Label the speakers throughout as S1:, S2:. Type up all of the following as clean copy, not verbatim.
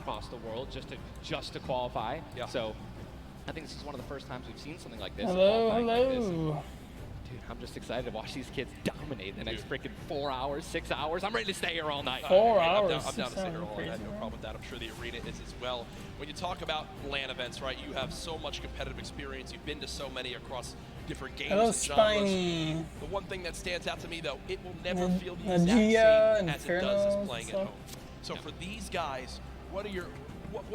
S1: across the world just to qualify.
S2: Yeah.
S1: So I think this is one of the first times we've seen something like this.
S3: Hello,
S1: like this.
S3: hello.
S1: Dude, I'm just excited to watch these kids dominate the next freaking 4 hours, 6 hours. I'm ready to stay here all night.
S3: 4 hours.
S2: I'm down to stay here all
S3: crazy,
S2: night. No problem with that. I'm sure the arena is as well. When you talk about LAN events, right, you have so much competitive experience. You've been to so many across different games
S3: Hello,
S2: and
S3: Spiny.
S2: genres. The one thing that stands out to me, though, it will never feel the exact
S3: Nagia,
S2: same as it does as playing at
S3: Inferno,
S2: home. So for these guys, what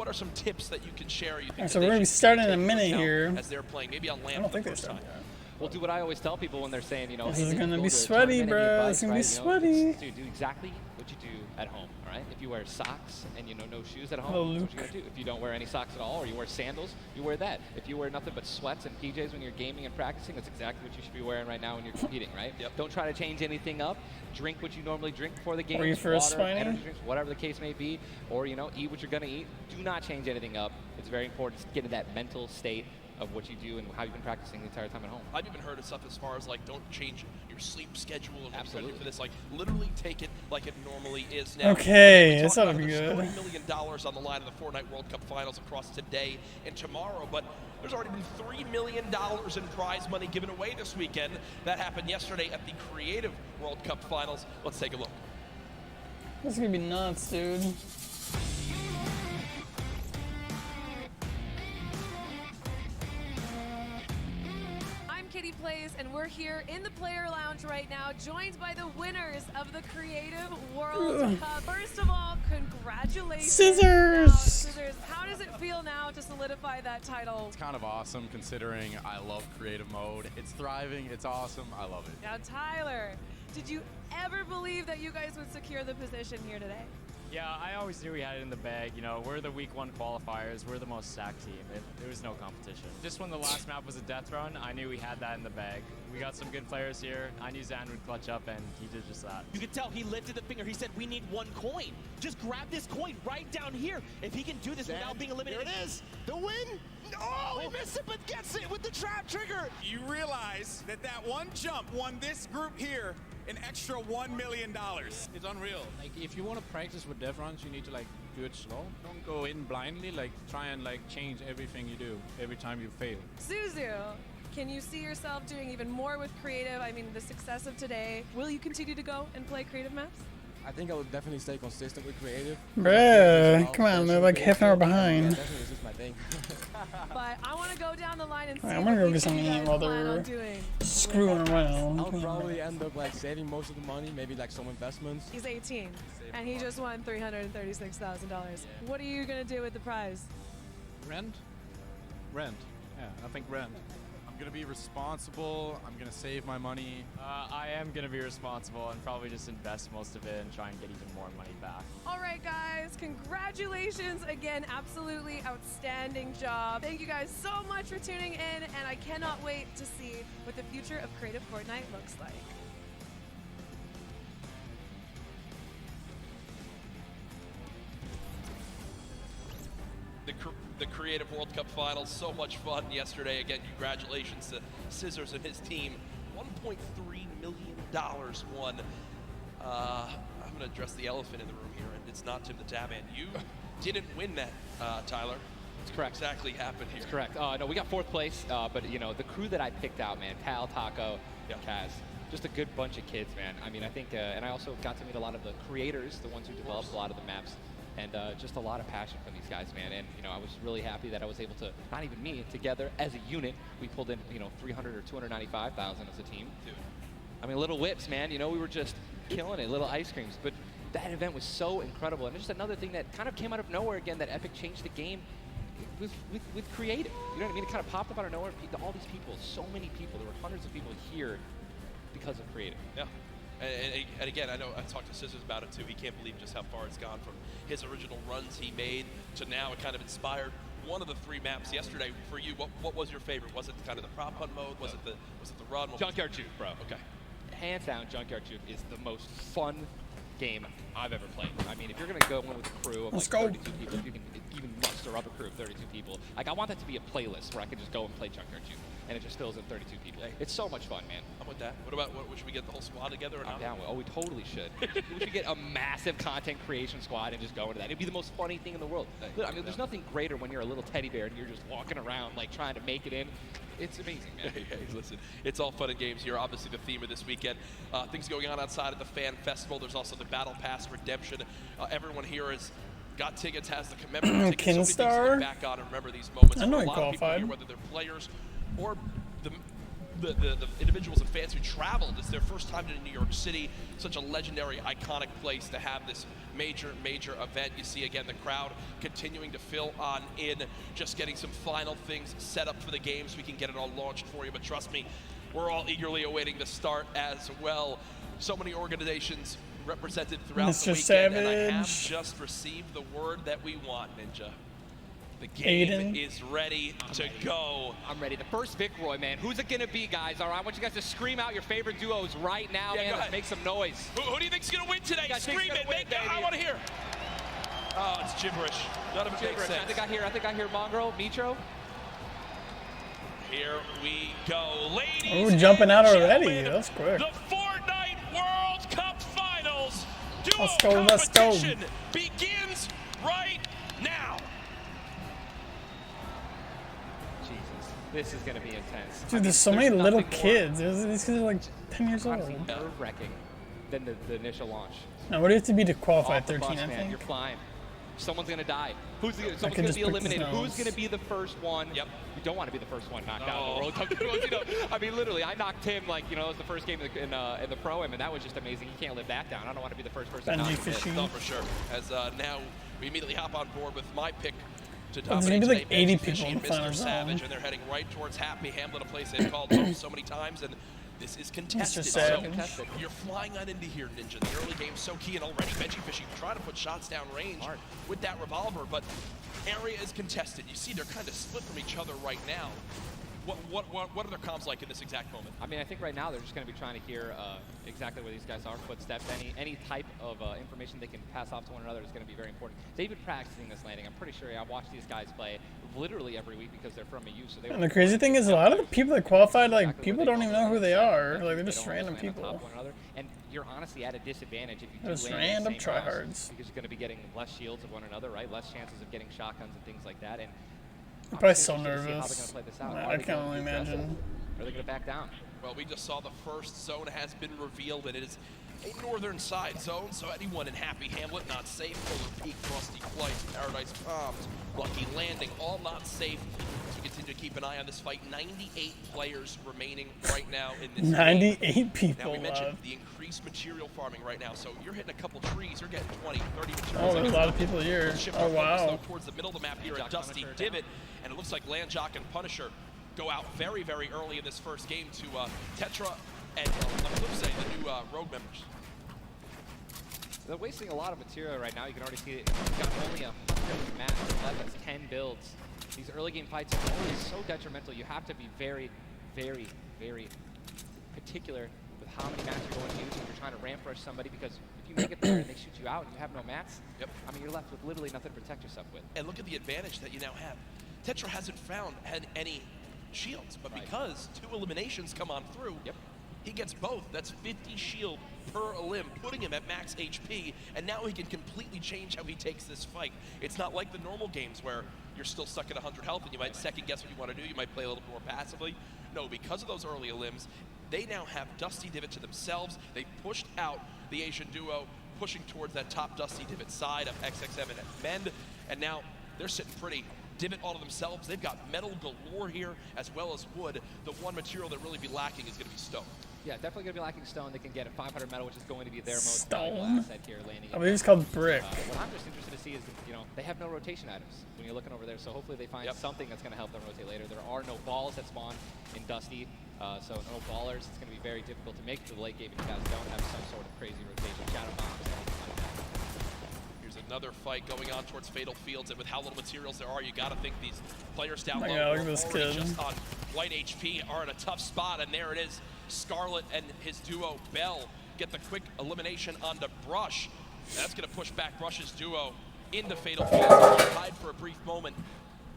S2: are some tips that you can share? You think
S3: Alright,
S2: that
S3: so
S2: they
S3: we're gonna be
S2: should
S3: starting in a
S2: take into
S3: minute
S2: account
S3: here.
S2: as they're playing, maybe on
S3: I
S2: LAN
S3: don't
S2: for the
S3: think they
S2: first
S3: started
S2: time?
S3: yet.
S1: Well, do what I always tell people when they're saying, you know,
S3: This
S1: hey,
S3: is
S1: this
S3: gonna
S1: go
S3: be
S1: to a
S3: sweaty,
S1: tournament,
S3: bro.
S1: any advice,
S3: It's gonna be
S1: right?
S3: sweaty.
S1: You know, dude, do exactly what you do at home, all right? If you wear socks and, you know, no shoes at home,
S3: Hello,
S1: that's what you're
S3: Luke.
S1: gonna do. If you don't wear any socks at all, or you wear sandals, you wear that. If you wear nothing but sweats and PJs when you're gaming and practicing, that's exactly what you should be wearing right now when you're competing, right?
S2: Yep.
S1: Don't try to change anything up. Drink what you normally drink before the game.
S3: Are you first,
S1: water,
S3: Spiny?
S1: energy drinks, whatever the case may be, or, you know, eat what you're gonna eat. Do not change anything up. It's very important to get in that mental state of what you do and how you've been practicing the entire time at home.
S2: I've even heard of stuff as far as like don't change your sleep schedule and what you're gonna do
S1: Absolutely.
S2: for this. Like literally take it like it normally is now.
S3: Okay,
S2: Again, we
S3: this
S2: talked
S3: ought to
S2: about
S3: be
S2: there's
S3: good.
S2: $40 million on the line in the Fortnite World Cup Finals across today and tomorrow, but there's already been $3 million in prize money given away this weekend. That happened yesterday at the Creative World Cup Finals. Let's take a look.
S3: This is gonna be nuts, dude.
S4: Kitty Plays, and we're here in the player lounge right now, joined by the winners of the Creative World Cup. First of all, congratulations.
S3: Scissors!
S4: Now, Scissors, how does it feel now to solidify that title?
S5: It's kind of awesome considering I love creative mode. It's thriving, it's awesome, I love it.
S4: Now, Tyler, did you ever believe that you guys would secure the position here today?
S6: Yeah, I always knew we had it in the bag. You know, we're the week 1 qualifiers. We're the most stacked team. There was no competition. Just when the last map was a death run, I knew we had that in the bag. We got some good players here. I knew Zan would clutch up, and he did just that.
S7: You could tell he lifted the finger. He said, we need 1 coin. Just grab this coin right down here. If he can do this without being eliminated.
S8: Here it is. The win. Oh, he missed it, but gets it with the trap trigger.
S9: You realize that that one jump won this group here an extra $1 million.
S10: It's unreal. Like, if you want to practice with death runs, you need to like do it slow. Don't go in blindly. Like, try and like change everything you do every time you fail.
S4: Suzu, can you see yourself doing even more with creative? I mean, the success of today, will you continue to go and play creative maps?
S11: I think I would definitely stay consistent with creative.
S3: Bruh, come on, they're like half an hour behind.
S11: Yeah, definitely, this is my thing.
S4: But I want to go down the line and see
S3: I'm
S4: what
S3: gonna go
S4: you
S3: get some
S4: guys
S3: meat while
S4: plan on
S3: they're
S4: doing.
S3: screwing around.
S11: I'll probably end up like saving most of the money, maybe like some investments.
S4: He's 18, and he just won $336,000. What are you gonna do with the prize?
S10: Rent? Rent. Yeah, I think rent.
S5: I'm gonna be responsible, I'm gonna save my money.
S6: I am going to be responsible and probably just invest most of it and try and get even more money back.
S4: All right, guys, congratulations again. Absolutely outstanding job. Thank you guys so much for tuning in, and I cannot wait to see what the future of Creative Fortnite looks like.
S2: The Creative World Cup Finals, so much fun yesterday. Again, congratulations to Scissors and his team. $1.3 million won. I'm going to address the elephant in the room here, and it's not Tim the Tabman. You didn't win that, Tyler.
S1: That's correct.
S2: Exactly happened here.
S1: That's correct. No, we got 4th place, but, you know, the crew that I picked out, man, Cal, Taco, Kaz, just a good bunch of kids, man. I mean, I think, and I also got to meet a lot of the creators, the ones who developed a lot of the maps. And just a lot of passion from these guys, man. And, you know, I was really happy that I was able to, not even me, together as a unit, we pulled in, you know, 300 or 295,000 as a team.
S2: Dude.
S1: I mean, little whips, man. You know, we were just killing it, little ice creams. But that event was so incredible. And just another thing that kind of came out of nowhere again, that Epic changed the game with creative. You know what I mean? It kind of popped up out of nowhere. All these people, so many people. There were hundreds of people here because of creative.
S2: Yeah. And again, I know I talked to Scissors about it too. He can't believe just how far it's gone from his original runs he made to now it kind of inspired one of the 3 maps yesterday for you. What was your favorite? Was it kind of the prop hunt mode? Was it the run?
S1: Junkyard Juke, bro. Okay. Hands down, Junkyard Juke is the most fun game I've ever played. I mean, if you're gonna go in with a crew of
S3: Let's
S1: like
S3: go.
S1: 32 people, you can even must or other crew of 32 people. Like, I want that to be a playlist where I can just go and play Junkyard Juke, and it just fills in 32 people. It's so much fun, man.
S2: I'm with that. What about, should we get the whole squad together or not?
S1: I'm down with. Oh, we totally should. We should get a massive content creation squad and just go into that. It'd be the most funny thing in the world. I mean, there's nothing greater when you're a little teddy bear and you're just walking around, like, trying to make it in. It's amazing, man.
S2: Hey, listen, it's all fun and games here. Obviously, the theme of this weekend. Things going on outside of the fan festival. There's also the Battle Pass redemption. Everyone here has got tickets, has the commemorative tickets. So many things to look back on and remember these moments.
S3: I know he
S2: a lot of people
S3: qualified.
S2: here, whether they're players or the individuals and fans who traveled. It's their first time to New York City. Such a legendary, iconic place to have this major event. You see again the crowd continuing to fill on in, just getting some final things set up for the games. We can get it all launched for you, but trust me, we're all eagerly awaiting the start as well. So many organizations represented throughout
S3: Mr.
S2: the weekend,
S3: Savage.
S2: and I have just received the word that we want, Ninja. The game
S3: Aiden
S2: is ready to go.
S1: I'm ready. The first Vic Roy, man. Who's it gonna be, guys? All right, I want you guys to scream out your favorite duos right now, man. Let's make some noise.
S2: Who do you think's gonna win today? Scream it, make it. I want to hear. Oh, it's gibberish. None of it makes sense.
S1: I think I hear Mongrel, Mitro.
S2: Here we go, ladies.
S3: Oh, jumping out
S2: and
S3: already.
S2: gentlemen,
S3: That's quick.
S2: The Fortnite World Cup Finals duo
S3: Let's go, let's go.
S2: competition begins right now.
S1: This is going to be intense.
S3: Dude, there's so many little kids. These kids are like 10 years old.
S1: Honestly, nerve-wracking than the initial launch.
S3: Now, what do you have to be to qualify?
S1: Off the
S3: 13,
S1: bus,
S3: I
S1: man.
S3: think.
S1: You're flying. Someone's going to die. Someone's
S3: could
S1: going to
S3: just
S1: be
S3: pick
S1: eliminated.
S3: the
S1: Who's
S3: snows.
S1: going to be the first one?
S2: Yep.
S1: You don't want to be the first one knocked out in the World Cup. You know, I mean, literally, I knocked him like, it was the first game in the Pro-Am, and that was just amazing. He can't live that down. I don't want to be the first person knocked him.
S2: No, for sure. As now we immediately hop on board with my pick to
S3: There's
S2: dominate
S3: gonna be like
S2: today,
S3: 80
S2: Benji Fishy
S3: people in
S2: and
S3: the
S2: Mr.
S3: final
S2: Savage,
S3: zone.
S2: and they're heading right towards Happy Hamlet, a place they've called home so many times, and this is contested.
S3: Savage.
S2: So you're flying on into here, Ninja. The early game's so key, and already Benji Fishy trying to put shots down range with that revolver, but area is contested. You see they're kind of split from each other right now. What are their comms like in this exact moment?
S1: I mean, I think right now they're just going to be trying to hear exactly where these guys are, footsteps, any type of information they can pass off to one another is going to be very important. They've been practicing this landing. I'm pretty sure I watch these guys play literally every week because they're from EU. So
S3: And the crazy thing is, a lot of the people that qualified, like, people don't even know who they are. Like, they're just random people.
S1: And you're honestly at a disadvantage if you do
S3: Just
S1: land
S3: random
S1: in the same house,
S3: tryhards.
S1: because you're going to be getting less shields of one another, right? Less chances of getting shotguns and things like that. And
S3: I'm probably so
S1: how they're going to
S3: nervous.
S1: play this out.
S3: I can only imagine.
S1: Are they going to back down?
S2: Well, we just saw the first zone has been revealed, and it is a northern side zone, so anyone in Happy Hamlet not safe. Polar Peak, Frosty Flights, Paradise Palms, Lucky Landing, all not safe. As we continue to keep an eye on this fight, 98 players remaining right now in this
S3: 98
S2: game.
S3: people.
S2: Now, we mentioned the increased material farming right now, so you're hitting a couple trees, you're getting 20, 30 materials.
S3: Oh, there's a lot of people here.
S2: Let's shift
S3: Oh,
S2: our focus,
S3: wow.
S2: though, towards the middle of the map here at Dusty Divot, and it looks like Landjock and Punisher go out very, very early in this first game to Tetra and, on the flip side, the new Rogue members.
S1: They're wasting a lot of material right now. You can already see it. You've got only 100 maps left. That's 10 builds. These early game fights are always so detrimental. You have to be very, very, very particular with how many mats you're going to use when you're trying to ramp rush somebody, because if you make it there and they shoot you out and you have no mats, I mean, you're left with literally nothing to protect yourself with.
S2: And look at the advantage that you now have. Tetra hasn't had any shields, but because 2 eliminations come on through, he gets both. That's 50 shield per elim, putting him at max HP, and now he can completely change how he takes this fight. It's not like the normal games where you're still stuck at 100 health and you might second guess what you want to do. You might play a little more passively. No, because of those early elims, they now have Dusty Divot to themselves. They pushed out the Asian duo, pushing towards that top Dusty Divot side of XXM and Mend, and now they're sitting pretty. Divot all to themselves. They've got metal galore here, as well as wood. The one material that really be lacking is going to be stone.
S1: Yeah, definitely going to be lacking stone. They can get a 500 metal, which is going to be their most
S3: Stone?
S1: valuable asset here, landing.
S3: I believe it's called brick.
S1: What I'm just interested to see is, they have no rotation items when you're looking over there, so hopefully they find something that's going to help them rotate later. There are no balls that spawn in Dusty, so no ballers. It's going to be very difficult to make it to the late game if you guys don't have some sort of crazy rotation. Shadow bombs, anything like that.
S2: Here's another fight going on towards Fatal Fields, and with how little materials there are, you got to think these players down
S3: Oh my
S2: low
S3: God, look
S2: who
S3: at
S2: are
S3: this
S2: already
S3: kid.
S2: just on light HP are in a tough spot, and there it is. Scarlet and his duo Bell get the quick elimination onto Brush. That's going to push back Brush's duo into Fatal Fields. Tied for a brief moment.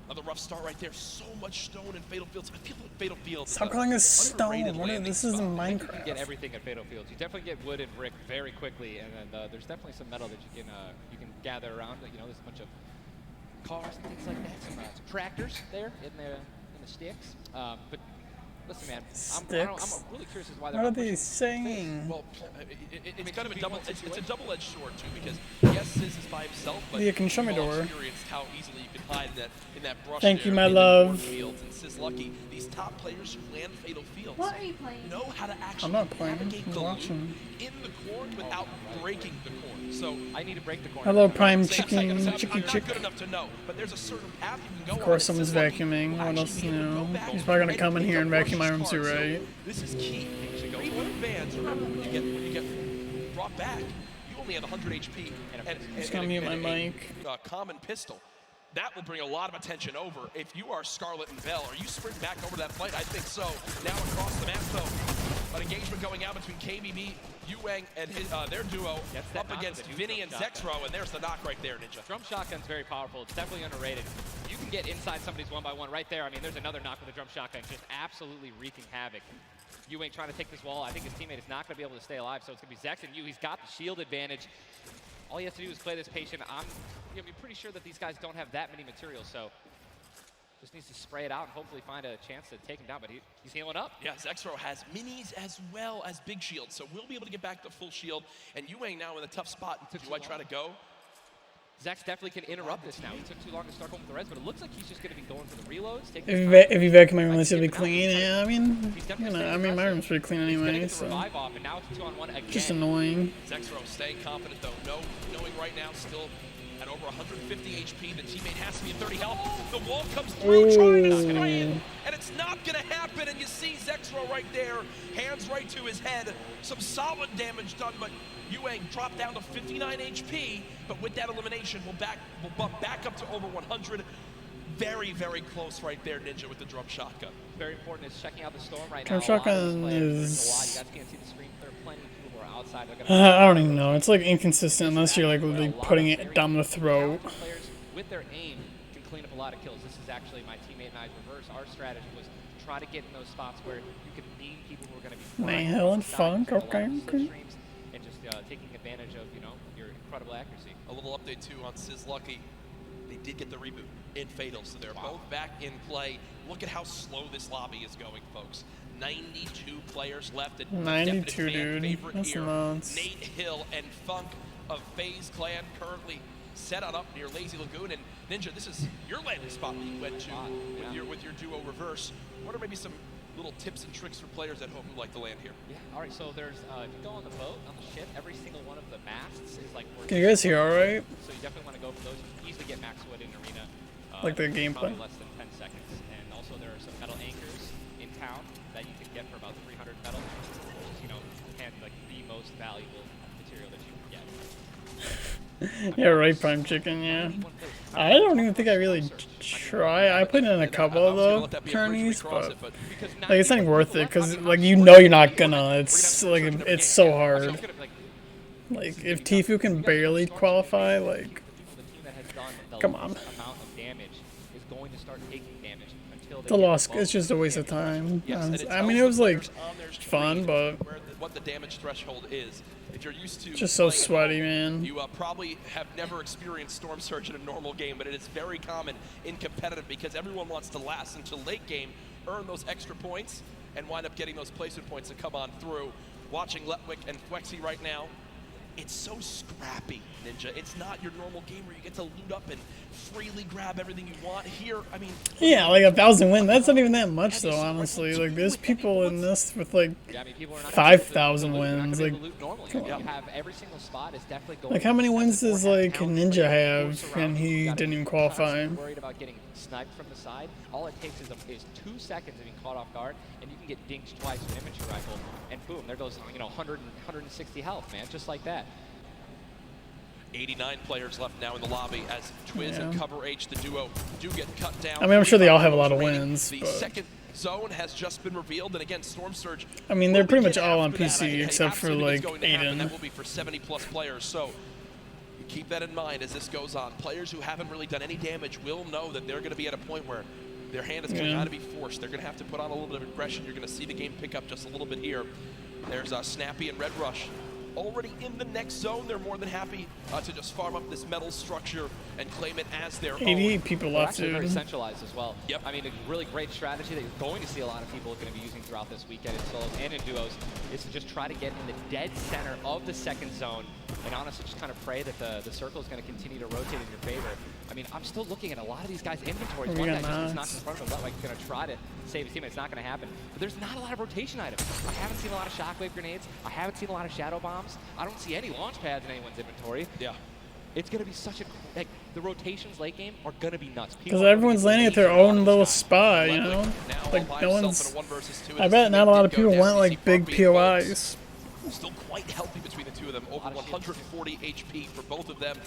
S2: Another rough start right there. So much stone in Fatal Fields. I feel like Fatal Fields.
S3: Stop calling this stone. This is Minecraft.
S1: You can get everything at Fatal Fields. You definitely get wood and brick very quickly, and then there's definitely some metal that you can gather around. You know, there's a bunch of cars and things like that. Some tractors there in the sticks. But listen, man, I'm really curious as to why they're
S3: What are they saying?
S2: Well, it's kind of a it's a double-edged sword too, because yes, Sis is by himself, but
S3: Yeah, can you show me
S2: we've all
S3: door?
S2: experienced how easily you can hide in that brush.
S3: Thank you,
S2: there
S3: my
S2: in the
S3: love.
S2: cornfields. And Sis Lucky, these top players who land Fatal Fields
S12: What are you playing?
S2: know how to actually
S3: I'm not playing.
S2: navigate
S3: I'm
S2: the
S3: watching.
S2: loop in the corn without breaking the corn. So
S1: I need to break the corn.
S3: Hello, Prime
S2: I'm
S3: Chicken.
S2: not
S3: Chicken
S2: good
S3: chick.
S2: enough to know, but there's a certain path you can go
S3: Of course,
S2: on.
S3: someone's
S2: Sis Lucky
S3: vacuuming.
S2: will
S3: What
S2: actually
S3: else?
S2: be
S3: You
S2: able to go
S3: know,
S2: back
S3: he's probably gonna
S2: and
S3: come in
S2: pick
S3: here
S2: up
S3: and vacuum my
S2: Rush's
S3: room too,
S2: card. So
S3: right?
S2: this is key. Reboot bands. Remember, when you get brought back, you only have 100 HP and
S3: Just gonna mute my mic.
S2: Common pistol. That will bring a lot of attention over. If you are Scarlet and Bell, are you sprinting back over that fight? I think so. Now across the map, though, an engagement going out between KBB, Yuang, and their duo up against Vinny and Zexro, and there's the knock right there, Ninja.
S1: Drum shotgun's very powerful. It's definitely underrated. You can get inside somebody's 1-by-1 right there. I mean, there's another knock with a drum shotgun, just absolutely wreaking havoc. Yuang trying to take this wall. I think his teammate is not going to be able to stay alive, so it's going to be Zex and Yu. He's got the shield advantage. All he has to do is play this patient. I'm going to be pretty sure that these guys don't have that many materials, so just needs to spray it out and hopefully find a chance to take him down, but he's healing up.
S2: Yeah, Zexro has minis as well as big shields, so we'll be able to get back to full shield. And Yuang now in a tough spot. Do I try to go?
S1: Zex definitely can interrupt this now. He took too long to start home with the res, but it looks like he's just going to be going for the reloads.
S3: If you vacuum my room, it'll be clean. Yeah, I mean, you know, I mean, my room's pretty clean anyway, so
S1: Off, and now it's 2-on-1 again.
S3: just annoying.
S2: Zexro staying confident though, knowing right now still at over 150 HP. The teammate has to be at 30 health. The wall comes through, trying to spray it, and it's not gonna happen. And you see Zexro right there, hands right to his head. Some solid damage done, but Yuang dropped down to 59 HP. But with that elimination, we'll bump back up to over 100. Very, very close right there, Ninja, with the drum shotgun.
S1: Very important is checking out the storm right
S3: Drum
S1: now.
S3: shotgun is.
S1: You guys can't see the screen. There are plenty of people who are outside.
S3: I don't even know. It's like inconsistent unless you're like literally putting it down the throat.
S1: Players with their aim can clean up a lot of kills. This is actually my teammate and I's reverse. Our strategy was to try to get in those spots where you can beam people who are going to be
S3: Mayhell and funk, okay.
S1: and just taking advantage of your incredible accuracy.
S2: A little update too on Sis Lucky. They did get the reboot in Fatal, so they're both back in play. Look at how slow this lobby is going, folks. 92 players left.
S3: 92, dude. That's nuts.
S2: Nate Hill and Funk of FaZe Clan currently set on up near Lazy Lagoon. And Ninja, this is your landing spot that you went to with your duo reverse. What are maybe some little tips and tricks for players at home who like to land here?
S1: Yeah, all right, so there's, if you go on the boat, on the ship, every single one of the masts is like...
S3: Can you guys hear all right?
S1: So you definitely want to go for those. You can easily get max wood in arena.
S3: Like the gameplay?
S1: Probably less than 10 seconds. And also there are some metal anchors in town that you can get for about 300 metal, which is, like the most valuable material that you can get.
S3: Yeah, right, Prime Chicken, yeah. I don't even think I really try. I put in a couple of the tourneys, but like it's not worth it because like you know you're not gonna. It's like it's so hard. Like if Tfue can barely qualify, like come on. The loss, it's just a waste of time. I mean, it was like fun, but
S2: what the damage threshold is. If you're used to
S3: just so sweaty, man.
S2: You probably have never experienced Storm Surge in a normal game, but it is very common in competitive because everyone wants to last until late game, earn those extra points, and wind up getting those placement points to come on through. Watching Letwick and Flexi right now, it's so scrappy, Ninja. It's not your normal game where you get to loot up and freely grab everything you want. Here, I mean...
S3: Yeah, like 1,000 wins. That's not even that much, though, honestly. Like, there's people in this with, like, 5,000 wins. Like, come on. Like, how many wins does, like, Ninja have, and he didn't even qualify?
S1: Worried about getting sniped from the side. All it takes is 2 seconds of being caught off guard, and you can get dinked twice with an infantry rifle, and boom, there goes 160 health, man, just like that.
S2: 89 players left now in the lobby as Twiz and Cover H, the duo, do get cut down.
S3: I mean, I'm sure they all have a lot of wins.
S2: The
S3: but
S2: second zone has just been revealed, and again, Storm Surge.
S3: I mean, they're pretty much all on PC except for like
S2: Aiden.
S3: That
S2: will be for 70+ players. So keep that in mind as this goes on. Players who haven't really done any damage will know that they're going to be at a point where their hand is going to be forced. They're going to have to put on a little bit of aggression. You're going to see the game pick up just a little bit here. There's Snappy and Red Rush. Already in the next zone, they're more than happy to just farm up this metal structure and claim it as their
S3: 88
S2: own.
S3: people
S1: They're
S3: left,
S1: actually very
S3: dude.
S1: centralized as well.
S2: Yep.
S1: I mean, a really great strategy that you're going to see a lot of people are going to be using throughout this weekend in solos and in duos is to just try to get in the dead center of the second zone and honestly just kind of pray that the circle is going to continue to rotate in your favor. I mean, I'm still looking at a lot of these guys' inventories. One guy just gets knocked in front of him. Like, going to try to save his team. It's not going to happen. But there's not a lot of rotation items. I haven't seen a lot of shockwave grenades. I haven't seen a lot of shadow bombs. I don't see any launch pads in anyone's inventory.
S2: Yeah.
S1: It's going to be such a, like, the rotations late game are going to be nuts.
S3: Because everyone's landing at their own little spot, you know? Like, no one's... I bet not a lot of people want, like, big POIs.
S2: Still quite healthy between the two of them. Over 140 HP for both of them.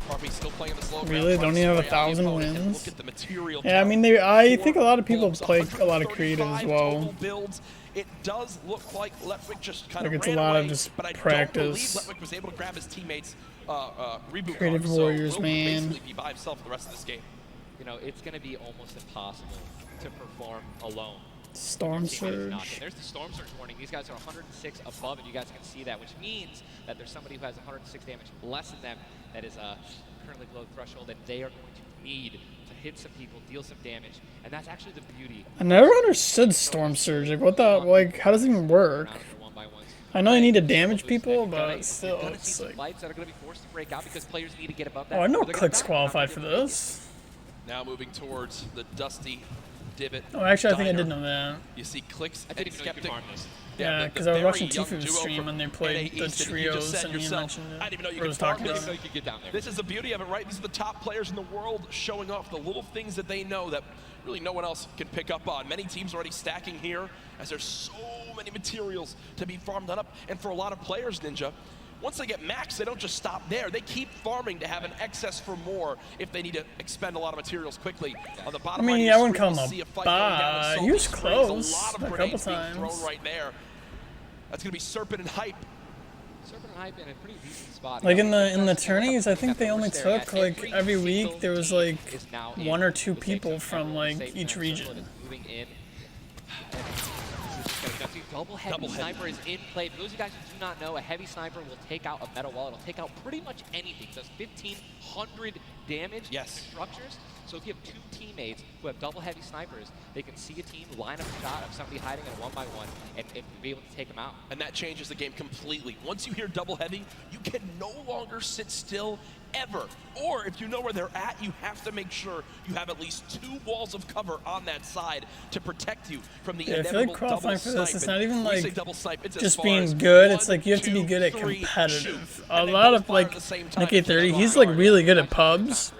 S2: Harpy still playing the slow
S3: Really? Don't even have 1,000 wins?
S2: Look at the material
S3: Yeah, I mean, I think a lot of people play a lot of creative as well.
S2: Builds. It does look like Letwick just kind
S3: Like,
S2: of
S3: it's
S2: ran
S3: a lot
S2: away,
S3: of just
S2: but I
S3: practice.
S2: don't believe Letwick was able to grab his teammates' reboot
S3: Creative
S2: card,
S3: warriors,
S2: so will
S3: man.
S2: basically be by himself for the rest of this game.
S1: You know, it's going to be almost impossible to perform alone.
S3: Storm Surge.
S1: There's the Storm Surge warning. These guys are 106 above, and you guys can see that, which means that there's somebody who has 106 damage less than them that is currently below the threshold, and they are going to need to hit some people, deal some damage, and that's actually the beauty.
S3: I never understood Storm Surge. Like, what the, like, how does it even work? I know you need to damage people, but still, it's like...
S1: Lights that are going to be forced to break out because players need to get above that.
S3: Oh, I know Clicks qualified for this.
S2: Now moving towards the Dusty Divot.
S3: Oh, actually, I think I
S2: Diner.
S3: did know that.
S2: You see Clicks
S1: I didn't
S2: and
S1: even know you could
S2: Skeptic.
S1: farm this.
S3: Yeah, because I was watching Tifu's stream when they played the trios, and he mentioned it.
S2: I didn't even know you
S3: Or
S2: could
S3: was
S2: farm
S3: talking
S2: this.
S3: about
S1: You could get down there.
S2: This is the beauty of it, right? These are the top players in the world showing off the little things that they know that really no one else can pick up on. Many teams already stacking here as there's so many materials to be farmed up. And for a lot of players, Ninja, once they get max, they don't just stop there. They keep farming to have an excess for more if they need to expend a lot of materials quickly. On the bottom
S3: I mean,
S2: right,
S3: I wouldn't call
S2: you
S3: him
S2: see
S3: a
S2: a fight going down in
S3: bot.
S2: Salty
S3: He was
S2: Springs.
S3: close
S2: A lot of
S3: a couple
S2: grenades being
S3: times.
S2: thrown right there. That's going to be Serpent and Hype.
S1: Serpent and Hype in a pretty decent spot.
S3: Like in the tourneys, I think they only took like every week there was like 1 or 2 people from like each region.
S1: Moving in. Double heavy sniper is in play. For those of you guys who do not know, a heavy sniper will take out a metal wall. It'll take out pretty much anything. It does 1,500 damage to structures. So if you have 2 teammates who have double heavy snipers, they can see a team, line up a shot of somebody hiding in a 1-by-1 and be able to take them out.
S2: And that changes the game completely. Once you hear double heavy, you can no longer sit still ever. Or if you know where they're at, you have to make sure you have at least 2 walls of cover on that side to protect you from the
S3: Yeah, I feel
S2: inevitable
S3: like qualifying for this, it's not even like
S2: it's
S3: just being good. It's like you have to be good at competitive. A lot of like Nick 830, he's like really good at pubs.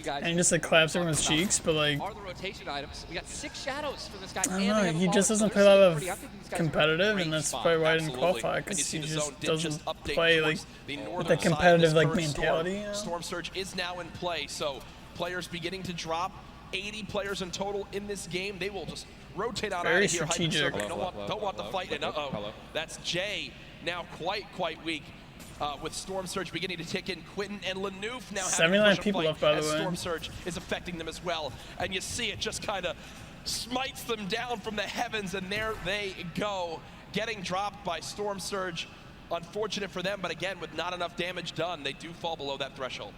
S3: And he just like claps everyone's cheeks, but like
S1: Are the rotation items? We got 6 shadows for this guy.
S3: I don't know, he just doesn't play a lot of competitive, and that's probably why I didn't qualify, because he just doesn't play like with that competitive like mentality. You know?
S2: Storm Surge is now in play, so players beginning to drop. 80 players in total in this game. They will just rotate out
S3: Very
S2: of here.
S3: strategic.
S2: Don't want the fight. And that's Jay now quite weak. With Storm Surge beginning to tick in, Quentin and Lanouf now
S3: 79 people left, by the way.
S2: Storm Surge is affecting them as well. And you see it just kind of smites them down from the heavens, and there they go, getting dropped by Storm Surge. Unfortunate for them, but again, with not enough damage done, they do fall below that threshold.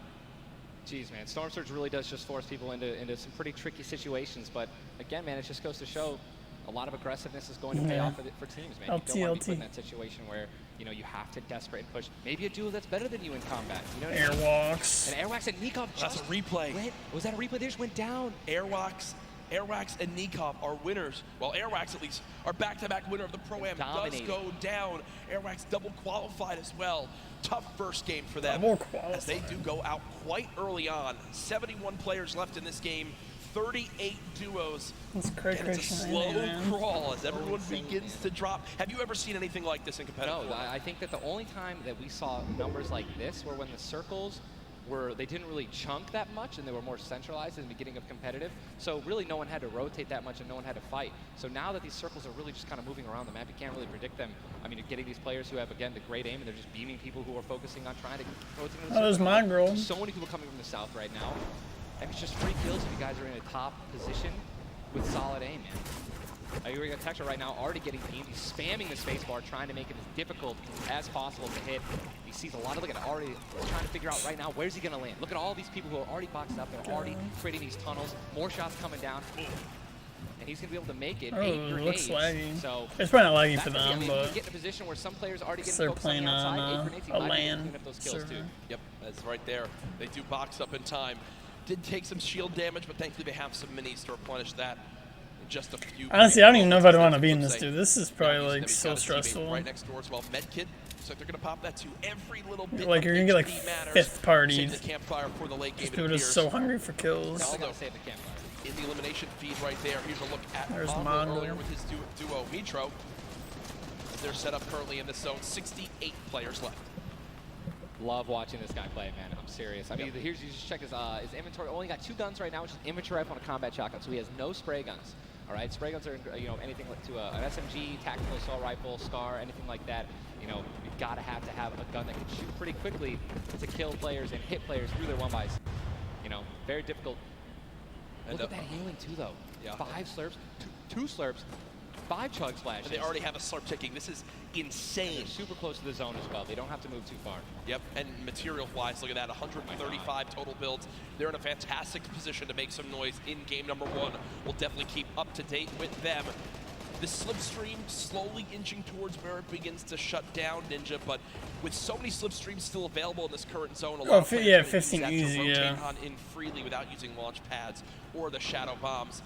S1: Jeez, man, Storm Surge really does just force people into some pretty tricky situations. But again, man, it just goes to show a lot of aggressiveness is going to pay off for teams, man. You don't want to be put in that situation where, you know, you have to desperate and push. Maybe a duo that's better than you in combat. You know what
S3: Airwalks.
S1: And Airwax and Nikov
S2: That's a replay.
S1: Was that a replay? They just went down.
S2: Airwax and Nikov are winners. Well, Airwax at least are back-to-back winner of the Pro-Am. Does go down. Airwax double qualified as well. Tough first game for them. As they do go out quite early on. 71 players left in this game. 38 duos.
S3: That's great,
S2: and it's a slow crawl as everyone begins to drop. Have you ever seen anything like this in competitive?
S1: No, I think that the only time that we saw numbers like this were when the circles they didn't really chunk that much, and they were more centralized in the beginning of competitive. So really no one had to rotate that much and no one had to fight. So now that these circles are really just kind of moving around the map, you can't really predict them. I mean, you're getting these players who have, again, the great aim, and they're just beaming people who are focusing on trying to rotate them.
S3: Oh, there's my girl.
S1: So many people coming from the south right now. And it's just free kills if you guys are in a top position with solid aim, man. You're going to Texture right now, already getting beamed. He's spamming the spacebar, trying to make it as difficult as possible to hit. He sees a lot of, look at already trying to figure out right now, where's he going to land? Look at all these people who are already boxed up. They're already creating these tunnels. More shots coming down. And he's going to be able to make it. 8 grenades.
S3: Looks laggy.
S1: So
S3: it's probably not laggy for them,
S1: I mean,
S3: but
S1: you get in a position where some players are already getting
S3: they're
S1: focused on
S3: playing
S1: the outside.
S3: on
S1: 8 grenades, he
S3: a
S1: might be able to
S3: LAN
S1: clean up those kills
S3: server.
S1: too.
S2: Yep, that's right there. They do box up in time. Did take some shield damage, but thankfully they have some minis to replenish that. Just a few.
S3: Honestly, I don't even know if I'd want to be in this, dude. This is probably like so stressful.
S2: Right next door as well. Medkit. So they're gonna pop that to every little bit.
S3: Like you're gonna get like fifth partied.
S2: The campfire for the late game.
S3: This dude is so hungry for kills.
S2: In the elimination feed right there. Here's a look at
S3: Mongo
S2: earlier with his duo Mitro. They're set up currently in this zone. 68 players left.
S1: Love watching this guy play, man. I'm serious. I mean, here's you just check his inventory. Only got 2 guns right now, which is inventory rifle and a combat shotgun. So he has no spray guns. All right, spray guns are anything like to an SMG, tactical assault rifle, SCAR, anything like that. You know, you've got to have a gun that can shoot pretty quickly to kill players and hit players through their 1-bys. You know, very difficult. And look at that healing too, though. Yeah. 5 slurps, 2 slurps. 5 chug splashes.
S2: And they already have a slurp ticking. This is insane.
S1: They're super close to the zone as well. They don't have to move too far.
S2: Yep, and material-wise, look at that, 135 total builds. They're in a fantastic position to make some noise in game number 1. We'll definitely keep up to date with them. The slipstream slowly inching towards where it begins to shut down Ninja, but with so many slipstreams still available in this current zone, a lot of players
S3: yeah,
S2: can use
S3: 15
S2: that
S3: easy,
S2: to rotate
S3: yeah.
S2: on in freely without using launch pads or the shadow bombs.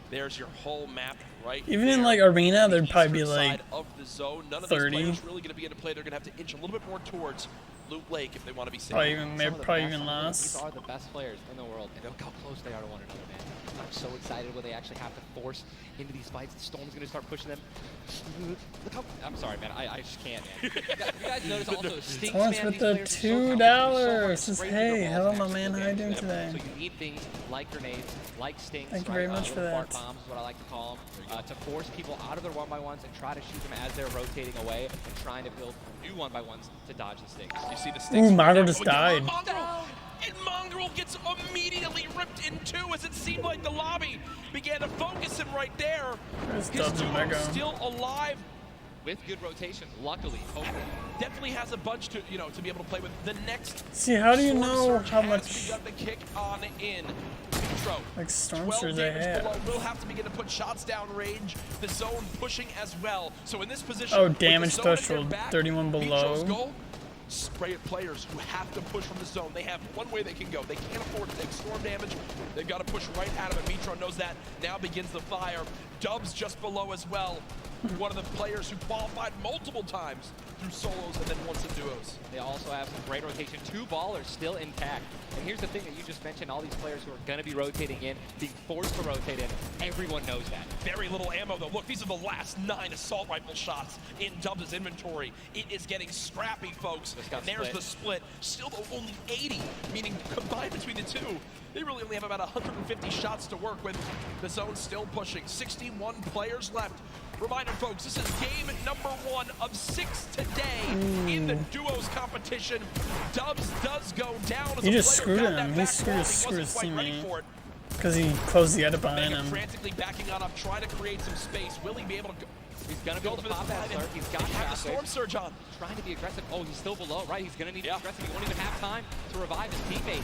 S2: There's your whole map right
S3: Even
S2: there.
S3: in like arena, there'd probably be
S2: Eastern
S3: like
S2: side of the zone. None of
S3: 30.
S2: these players really going to be in play. They're going to have to inch a little bit more towards Loot Lake if they want to be safe.
S3: Probably even less.
S1: These are the best players in the world, and look how close they are to one another, man. I'm so excited when they actually have to force into these fights. The Storm's going to start pushing them. Look how... I'm sorry, man. I just can't, man. You guys notice also Stinks,
S3: Torrance
S1: man,
S3: with
S1: these
S3: the
S1: players are so
S3: $2.
S1: so
S3: Says, hey, hello, my man. How you doing today?
S1: So you need things like grenades, like Stinks.
S3: Thank you very much for that.
S1: Fart bombs is what I like to call them. To force people out of their 1-by-1s and try to shoot them as they're rotating away and trying to build new 1-by-1s to dodge the Stinks.
S2: You see the Stinks.
S3: Ooh, Mongo just died.
S2: And Mongrel gets immediately ripped in 2 as it seemed like the lobby began to focus him right there. His duo still alive.
S1: With good rotation, luckily, hopefully.
S2: Definitely has a bunch to, to be able to play with. The next
S3: See, how do you know how much
S2: begun to kick on in. Mitro,
S3: like storm
S2: 12
S3: surge they
S2: damage below.
S3: have?
S2: Will have to begin to put shots down range. The zone pushing as well. So in this position,
S3: Oh, damage threshold 31 below.
S2: Goal, spray at players who have to push from the zone. They have one way they can go. They can't afford to take storm damage. They've got to push right out of it. Mitro knows that. Now begins the fire. Dubs just below as well. One of the players who qualified multiple times through solos and then once in duos.
S1: They also have some great rotation. 2 ballers still intact. And here's the thing that you just mentioned, all these players who are going to be rotating in, being forced to rotate in. Everyone knows that.
S2: Very little ammo, though. Look, these are the last 9 assault rifle shots in Dubs' inventory. It is getting scrappy, folks. And there's the split. Still, though, only 80, meaning combined between the 2, they really only have about 150 shots to work with. The zone still pushing. 61 players left. Reminder, folks, this is game number 1 of 6 today in the duos competition. Dubs does go down as
S3: He just screwed him. He screwed his teammate because he closed the edit behind him.
S2: Frantically backing on up, trying to create some space. Will he be able to go?
S1: He's going to be able to pop that slurp. He's got
S2: the storm surge on.
S1: Trying to be aggressive. Oh, he's still below, right? He's going to need to be aggressive. He won't even have time to revive his teammate.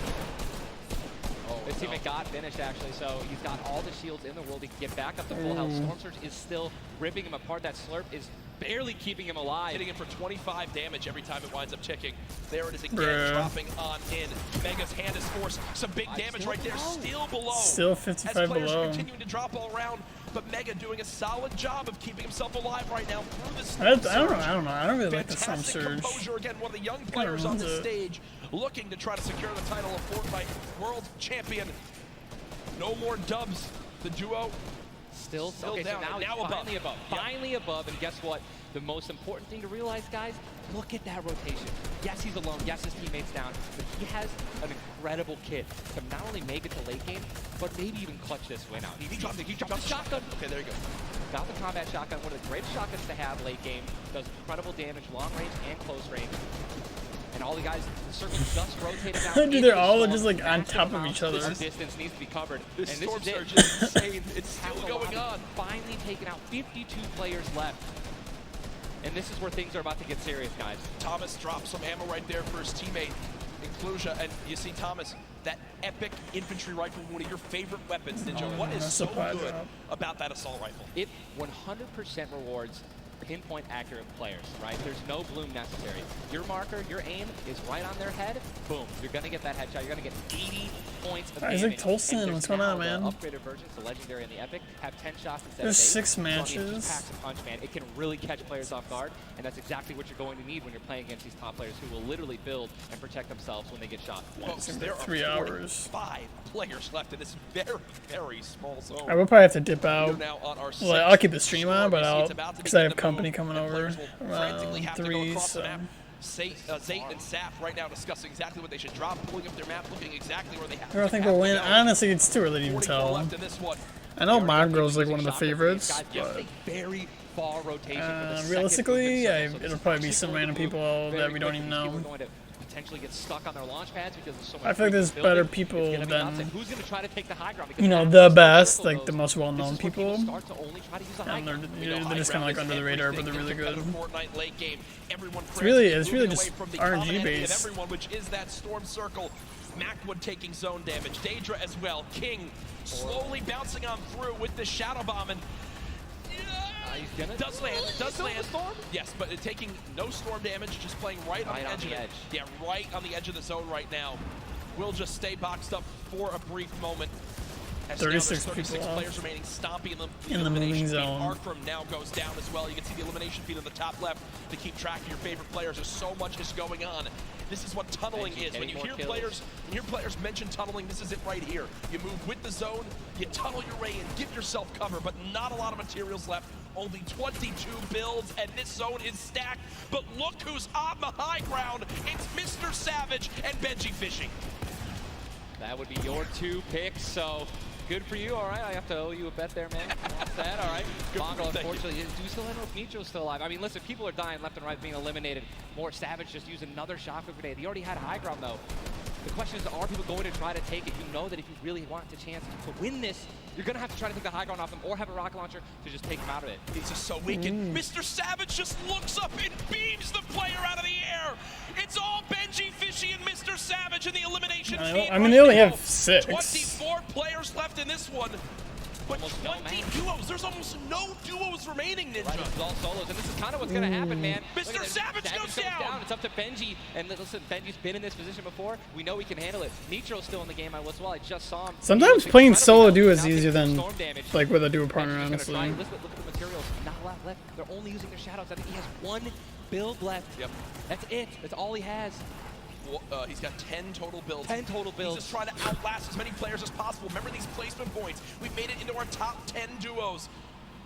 S1: His teammate got finished, actually, so he's got all the shields in the world. He can get back up to full health. Storm Surge is still ripping him apart. That slurp is barely keeping him alive.
S2: Hitting him for 25 damage every time it winds up ticking. There it is again, dropping on in. Mega's hand is forced. Some big damage right there, still below.
S3: Still 55
S2: as players
S3: below.
S2: Are continuing to drop all around, but Mega doing a solid job of keeping himself alive right now through the
S3: I don't know. I don't really like the storm surge.
S2: Composure again, one of the young players on the stage, looking to try to secure the title of Fortnite World Champion. No more Dubs. The duo
S1: Still okay,
S2: down,
S1: so now
S2: now
S1: he's
S2: above.
S1: finally above.
S2: Yep.
S1: Finally above, and guess what? The most important thing to realize, guys, look at that rotation. Yes, he's alone. Yes, his teammate's down. But he has an incredible kit to not only make it to late game, but maybe even clutch this win out. He dropped the shotgun.
S2: Okay, there you go.
S1: Got the combat shotgun, one of the greatest shotguns to have late game. Does incredible damage, long range and close range. And all the guys certainly just rotated out.
S3: Dude, they're all just like on top of each other.
S1: This distance needs to be covered.
S2: This
S1: and
S2: storm
S1: this
S2: surge
S1: is
S2: is insane. It's still going on.
S1: Finally taken out. 52 players left. And this is where things are about to get serious, guys.
S2: Thomas drops some ammo right there for his teammate, Inclusia, and you see Thomas, that epic infantry rifle, one of your favorite weapons, Ninja. What is so good about that assault rifle?
S1: It 100% rewards pinpoint accurate players, right? There's no bloom necessary. Your marker, your aim is right on their head. Boom. You're going to get that headshot. You're going to get 80 points of damage.
S3: Isaac Tolson, what's going on, man?
S1: The upgraded versions, the Legendary and the Epic, have 10 shots instead
S3: There's
S1: of 8.
S3: 6 matches.
S1: So, packs a punch, man. It can really catch players off guard, and that's exactly what you're going to need when you're playing against these top players who will literally build and protect themselves when they get shot.
S2: Folks, there are
S3: 3 hours.
S2: 5 players left in this very, very small zone.
S3: I will probably have to dip out.
S2: Now on our
S3: Well, I'll keep the stream on, but I'll, because I have company coming over around 3, so.
S2: Zayt and Saf right now discussing exactly what they should drop, pulling up their map, looking exactly where they have.
S3: Who do I think will win? Honestly, it's too early to even tell. I know Mongrel's like one of the favorites, but realistically, it'll probably be some random people that we don't even know.
S1: Get stuck on their launch pads because there's so much
S3: I feel like there's better people than,
S1: who's going to try to take the high ground,
S3: you know, the best, like the most well-known people. And they're just kind of like under the radar, but they're really good. It's really just RNG based.
S2: Everyone, which is that storm circle. Macwood taking zone damage. Daedra as well. King slowly bouncing on through with the shadow bomb, and does land. Yes, but taking no storm damage, just playing right on the edge of it. Yeah, right on the edge of the zone right now. We'll just stay boxed up for a brief moment. As
S3: 36
S2: players remaining, stomping
S3: in the moving zone.
S2: Arkram now goes down as well. You can see the elimination feed on the top left to keep track of your favorite players. There's so much is going on. This is what tunneling is. When you hear players mention tunneling, this is it right here. You move with the zone, you tunnel your way in, give yourself cover, but not a lot of materials left. Only 22 builds, and this zone is stacked. But look who's on the high ground. It's Mr. Savage and Benji Fishing.
S1: That would be your 2 picks, so good for you. All right, I have to owe you a bet there, man. That's that. All right. Mongrel, unfortunately, do you still know if Nitro's still alive? I mean, listen, people are dying left and right, being eliminated. More Savage just used another shotgun grenade. He already had high ground, though. The question is, are people going to try to take it? You know that if you really want the chance to win this, you're going to have to try to take the high ground off them or have a rocket launcher to just take them out of it.
S2: This is so wicked. Mr. Savage just looks up and beams the player out of the air. It's all Benji Fishy and Mr. Savage in the elimination feed.
S3: I mean, they only have 6.
S2: 24 players left in this one. But 20 duos. There's almost no duos remaining, Ninja.
S1: Right, it's all solos, and this is kind of what's going to happen, man.
S2: Mr. Savage goes down.
S1: It's up to Benji, and listen, Benji's been in this position before. We know he can handle it. Nitro's still in the game as well. I just saw him.
S3: Sometimes playing solo duo is easier than like with a duo partner, honestly.
S1: Look at the materials. Not a lot left. They're only using their shadows. I think he has 1 build left.
S2: Yep.
S1: That's it. That's all he has.
S2: He's got 10 total builds.
S1: 10 total builds.
S2: He's just trying to outlast as many players as possible. Remember these placement points. We've made it into our top 10 duos.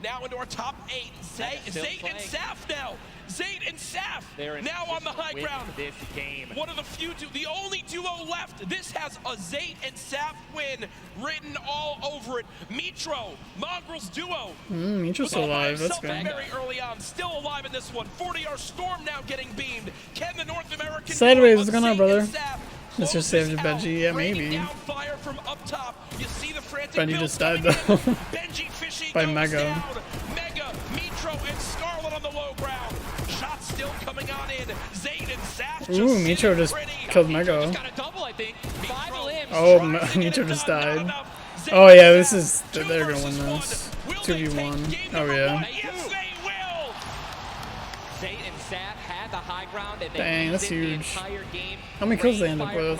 S2: Now into our top 8. Zayt and Saf now. Zayt and Saf now on the high ground.
S1: This game.
S2: One of the few, the only duo left. This has a Zayt and Saf win written all over it. Mitro, Mongrel's duo.
S3: Mitro's alive. That's good.
S2: Very early on, still alive in this one. 40R Storm now getting beamed. Can the North American
S3: Sideways, what's going on, brother? Mr. Savage Benji, yeah, maybe.
S2: From up top. You see the
S3: Benji just died though. By Mega.
S2: Mega, Mitro, and Scarlet on the low ground. Shots still coming on in. Zayt and Saf.
S3: Ooh, Mitro just killed Mega.
S1: Got a double, I think. 5 limbs.
S3: Oh, Mitro just died. Oh yeah, this is. They're gonna win this. 2v1. Oh yeah.
S2: Yes, they will.
S1: Zayt and Saf had the high ground, and they
S3: dang, that's huge.
S1: The entire game.
S3: How many kills they end up with?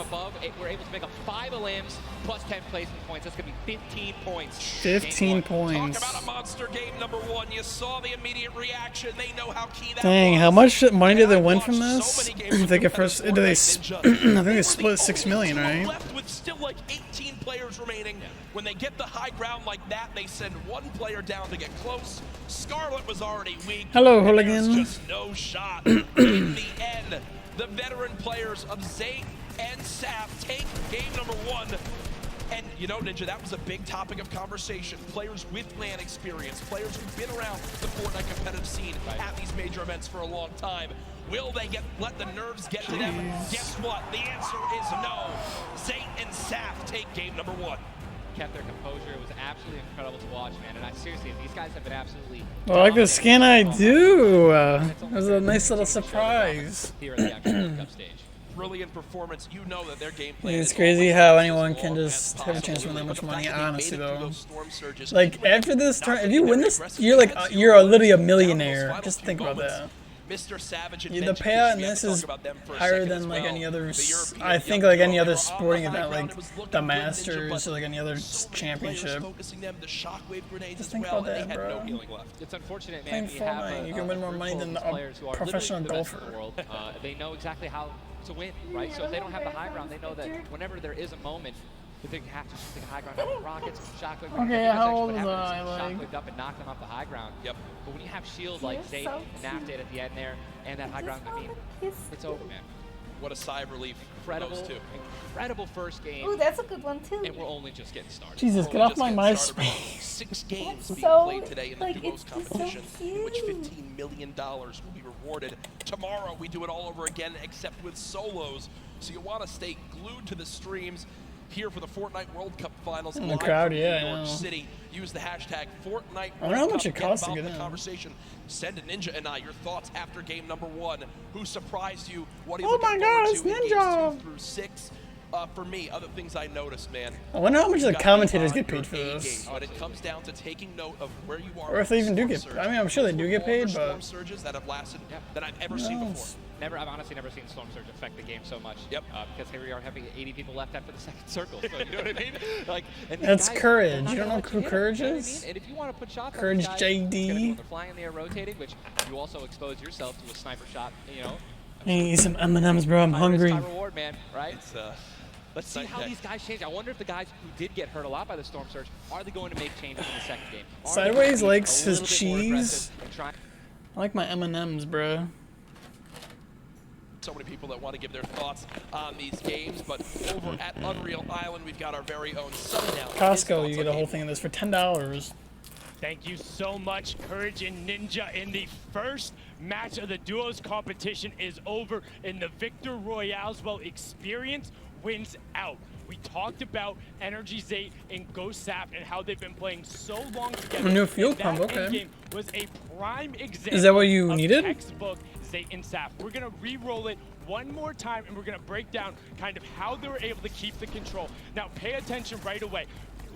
S1: We're able to make up 5 limbs plus 10 placement points. That's gonna be 15 points.
S3: 15 points.
S2: Talk about a monster game number 1. You saw the immediate reaction. They know how key that
S3: dang,
S2: was.
S3: how much money did they win from this? If they get first, I think they split 6 million, right?
S2: Left with still like 18 players remaining. When they get the high ground like that, they send one player down to get close. Scarlet was already weak.
S3: Hello,
S2: and there's
S3: hooligan.
S2: just no shot. In the end, the veteran players of Zate and Sap take game number 1. And you know, Ninja, that was a big topic of conversation. Players with LAN experience, players who've been around the Fortnite competitive scene at these major events for a long time. Will they let the nerves get to them? Guess what? The answer is no. Zate and Sap take game number 1.
S1: Kept their composure. It was absolutely incredible to watch, man. And seriously, these guys have been absolutely.
S3: I like the skin I do. It was a nice little surprise.
S1: Here at the actual World Cup stage.
S2: Brilliant performance. You know that their game plan
S3: It's crazy how anyone can just have a chance to win that much money, honestly, though. Like, after this turn, if you win this, you're like, you're literally a millionaire. Just think about that.
S2: Mr. Savage and
S3: The payout in this is higher than like any other, I think, like any other sporting event, like the Masters or like any other championship. Just think about that, bro.
S1: It's unfortunate, man.
S3: Playing Fortnite, you can win more money than a professional golfer.
S1: They know exactly how to win, right? So if they don't have the high ground, they know that whenever there is a moment, that they have to take a high ground out with rockets, shockwave.
S3: Okay, how old was I? Like,
S1: shockwaved up and knocked them off the high ground. Yep. But when you have shield like Zate and Nafted at the end there, and that high ground, I mean, it's over, man.
S2: What a sigh of relief.
S1: Incredible first game.
S12: Oh, that's a good one too.
S1: And we're only just getting started.
S3: Jesus, get off my MySpace.
S2: 6 games being played today in the duos competition, in which $15 million will be rewarded. Tomorrow we do it all over again, except with solos. So you want to stay glued to the streams here for the Fortnite World Cup Finals.
S3: In the crowd, yeah,
S2: New York City. Use the hashtag Fortnite.
S3: I don't know how much it costs to get in.
S2: Conversation. Send a Ninja and I your thoughts after game number 1. Who surprised you? What are you
S3: oh
S2: looking
S3: my God,
S2: forward
S3: it's
S2: to in
S3: Ninja!
S2: games 2 through 6? For me, other things I noticed, man.
S3: I wonder how much the commentators get paid for this.
S2: When it comes down to taking note of where you are,
S3: Or if they even do get paid. I mean, I'm sure they do get paid, but...
S2: Storm surges that have lasted that I've ever seen before.
S1: I've honestly never seen Storm Surge affect the game so much. Yep. Because here we are having 80 people left after the second circle. So you know what I mean? Like, and
S3: that's
S1: guys,
S3: Courage. You don't know who Courage is?
S1: And if you want to put shots
S3: Courage
S1: on
S3: JD.
S1: they're flying in the air, rotating, which you also expose yourself to a sniper shot. You know.
S3: Hey, eat some M&Ms, bro. I'm hungry.
S1: High reward, man. Right. Let's see how these guys change. I wonder if the guys who did get hurt a lot by the Storm Surge, are they going to make changes in the second game?
S3: Sideways likes his cheese. I like my M&Ms, bro.
S2: So many people that want to give their thoughts on these games, but over at Unreal Island, we've got our very own Sundown.
S3: Costco, you get a whole thing of this for $10.
S13: Thank you so much, Courage and Ninja. In the first match of the duos competition is over in the Victor Royales. Well, experience wins out. We talked about Energy Zate and Ghost Sap and how they've been playing so long together.
S3: A new field pump,
S13: that
S3: okay.
S13: game was a prime example.
S3: Is that what you needed?
S13: Textbook Zate and Sap. We're gonna re-roll it one more time and we're gonna break down kind of how they were able to keep the control. Now pay attention right away.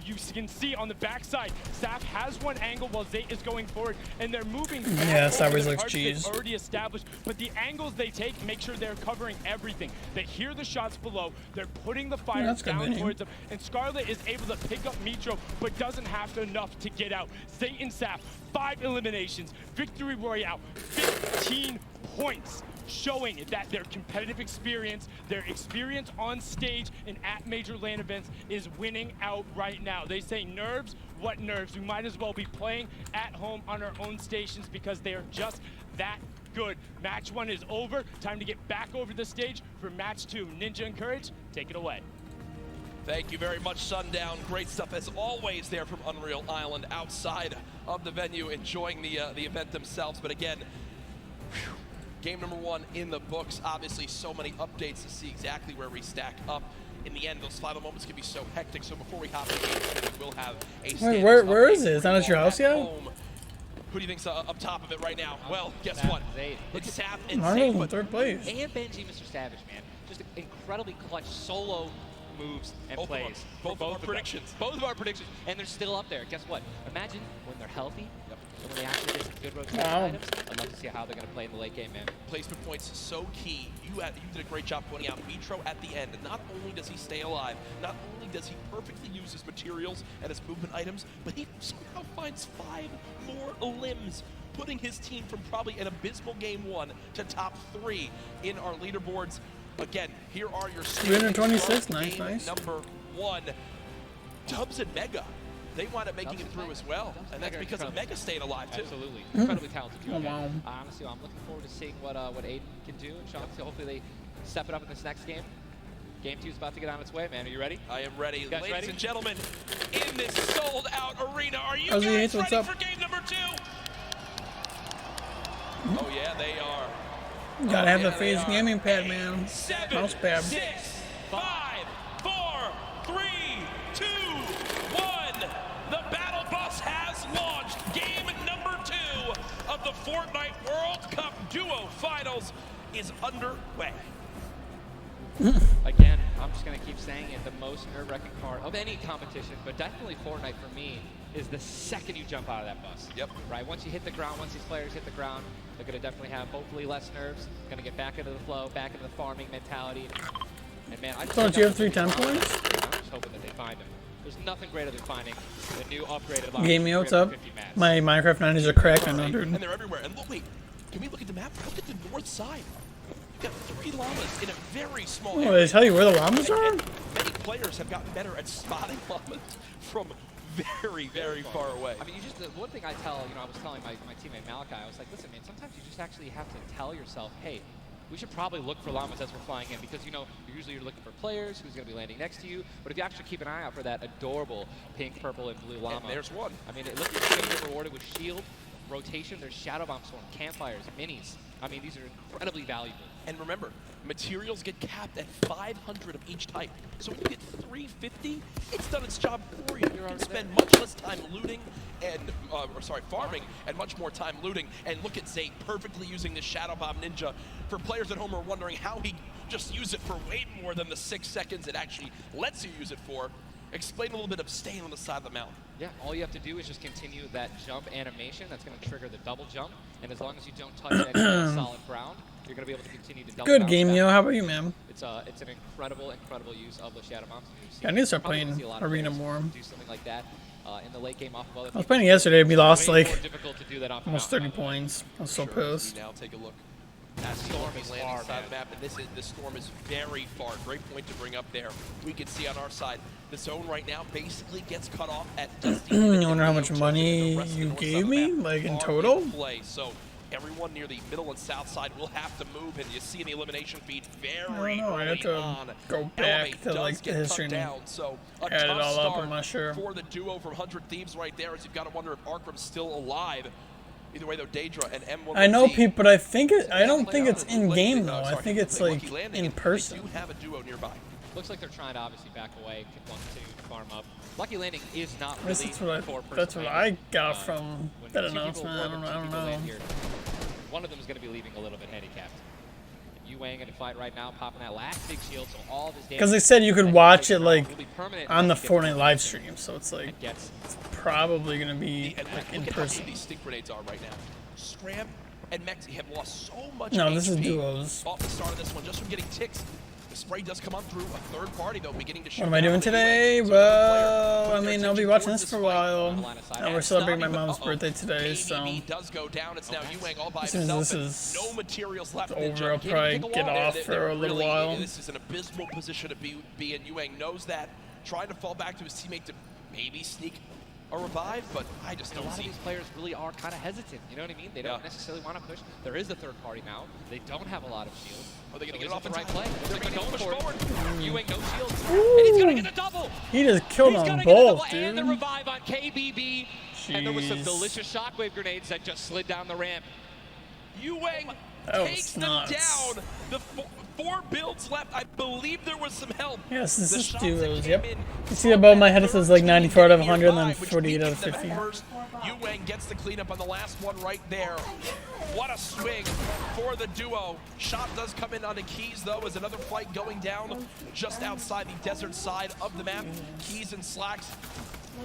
S13: You can see on the backside, Sap has one angle while Zate is going forward, and they're moving back.
S3: Yeah, Sideways
S13: over the
S3: likes cheese.
S13: they've already established, but the angles they take make sure they're covering everything. They hear the shots below, they're putting the fire down towards them, and Scarlet is able to pick up Mitro, but doesn't have enough to get out. Zate and Sap, 5 eliminations, Victory Royale, 15 points. Showing that their competitive experience, their experience on stage and at major LAN events is winning out right now. They say nerves, what nerves? We might as well be playing at home on our own stations because they are just that good. Match 1 is over. Time to get back over the stage for match 2. Ninja and Courage, take it away.
S2: Thank you very much, Sundown. Great stuff as always there from Unreal Island outside of the venue, enjoying the event themselves. But again, whew, game number 1 in the books. Obviously, so many updates to see exactly where we stack up. In the end, those final moments can be so hectic. So before we hop into it, we will have a
S3: Wait, where is it? Is that at your house yet?
S2: Who do you think's up top of it right now? Well, guess what? It's Sap and
S3: Arnold
S2: Zate.
S3: in third place.
S1: And Benji, Mr. Savage, man. Just incredibly clutch solo moves and plays.
S2: Both of our predictions.
S1: Both of our predictions. And they're still up there. Guess what? Imagine when they're healthy. And when they actually get some good rotation items, I'd love to see how they're going to play in the late game, man.
S2: Placement points so key. You did a great job pointing out Mitro at the end. Not only does he stay alive, not only does he perfectly use his materials and his movement items, but he somehow finds 5 more limbs, putting his team from probably an abysmal game 1 to top 3 in our leaderboards. Again, here are your
S3: 326, nice.
S2: Number 1. Dubs and Mega, they wind up making it through as well. And that's because of Mega staying alive, too.
S1: Absolutely. Incredibly talented duo.
S3: Wow.
S1: Honestly, I'm looking forward to seeing what Aiden can do. And Sean, hopefully they step it up in this next game. Game 2 is about to get on its way, man. Are you ready?
S2: I am ready.
S1: You guys
S2: Ladies
S1: ready?
S2: and gentlemen, in this sold-out arena, are you
S3: How's
S2: guys
S3: what's
S2: ready
S3: up?
S2: for game number 2? Oh, yeah, they are.
S3: Gotta have the
S2: yeah,
S3: phase
S2: they are.
S3: gaming pad, man.
S2: 7,
S3: Mouse pad.
S2: 6, 5, 4, 3, 2, 1. The battle bus has launched. Game number 2 of the Fortnite World Cup Duo Finals is underway.
S1: Again, I'm just going to keep saying it, the most nerve-wracking part of any competition, but definitely Fortnite for me, is the second you jump out of that bus.
S2: Yep.
S1: Right? Once you hit the ground, once these players hit the ground, they're going to definitely have hopefully less nerves, going to get back into the flow, back into the farming mentality. And man, I just
S3: Don't you have 3 10 points?
S1: I'm just hoping that they find them. There's nothing greater than finding the new upgraded line.
S3: Gamey, what's up? My Minecraft 90s are cracked, I know, dude.
S2: And they're everywhere. And look, wait, can we look at the map? Look at the north side. We've got 3 llamas in a very small area.
S3: Oh, they tell you where the llamas are?
S2: And many players have gotten better at spotting llamas from very, very far away.
S1: I mean, the one thing I tell, I was telling my teammate Malachi, I was like, listen, man, sometimes you just actually have to tell yourself, hey, we should probably look for llamas as we're flying in, because usually you're looking for players who's going to be landing next to you. But if you actually keep an eye out for that adorable pink, purple, and blue llama,
S2: And there's one.
S1: I mean, it looks like you're going to get rewarded with shield, rotation. There's shadow bomb storm, campfires, minis. I mean, these are incredibly valuable.
S2: And remember, materials get capped at 500 of each type. So when you get 350, it's done its job for you. You can spend much less time looting and, farming, and much more time looting. And look at Zay perfectly using the Shadow Bomb Ninja. For players at home who are wondering how he just used it for way more than the 6 seconds it actually lets you use it for, explain a little bit of staying on the side of the mountain.
S1: Yeah, all you have to do is just continue that jump animation. That's going to trigger the double jump. And as long as you don't touch any solid ground, you're going to be able to continue to double
S3: Good game, yo. How about you, man?
S1: It's an incredible use of the shadow bombs.
S3: Yeah, I need to start playing Arena more.
S1: Do something like that in the late game off of other
S3: I was playing yesterday, we lost like
S1: difficult to do that off
S3: almost 30 points. I was so pissed.
S2: Now take a look. That storm is landing side of the map, and this storm is very far. Great point to bring up there. We can see on our side, the zone right now basically gets cut off at Dusty.
S3: I wonder how much money you gave me, like in total?
S2: Play. So everyone near the middle and south side will have to move, and you see in the elimination feed very
S3: I have to go back to like the history and
S2: so
S3: add it all up. I'm not sure.
S2: For the duo from 100 Thieves right there, as you've got to wonder if Arkram's still alive. Either way, though, Daedra and M1.
S3: I know, Pete, but I don't think it's in game though. I think it's like in person.
S2: They do have a duo nearby.
S1: Looks like they're trying to obviously back away, want to farm up. Lucky Landing is not really
S3: That's what I got from that announcement. I don't know.
S1: One of them is going to be leaving a little bit handicapped. Yuang in a fight right now, popping that last big shield, so all of his damage.
S3: Because they said you could watch it like on the Fortnite live stream, so it's like it's probably gonna be like in person.
S2: These stink grenades are right now. Scram and Mexi have lost so much.
S3: No,
S2: HP
S3: this is duos.
S2: off the start of this one, just from getting ticks. The spray does come on through a third party though, beginning to show.
S3: What am I doing today? Well, I mean, I'll be watching this for a while. And we're celebrating my mom's birthday today, so
S2: does go down. It's now Yuang all by
S3: as soon as
S2: himself.
S3: this is
S2: No materials left.
S3: over, I'll probably get off for a little while.
S2: This is an abysmal position to be in. Yuang knows that. Trying to fall back to his teammate to maybe sneak a revive, but I just don't see.
S1: A lot of these players really are kind of hesitant. You know what I mean? They don't necessarily want to push. There is a third party now. They don't have a lot of shields.
S2: Are they going to get
S1: it
S2: off
S1: the right
S2: time?
S1: play?
S2: They're going to push forward.
S1: Yuang no shields.
S3: Ooh.
S1: And he's going to get a double.
S3: He just killed them both, dude.
S1: And the revive on KBB.
S3: Jeez.
S1: And there was some delicious shockwave grenades that just slid down the ramp.
S2: Yuang takes them down. The 4 builds left. I believe there was some help.
S3: Yes, this is duos, yep. You see above my head it says like 94 out of 100 and then 48 out of 50.
S2: Yuang gets the cleanup on the last one right there. What a swing for the duo. Shot does come in on the Keys, though, as another fight going down just outside the desert side of the map. Keys and Slacks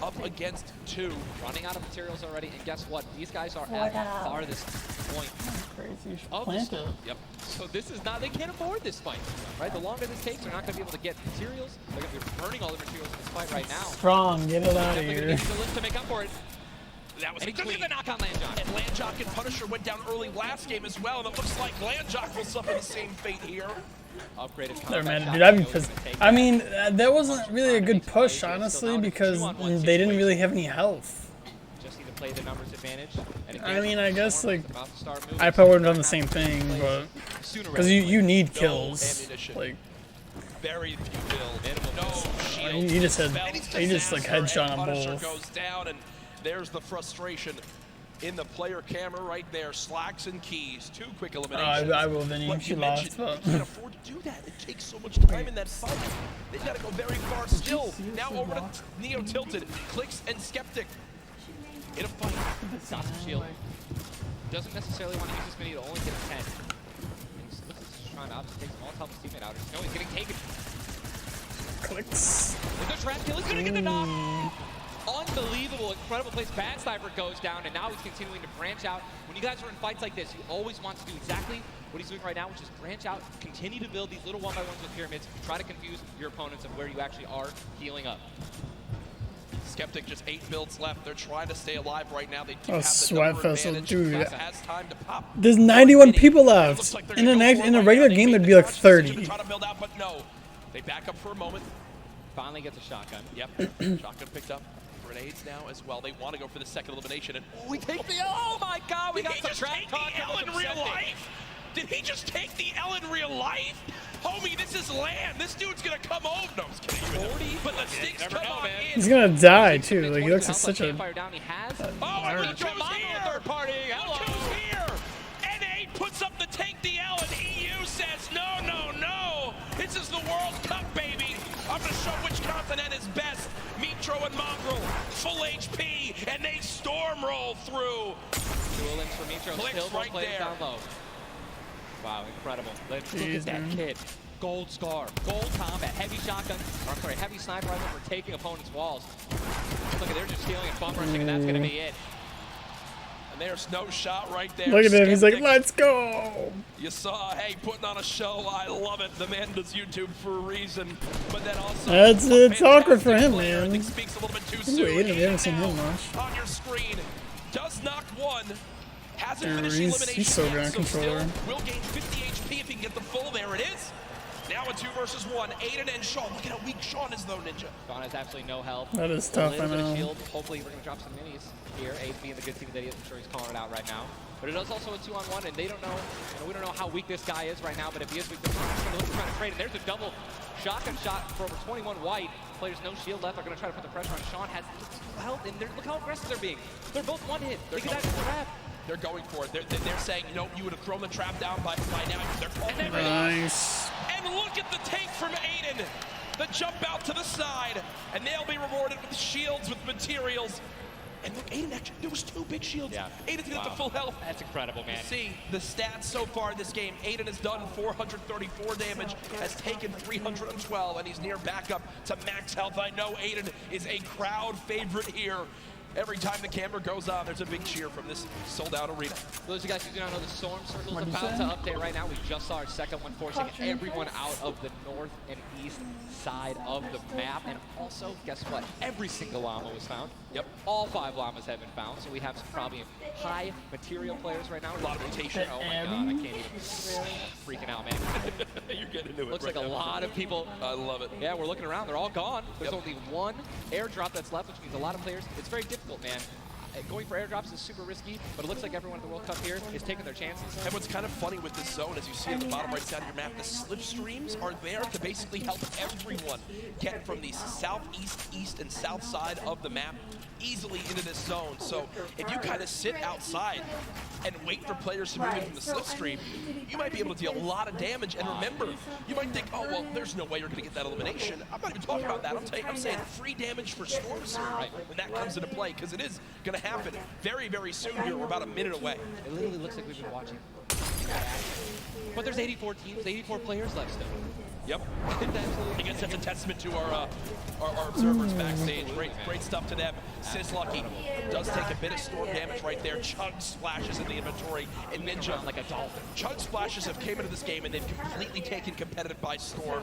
S2: up against 2.
S1: Running out of materials already, and guess what? These guys are at the farthest point of the storm. Yep. So this is not, they can't afford this fight, right? The longer this takes, they're not going to be able to get materials. They're going to be burning all the materials in this fight right now.
S3: Strong, get it out of here.
S1: Definitely going to make up for it.
S2: That was
S1: and he took the knock on Landjock.
S2: And Landjock and Punisher went down early last game as well, and it looks like Landjock will suffer the same fate here.
S1: upgraded
S3: Never
S1: combat
S3: mind, dude. I'd be
S1: shotgun,
S3: pissed.
S1: gonna take
S3: I
S1: that.
S3: mean, that wasn't really a good push, honestly, because
S1: Two-on-one
S3: they didn't really
S1: situation.
S3: have any health.
S1: Just need to play the numbers advantage. And
S3: I mean, I guess like
S1: about to start moving.
S3: I probably would have done the same thing, but because you need kills,
S2: ammunition.
S3: like
S2: Very few builds. No shield.
S3: you just had
S2: And it's
S3: you just like
S2: disaster,
S3: headshot
S2: and
S3: on
S2: Punisher
S3: both.
S2: goes down, and there's the frustration in the player camera right there. Slacks and keys. 2 quick eliminations.
S3: I will, Vinny.
S2: But
S3: She
S2: you
S3: lost,
S2: mentioned
S3: but
S2: they can't afford to do that. It takes so much time in that fight. They've got to go very far still. Now over to Neo Tilted. Clicks and Skeptic in a fight.
S1: Got some shield. Doesn't necessarily want to use this mini to only get a 10. And he's trying to obviously take some all help his teammate out. No, he's getting taken.
S3: Clicks.
S1: With the trap kill, he's gonna get the knock. Unbelievable, incredible place. Bad Sniper goes down, and now he's continuing to branch out. When you guys are in fights like this, you always want to do exactly what he's doing right now, which is branch out, continue to build these little 1x1s with pyramids, try to confuse your opponents of where you actually are healing up.
S2: Skeptic just 8 builds left. They're trying to stay alive right now. They do
S3: Oh,
S2: have the
S3: sweat
S2: number
S3: vessel,
S2: advantage.
S3: dude.
S2: Class has time to pop.
S3: There's 91 people
S2: Looks
S3: left.
S2: like they're
S3: In
S2: gonna
S3: a
S2: go for it
S3: in a
S2: right
S3: regular
S2: now. They
S3: game,
S2: made
S3: there'd
S2: the
S3: be like
S2: conscious decision
S3: 30.
S2: to try to build out, but no. They back up for a moment.
S1: Finally gets a shotgun.
S2: Yep, shotgun picked up. Grenades now as well. They want to go for the second elimination. And
S1: We take the oh my god, we
S2: did
S1: got
S2: he
S1: some
S2: just
S1: trap
S2: take the
S1: talk
S2: L in
S1: from
S2: real
S1: Septic.
S2: life? Did he just take the L in real life? Homie, this is land. This dude's gonna come over. No, I'm just kidding.
S1: 40,
S2: but the sticks
S1: never
S2: come
S1: know,
S2: on
S1: man.
S2: in.
S3: He's gonna die too. Like he looks like
S1: Sounds
S3: such a.
S1: Campfire down, he has.
S2: Oh, and look who's
S1: Mono
S2: here!
S1: third party. Hello.
S2: Look who's here! NA puts up the take the L, and EU says, no, no, no! This is the World Cup, baby! I'm gonna show which continent is best. Mitro and Mongrel, full HP, and they storm roll through.
S1: Dual links for Mitro,
S2: Clicks
S1: still
S2: right
S1: playing
S2: there.
S1: down low. Wow, incredible. Let's look
S3: Jeez,
S1: at that
S3: man.
S1: kid. Gold scar, gold combat, heavy shotgun, or I'm sorry, heavy sniper rifle for taking opponents' walls. Look at, they're just stealing and bum rushing, and that's gonna be it.
S2: And there's no shot right there.
S3: Look at him. He's like,
S2: Skeptic.
S3: let's go.
S2: You saw, hey, putting on a show. I love it. The man does YouTube for a reason. But then also,
S3: It's awkward for him,
S2: player. I
S3: man.
S2: think speaks a little bit too
S3: Ooh,
S2: soon.
S3: Aiden, we haven't seen
S2: Now
S3: him much.
S2: on your screen, does knock one. Hasn't
S3: Dude,
S2: finished
S3: he's
S2: elimination
S3: so
S2: yet,
S3: good on controller.
S2: still will gain 50 HP if he can get the full. There it is. Now a 2 versus 1. Aiden and Sean. Look at how weak Sean is, though, Ninja.
S1: Sean has absolutely no health.
S3: That is
S1: A
S3: tough, I
S1: little bit of
S3: know.
S1: shield. Hopefully we're gonna drop some minis here. Aiden being the good team that he is, I'm sure he's calling it out right now. But it is also a 2-on-1, and they don't know, we don't know how weak this guy is right now, but if he is weak, they're gonna look to try to trade. And there's a double shotgun shot for over 21 white. Players no shield left are gonna try to put the pressure on. Sean has health, and look how aggressive they're being. They're both one hit. They could actually trap.
S2: They're going for it. They're saying, you know, you would have thrown the trap down by now. They're calling it.
S3: Nice.
S2: And look at the take from Aiden. The jump out to the side, and they'll be rewarded with shields, with materials. And look, Aiden actually, there was 2 big shields.
S1: Yeah.
S2: Aiden's gonna get the full health.
S1: That's incredible, man.
S2: See the stats so far this game. Aiden has done 434 damage, has taken 312, and he's near backup to max health. I know Aiden is a crowd favorite here. Every time the camera goes on, there's a big cheer from this sold-out arena.
S1: For those of you guys who do not know, the storm circle
S3: What'd
S1: is
S3: you
S1: about
S3: say?
S1: to update right now. We just saw our second one, forcing everyone out of the north and east side of the map. And also, guess what? Every single llama was found.
S2: Yep.
S1: All 5 llamas have been found. So we have some probably high material players right now.
S2: A lot of rotation.
S1: Oh my god, I can't even. Freaking out, man.
S2: You're getting into it.
S1: Looks
S2: right
S1: like a
S2: now.
S1: lot of people.
S2: I love it.
S1: Yeah, we're looking around. They're all gone. There's
S2: Yep.
S1: only one airdrop that's left, which means a lot of players. It's very difficult, man. Going for airdrops is super risky, but it looks like everyone at the World Cup here is taking their chances.
S2: And what's kind of funny with this zone, as you see on the bottom right side of your map, the slipstreams are there to basically help everyone get from the southeast, east, and south side of the map easily into this zone. So if you kind of sit outside and wait for players to move in from the slipstream, you might be able to deal a lot of damage. And remember, you might think, oh, well, there's no way you're going to get that elimination. I'm not even talking about that. I'm saying free damage for Storm soon, right? When that comes into play, because it is going to happen very, very soon here. We're about a minute away.
S1: It literally looks like we've been watching. But there's 84 teams, 84 players left still.
S2: Yep. I guess that's a testament to our observers backstage. Great stuff to them. Sizzlucky does take a bit of storm damage right there. Chug splashes in the inventory. And Ninja,
S1: like a dolphin.
S2: Chug splashes have came into this game and they've completely taken competitive by storm.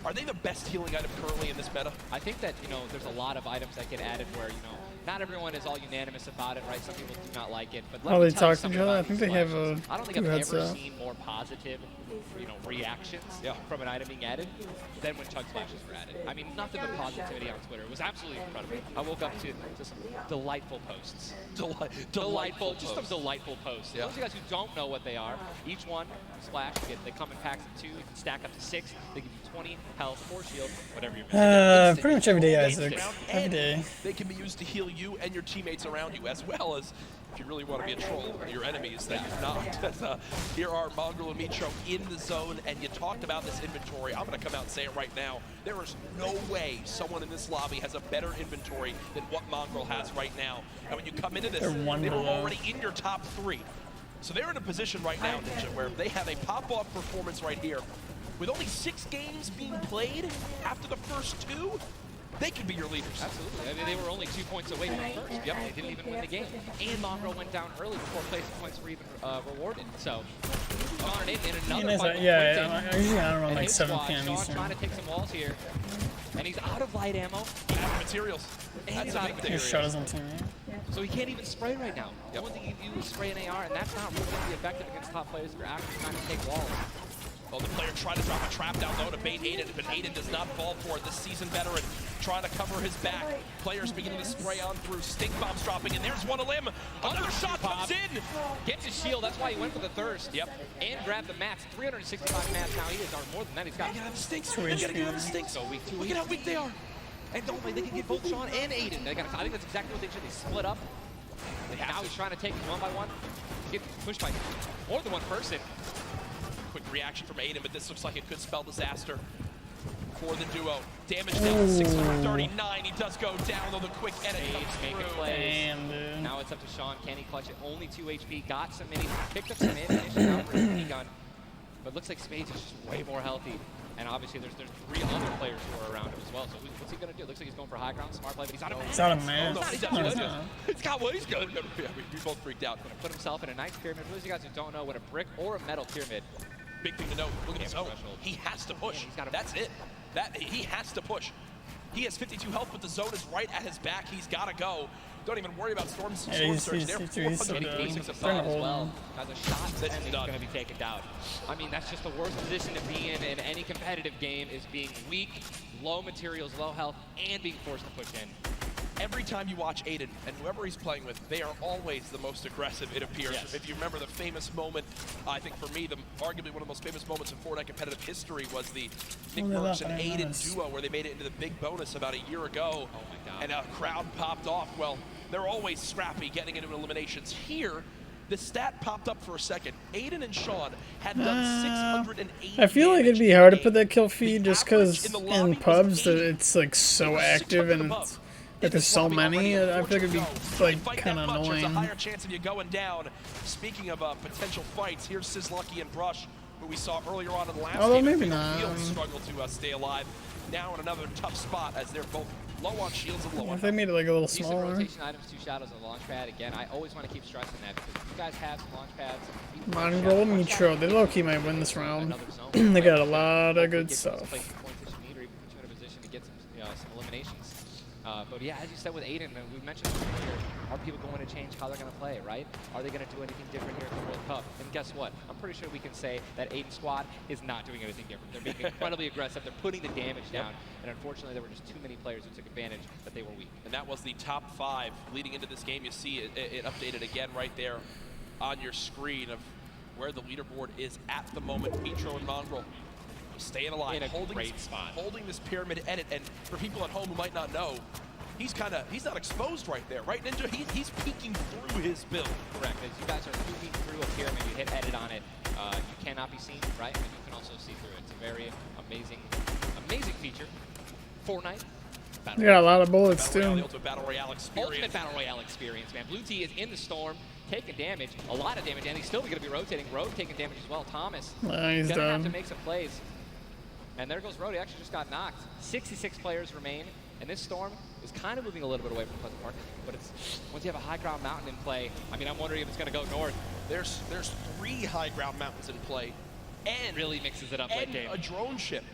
S2: Are they the best healing item currently in this meta?
S1: I think that, there's a lot of items that get added where, not everyone is all unanimous about it, right? Some people do not like it. But
S3: Oh, they talk to each other? I think they have a
S1: I don't think I've ever seen more positive, reactions from an item being added than when Chug Splashes were added. I mean, nothing but positivity on Twitter. It was absolutely incredible. I woke up to some delightful posts. Delightful, just some delightful posts. Those of you guys who don't know what they are, each one, Splash, they come in packs of 2, you can stack up to 6, they give you 20 health, 4 shield, whatever you're missing.
S3: Pretty much every day, Isaac. Every day.
S2: They can be used to heal you and your teammates around you, as well as if you really want to be a troll, your enemies that you're not. Here are Mongrel and Mitro in the zone, and you talked about this inventory. I'm going to come out and say it right now. There is no way someone in this lobby has a better inventory than what Mongrel has right now. And when you come into this, they were already in your top 3. So they're in a position right now, Ninja, where they have a pop-off performance right here. With only 6 games being played after the first 2, they could be your leaders.
S1: Absolutely. I mean, they were only 2 points away from first. Yep, they didn't even win the game. And Mongrel went down early before placement points were even rewarded. So, Sean and Aiden in another fight.
S3: Yeah, usually I don't know, like 7 p.m.
S1: Sean
S3: Eastern.
S1: trying to take some walls here. And he's out of light ammo.
S2: He's out of materials.
S1: That's a big thing.
S3: His shot isn't too
S1: So he can't even spray right now. The only thing he can do is spray an AR, and that's not really going to be effective against top players if you're actually trying to take walls.
S2: Well, the player tried to drop a trap down low to bait Aiden, but Aiden does not fall for it. The seasoned veteran trying to cover his back. Players beginning to spray on through. Stink bombs dropping, and there's one of them. Another shot comes in.
S1: Gets his shield. That's why he went for the thirst. Yep. And grabbed the mats. 365 mats now. He is more than that. He's got.
S2: You gotta have the stinks. You gotta get the stinks.
S1: So weak, 2
S2: Look at how weak they are.
S1: And don't they can get both Sean and Aiden. I think that's exactly what they should. They split up. Now he's trying to take them 1 by 1. Get pushed by more than one person.
S2: Quick reaction from Aiden, but this looks like it could spell disaster for the duo. Damage down to 639. He does go down, though the quick edit comes through.
S3: Damn, dude.
S1: Now it's up to Sean. Can he clutch it? Only 2 HP. Got some minis. Picked up some ammunition out for his minigun. But looks like Spades is just way more healthy. And obviously there's 3 other players who are around him as well. So what's he going to do? Looks like he's going for high ground. Smart play, but he's out of
S3: He's out of man.
S2: He's got what he's going to do. We both freaked out.
S1: Going to put himself in a nice pyramid. For those of you guys who don't know what a brick or a metal pyramid.
S2: Big thing to note. Look at his zone. He has to push. That's it. He has to push. He has 52 health, but the zone is right at his back. He's got to go. Don't even worry about Storm Surge. They're 486
S1: as well. Has a shot and he's going to be taken down. I mean, that's just the worst position to be in any competitive game, is being weak, low materials, low health, and being forced to push in.
S2: Every time you watch Aiden and whoever he's playing with, they are always the most aggressive, it appears. Yes. If you remember the famous moment, I think for me, arguably one of the most famous moments in Fortnite competitive history was the Nick Merckx and Aiden duo, where they made it into the big bonus about a year ago.
S1: Oh my God.
S2: And a crowd popped off. Well, they're always scrappy getting into eliminations. Here, the stat popped up for a second. Aiden and Sean had done 680.
S3: I feel like it'd be hard to put that kill feed just because in pubs it's like so active and it's like there's so many. I feel like it'd be like kind of annoying.
S2: There's a higher chance of you going down. Speaking of potential fights, here's Sizlucky and Brush, who we saw earlier on in the last game.
S3: Although maybe not.
S2: Struggle to stay alive. Now in another tough spot as they're both low on shields and low on.
S3: If they made it like a little smaller.
S1: Rotation items, 2 shadows on the launch pad. Again, I always want to keep stressing that because if you guys have some launch pads.
S3: Mongrel, Mitro, they low-key might win this round. They got a lot of good stuff.
S1: But yeah, as you said with Aiden, and we mentioned this earlier, are people going to change how they're going to play, right? Are they going to do anything different here at the World Cup? And guess what? I'm pretty sure we can say that Aiden's squad is not doing anything different. They're being incredibly aggressive. They're putting the damage down. And unfortunately, there were just too many players who took advantage that they were weak.
S2: And that was the top 5 leading into this game. You see it updated again right there on your screen of where the leaderboard is at the moment. Mitro and Mongrel staying alive,
S1: in a great spot,
S2: holding this pyramid edit. And for people at home who might not know, he's not exposed right there, right, Ninja? He's peeking through his build.
S1: Correct. As you guys are peeking through a pyramid, you hit edit on it, you cannot be seen, right? And you can also see through it. It's a very amazing feature. Fortnite.
S3: They got a lot of bullets too.
S2: Ultimate Battle Royale experience.
S1: Ultimate Battle Royale experience, man. Blue T is in the storm, taking damage, a lot of damage, and he's still going to be rotating. Rogue taking damage as well. Thomas
S3: he's
S1: gonna
S3: done.
S1: have to make some plays. And there goes Rode. He actually just got knocked. 66 players remain, and this storm is kind of moving a little bit away from Pleasant Park. But it's once you have a high ground mountain in play, I mean, I'm wondering if it's going to go north.
S2: There's 3 high ground mountains in play, and
S1: really mixes it up late game.
S2: A drone ship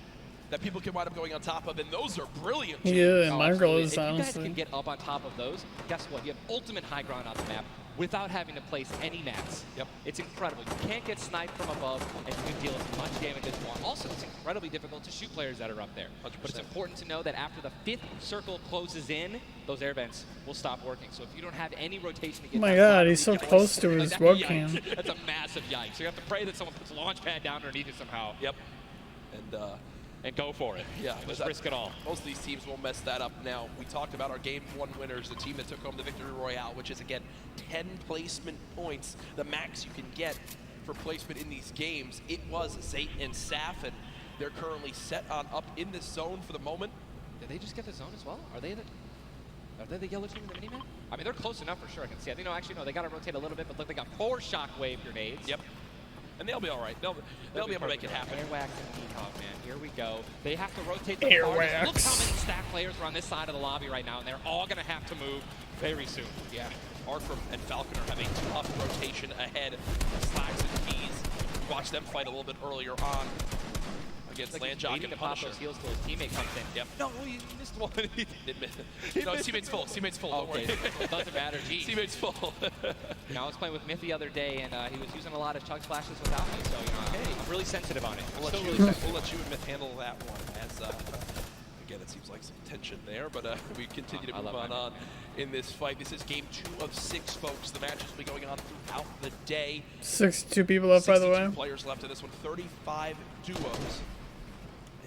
S2: that people can wind up going on top of, and those are brilliant.
S3: Yeah, and Mongrel is
S1: if you guys
S3: honestly.
S1: can get up on top of those, guess what? You have ultimate high ground on the map without having to place any mats.
S2: Yep.
S1: It's incredible. You can't get sniped from above, and you can deal as much damage as you want. Also, it's incredibly difficult to shoot players that are up there.
S2: 100%.
S1: But it's important to know that after the 5th circle closes in, those air vents will stop working. So if you don't have any rotation to get
S3: Oh my
S1: that
S3: god,
S1: flat,
S3: he's so
S1: you can
S3: close to
S1: always-
S3: his
S1: that's a
S3: webcam.
S1: yikes. That's a massive yikes. So you have to pray that someone puts a launch pad down underneath it somehow.
S2: Yep.
S1: And go for it.
S2: Yeah,
S1: just risk it all.
S2: Most of these teams will mess that up. Now, we talked about our Game 1 winners, the team that took home the Victory Royale, which is, again, 10 placement points, the max you can get for placement in these games. It was Zayt and Saf, and they're currently set on up in this zone for the moment.
S1: Did they just get the zone as well? Are they the yellow team in the minimap? I mean, they're close enough for sure. I can see. I think, no, actually, no, they got to rotate a little bit, but look, they got 4 shockwave grenades.
S2: Yep. And they'll be all right. They'll be able to make it happen.
S1: Airwax and Peacock, man. Here we go. They have to rotate the
S3: Airwax.
S1: Look how many stack players are on this side of the lobby right now, and they're all going to have to move very soon.
S2: Yeah. Arkram and Falconer have a tough rotation ahead. Slacks and Keys. Watch them fight a little bit earlier on against Landjock and
S1: to pop
S2: Punisher.
S1: those heals till his teammate comes in.
S2: Yep.
S1: No, he missed one.
S2: Didn't miss. No, teammate's full. Teammate's full. Don't worry.
S1: It doesn't matter. Geez.
S2: Teammate's full.
S1: You know, I was playing with Myth the other day, and he was using a lot of chug splashes without me, so I'm really sensitive on it.
S2: We'll let you and Myth handle that one. As again, it seems like some tension there, but we continue to move on in this fight. This is game 2 of 6, folks. The matches will be going on throughout the day.
S3: 62 people up, by the way.
S2: 62 players left in this one. 35 duos.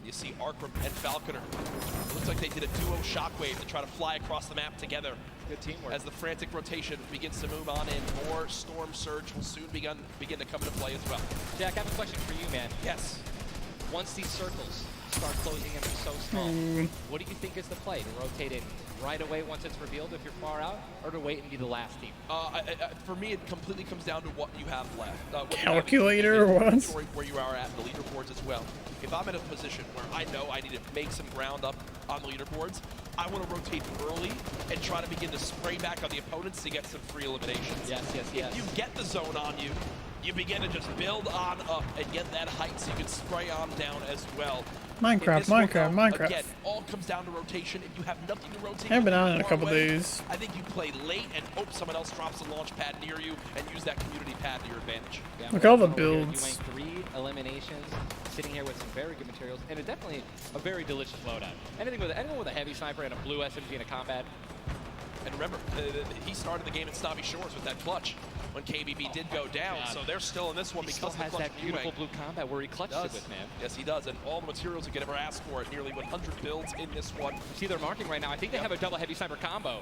S2: You see Arkram and Falconer. It looks like they did a duo shockwave to try to fly across the map together.
S1: Good teamwork.
S2: As the frantic rotation begins to move on in, more Storm Surge will soon begin to come into play as well.
S1: Jack, I have a question for you, man.
S2: Yes.
S1: Once these circles start closing in so small, what do you think is the play? To rotate in right away once it's revealed if you're far out, or to wait and be the last team?
S2: For me, it completely comes down to what you have left.
S3: Calculator or what?
S2: Where you are at the leaderboards as well. If I'm in a position where I know I need to make some ground up on the leaderboards, I want to rotate early and try to begin to spray back on the opponents to get some free eliminations.
S1: Yes.
S2: If you get the zone on you, you begin to just build on up and get that height so you can spray on down as well.
S3: Minecraft.
S2: Again, all comes down to rotation. If you have nothing to rotate,
S3: I haven't been on in a couple days.
S2: I think you play late and hope someone else drops a launch pad near you and use that community pad to your advantage.
S1: Yeah,
S3: look at all the
S1: doing
S3: builds.
S1: 3 eliminations, sitting here with some very good materials, and definitely a very delicious loadout. Anyone with a heavy sniper and a blue SMG in a combat.
S2: And remember, he started the game at Snobby Shores with that clutch when KBB did go down, so they're still in this one because
S1: he still has that beautiful blue combat where he clutched it with, man.
S2: Yes, he does, and all the materials you could ever ask for it. Nearly 100 builds in this one.
S1: See, they're marking right now. I think they have a double heavy sniper combo.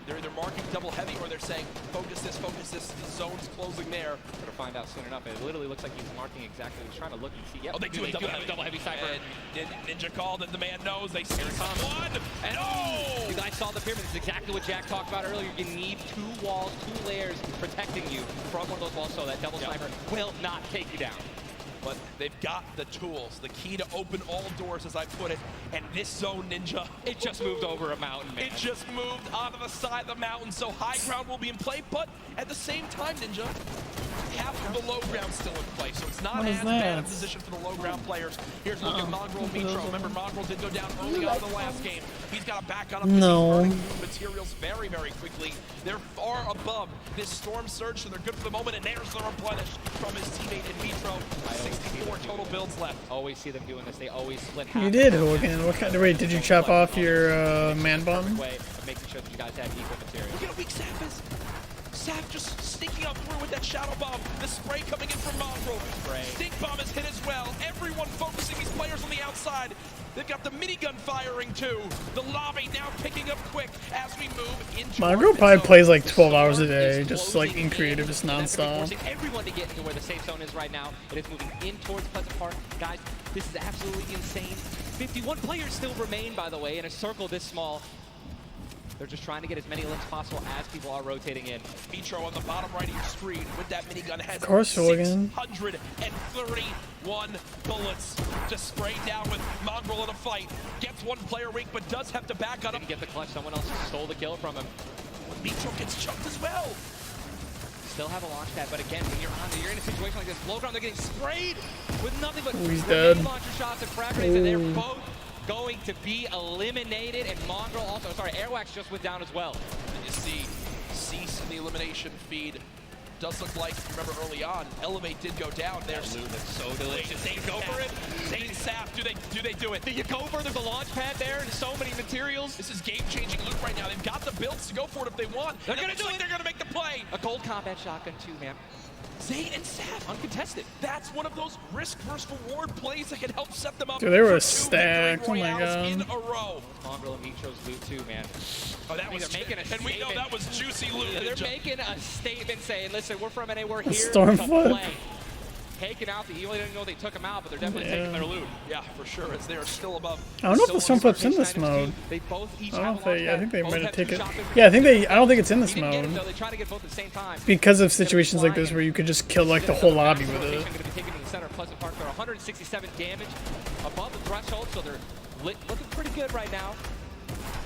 S2: They're either marking double heavy or they're saying, focus this, the zone's closing there.
S1: We're gonna find out soon enough. It literally looks like he's marking exactly. He's trying to look and see. Yep,
S2: oh, they do a double heavy sniper. And Ninja called it, the man knows. They see someone. And oh!
S1: You guys saw the pyramid. This is exactly what Jack talked about earlier. You need 2 walls, 2 layers protecting you from one of those walls so that double sniper will not take you down.
S2: But they've got the tools, the key to open all doors, as I put it. And this zone, Ninja,
S1: it just moved over a mountain, man.
S2: It just moved onto the side of the mountain, so high ground will be in play. But at the same time, Ninja, half of the low ground still in play, so it's not as bad a position for the low ground players. Here's a look at Mongrel and Mitro. Remember, Mongrel did go down early on in the last game. He's got to back on materials very, very quickly. They're far above this Storm Surge, so they're good for the moment, and there's the replenish from his teammate in Mitro. 64 total builds left.
S1: Always see them doing this. They always split half.
S3: You did, Hooligan. What kind of wait? Did you chop off your man bomb?
S1: Way of making sure that you guys have equal material.
S2: Look at how weak Saf is. Saf just sneaking up through with that shadow bomb. The spray coming in from Mongrel. Stink bomb is hit as well. Everyone focusing these players on the outside. They've got the minigun firing too. The lobby now picking up quick as we move into
S3: Mongrel probably plays like 12 hours a day, just like in creative, just nonstop.
S1: Forcing everyone to get into where the safe zone is right now. It is moving in towards Pleasant Park. Guys, this is absolutely insane. 51 players still remain, by the way, in a circle this small. They're just trying to get as many licks possible as people are rotating in.
S2: Mitro on the bottom right of your screen with that minigun has
S3: 631
S2: bullets. Just sprayed down with Mongrel in a fight. Gets 1 player weak, but does have to back on him.
S1: Didn't get the clutch. Someone else stole the kill from him.
S2: Mitro gets chunked as well.
S1: still have a launch pad, but again, when you're in a situation like this, low ground, they're getting sprayed with nothing but grenade launcher shots and frag grenades, and they're both going to be eliminated. And Mongrel also, sorry, Airwax just went down as well.
S2: And you see Cease in the elimination feed. Does look like, remember early on, Elevate did go down. There's
S1: loot that's so delicious.
S2: They go for it. Zane Sap, do they do it?
S1: Do you go for it? There's a launch pad there and so many materials.
S2: This is game-changing loot right now. They've got the builds to go for it if they want.
S1: They're gonna do it.
S2: They're gonna make the play.
S1: A gold combat shotgun too, man.
S2: Zane and Sap uncontested. That's one of those risk versus reward plays that can help set them up.
S3: Dude, they were
S2: for 2
S3: stacked.
S2: victory
S3: Oh my
S2: royales
S3: god.
S2: in a row.
S1: Mongrel and Mitro's loot too, man.
S2: Oh, that was
S1: making a
S2: and
S1: statement.
S2: we know that was juicy loot.
S1: They're making a statement saying, listen, we're from NA, we're here
S3: Storm
S1: to
S3: flip.
S1: play. Taking out the Evo, they didn't know they took him out, but they're definitely taking their loot.
S2: Yeah, for sure, as they are still above.
S3: I don't know if the Storm Flip's in this mode.
S1: They both each
S3: I don't
S1: have
S3: think. I think they
S1: both
S3: might have
S1: have two
S3: taken.
S1: shotguns.
S3: Yeah, I don't think it's in this
S1: He didn't get
S3: mode
S1: it, though. They try to get both at the same time.
S3: because of situations like this where you could just kill like the whole lobby with it.
S1: Going to be taken to the center of Pleasant Park. They're 167 damage above the threshold, so they're looking pretty good right now.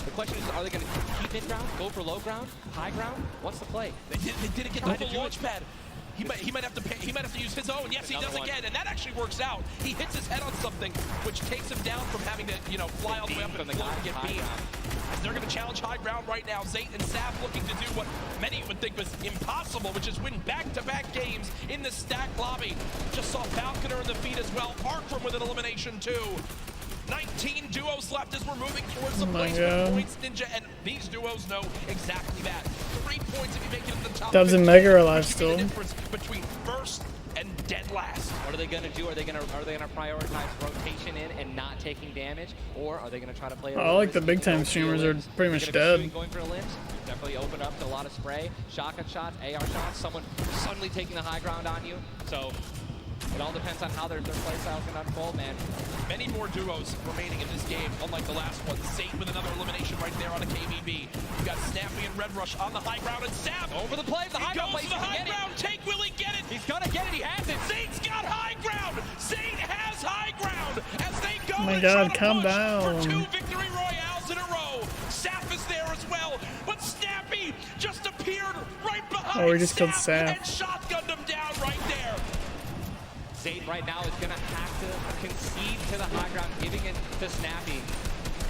S1: The question is, are they going to keep mid-ground, go for low ground, high ground? What's the play?
S2: They didn't get the full launch pad. He might have to use his own. Yes, he does again, and that actually works out. He hits his head on something, which takes him down from having to, fly all the way up and get beat. As they're going to challenge high ground right now. Zayt and Sap looking to do what many would think was impossible, which is win back-to-back games in the stacked lobby. Just saw Falconer in the feed as well. Parkram with an elimination too. 19 duos left as we're moving towards some placement points, Ninja, and these duos know exactly that. 3 points if you make it at the top.
S3: Dubs and Mega are alive still.
S2: The difference between first and dead last.
S1: What are they going to do? Are they going to prioritize rotation in and not taking damage, or are they going to try to play?
S3: I like the big time streamers are pretty much dead.
S1: Going for limbs, definitely open up to a lot of spray, shotgun shots, AR shots. Someone suddenly taking the high ground on you. So it all depends on how their play style is going to unfold, man.
S2: Many more duos remaining in this game, unlike the last one. Zayt with another elimination right there on a KBB. You got Snappy and Red Rush on the high ground, and Sap
S1: over the play. The high ground
S2: goes to the high ground. Take, will he get it?
S1: He's gonna get it. He has it.
S2: Zayt's got high ground. Zayt has high ground as they go.
S3: Oh my god, calm down.
S2: For 2 victory royales in a row. Sap is there as well, but Snappy just appeared right behind.
S3: Oh, we just killed Sap.
S2: And shotgunned him down right there.
S1: Zayt right now is going to have to concede to the high ground, giving it to Snappy.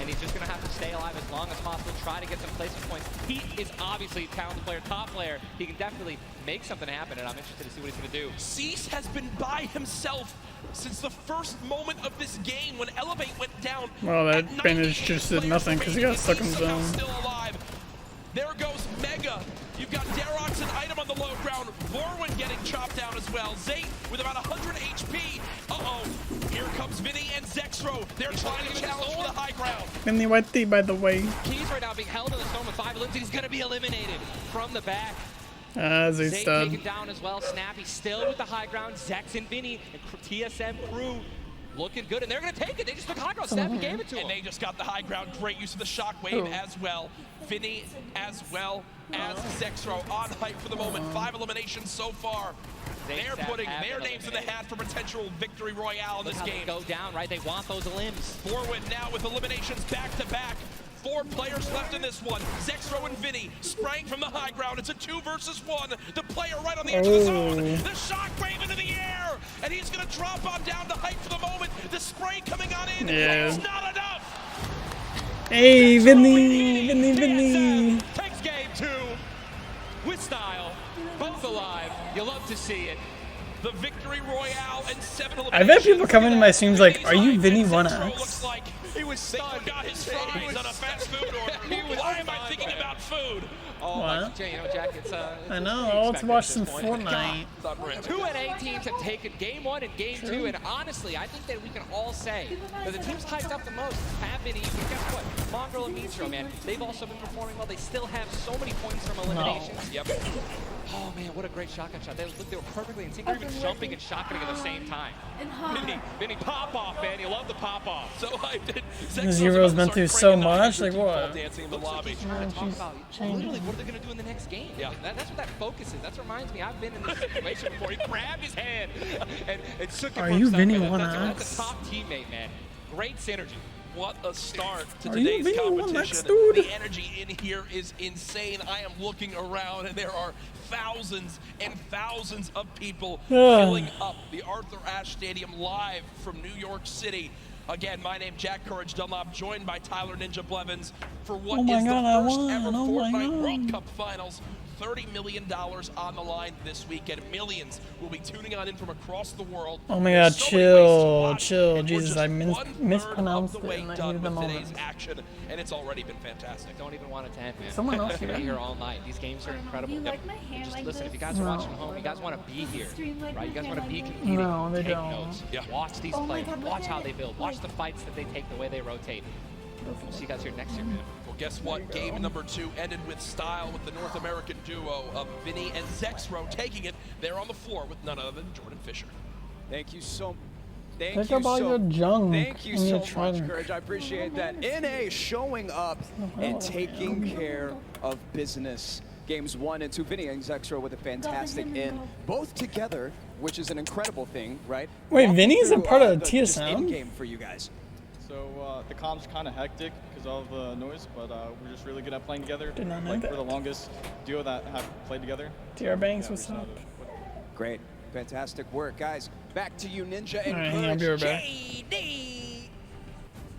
S1: And he's just going to have to stay alive as long as possible, try to get some placement points. He is obviously a talented player, top player. He can definitely make something happen, and I'm interested to see what he's going to do.
S2: Cease has been by himself since the first moment of this game when Elevate went down.
S3: Well, that bandage just did nothing because he got stuck in zone.
S2: Still alive. There goes Mega. You've got Darox and Item on the low ground. Vorwin getting chopped down as well. Zayt with about 100 HP. Uh-oh. Here comes Vinny and Zexro. They're trying to challenge for the high ground.
S3: VinnyYT, by the way.
S1: Keys right now being held in the zone with 5 limbs. He's going to be eliminated from the back.
S3: Zayt's dead.
S1: Taken down as well. Snappy still with the high ground. Zex and Vinny and TSM crew looking good, and they're going to take it. They just took high ground. Snappy gave it to him.
S2: And they just got the high ground. Great use of the shockwave as well. Vinny as well as Zexro on hype for the moment. 5 eliminations so far. They're putting their names in the hat for potential victory royale in this game.
S1: Go down, right? They want those limbs.
S2: Forward now with eliminations back to back. 4 players left in this one. Zexro and Vinny spraying from the high ground. It's a 2 versus 1. The player right on the edge of the zone. The shockwave into the air. And he's going to drop on down to hype for the moment. The spray coming on in.
S3: Yeah.
S2: It's not enough.
S3: Hey, Vinny.
S1: Takes game 2 with style. Both alive. You love to see it.
S2: The victory royale and 7 eliminations.
S3: I've had people come into my streams like, are you VinnyYT?
S2: Like he was stunned. Got his fries on a fast food order. Why am I thinking about food?
S1: Oh,
S3: what?
S1: Jack, it's
S3: I know, let's watch some Fortnite.
S1: 2 NA teams have taken game 1 and game 2, and honestly, I think that we can all say that the teams hyped up the most have been, guess what? Mongrel and Mitro, man, they've also been performing well. They still have so many points from eliminations. Yep. Oh man, what a great shotgun shot. They were perfectly in sync. They're even jumping and shotgunning at the same time. Vinny, pop off, man. You love the pop off.
S2: So hyped.
S3: Zero's been through so much. Like what?
S2: Dancing in the lobby.
S1: Literally, what are they going to do in the next game? Yeah, that's what that focus is. That reminds me, I've been in this situation before. He grabbed his hand and took it.
S3: Are you VinnyYT?
S1: That's a top teammate, man. Great synergy.
S2: what a start to
S3: Are you
S2: today's
S3: Vinny? What
S2: competition.
S3: next, dude?
S2: The energy in here is insane. I am looking around and there are thousands and thousands of people filling up the Arthur Ashe Stadium live from New York City. Again, my name Jack Courage Dunlop, joined by Tyler Ninja Blevins for what is the first ever Fortnite World Cup Finals. $30 million on the line this weekend. Millions will be tuning on in from across the world.
S3: Oh my god, chill. Jesus, I mispronounced it in the heat of the moment.
S2: Action, and it's already been fantastic.
S1: Don't even want it to end, man.
S3: Someone else
S1: We're
S3: here.
S1: here all night. These games are incredible. Just listen, if you guys are watching at home, you guys want to be here, right? You guys want to be competing.
S3: No, they
S1: take
S3: don't.
S1: notes. Watch these players. Watch how they build. Watch the fights that they take, the way they rotate. We'll see you guys here next year, man.
S2: Well, guess what? Game number 2 ended with style with the North American duo of Vinny and Zexro taking it. They're on the floor with none other than Jordan Fisher.
S12: Thank you so
S3: Think about your junk
S12: Thank you
S3: and your
S12: so much,
S3: trunk.
S12: Courage. I appreciate that. NA showing up and taking care of business. Games 1 and 2, Vinny and Zexro with a fantastic in. Both together, which is an incredible thing, right?
S3: Wait, Vinny's a part of
S12: the
S3: TSM?
S12: in-game for you guys.
S14: So the comp's kind of hectic because of the noise, but we're just really good at playing together.
S3: Did not know
S14: like
S3: that.
S14: we're the longest duo that have played together.
S3: TR Banks, what's up?
S12: Great, fantastic work, guys. Back to you, Ninja and
S3: Alright, hang on, be right back.
S2: JD.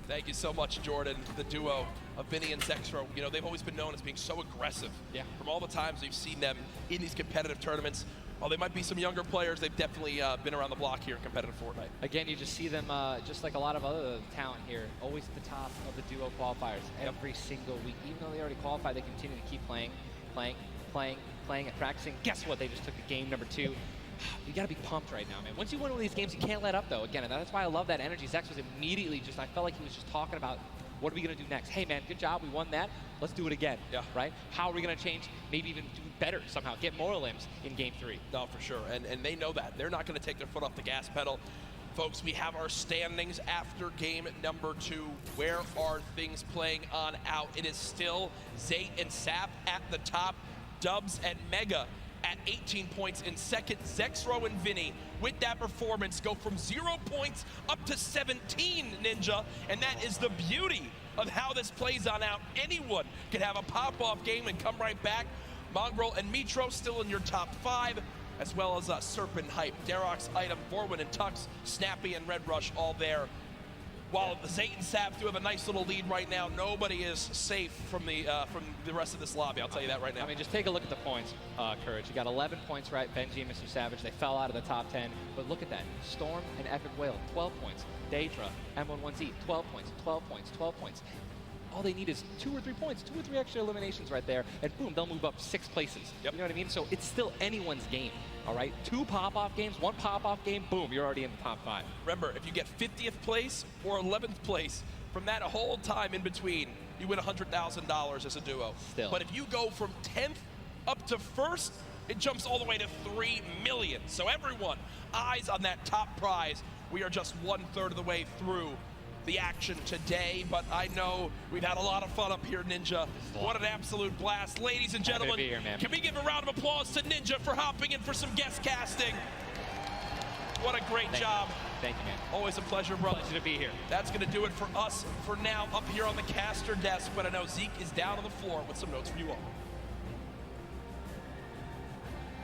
S2: Thank you so much, Jordan. The duo of Vinny and Zexro. You know, they've always been known as being so aggressive.
S1: Yeah.
S2: From all the times we've seen them in these competitive tournaments. While they might be some younger players, they've definitely been around the block here in competitive Fortnite.
S1: Again, you just see them, just like a lot of other talent here, always at the top of the duo qualifiers every single week. Even though they already qualified, they continue to keep playing, and practicing. Guess what? They just took a game number 2. You got to be pumped right now, man. Once you win one of these games, you can't let up, though. Again, and that's why I love that energy. Zex was immediately just, I felt like he was just talking about, what are we going to do next? Hey, man, good job. We won that. Let's do it again. Yeah. Right? How are we going to change? Maybe even do better somehow. Get more limbs in game 3.
S2: No, for sure. And they know that. They're not going to take their foot off the gas pedal. Folks, we have our standings after game number 2. Where are things playing on out? It is still Zayt and Sap at the top. Dubs and Mega at 18 points in second. Zexro and Vinny, with that performance, go from 0 points up to 17, Ninja. And that is the beauty of how this plays on out. Anyone can have a pop-off game and come right back. Mongrel and Mitro still in your top 5, as well as Serpent Hype, Darox, Item, Vorwin and Tux, Snappy and Red Rush all there. While Zayt and Sap do have a nice little lead right now, nobody is safe from the rest of this lobby, I'll tell you that right now.
S1: I mean, just take a look at the points, Courage. You got 11 points, right? Benji and Mr. Savage, they fell out of the top 10. But look at that. Storm and Epic Whale, 12 points. Daedra, M11Z, 12 points, 12 points, 12 points. All they need is 2 or 3 points, 2 or 3 extra eliminations right there, and boom, they'll move up 6 places. Yep. You know what I mean? So it's still anyone's game, all right? 2 pop-off games, 1 pop-off game, boom, you're already in the top 5.
S2: Remember, if you get 50th place or 11th place, from that whole time in between, you win $100,000 as a duo.
S1: Still.
S2: But if you go from 10th up to 1st, it jumps all the way to $3 million. So everyone, eyes on that top prize. We are just 1/3 of the way through the action today, but I know we've had a lot of fun up here, Ninja. What an absolute blast. Ladies and gentlemen,
S1: here,
S2: can we give a round of applause to Ninja for hopping in for some guest casting? What a great job.
S1: Thank you, man.
S2: Always a pleasure, brother.
S1: Pleasure to be here.
S2: That's going to do it for us for now up here on the caster desk, but I know Zeke is down on the floor with some notes for you all.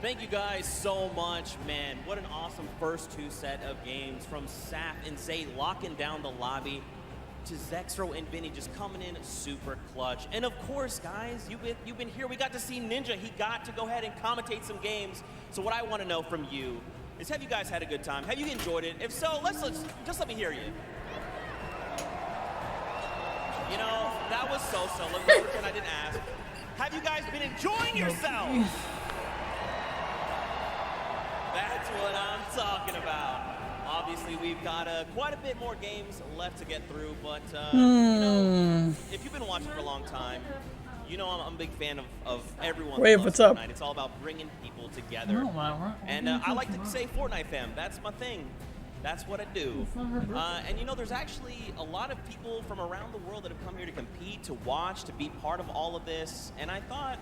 S7: Thank you guys so much, man. What an awesome first 2 set of games from Sap and Zay locking down the lobby to Zexro and Vinny just coming in super clutch. And of course, guys, you've been here. We got to see Ninja. He got to go ahead and commentate some games. So what I want to know from you is, have you guys had a good time? Have you enjoyed it? If so, let's just let me hear you. You know, that was so-so. Let me pretend I didn't ask. Have you guys been enjoying yourselves? That's what I'm talking about. Obviously, we've got quite a bit more games left to get through, but you know, if you've been watching for a long time, you know I'm a big fan of everyone.
S3: Wait, what's up?
S7: It's all about bringing people together. And I like to say Fortnite fam. That's my thing. That's what I do. And you know, there's actually a lot of people from around the world that have come here to compete, to watch, to be part of all of this. And I thought,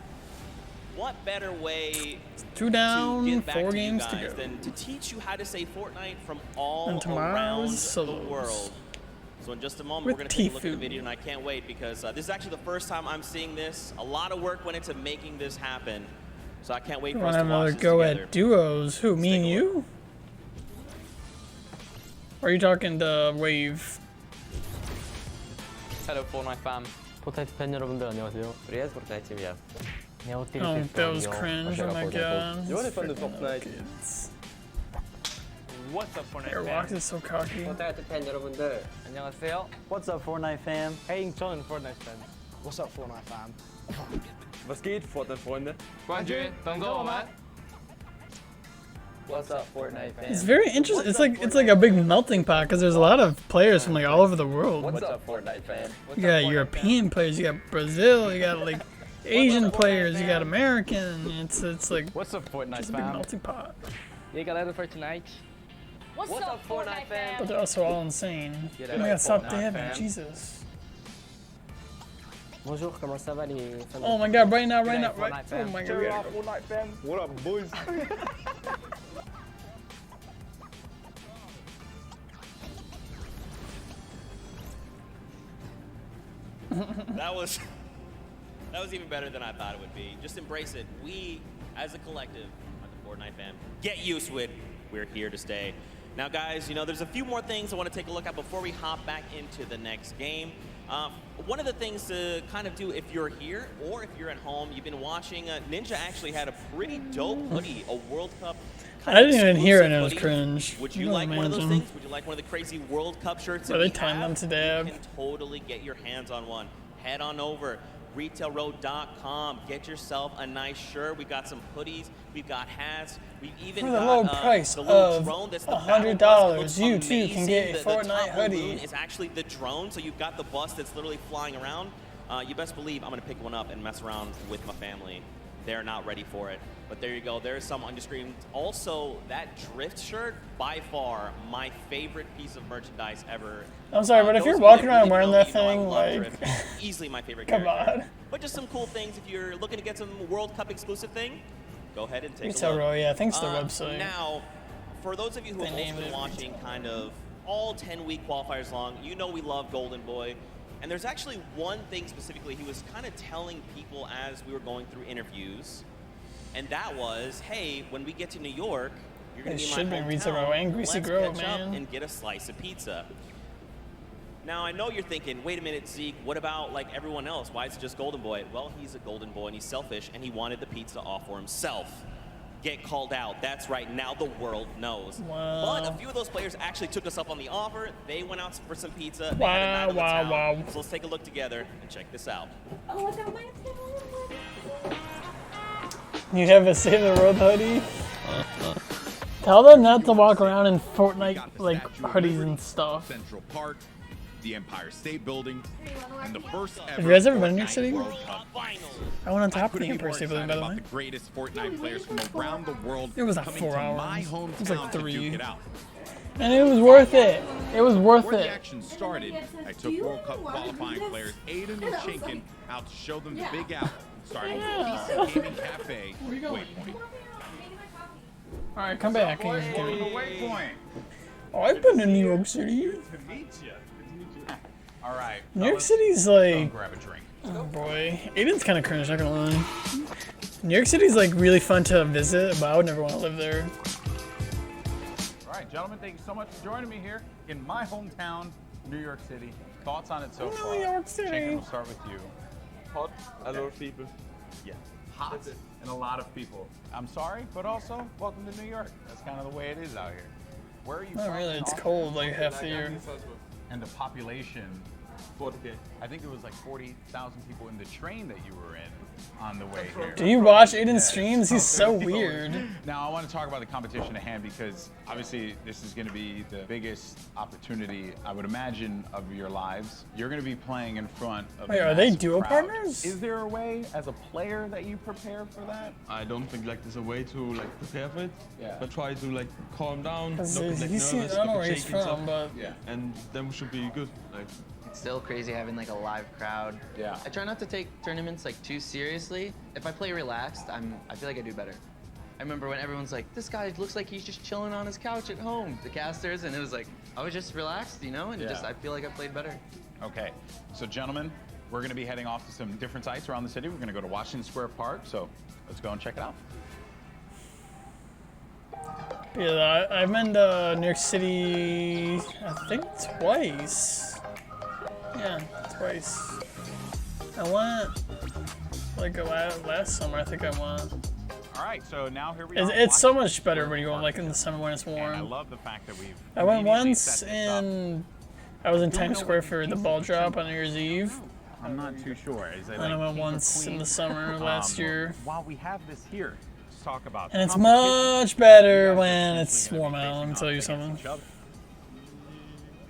S7: what better way
S3: 2 down,
S7: to get back
S3: 4
S7: to
S3: games
S7: you
S3: to
S7: guys
S3: go.
S7: than to teach you how to say Fortnite from all
S3: And tomorrow's
S7: around the
S3: solos.
S7: world. So in just a moment, we're going to take a look at the video, and I can't wait because this is actually the first time I'm seeing this. A lot of work went into making this happen. So I can't wait for us to watch this
S3: go
S7: together.
S3: at duos. Who, me and you? Or are you talking to Wave?
S15: Hello Fortnite fam.
S16: 포트나이트 팬 여러분들 안녕하세요.
S15: Привет, Fortnite team.
S3: Oh, that was cringe. Oh my god.
S15: You want to fund the Fortnite?
S16: What's up Fortnite
S3: Your walk is so cocky.
S15: 포트나이트 팬 여러분들 안녕하세요.
S16: What's up Fortnite fam? Hey, 저는 Fortnite fan.
S11: What's up, Fortnite fam?
S15: Was geht, Fortnite-Freunde? What's up, Fortnite fam?
S3: It's very interesting. It's like a big melting pot because there's a lot of players from like all over the world.
S15: What's up, Fortnite fam?
S3: You got European players, you got Brazil, you got like Asian players, you got American. It's like
S16: What's up Fortnite
S3: just a big melting pot.
S16: E aí galera do Fortnite.
S15: What's up, Fortnite fam?
S3: But they're also all insane. Oh my god, stop dabbing, Jesus.
S16: Bonjour, comment ça va les fans?
S3: Oh my god, right now, right. Oh my
S15: Turn
S3: god.
S15: off Fortnite fam. What up, boys?
S7: That was even better than I thought it would be. Just embrace it. We, as a collective, the Fortnite fam, get used to it. We're here to stay. Now, guys, you know, there's a few more things I want to take a look at before we hop back into the next game. One of the things to kind of do if you're here or if you're at home, you've been watching, Ninja actually had a pretty dope hoodie, a World Cup.
S3: I didn't even hear it and it was cringe.
S7: Would you like one of those things? Would you like one of the crazy World Cup shirts?
S3: Are they tying them to dab?
S7: You can totally get your hands on one. Head on over, retailroad.com. Get yourself a nice shirt. We got some hoodies. We've got hats. We've even
S3: For the
S7: got
S3: low price
S7: the little
S3: of
S7: drone that's the
S3: $100, you too can get a Fortnite hoodie.
S7: It's actually the drone, so you've got the bus that's literally flying around. You best believe I'm going to pick one up and mess around with my family. They're not ready for it. But there you go. There's some on your screen. Also, that drift shirt, by far, my favorite piece of merchandise ever.
S3: I'm sorry, but if you're walking around wearing that thing, like,
S7: easily my favorite
S3: come
S7: character.
S3: on.
S7: But just some cool things. If you're looking to get some World Cup exclusive thing, go ahead and take a
S3: Retail
S7: look.
S3: Row, yeah, thanks to the website.
S7: Now, for those of you who have also been watching kind of all 10-week qualifiers long, you know we love Golden Boy. And there's actually one thing specifically he was kind of telling people as we were going through interviews. And that was, hey, when we get to New York, you're going to be in my hometown. Let's catch up and get a slice of pizza. Now, I know you're thinking, wait a minute, Zeke, what about like everyone else? Why is it just Golden Boy? Well, he's a Golden Boy and he's selfish and he wanted the pizza off for himself. Get called out. That's right. Now the world knows.
S3: Wow.
S7: But a few of those players actually took us up on the offer. They went out for some pizza.
S3: Wow, wow.
S7: So let's take a look together and check this out.
S3: You have a Save the World hoodie? Tell them not to walk around in Fortnite like hoodies and stuff.
S17: Central Park, the Empire State Building, and the first ever
S3: Have you guys ever been in New York City?
S17: World Cup.
S3: I went on top of the Empire State Building, by the way.
S17: The greatest Fortnite players from around the world.
S3: It was not
S17: coming
S3: 4
S17: to
S3: hours.
S17: my
S3: It was
S17: hometown
S3: like
S17: to
S3: 3.
S17: duke it out.
S3: And it was worth it. It was worth
S17: Before
S3: it.
S17: the action started, I took World Cup qualifying players Aiden and Chinkin out to show them the Big Apple, starting with PC Gaming Cafe, Waypoint.
S3: Alright, come back.
S17: Waypoint.
S3: Oh, I've been to New York City.
S17: All right.
S3: New York City's like...
S17: Grab a drink.
S3: Oh boy. Aiden's kind of cringe, not gonna lie. New York City's like really fun to visit, but I would never want to live there.
S5: All right, gentlemen, thank you so much for joining me here in my hometown, New York City. Thoughts on it so far?
S3: New York City.
S5: Chinkin, we'll start with you.
S15: Hot, a lot of people.
S5: Yeah, hot and a lot of people. I'm sorry, but also welcome to New York. That's kind of the way it is out here. Where are you
S3: Not
S5: from?
S3: really, it's cold like half the year.
S5: And the population, I think it was like 40,000 people in the train that you were in on the way here.
S3: Do you watch Aiden's streams? He's so weird.
S5: Now I want to talk about the competition at hand because obviously this is going to be the biggest opportunity, I would imagine, of your lives. You're going to be playing in front of
S3: Wait,
S5: a
S3: are they
S5: massive
S3: duo
S5: crowd.
S3: partners?
S5: Is there a way as a player that you prepare for that?
S18: I don't think like there's a way to like prepare for it.
S5: Yeah.
S18: But try to like calm down, not
S3: Because
S18: get like
S3: he's seen, I
S18: nervous,
S3: don't know
S18: not
S3: where
S18: get
S3: he's
S18: shaky and
S3: from,
S18: stuff.
S3: but
S18: And then we should be good. Like.
S19: It's still crazy having like a live crowd.
S5: Yeah.
S19: I try not to take tournaments like too seriously. If I play relaxed, I feel like I do better. remember when everyone's like, this guy looks like he's just chilling on his couch at home, the casters, and it was like, I was just relaxed, you know, and just, I feel like I played better.
S5: Okay, so gentlemen, we're gonna be heading off to some different sites around the city. We're gonna go to Washington Square Park, so let's go and check it out.
S3: Yeah, I've been to New York City, I think twice. Yeah, twice. I went, like last summer, I think I went.
S5: All right, so now here we are.
S3: It's so much better when you go like in the summer when it's warm.
S5: And I love the fact that we've.
S3: I went once I was in Times Square for the ball drop on New Year's Eve.
S5: I'm not too sure. Is it
S3: And I
S5: like
S3: went
S5: king or
S3: once in
S5: queen?
S3: the summer last year.
S5: While we have this here, let's talk about.
S3: And it's
S5: competition.
S3: much better when it's warm out, let me tell you something.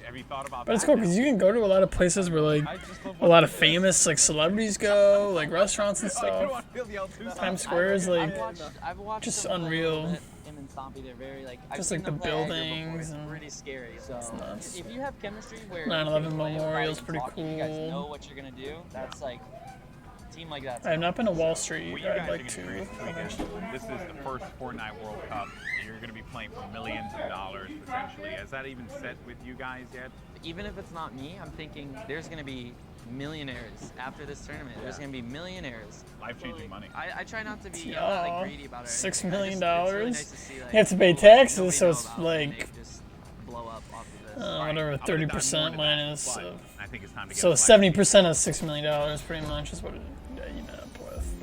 S5: Have you thought about
S3: But it's
S5: that?
S3: cool because you can go to a lot of places where like a lot of famous like celebrities go, like restaurants and stuff. Times Square is like
S19: I've watched
S3: just
S19: them play a little
S3: unreal.
S19: bit. Him and Stompy, they're very like I've
S3: Just
S19: seen
S3: like the
S19: them play Edgar before.
S3: buildings
S19: It's
S3: and
S19: pretty scary. So
S3: nuts.
S19: if you have chemistry where
S3: 9/11
S19: you can play
S3: Memorial's
S19: everybody,
S3: pretty
S19: talk, you guys
S3: cool.
S19: know what you're gonna do. That's like a team like that.
S3: I have not been to Wall Street.
S5: What you
S3: I'd
S5: guys
S3: like
S5: are
S3: to.
S5: gonna experience this weekend. This is the first Fortnite World Cup. You're going to be playing for millions of dollars potentially. Has that even set with you guys yet?
S19: Even if it's not me, I'm thinking there's gonna be millionaires after this tournament. There's gonna be millionaires.
S5: Life-changing money.
S19: I try not to be I'm not, like, greedy about it.
S3: $6
S19: or
S3: million.
S19: anything. It's really nice to see, like,
S3: You have to pay
S19: people that
S3: taxes,
S19: nobody
S3: so
S19: know
S3: it's
S19: about, and
S3: like
S19: they just blow up off of this.
S3: whatever, 30% minus.
S5: I think it's time to get
S3: So 70% of $6 million, pretty much, is what you end up with.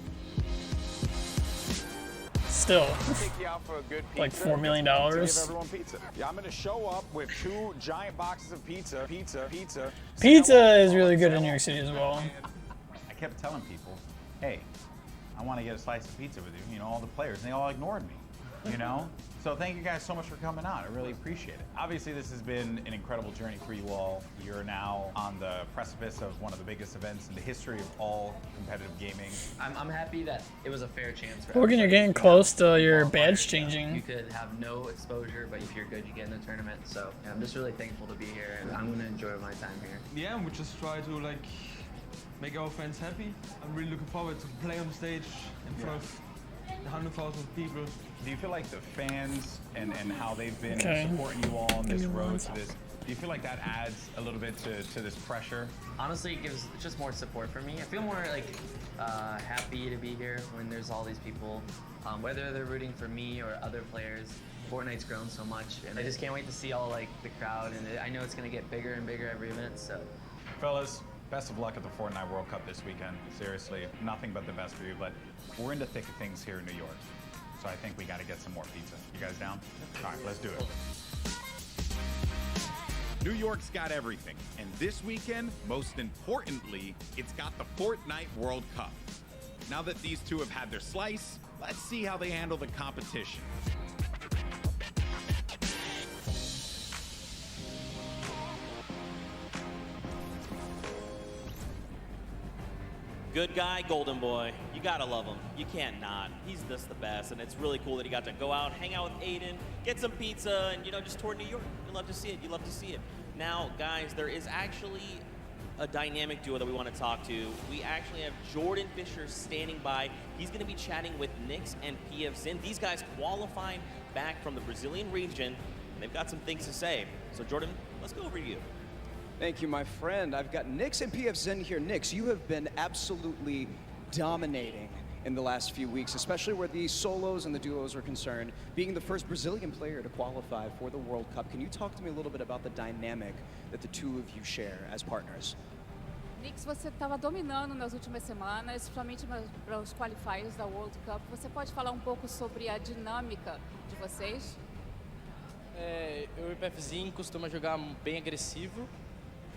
S3: Still, like $4 million.
S9: Give everyone pizza. Yeah, I'm gonna show up with 2 giant boxes of pizza.
S3: Pizza is really good in New York City as well.
S5: I kept telling people, hey, I want to get a slice of pizza with you, all the players, and they all ignored me, So thank you guys so much for coming out. I really appreciate it. Obviously, this has been an incredible journey for you all. You're now on the precipice of one of the biggest events in the history of all competitive gaming.
S19: I'm happy that it was a fair chance for
S3: Logan, you're getting close to your badge changing.
S19: You could have no exposure, but if you're good, you get in the tournament. So yeah, I'm just really thankful to be here, and I'm gonna enjoy my time here.
S18: Yeah, and we just try to like make our fans happy. I'm really looking forward to play on stage in front of 100,000 people.
S5: Do you feel like the fans and how they've been
S3: Okay.
S5: supporting you all on this road to this, do you feel like that adds a little bit to this pressure?
S19: Honestly, it gives just more support for me. I feel more like happy to be here when there's all these people, whether they're rooting for me or other players. Fortnite's grown so much, and I just can't wait to see all like the crowd, and I know it's gonna get bigger and bigger every event. So,
S5: Fellas, best of luck at the Fortnite World Cup this weekend. Seriously, nothing but the best for you, but we're in the thick of things here in New York. So I think we got to get some more pizza. You guys down? All right, let's do it.
S17: New York's got everything, and this weekend, most importantly, it's got the Fortnite World Cup. Now that these two have had their slice, let's see how they handle the competition.
S7: Good guy, golden boy. You gotta love him. You can't not. He's just the best, and it's really cool that he got to go out, hang out with Aiden, get some pizza, and just tour New York. You love to see it. You love to see it. Now, guys, there is actually a dynamic duo that we want to talk to. We actually have Jordan Fisher standing by. He's going to be chatting with Nyx and PF Zin. These guys qualifying back from the Brazilian region, and they've got some things to say. So, Jordan, let's go over to you.
S12: Thank you, my friend. I've got Nyx and PF Zin here. Nyx, you have been absolutely dominating in the last few weeks, especially where the solos and the duos are concerned, being the first Brazilian player to qualify for the World Cup. Can you talk to me a little bit about the dynamic that the two of you share as partners?
S20: Nyx, você estava dominando nas últimas semanas, principalmente para os qualifiers da World Cup. Você pode falar pouco sobre a dinâmica de vocês?
S11: Eu e o PFzinho costuma jogar bem agressivo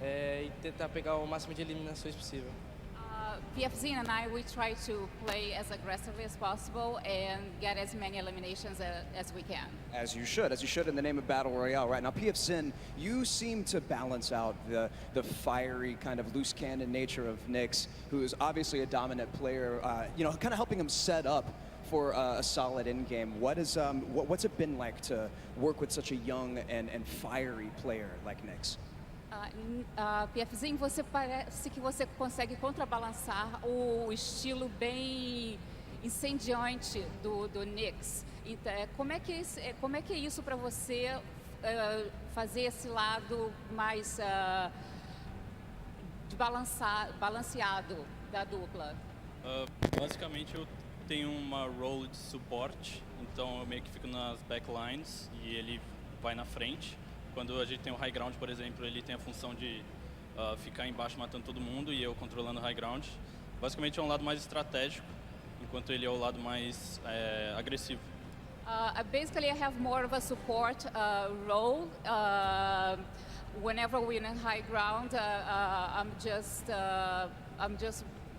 S11: e tentar pegar o máximo de eliminações possível.
S20: PFZ and I, we try to play as aggressively as possible and get as many eliminations as we can.
S12: As you should in the name of Battle Royale. Right now, PF Zin, you seem to balance out the fiery kind of loose cannon nature of Nyx, who is obviously a dominant player, kind of helping him set up for a solid end game. What's it been like to work with such a young and fiery player like Nyx?
S20: PFzinho, você parece que você consegue contrabalançar o estilo bem incendiante do Knicks. Então, como é que é isso para você fazer esse lado mais balanceado da dupla?
S21: Basicamente eu tenho uma role de suporte, então eu meio que fico nas backlines e ele vai na frente. Quando a gente tem o high ground, por exemplo, ele tem a função de ficar embaixo matando todo mundo e eu controlando o high ground. Basicamente é um lado mais estratégico, enquanto ele é o lado mais agressivo.
S20: Basically, I have more of a support role. Whenever we're in high ground, I'm just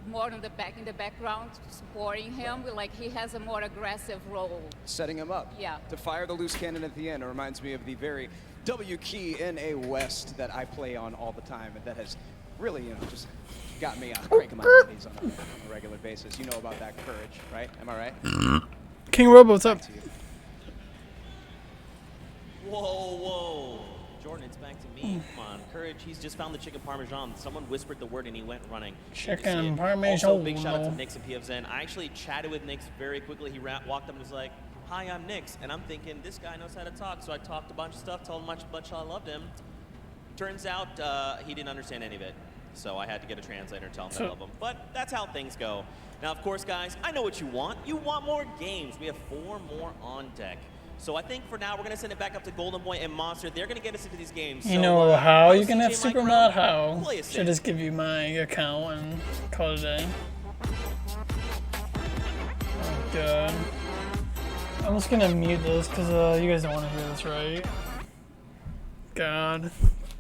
S20: more in the background, supporting him. Like he has a more aggressive role.
S12: Setting him up.
S20: Yeah.
S12: To fire the loose cannon at the end. It reminds me of the very W key in a West that I play on all the time, and that has really, just got me cranking my bodies on a regular basis. You know about that courage, right? Am I right?
S3: King Robo, what's up?
S7: Whoa. Jordan, it's back to me. Come on, Courage, he's just found the chicken parmesan. Someone whispered the word and he went running.
S3: Chicken parmesan.
S7: Also, big shout out to Nix and PFZen. I actually chatted with Nix very quickly. He walked up and was like, "Hi, I'm Nix." And I'm thinking, this guy knows how to talk. So I talked a bunch of stuff, told him how much I loved him. Turns out he didn't understand any of it. So I had to get a translator and tell him that I love him. But that's how things go. Now, of course, guys, I know what you want. You want more games. We have 4 more on deck. So I think for now, we're going to send it back up to Golden Boy and Monster. They're going to get us into these games.
S3: You know how you can have super mod? How? Should just give you my account and call it a day. Oh, God. I'm just going to mute this because you guys don't want to hear this, right? God.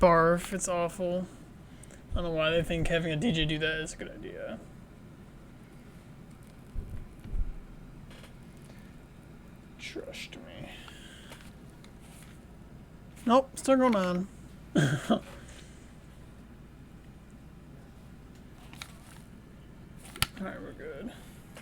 S3: Barf. It's awful. I don't know why they think having a DJ do that is a good idea. Trust me. Nope, still going on. Alright, we're good.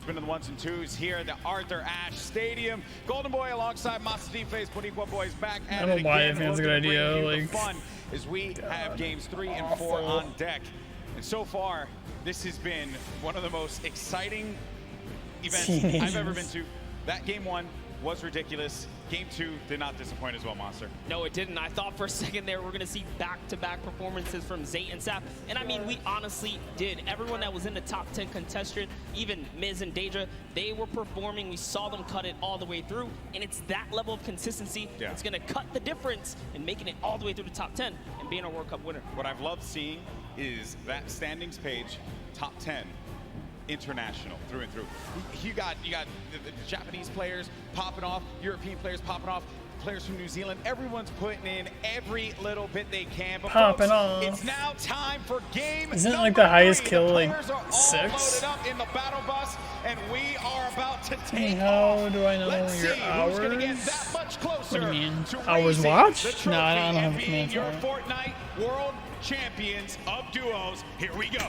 S5: Been to the 1s and 2s here at the Arthur Ashe Stadium. Golden Boy alongside Master Face, Boniqua Boys back at it again.
S3: I don't know why I think it's a good idea. Like,
S5: fun as we have games 3 and 4 on deck. And so far, this has been one of the most exciting events I've ever been to. That game 1 was ridiculous. Game 2 did not disappoint as well, Monster.
S22: No, it didn't. I thought for a second there we're going to see back-to-back performances from Zay and Sap. And I mean, we honestly did. Everyone that was in the top 10 contestant, even Miz and Deja, they were performing. We saw them cut it all the way through. And it's that level of consistency that's going to cut the difference in making it all the way through the top 10 and being a World Cup winner.
S5: What I've loved seeing is that standings page, top 10. International through and through. You got the Japanese players popping off, European players popping off, players from New Zealand. Everyone's putting in every little bit they can. But
S3: popping
S5: folks,
S3: off.
S5: It's now time for game.
S3: Isn't it like the highest kill, like 6?
S5: Loaded up in the battle bus, and we are about to take
S3: How do I know your hours? What do you mean? Hours watched? No, I don't have a command for
S5: your
S3: it.
S5: Fortnite World Champions of Duos. Here we go.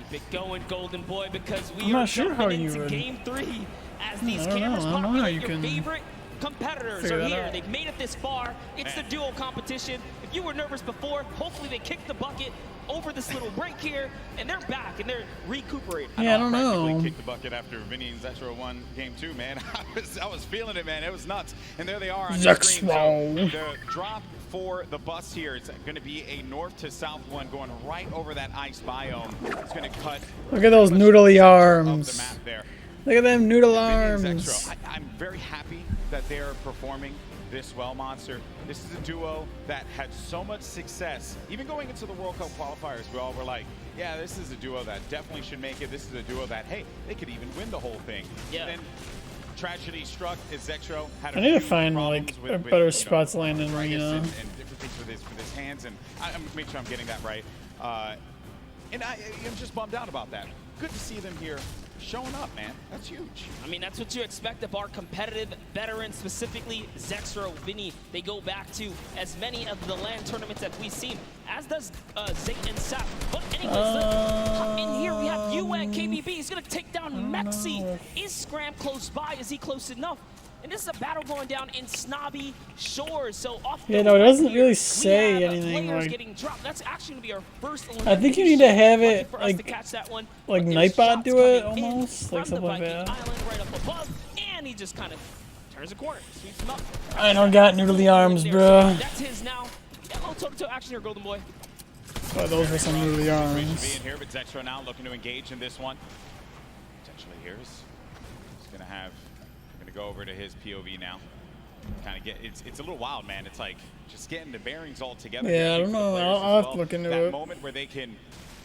S22: Keep it going, Golden Boy, because we
S3: I'm
S22: are
S3: not sure how
S22: jumping
S3: you
S22: into
S3: would.
S22: Game 3 as these
S3: I don't
S22: cameras
S3: know. I don't
S22: pop
S3: know how
S22: in.
S3: you
S22: Your
S3: can
S22: favorite competitors
S3: figure
S22: are
S3: that
S22: here.
S3: out.
S22: They've made it this far. It's the duo competition. If you were nervous before, hopefully they kicked the bucket over this little break here, and they're back and they're recuperating.
S3: Yeah, I don't know.
S5: Kicked the bucket after Vinny and Zexro won game 2, man. I was feeling it, man. It was nuts. And there they are on the screen. So the drop for the bus here, it's going to be a north to south one going right over that ice biome. It's going to cut.
S3: Look at those noodly arms.
S5: The map there.
S3: Look at them noodle
S5: Vinny and
S3: arms.
S5: Zexro, I'm very happy that they're performing this well, Monster. This is a duo that had so much success. Even going into the World Cup qualifiers, we all were like, yeah, this is a duo that definitely should make it. This is a duo that, hey, they could even win the whole thing.
S22: Yeah.
S5: Then tragedy struck as Zexro had a
S3: I need to
S5: few
S3: find
S5: problems
S3: like
S5: with,
S3: a better
S5: you know,
S3: spots to land in
S5: Dragons
S3: arena.
S5: and different things with his hands, and I'm make sure I'm getting that right. And I'm just bummed out about that. Good to see them here showing up, man. That's huge.
S22: I mean, that's what you expect of our competitive veterans, specifically Zexro, Vinny. They go back to as many of the LAN tournaments that we've seen, as does Zay and Sap. But anyways, in here we have you and KBB. He's going to take down Mexi. Is Scram close by? Is he close enough? And this is a battle going down in Snobby Shores. So off
S3: Yeah,
S22: the
S3: no, it
S22: right
S3: doesn't
S22: here,
S3: really
S22: we
S3: say
S22: have
S3: anything
S22: players
S3: like.
S22: getting dropped. That's actually gonna be our first
S3: I think you need to have
S22: Lucky
S3: it
S22: for us to
S3: like
S22: catch that one.
S3: Nightbot do it
S22: coming in
S3: almost, like
S22: from the
S3: something like
S22: Viking
S3: that.
S22: Island right up above, and he just kind of turns a corner, sweeps him up.
S3: I don't got noodly arms,
S22: There,
S3: bruh.
S22: so that's his now. Yeah, a little toe-to-toe action here, Golden Boy.
S3: Oh, those were some noodly arms.
S17: Being here, but Zexro now looking to engage in this one. Potentially here's gonna go over to his POV now. Kind of get it's a little wild, man. It's like just getting the bearings all together.
S3: Yeah, I don't know. I'll have to look into
S17: that
S3: it.
S17: moment where they can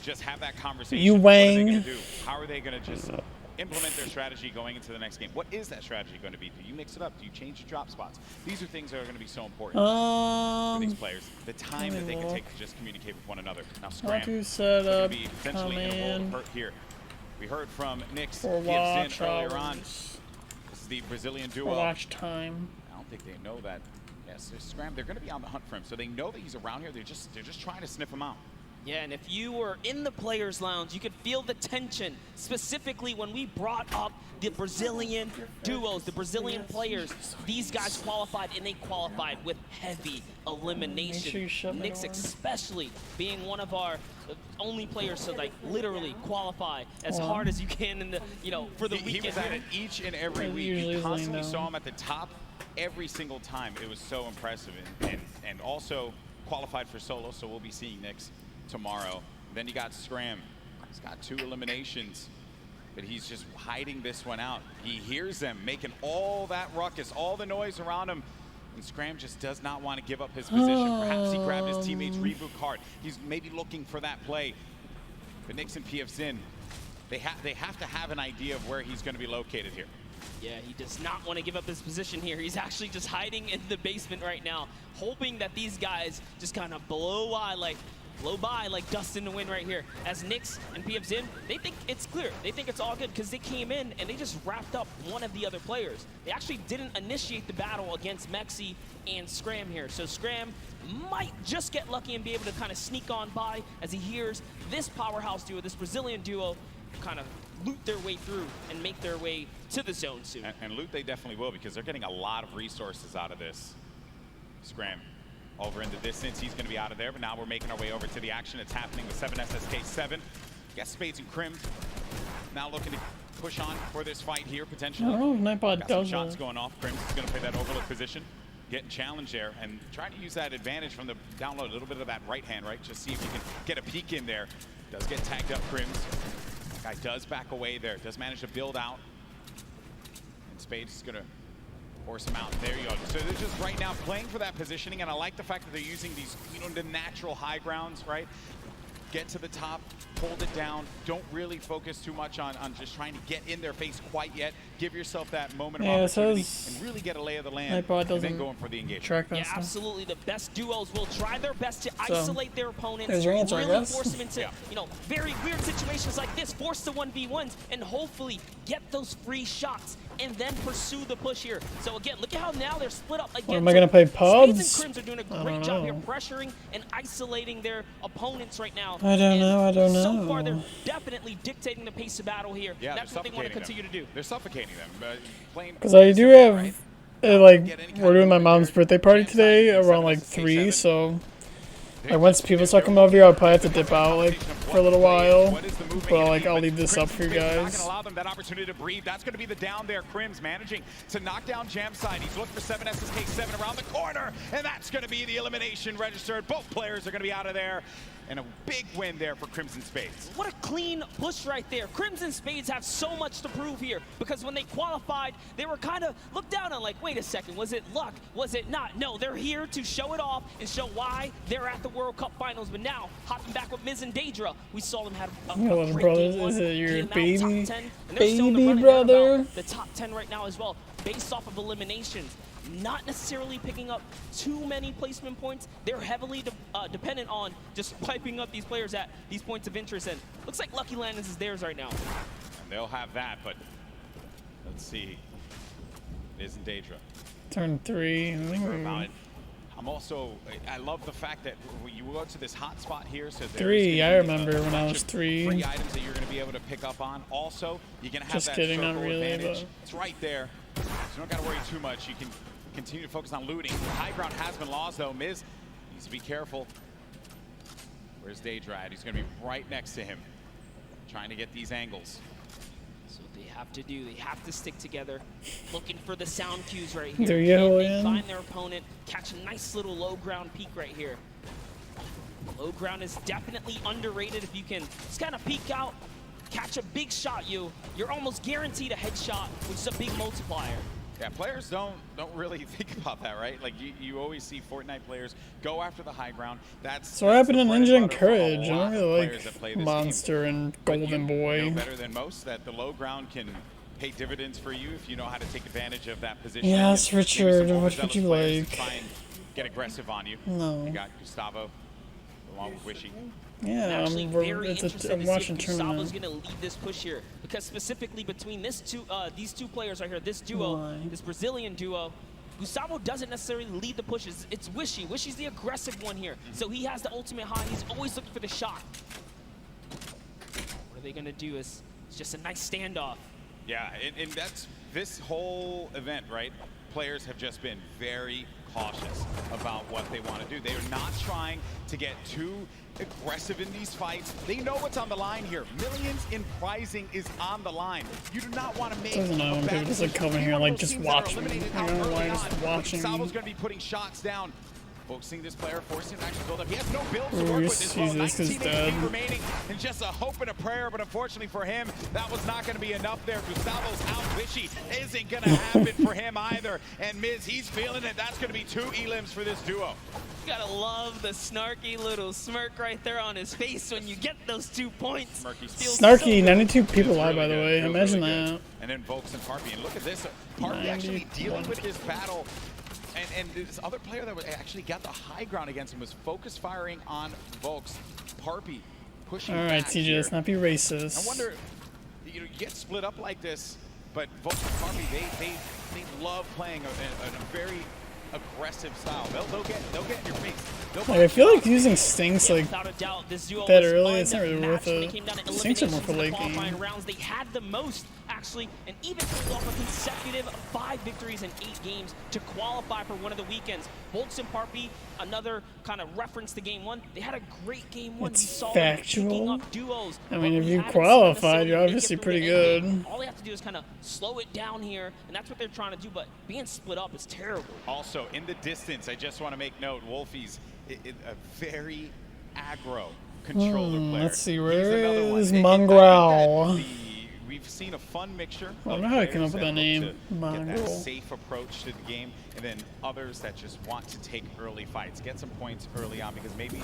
S17: just have that conversation.
S3: You
S17: What are they
S3: Wang.
S17: gonna do? How are they gonna just implement their strategy going into the next game? What is that strategy going to be? Do you mix it up? Do you change your drop spots? These are things that are going to be so important for these players. The time that they can take to just communicate with one another. Now Scram,
S3: How to set up
S17: be potentially in a role of
S3: command
S17: hurt here. We heard from Nick's
S3: for
S17: gives
S3: watch
S17: in earlier on.
S3: hours.
S17: This is the Brazilian
S3: For
S17: duo.
S3: watch time.
S17: I don't think they know that. Yes, Scram. They're going to be on the hunt for him, so they know that he's around here. They're just trying to sniff him out.
S22: Yeah, and if you were in the Players Lounge, you could feel the tension, specifically when we brought up the Brazilian duos, the Brazilian players. These guys qualified, and they qualified with heavy elimination. Nyx especially being one of our only players to like literally qualify as hard as you can in the, for the weekend.
S17: He was at it each and every week. You constantly saw him at the top every single time. It was so impressive, and also qualified for solo, so we'll be seeing Nyx tomorrow. Then you got Scram. He's got 2 eliminations, but he's just hiding this one out. He hears them making all that ruckus, all the noise around him, and Scram just does not want to give up his position. Perhaps he grabbed his teammate's reboot card. He's maybe looking for that play. But Nyx and PF Zin, they have to have an idea of where he's going to be located here.
S22: Yeah, he does not want to give up his position here. He's actually just hiding in the basement right now, hoping that these guys just kind of blow by like dust in the wind right here. As Nyx and PF Zin, they think it's clear. They think it's all good because they came in and they just wrapped up one of the other players. They actually didn't initiate the battle against Mexi and Scram here. So Scram might just get lucky and be able to kind of sneak on by as he hears this powerhouse duo, this Brazilian duo, kind of loot their way through and make their way to the zone soon.
S17: And loot they definitely will, because they're getting a lot of resources out of this. Scram over in the distance, he's going to be out of there, but now we're making our way over to the action. It's happening with 7SSK7. Got Spades and Crims now looking to push on for this fight here, potentially.
S3: I don't know if Nightbot
S17: Got some
S3: does
S17: shots
S3: that.
S17: going off. Crims is going to play that overlook position, getting challenged there, and trying to use that advantage from the download, a little bit of that right hand, right? Just see if you can get a peek in there. Does get tagged up, Crims. Guy does back away there, does manage to build out. And Spades is going to force him out. There you go. So they're just right now playing for that positioning, and I like the fact that they're using these, the natural high grounds, right? Get to the top, hold it down. Don't really focus too much on just trying to get in their face quite yet. Give yourself that moment of opportunity and really get a lay of the land, and then going for the engagement.
S22: Yeah, absolutely. The best duos will try their best to
S3: So,
S22: isolate their opponents,
S3: there's your answer, I
S22: really
S3: guess.
S22: force them into, very weird situations like this, force the 1v1s, and hopefully get those free shots, and then pursue the push here. So again, look at how now they're split up again.
S3: What, am I gonna play pubs?
S22: Spades and Crims are doing a great job here pressuring and isolating their opponents right now.
S3: I don't know.
S22: So far, they're definitely dictating the pace of battle here.
S17: Yeah,
S22: That's what they want to continue to do.
S17: They're suffocating them.
S3: Because I do have, we're doing my mom's birthday party today around like 3, so like once people start coming over here, I'll probably have to dip out like for a little while. But like I'll leave this up for you
S17: Not going
S3: guys.
S17: to allow them that opportunity to breathe. That's going to be the down there. Crims managing to knock down Jam side. He's looking for 7SSK7 around the corner, and that's going to be the elimination registered. Both players are going to be out of there. And a big win there for Crimson Spades.
S22: What a clean push right there. Crimson Spades have so much to prove here, because when they qualified, they were kind of looked down on like, wait a second, was it luck? Was it not? No, they're here to show it off and show why they're at the World Cup Finals. But now, hopping back with Miz and Daedra, we saw them have a great
S3: brothers,
S22: game one.
S3: is it your
S22: Came out
S3: baby,
S22: top 10, and they're still in the
S3: baby
S22: running.
S3: brother?
S22: They're about the top 10 right now as well, based off of eliminations. Not necessarily picking up too many placement points. They're heavily dependent on just piping up these players at these points of interest, and looks like Lucky Landers is theirs right now.
S17: And they'll have that, but let's see. It isn't Daedra.
S3: Turn 3. I think
S17: About it. I love the fact that when you go to this hot spot here, so there's
S3: 3,
S17: gonna
S3: I
S17: be
S3: remember
S17: a
S3: when I
S17: bunch
S3: was
S17: of
S3: 3.
S17: free items that you're going to be able to pick up on. Also, you're going to have
S3: Just
S17: that
S3: kidding, not
S17: circle
S3: really,
S17: advantage.
S3: but-
S17: It's right there. you don't got to worry too much. You can continue to focus on looting. The high ground has been lost, though. Miz needs to be careful. Where's Daedra? He's going to be right next to him, trying to get these angles.
S22: So what they have to do, they have to stick together, looking for the sound cues right here.
S3: There you go,
S22: They
S3: in.
S22: find their opponent, catch a nice little low ground peek right here. Low ground is definitely underrated. If you can just kind of peek out, catch a big shot, you're almost guaranteed a headshot, which is a big multiplier.
S17: Yeah, players don't really think about that, right? Like you always see Fortnite players go after the high ground.
S3: So what happened in Ninja and Courage? I don't really like Monster and Golden Boy.
S17: You know better than most that the low ground can pay dividends for you if you know how to take advantage of that position.
S3: Yes, Richard, what would you like?
S17: Try and get aggressive on you.
S3: No.
S17: You got Gustavo along with Wishy.
S3: Yeah, I'm watching
S22: Gustavo's
S3: tournament.
S22: going to lead this push here because specifically between these two players right here, this duo, this Brazilian duo, Gustavo doesn't necessarily lead the pushes. It's Wishy. Wishy's the aggressive one here, so he has the ultimate high. He's always looking for the shot. What are they going to do? It's just a nice standoff.
S17: Yeah, and that's this whole event, right? Players have just been very cautious about what they want to do. They are not trying to get too aggressive in these fights. They know what's on the line here. Millions in prizing is on the line. You do not want to make
S3: Doesn't know when people just like come in here and like just watch me. I don't know why I'm just watching.
S17: Gustavo's going to be putting shots down. Focusing this player, forcing him to actually build up. He has no build to
S3: Ooh,
S17: work with this well. 19
S3: is
S17: HP
S3: dead.
S17: remaining, and just a hope and a prayer, but unfortunately for him, that was not going to be enough there. Gustavo's out. Wishy isn't going to happen for him either. And Miz, he's feeling it. That's going to be 2 elims for this duo.
S22: You gotta love the snarky little smirk right there on his face when you get those 2 points.
S3: Snarky, 92 people live, by the way. Imagine that.
S17: And then Volks and Parpy. And look at this. Parpy actually dealing with this battle. And this other player that actually got the high ground against him was focus firing on Volks. Parpy pushing
S3: All right,
S17: back
S3: TJ,
S17: here.
S3: let's not be racist.
S17: I wonder, you get split up like this, but Volks and Parpy, they love playing a very aggressive style. They'll get in your face.
S3: Like, I feel like using stinks like that early, it's not really worth it. Stinks are more for late game.
S22: Rounds. They had the most, actually, and even pulled off a consecutive 5 victories in 8 games to qualify for one of the weekends. Volks and Parpy, another kind of reference to Game 1. They had a great Game 1.
S3: It's
S22: We saw
S3: factual.
S22: them picking up duos.
S3: I mean, if you qualified, you're obviously pretty good.
S22: All they have to do is kind of slow it down here, and that's what they're trying to do, but being split up is terrible.
S17: Also, in the distance, I just want to make note, Wolfie's a very aggro controller player.
S3: Let's see,
S17: He's
S3: where
S17: another one.
S3: is
S17: I think
S3: Mongrel?
S17: we've seen a fun mixture.
S3: I don't
S17: of
S3: know how I came
S17: players
S3: up with
S17: that
S3: that name,
S17: look to get
S3: Mongrel.
S17: that safe approach to the game, and then others that just want to take early fights, get some points early on, because maybe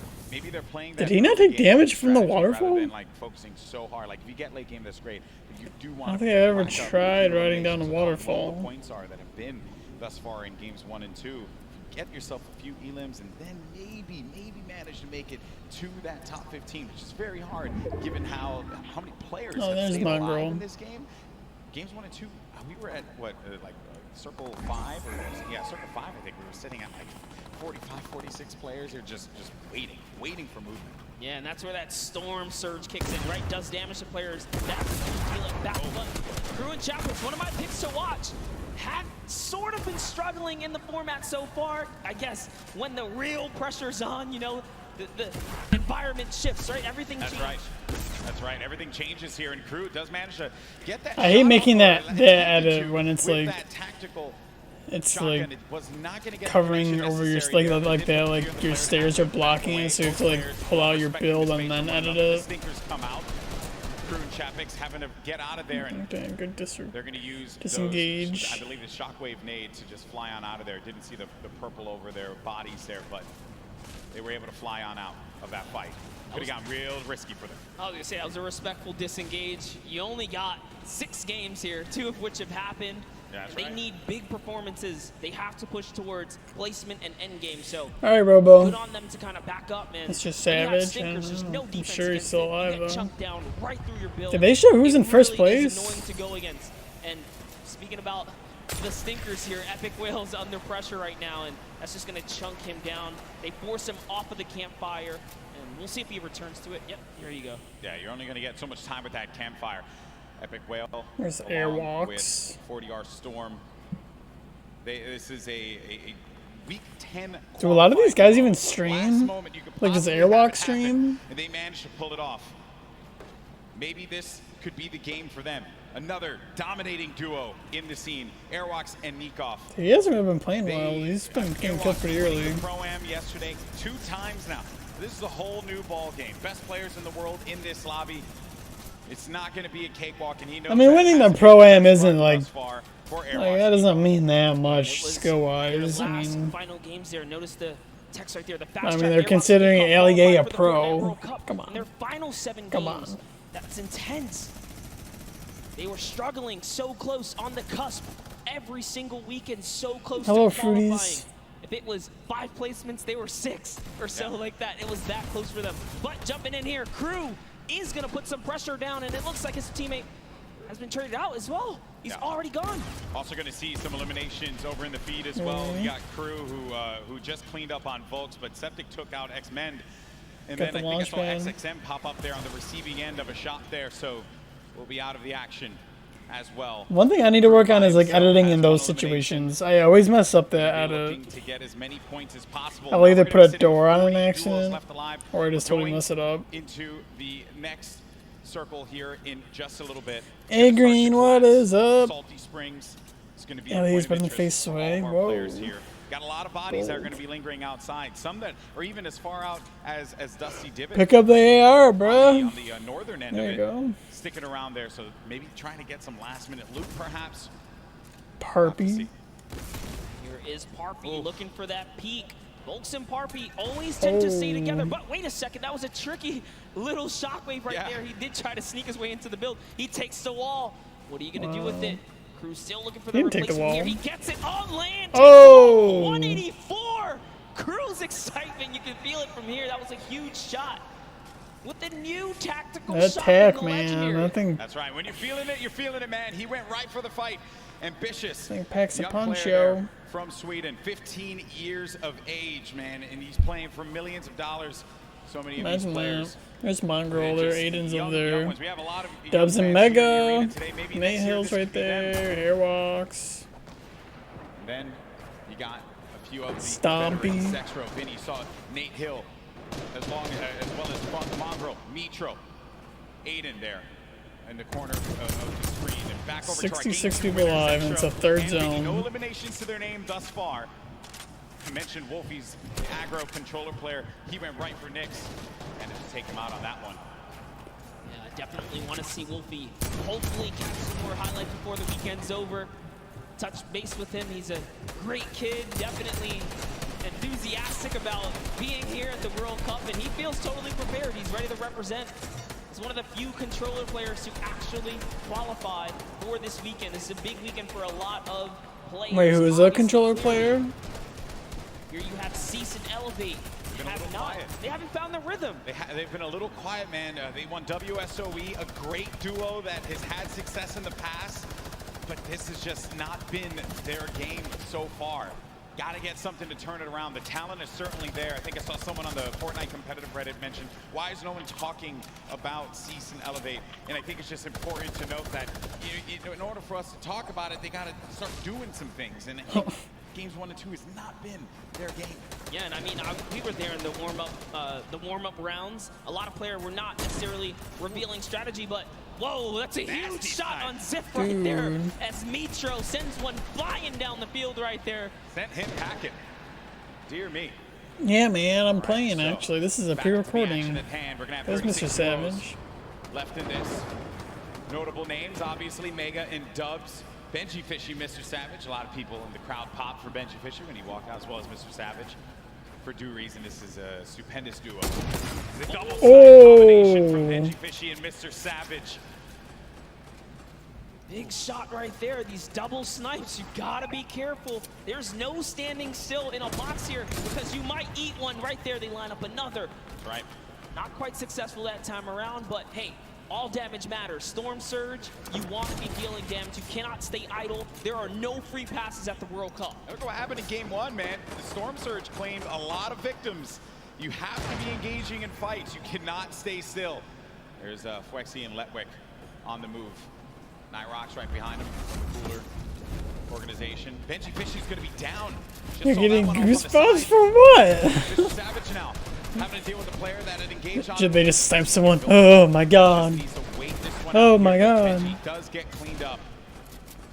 S17: they're playing that.
S3: Did he not take damage from the waterfall?
S17: Rather than like focusing so hard. Like if you get late game, that's great. But you do want.
S3: I don't think I've ever tried riding down a waterfall.
S17: The points are that have been thus far in games 1 and 2. Get yourself a few elims and then maybe manage to make it to that top 15, which is very hard given how many players have stayed alive in this game. Games 1 and 2, we were at what, circle 5 or yeah, circle 5. I think we were sitting at like 45, 46 players. They're just waiting for movement.
S22: Yeah, and that's where that storm surge kicks in, right? Does damage to players. That's feel it back. But Crew and Chapels, one of my picks to watch. Had sort of been struggling in the format so far. I guess when the real pressure's on, you know, the environment shifts, right? Everything changes.
S17: That's right. Everything changes here, and Crew does manage to get that.
S3: I hate making that edit when it's like
S17: tactical.
S3: It's like covering over your like your stairs are blocking it, so you have to like pull out your build and then edit it.
S17: Stinkers come out. Crew and Chapix having to get out of there, and
S3: okay, good
S17: they're going to use
S3: disengage.
S17: Those, I believe the shockwave nade to just fly on out of there. Didn't see the purple over their bodies there, but they were able to fly on out of that fight. Could have gotten real risky for them.
S22: I was going to say, that was a respectful disengage. You only got 6 games here, 2 of which have happened.
S17: Yeah, that's
S22: they
S17: right.
S22: need big performances. They have to push towards placement and end game. So
S3: all right, Robo.
S22: good on them to kind of back up, man.
S3: It's just savage.
S22: Stinkers, no
S3: I'm sure he's still alive though.
S22: Down right through your build.
S3: Did they show who's in first
S22: really is
S3: place?
S22: annoying to go against. And speaking about the Stinkers here, Epic Whale's under pressure right now, and that's just going to chunk him down. They force him off of the campfire, and we'll see if he returns to it. Yep, here you go.
S17: Yeah, you're only going to get so much time with that campfire. Epic Whale.
S3: There's
S17: along
S3: Airwalks.
S17: with 40R Storm. This is a week 10.
S3: Do a lot of these guys even stream? Like, does Airlock stream?
S17: And they managed to pull it off. Maybe this could be the game for them. Another dominating duo in the scene, Airwalks and Nikov.
S3: He hasn't really been playing well. He's been getting killed pretty early.
S17: Pro-Am yesterday 2 times now. This is a whole new ball game. Best players in the world in this lobby. It's not going to be a cakewalk, and he knows.
S3: I mean, winning the Pro-Am isn't like that doesn't mean that much skill-wise. I mean,
S22: final games there. Notice the text right there. The fast
S3: I mean, they're considering LEA a pro. Come on.
S22: Their final 7 games. That's intense. They were struggling so close on the cusp every single weekend, so close
S3: Hello,
S22: to qualifying.
S3: Fruities.
S22: If it was 5 placements, they were 6 or so like that. It was that close for them. But jumping in here, Crew is going to put some pressure down, and it looks like his teammate has been traded out as well. He's already gone.
S17: Also going to see some eliminations over in the feed as well. You got Crew who just cleaned up on Volks, but Septic took out X-Mend. And
S3: Got
S17: then
S3: the
S17: I think I
S3: launch
S17: saw
S3: pad.
S17: XXM pop up there on the receiving end of a shot there, so we'll be out of the action as well.
S3: One thing I need to work on is like editing in those situations. I always mess up the edit.
S17: To get as many points as possible.
S3: I'll either put a door on an accident, or I just totally mess it up.
S17: Into the next circle here in just a little bit.
S3: Hey Green, what is up?
S17: Salty Springs. It's going to be
S3: LEA's better than face sway. Whoa.
S17: Got a lot of bodies that are going to be lingering outside. Some that are even as far out as Dusty Divot.
S3: Pick up the AR, bro.
S17: On the northern end
S3: There
S17: of
S3: you go.
S17: Sticking around there, so maybe trying to get some last-minute loot, perhaps.
S3: Parpy.
S22: Here is Parpy looking for that peak. Volks and Parpy always tend to stay together, but wait a second, that was a tricky little shockwave right there. He did try to sneak his way into the build. He takes the wall. What are you going to do with it? Crew's still looking for the replacement here. He gets it on land.
S3: Oh!
S22: 184. Crew's excitement. You can feel it from here. That was a huge shot. With the new tactical
S3: attack, man. I think
S17: that's right. When you're feeling it, man. He went right for the fight. Ambitious.
S3: I think packs a
S17: young
S3: punch,
S17: player
S3: yo.
S17: From Sweden, 15 years of age, man, and he's playing for millions of dollars. So many of these
S3: Imagine
S17: players.
S3: that. There's Mongrel there, Aiden's over there.
S17: ones. We have a lot of
S3: Dubs
S17: young
S3: and
S17: fans here in the
S3: Mega.
S17: arena today. Maybe
S3: Nate
S17: next year
S3: Hill's
S17: this
S3: right
S17: could be them.
S3: there. Airwalks.
S17: Then you got a few of the
S3: Stompy.
S17: veterans. Sexro, Vinny saw Nate Hill, as well as Funk Mongrel, Mitro, Aiden there in the corner of the screen. And back over
S3: 66
S17: to our
S3: people
S17: game
S3: alive, and it's a third
S17: and Vinny.
S3: zone.
S17: No eliminations to their name thus far. I mentioned Wolfie's aggro controller player. He went right for Nyx and to take him out on that one.
S22: Yeah, I definitely want to see Wolfie hopefully catch some more highlights before the weekend's over. Touch base with him. He's a great kid, definitely enthusiastic about being here at the World Cup, and he feels totally prepared. He's ready to represent. He's one of the few controller players to actually qualify for this weekend. This is a big weekend for a lot of players.
S3: Wait, who is a controller player?
S22: Here you have Cease and Elevate. They haven't found the rhythm.
S17: They've been a little quiet, man. They won WSOE, a great duo that has had success in the past, but this has just not been their game so far. Got to get something to turn it around. The talent is certainly there. I think I saw someone on the Fortnite competitive Reddit mention, why is no one talking about Cease and Elevate? And I think it's just important to note that in order for us to talk about it, they got to start doing some things. And games 1 and 2 has not been their game.
S22: Yeah, and I mean, we were there in the warm-up rounds. A lot of players were not necessarily revealing strategy, but whoa, that's a huge shot on Zip right there as Mitro sends one flying down the field right there.
S17: Sent him packing. Dear me.
S3: Yeah, man, I'm playing actually. This is a pre-recording. There's Mr.
S17: 36
S3: Savage.
S17: left in this. Notable names, obviously, Mega and Dubs. Benji Fishy, Mr. Savage. A lot of people in the crowd popped for Benji Fishy when he walked out, as well as Mr. Savage. For due reason, this is a stupendous duo. It's a double combination from Benji Fishy and Mr. Savage.
S22: Big shot right there. These double snipes, you gotta be careful. There's no standing still in a box here because you might eat one right there. They line up another.
S17: Right.
S22: Not quite successful that time around, but hey, all damage matters. Storm Surge, you want to be dealing damage. You cannot stay idle. There are no free passes at the World Cup.
S17: Look what happened in game 1, man. The Storm Surge claimed a lot of victims. You have to be engaging in fights. You cannot stay still. There's Fwexy and Letwick on the move. Nyrox right behind him. Cooler. Organization. realization. Benji Fishy's going to be down. Just
S3: You're
S17: saw
S3: getting
S17: that one off on the
S3: goosebumps
S17: side.
S3: for what?
S17: This is Savage now, having to deal with a player that had engaged on.
S3: Did they just snipe someone? Oh my god. Oh my god.
S17: Benji does get cleaned up.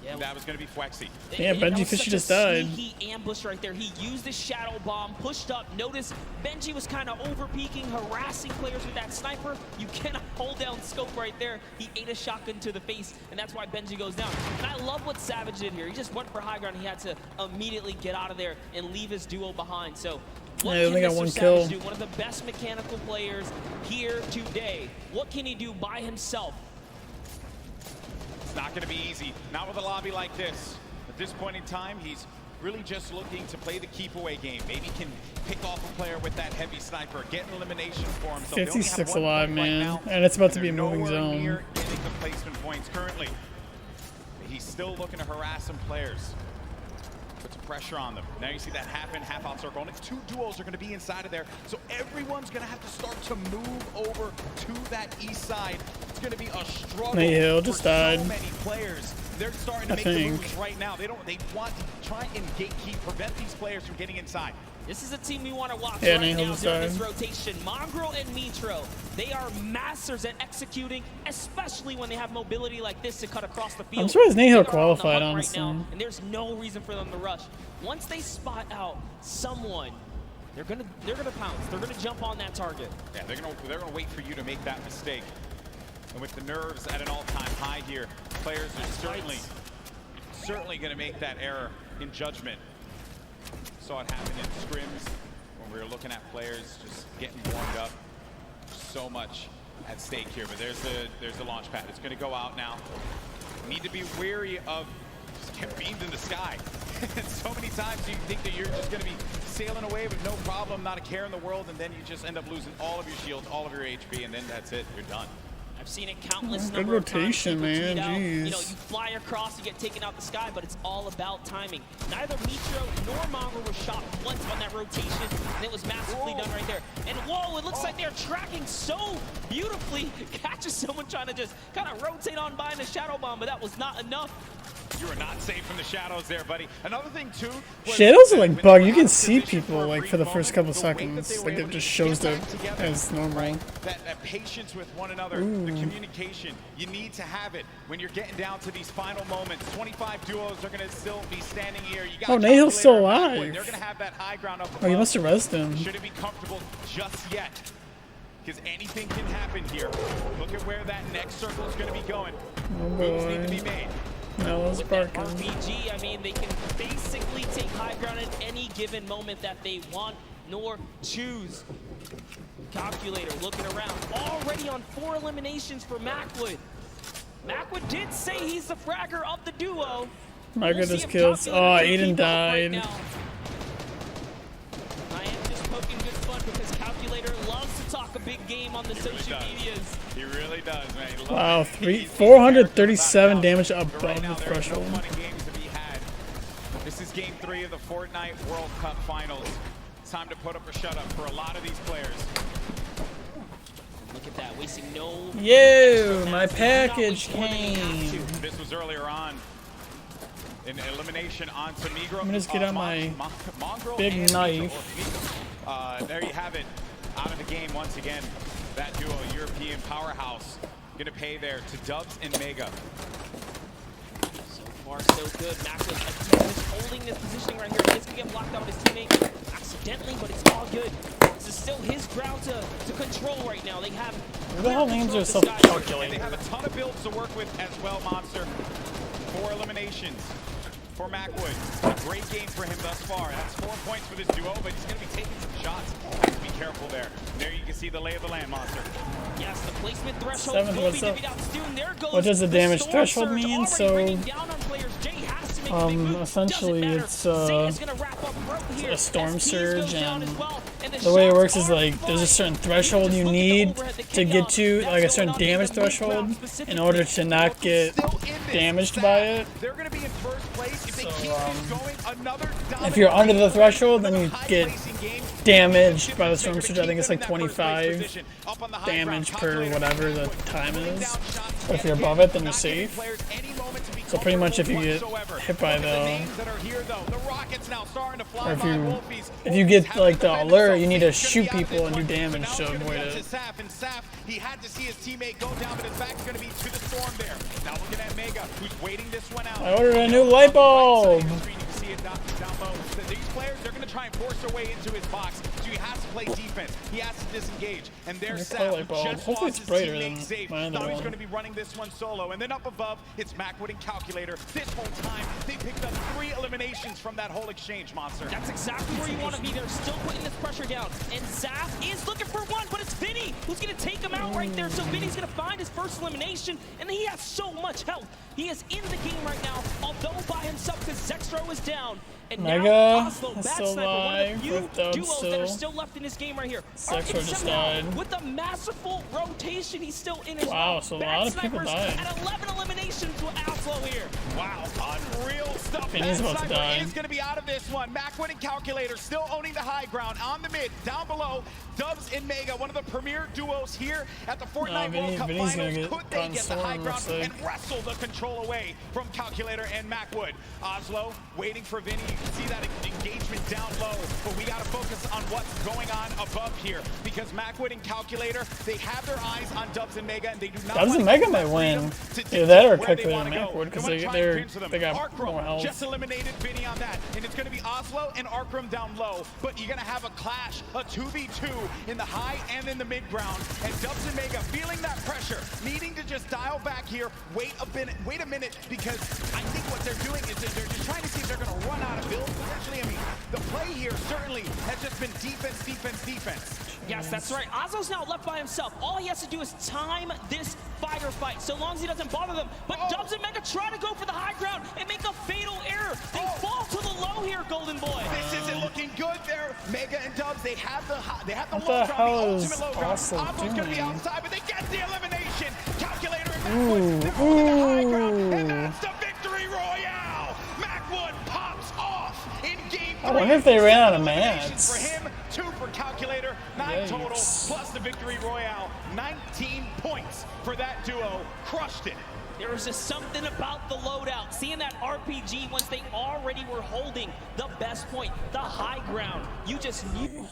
S17: And that was going to be Fwexy.
S3: Yeah, Benji Fishy just died.
S22: Sneaky ambush right there. He used his shadow bomb, pushed up. Notice Benji was kind of over peeking, harassing players with that sniper. You cannot hold down scope right there. He ate a shotgun to the face, and that's why Benji goes down. And I love what Savage did here. He just went for high ground. He had to immediately get out of there and leave his duo behind. So what
S3: Yeah, they only
S22: can
S3: got
S22: Mr.
S3: one
S22: Savage
S3: kill.
S22: do? One of the best mechanical players here today. What can he do by himself?
S17: It's not going to be easy. Not with a lobby like this. At this point in time, he's really just looking to play the keep away game. Maybe can pick off a player with that heavy sniper, get an elimination for him. So
S3: 56 alive, man. And it's about to be a moving zone.
S17: Near getting the placement points currently. He's still looking to harass some players. Put some pressure on them. Now you see that half in, half out circle. Only 2 duos are going to be inside of there. So everyone's going to have to start to move over to that east side. It's going to be a struggle.
S3: Nate Hill just died.
S17: So many players. They're starting to
S3: I
S17: make
S3: think.
S17: the moves right now. They want to try and gatekeep, prevent these players from getting inside.
S22: This is a team we want to watch
S3: Yeah,
S22: right
S3: Nate Hill
S22: now
S3: just
S22: during
S3: died.
S22: this rotation. Mongrel and Mitro, they are masters at executing, especially when they have mobility like this to cut across the field.
S3: I'm surprised Nate Hill
S22: They are on the
S3: qualified,
S22: hunt
S3: honestly.
S22: right now, and there's no reason for them to rush. Once they spot out someone, they're gonna pounce. They're gonna jump on that target.
S17: Yeah, they're gonna wait for you to make that mistake. And with the nerves at an all-time high here, players are certainly going to make that error in judgment. Saw it happen in scrims when we were looking at players just getting warmed up. So much at stake here, but there's the launch pad. It's going to go out now. Need to be wary of just get beamed in the sky. So many times you think that you're just going to be sailing away with no problem, not a care in the world, and then you just end up losing all of your shields, all of your HP, and then that's it. You're done.
S22: I've seen it countless
S3: Good
S22: number of times.
S3: rotation,
S22: People
S3: man.
S22: tweet out,
S3: Jeez.
S22: you know, you fly across, you get taken out the sky, but it's all about timing. Neither Mitro nor Mongrel was shot once on that rotation, and it was masterfully done right there. And whoa, it looks like they're tracking so beautifully. Catches someone trying to just kind of rotate on by in a shadow bomb, but that was not enough.
S17: You are not safe from the shadows there, buddy. Another thing, too.
S3: Shadows are like bug. You can see people like for the first couple seconds. Like it just shows up as normal.
S17: That patience with one another, the communication, you need to have it when you're getting down to these final moments. 25 duos are going to still be standing here. You got
S3: Oh, Nate Hill's still alive.
S17: They're going to have that high ground up above.
S3: Oh, you must have rested him.
S17: Shouldn't be comfortable just yet, because anything can happen here. Look at where that next circle is going to be going.
S3: Oh
S17: Moves need to be
S3: boy.
S17: made.
S3: That was
S22: With that
S3: barking.
S22: RPG, I mean, they can basically take high ground at any given moment that they want nor choose. Calculator looking around, already on 4 eliminations for Macwood. Macwood did say he's the fragger of the duo.
S3: My
S22: We'll see
S3: goodness,
S22: if
S3: kills.
S22: Calculator
S3: Oh,
S22: can
S3: Aiden
S22: keep up right
S3: died.
S22: now. I am just poking good fun because Calculator loves to talk a big game on the social medias.
S17: He really does, man. He loves
S3: Wow,
S17: it.
S3: 437 damage above
S17: Right
S3: the
S17: now, there are no
S3: threshold.
S17: fun and games to be had. This is game 3 of the Fortnite World Cup Finals. It's time to put up or shut up for a lot of these players.
S22: Look at that, wasting no.
S3: Yo, my package came.
S17: This was earlier on. An elimination onto Migro.
S3: Let me just get out my
S17: Mongrel
S3: big
S17: and
S3: knife.
S17: Migro. There you have it. Out of the game once again. That duo, European powerhouse, gonna pay there to Dubs and Mega.
S22: So far, so good. Macwood again is holding this positioning right here. He's gonna get blocked out with his teammate accidentally, but it's all good. This is still his ground to control right now. They have.
S3: Who the hell names are
S17: And they
S3: self-calculating?
S17: have a ton of builds to work with as well, Monster. 4 eliminations for Macwood. A great game for him thus far. That's 4 points for this duo, but he's going to be taking some shots. Have to be careful there. There you can see the lay of the land, Monster.
S22: Yes, the placement threshold
S3: Seventh,
S22: will
S3: what's
S22: be
S3: up?
S22: divvied out soon. There goes
S3: What does the damage
S22: storm
S3: threshold
S22: surge
S3: mean?
S22: already
S3: So,
S22: bringing down on players. Jay has to make a big move.
S3: essentially
S22: Doesn't matter.
S3: it's
S22: Zay's gonna wrap up right here.
S3: a storm
S22: SPs
S3: surge,
S22: goes down
S3: and
S22: as well, and
S3: the way it
S22: shots
S3: works is
S22: are
S3: like there's a certain
S22: flying.
S3: threshold you need
S22: overhead, the
S3: to get
S22: chaos
S3: to,
S22: that's
S3: like a
S22: going
S3: certain
S22: on in
S3: damage
S22: the mid-round
S3: threshold, in
S22: specifically.
S3: order to not get damaged by it.
S17: They're going to be in first place. If they keep this going, another
S3: If you're under the threshold, then you get damaged by the storm surge. I think it's like 25 damage per whatever the time is. But if you're above it, then you're safe.
S17: Players any moment to be
S3: So pretty much if you get hit by the, or if you get like the alert, you need to shoot people and do damage to avoid it.
S5: He had to see his teammate go down, but his back's going to be to the storm there. Now looking at Mega, who's waiting this one out.
S3: I ordered a new light bulb.
S5: See it down low. These players, they're going to try and force their way into his box, so he has to play defense. He has to disengage. And there's Sap, who just lost his teammate Safe. Thought he was going to be running this one solo. And then up above, it's Macwood and Calculator. This whole time, they picked up 3 eliminations from that whole exchange, Monster.
S22: That's exactly where you want to be. They're still putting this pressure down. And Zap is looking for one, but it's Vinny who's going to take him out right there. So Vinny's going to find his first elimination, and he has so much health. He is in the game right now, although by himself, because Zextro is down. And
S3: Mega
S22: now Oslo,
S3: is
S22: Bad
S3: still
S22: Sniper, one of the few
S3: alive, with
S22: duos
S3: still.
S22: that are still left in this game right here.
S3: Zexro just died.
S22: With a masterful rotation, he's still in his
S3: Wow, so a lot of people died.
S22: At 11 eliminations with Oslo here.
S5: Wow, unreal stuff.
S3: Vinny's about to die.
S5: Is going to be out of this one. Macwood and Calculator still owning the high ground. On the mid, down below, Dubs and Mega, one of the premier duos here at the Fortnite World Cup Finals. Could they get the high ground and wrestle the control away from Calculator and Macwood? Oslo waiting for Vinny. You can see that engagement down low, but we got to focus on what's going on above here, because Macwood and Calculator, they have their eyes on Dubs and Mega, and they do not.
S3: Dubs and Mega might win. Either that or Calculator and Macwood, because they got more health.
S5: Just eliminated Vinny on that, and it's going to be Oslo and Arkram down low, but you're going to have a clash, a 2v2 in the high and in the mid ground, and Dubs and Mega feeling that pressure, needing to just dial back here, wait a minute, because I think what they're doing is that they're just trying to see if they're going to run out of builds. Potentially, I mean, the play here certainly has just been defense, defense, defense.
S22: Yes, that's right. Oslo's now left by himself. All he has to do is time this fighter fight, so long as he doesn't bother them. But Dubs and Mega try to go for the high ground and make a fatal error. They fall to the low here, Golden Boy.
S5: This isn't looking good there. Mega and Dubs, they have the
S3: What
S5: low
S3: the
S5: ground,
S3: hell
S5: the
S3: is
S5: ultimate low ground.
S3: Oslo
S5: Oslo's going to be
S3: doing?
S5: outside, but they get the elimination. Calculator and Macwood, they're on the high ground, and that's the victory royale. Macwood pops off in game 3.
S3: I wonder if they ran out of mats.
S5: For him, 2 for Calculator, 9 total, plus the victory royale. 19 points for that duo. Crushed it.
S22: There was just something about the loadout. Seeing that RPG once they already were holding the best point, the high ground. You just knew.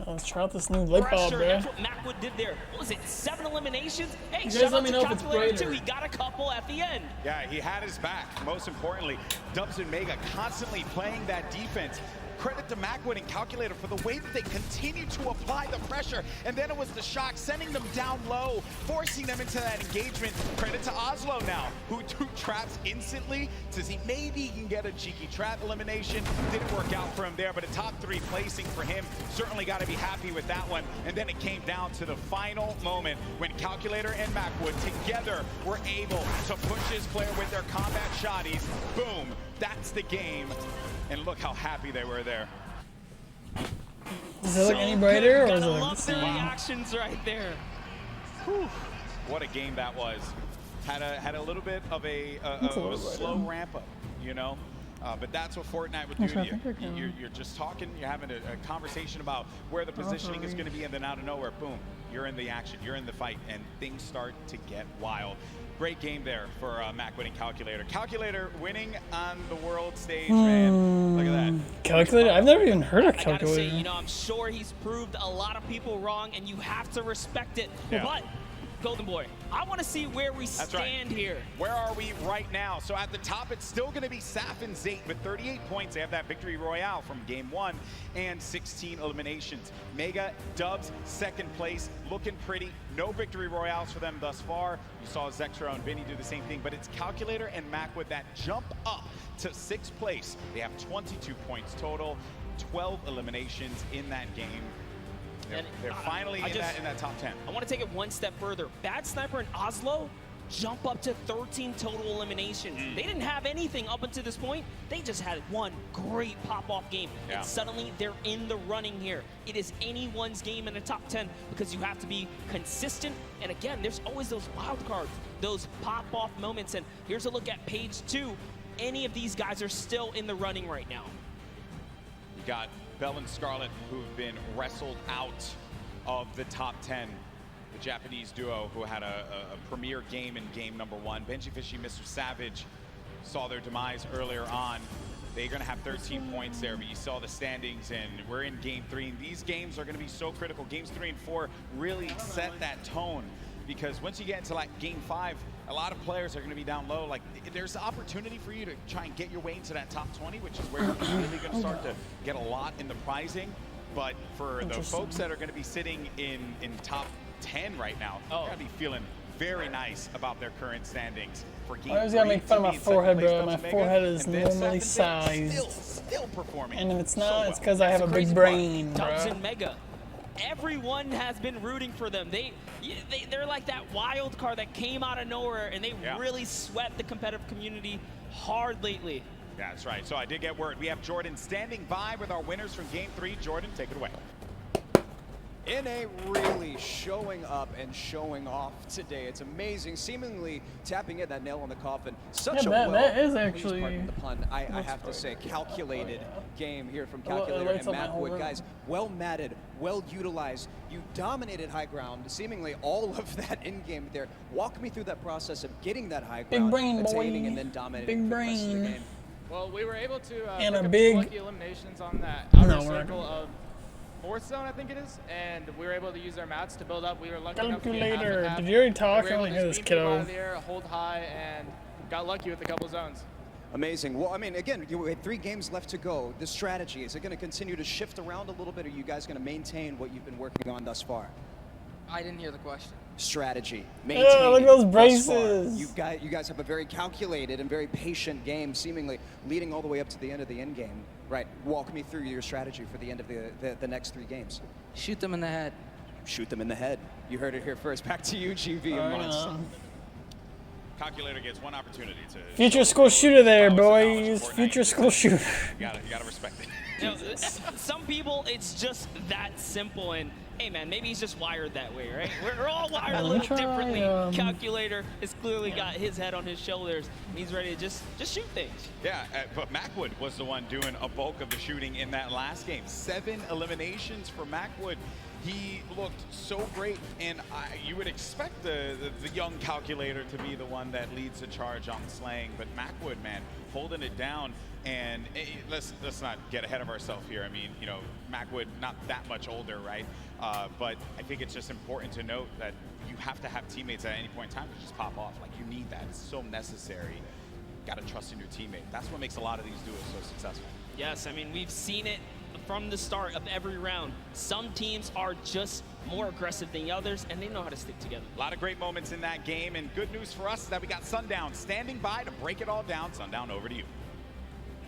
S3: Let's try out this new light bulb, bro.
S22: That's what Macwood did there. What was it, 7 eliminations? Hey,
S3: You
S22: shout
S3: guys let
S22: out
S3: me
S22: to
S3: know if it's
S22: Calculator
S3: brighter.
S22: too. He got a couple at the end.
S5: Yeah, he had his back. Most importantly, Dubs and Mega constantly playing that defense. Credit to Macwood and Calculator for the way that they continue to apply the pressure. And then it was the shock, sending them down low, forcing them into that engagement. Credit to Oslo now, who traps instantly to see maybe he can get a cheeky trap elimination. Didn't work out for him there, but a top 3 placing for him. Certainly got to be happy with that one. And then it came down to the final moment when Calculator and Macwood together were able to push his player with their combat shotties. Boom, that's the game. And look how happy they were there.
S3: Does it look any brighter, or is it like the
S22: The
S3: same?
S22: reactions right there.
S5: Whew. What a game that was. Had a little bit of a slow ramp up, you know? But that's what Fortnite would do to you. You're just talking, you're having a conversation about where the positioning is going to be, and then out of nowhere, boom, you're in the action, you're in the fight, and things start to get wild. Great game there for Macwood and Calculator. Calculator winning on the world stage, man. Look at that.
S3: Calculator? I've never even heard of
S22: I gotta
S3: Calculator.
S22: say, you know, I'm sure he's proved a lot of people wrong, and you have to respect it.
S5: Yeah.
S22: But, Golden Boy, I want to see where we stand here.
S5: Where are we right now? So at the top, it's still going to be Saf and Zate with 38 points. They have that victory royale from game 1 and 16 eliminations. Mega, Dubs, second place, looking pretty. No victory royales for them thus far. You saw Zexro and Vinny do the same thing, but it's Calculator and Macwood that jump up to 6th place. They have 22 points total, 12 eliminations in that game. They're finally in that top 10.
S22: I want to take it one step further. Bad Sniper and Oslo jump up to 13 total eliminations. They didn't have anything up until this point. They just had one great pop-off game.
S5: Yeah.
S22: And suddenly they're in the running here. It is anyone's game in the top 10 because you have to be consistent. And again, there's always those wild cards, those pop-off moments. And here's a look at page 2. Any of these guys are still in the running right now.
S5: You got Bell and Scarlet, who've been wrestled out of the top 10.
S17: the Japanese duo who had a premier game in game number 1. Benji Fishy, Mr. Savage saw their demise earlier on. They're going to have 13 points there, but you saw the standings, and we're in game 3. And these games are going to be so critical. Games 3 and 4 really set that tone, because once you get into like game 5, a lot of players are going to be down low. Like, there's opportunity for you to try and get your way into that top 20, which is where you're really going to start to get a lot in the prizing. But for the folks that are going to be sitting in top 10 right now, they're going to be feeling very nice about their current standings for game 3.
S3: I always gotta make fun of my forehead, bro. My forehead is normally sized.
S17: Still performing.
S3: And if it's not, it's because I have a big brain, bro.
S22: Dubs and Mega. Everyone has been rooting for them. They're like that wild card that came out of nowhere, and they really swept the competitive community hard lately.
S17: That's right. So I did get word. We have Jordan standing by with our winners from game 3. Jordan, take it away.
S12: NA really showing up and showing off today. It's amazing, seemingly tapping in that nail on the coffin. Such a
S3: that is
S12: please
S3: actually,
S12: pardon the pun, I have to say, calculated game here from Calculator and Matt Wood. Guys, well matted, well utilized. You dominated high ground, seemingly all of that in game there. Walk me through that process of getting that high ground,
S3: big brain,
S12: attaining,
S3: boy.
S12: and then dominating the rest of the game.
S8: Well, we were able to
S3: and
S8: pick
S3: a
S8: up
S3: big
S8: lucky eliminations on that outer circle of 4th zone, I think it is, and we were able to use our mats to build up. We were lucky enough to get half and half.
S3: Did you already talk?
S8: We were
S3: I
S8: able
S3: only
S8: to
S3: hear
S8: just
S3: this
S8: beam people out
S3: kiddo.
S8: of the air, hold high, and got lucky with a couple zones.
S12: Amazing. Well, I mean, again, you had 3 games left to go. The strategy, is it going to continue to shift around a little bit, or are you guys going to maintain what you've been working on thus far?
S10: I didn't hear the question.
S12: Strategy.
S3: Yeah, look at those braces.
S12: You guys have a very calculated and very patient game, seemingly leading all the way up to the end of the end game. Right. Walk me through your strategy for the end of the next 3 games.
S10: Shoot them in the head.
S12: Shoot them in the head. You heard it here first. Back to you, GV and Monster.
S17: Calculator gets one opportunity to
S3: Future school shooter there, boys. Future school shooter.
S17: You gotta respect it.
S22: You know, some people, it's just that simple, and hey man, maybe he's just wired that way, right? We're all wired a little differently. Calculator has clearly got his head on his shoulders, and he's ready to just shoot things.
S17: Yeah, but Macwood was the one doing a bulk of the shooting in that last game. 7 eliminations for Macwood. He looked so great, and you would expect the young Calculator to be the one that leads the charge on slaying, but Macwood, man, holding it down. And let's not get ahead of ourselves here. I mean, you know, Macwood not that much older, right? But I think it's just important to note that you have to have teammates at any point in time to just pop off. Like, you need that. It's so necessary. Got to trust in your teammate. That's what makes a lot of these duos so successful.
S22: Yes, I mean, we've seen it from the start of every round. Some teams are just more aggressive than others, and they know how to stick together.
S17: A lot of great moments in that game, and good news for us is that we got Sundown standing by to break it all down. Sundown, over to you.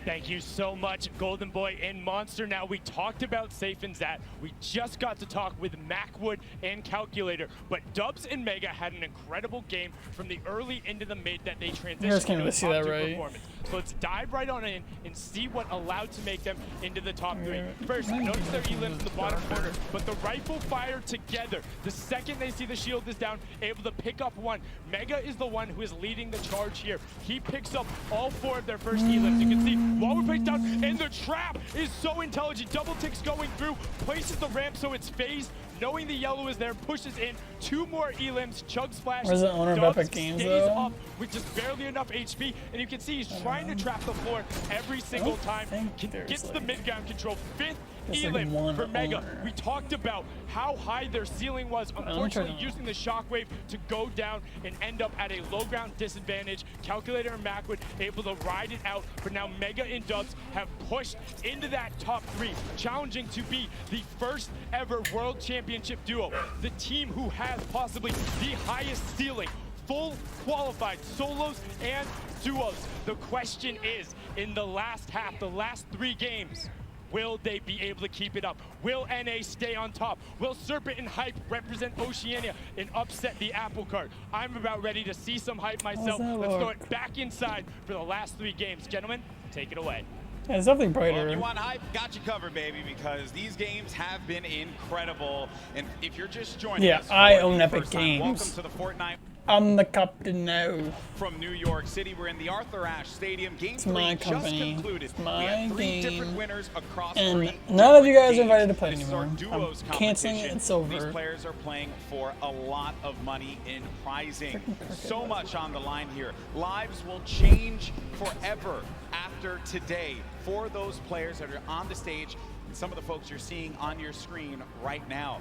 S13: Thank you so much, Golden Boy and Monster. Now, we talked about Safe and Zat. We just got to talk with Macwood and Calculator, but Dubs and Mega had an incredible game from the early into the mid that they transitioned to a top 2 performance. So let's dive right on in and see what allowed to make them into the top 3. First, notice their elims in the bottom corner, but the rifle fire together. The second they see the shield is down, able to pick up 1. Mega is the one who is leading the charge here. He picks up all 4 of their first elims. You can see Waller plays down, and the trap is so intelligent. Double ticks going through, places the ramp so it's phased. Knowing the yellow is there, pushes in 2 more elims, chug splash.
S3: Where's the owner of Epic Games, though?
S22: Up with just barely enough HP, and you can see he's trying to trap the floor every single time. Gets the mid-ground control. 5th elim for Mega. We talked about how high their ceiling was. Unfortunately, using the shockwave to go down and end up at a low ground disadvantage. Calculator and Macwood able to ride it out, but now Mega and Dubs have pushed into that top 3, challenging to be the first ever world championship duo. The team who has possibly the highest ceiling. Full qualified solos and duos. The question is, in the last half, the last 3 games, will they be able to keep it up? Will NA stay on top? Will Serpent and Hype represent Oceania and upset the apple cart? I'm about ready to see some Hype myself. Let's throw it back inside for the last 3 games. Gentlemen, take it away.
S3: Yeah, it's definitely brighter.
S17: Well, if you want hype, got you covered, baby, because these games have been incredible. And if you're just joining us,
S3: I own Epic Games.
S17: Welcome to the Fortnite.
S3: I'm the captain now.
S17: From New York City, we're in the Arthur Ashe Stadium. Game
S3: It's
S17: 3
S3: my
S17: just
S3: company.
S17: concluded.
S3: It's
S17: We
S3: my
S17: had 3
S3: game.
S17: different winners across
S3: And
S17: 3
S3: none of you
S17: different
S3: guys are invited to play
S17: games. This is
S3: anymore.
S17: our duos
S3: I'm canceling it.
S17: competition.
S3: It's over.
S17: These players are playing for a lot of money in prizing. So much on the line here. Lives will change forever after today for those players that are on the stage and some of the folks you're seeing on your screen right now.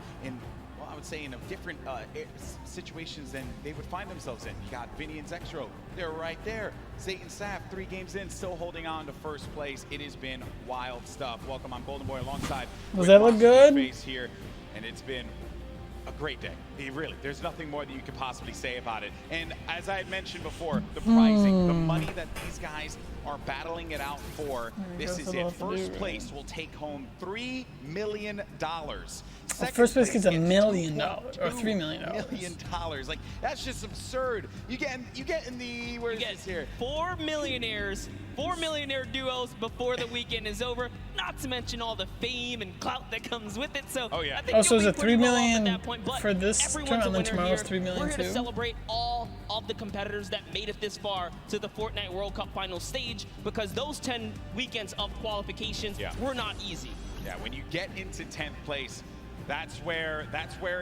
S17: I would say in a different situations than they would find themselves in. You got Vinny and Zexro, they're right there. Zayt and Saf, 3 games in, still holding on to first place. It has been wild stuff. Welcome, I'm Golden Boy alongside.
S3: Does that look good?
S17: Face here, and it's been a great day. Really, there's nothing more that you could possibly say about it. And as I had mentioned before, the pricing, the money that these guys are battling it out for, this is it. First place will take home $3 million.
S3: First place gets $1 million or $3 million.
S17: Like, that's just absurd. You get in the, where is this here?
S22: 4 millionaires, 4 millionaire duos before the weekend is over. Not to mention all the fame and clout that comes with it. So I think
S3: so
S22: you'll
S3: is
S22: be
S3: it
S22: pretty
S3: $3
S22: well off at
S3: million
S22: that point, but
S3: for this
S22: everyone's
S3: tournament,
S22: a
S3: and then
S22: winner
S3: tomorrow's
S22: here.
S3: $3 million
S22: We're here to
S3: too?
S22: celebrate all of the competitors that made it this far to the Fortnite World Cup final stage, because those 10 weekends of qualifications were not easy.
S17: Yeah, when you get into 10th place, that's where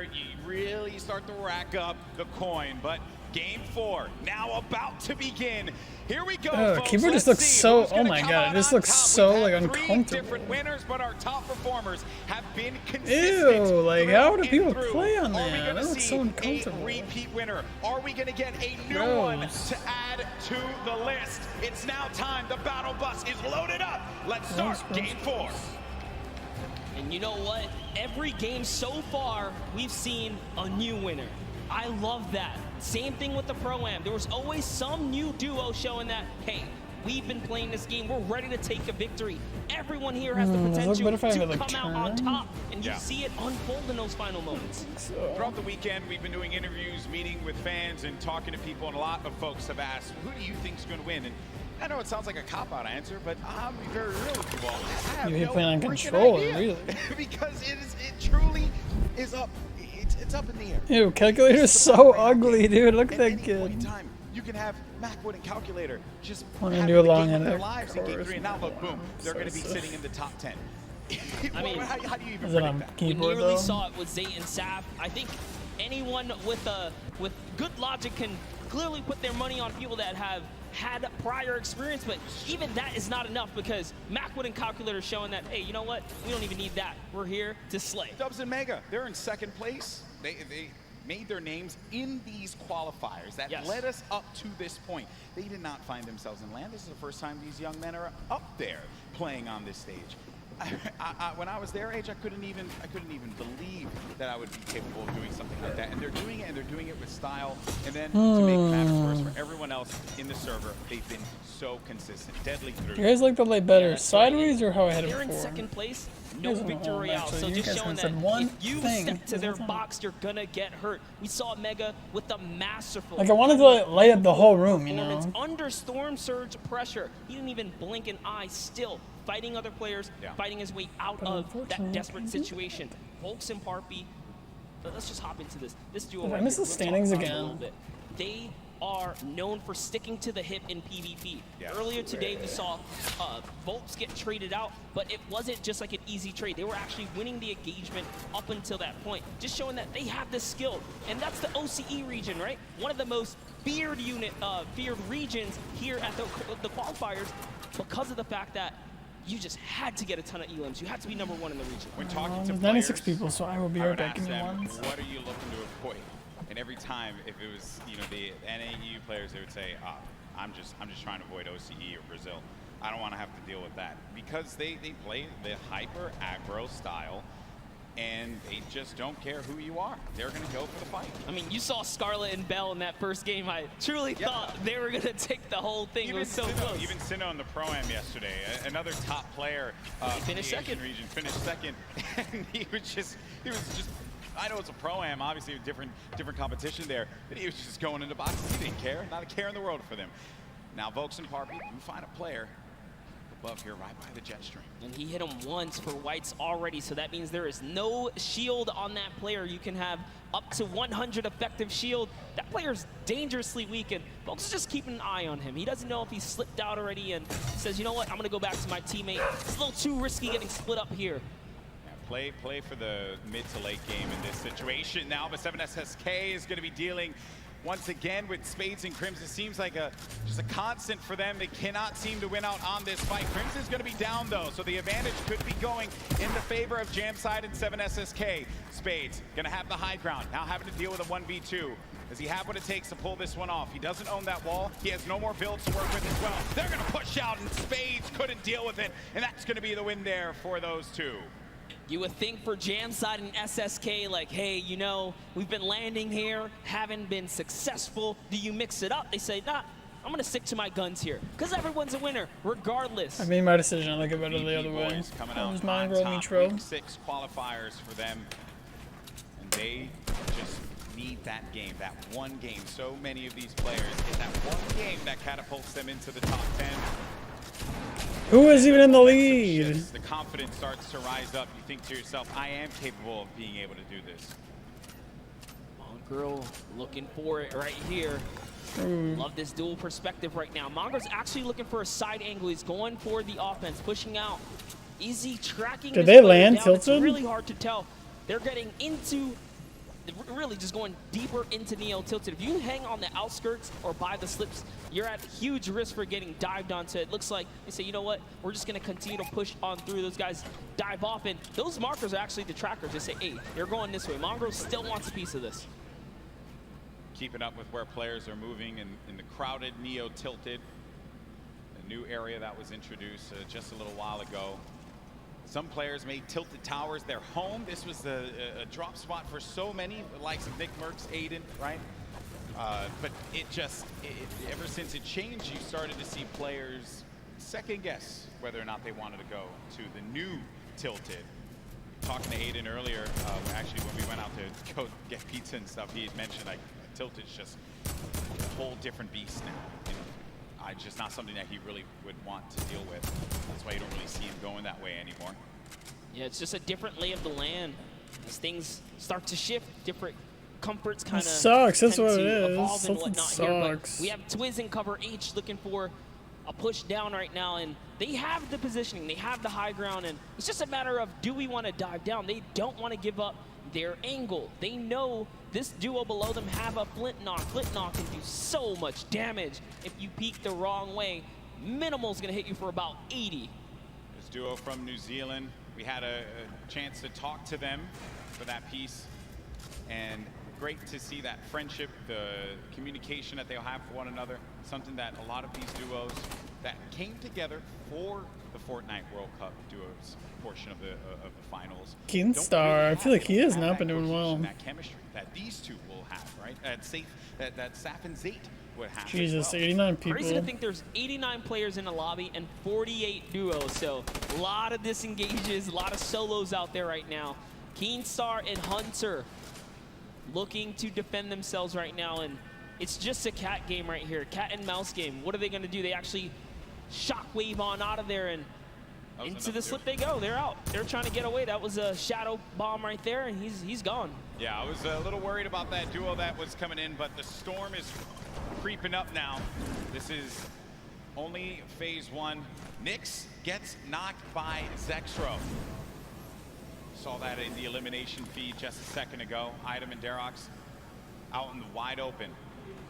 S17: you really start to rack up the coin. But game 4 now about to begin. Here we go, folks.
S3: Keyboard just
S17: Let's
S3: looks
S17: see
S3: so.
S17: who's
S3: Oh
S17: gonna
S3: my
S17: come
S3: god,
S17: out
S3: it just
S17: on
S3: looks
S17: top.
S3: so
S17: We've
S3: like
S17: had 3
S3: uncomfortable.
S17: different winners, but our top performers have been consistent.
S3: Ew, like how do people
S17: through.
S3: play on
S17: Are we
S3: that?
S17: gonna
S3: That looks so
S17: see
S3: uncomfortable.
S17: a repeat winner? Are we gonna get a new
S3: Gross.
S17: one to add to the list? It's now time. The battle bus is loaded up. Let's start game 4.
S22: And you know what? Every game so far, we've seen a new winner. I love that. Same thing with the Pro-Am. There was always some new duo showing that, hey, we've been playing this game. We're ready to take a victory. Everyone here has the potential to come out on top, and you see it unfold in those final moments.
S17: Throughout the weekend, we've been doing interviews, meeting with fans, and talking to people, and a lot of folks have asked, who do you think's going to win? And I know it sounds like a cop-out answer, but I'll be very real with you all. I have
S3: You're
S17: no
S3: playing on
S17: freaking
S3: controller,
S17: idea.
S3: really.
S17: Because it truly is up. It's up in the air.
S3: Ew, Calculator's so ugly, dude. Look at that
S17: Any
S3: kid.
S17: point in time, you can have Macwood and Calculator just
S3: Wanna
S17: having
S3: do a
S17: the
S3: long
S17: game of
S3: end
S17: their
S3: of
S17: lives in game
S3: course.
S17: 3, and now look, boom, they're going to be sitting in the top 10.
S22: I mean,
S17: how do you even
S3: Is it
S17: predict
S3: on
S17: that?
S22: We
S3: keyboard
S22: nearly
S3: though?
S22: saw it with Zayt and Saf. I think anyone with good logic can clearly put their money on people that have had prior experience, but even that is not enough, because Macwood and Calculator showing that, hey, you know what? We don't even need that. We're here to slay.
S17: Dubs and Mega, they're in 2nd place. They made their names in these qualifiers that led us up to this point. They did not find themselves in land. This is the first time these young men are up there playing on this stage. When I was their age, I couldn't even believe that I would be capable of doing something like that. And they're doing it, and they're doing it with style. And then to make matters worse for everyone else in the server, they've been so consistent, deadly through.
S3: Do you guys like to play better sideways or how I had it
S22: They're in
S3: before?
S22: 2nd place, no
S3: Here's a
S22: victory
S3: whole
S22: royale.
S3: match,
S22: So
S3: you
S22: just
S3: guys
S22: showing
S3: haven't
S22: that
S3: said one
S22: if you
S3: thing
S22: step to
S3: this
S22: their
S3: whole time.
S22: box, you're gonna get hurt. We saw Mega with the masterful.
S3: Like I wanted to like, light up the whole room, you know.
S22: performance under storm surge pressure. He didn't even blink an eye, still fighting other players, fighting his way out of that desperate situation. Volks and Parpy, let's just hop into this. This duo.
S3: Did I
S22: right
S3: miss
S22: here,
S3: the
S22: we'll
S3: standings
S22: talk about it a
S3: again?
S22: little bit. They are known for sticking to the hip in PvP. Earlier today, we saw Volks get traded out, but it wasn't just like an easy trade. They were actually winning the engagement up until that point, just showing that they have the skill. And that's the OCE region, right? One of the most feared regions here at the qualifiers, because of the fact that you just had to get a ton of elims. You had to be #1 in the region.
S17: When talking to
S3: There's
S17: players,
S3: 96 people, so I will be
S17: I
S3: right
S17: would
S3: back.
S17: ask
S3: Give me
S17: them,
S3: one.
S17: what are you looking to avoid? And every time, if it was, you know, the NAU players, they would say, I'm just trying to avoid OCE or Brazil. I don't want to have to deal with that, because they play the hyper aggro style, and they just don't care who you are. They're going to go for the fight.
S22: I mean, you saw Scarlet and Bell in that first game. I truly thought they were going to take the whole thing. It was so close.
S17: Even Sinnoh in the Pro-Am yesterday, another top player
S22: finished
S17: in the
S22: second.
S17: Asian region, finished 2nd, and he was just, I know it's a Pro-Am, obviously a different competition there, but he was just going into boxes. He didn't care, not a care in the world for them. Now Volks and Parpy do find a player above here, right by the jet stream.
S22: And he hit him once for whites already, so that means there is no shield on that player. You can have up to 100 effective shield. that player's dangerously weak, and folks are just keeping an eye on him. He doesn't know if he's slipped out already and says, you know what, I'm going to go back to my teammate. It's a little too risky getting split up here.
S17: Yeah, play for the mid to late game in this situation now, but 7SSK is going to be dealing once again with Spades and Crims. It seems like just a constant for them. They cannot seem to win out on this fight. Crims is going to be down though, so the advantage could be going in the favor of Jamside and 7SSK. Spades going to have the high ground, now having to deal with a 1v2. Does he have what it takes to pull this one off? He doesn't own that wall. He has no more builds to work with as well. They're going to push out, and Spades couldn't deal with it, and that's going to be the win there for those two.
S22: You would think for Jamside and SSK, like, hey, you know, we've been landing here, haven't been successful. Do you mix it up? They say, nah, I'm going to stick to my guns here, because everyone's a winner, regardless.
S3: I made my decision. I like it better the other way.
S17: Coming
S3: That
S17: out
S3: was mine,
S17: on
S3: roll
S17: top,
S3: Mitro.
S17: week 6 qualifiers for them, and they just need that game, that one game. So many of these players, it's that one game that catapults them into the top 10.
S3: Who is even in the lead?
S17: The confidence starts to rise up. You think to yourself, I am capable of being able to do this.
S22: Mongrel looking for it right here. Love this dual perspective right now. Mongrel's actually looking for a side angle. He's going for the offense, pushing out. Easy tracking.
S3: Did they land
S22: down.
S3: tilted?
S22: It's really hard to tell. They're getting into, really just going deeper into Neo tilted. If you hang on the outskirts or by the slips, you're at huge risk for getting dived onto. It looks like they say, you know what, we're just going to continue to push on through. Those guys dive off, and those markers are actually the trackers. They say, hey, you're going this way. Mongrel still wants a piece of this.
S17: Keeping up with where players are moving in the crowded Neo tilted, a new area that was introduced just a little while ago. Some players made tilted towers their home. This was a drop spot for so many, the likes of Nick Merckx, Aiden, right? But ever since it changed, you started to see players second guess whether or not they wanted to go to the new tilted. Talking to Aiden earlier, actually when we went out to go get pizza and stuff, he had mentioned like tilted's just a whole different beast now. Just not something that he really would want to deal with. That's why you don't really see him going that way anymore.
S22: Yeah, it's just a different lay of the land. As things start to shift, different comforts kind of
S3: sucks. That's what it is.
S22: Evolve and
S3: Something
S22: whatnot
S3: sucks.
S22: here, but we have Twiz in cover H looking for a push down right now, and they have the positioning, they have the high ground, and it's just a matter of, do we want to dive down? They don't want to give up their angle. They know this duo below them have a flint knock. Flint knock can do so much damage if you peek the wrong way. Minimal's gonna hit you for about 80.
S17: This duo from New Zealand, we had a chance to talk to them for that piece, and great to see that friendship, the communication that they'll have for one another, something that a lot of these duos that came together for the Fortnite World Cup duos portion of the finals.
S3: Keenstar, I feel like he has not been doing well.
S17: That chemistry that these two will have, right? That Saf and Zate would have.
S3: Jesus, 89 people.
S22: Crazy to think there's 89 players in the lobby and 48 duos, so a lot of disengages, a lot of solos out there right now. Keenstar and Hunter looking to defend themselves right now, and it's just a cat game right here, cat and mouse game. What are they going to do? They actually shockwave on out of there, and into the slip they go. They're out. They're trying to get away. That was a shadow bomb right there, and he's gone.
S17: Yeah, I was a little worried about that duo that was coming in, but the storm is creeping up now. This is only phase 1. Nyx gets knocked by Zexro. Saw that in the elimination feed just a second ago. Item and Derox out in the wide open.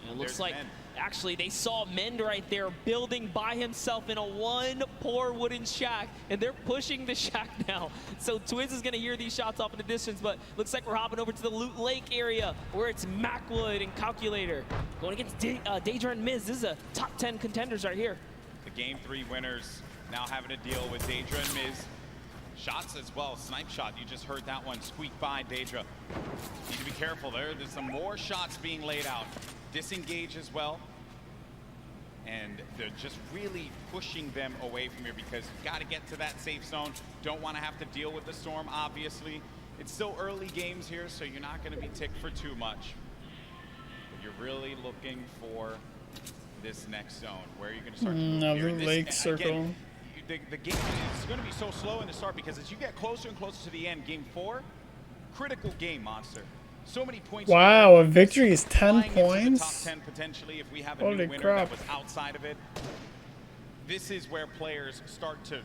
S22: It looks like, actually, they saw Mend right there building by himself in a one poor wooden shack, and they're pushing the shack now. So Twiz is going to hear these shots off in the distance, but looks like we're hopping over to the Loot Lake area where it's Macwood and Calculator going against Daedra and Miz. This is a top 10 contenders right here.
S17: The Game 3 winners now having to deal with Daedra and Miz. Shots as well, snipe shot, you just heard that one squeak by Daedra. Need to be careful there, there's some more shots being laid out. Disengage as well. And they're just really pushing them away from here because you gotta get to that safe zone. Don't wanna have to deal with the storm, obviously. It's still early games here, so you're not gonna be ticked for too much. But you're really looking for this next zone. Where are you gonna start to move
S3: no,
S17: here?
S3: the lake circle.
S17: Again, the game is going to be so slow in the start because as you get closer and closer to the end, game 4, critical game, Monster. So many points.
S3: Wow, a victory is 10
S17: Flying into the
S3: points.
S17: top 10 potentially if we have a
S3: Holy
S17: new winner
S3: crap.
S17: that was outside of it. This is where players start to,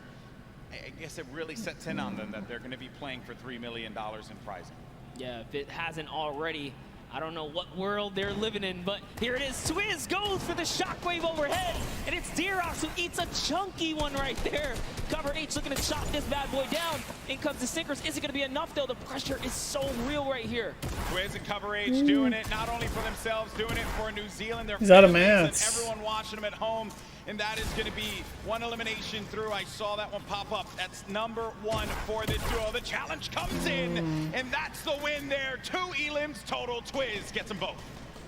S17: I guess it really sets in on them that they're going to be playing for $3 million in prizing.
S22: Yeah, if it hasn't already, I don't know what world they're living in, but here it is. Twiz goes for the shockwave overhead, and it's D-Rox who eats a chunky one right there. Cover H looking to chop this bad boy down. In comes the sinkers. Is it going to be enough, though? The pressure is so real right here.
S17: Twiz and Cover H doing it not only for themselves, doing it for New Zealand, their
S3: He's out of
S17: families, and
S3: mats.
S17: everyone watching them at home. And that is going to be one elimination through. I saw that one pop up. That's number 1 for this duo. The challenge comes in, and that's the win there. 2 elims total. Twiz gets them both.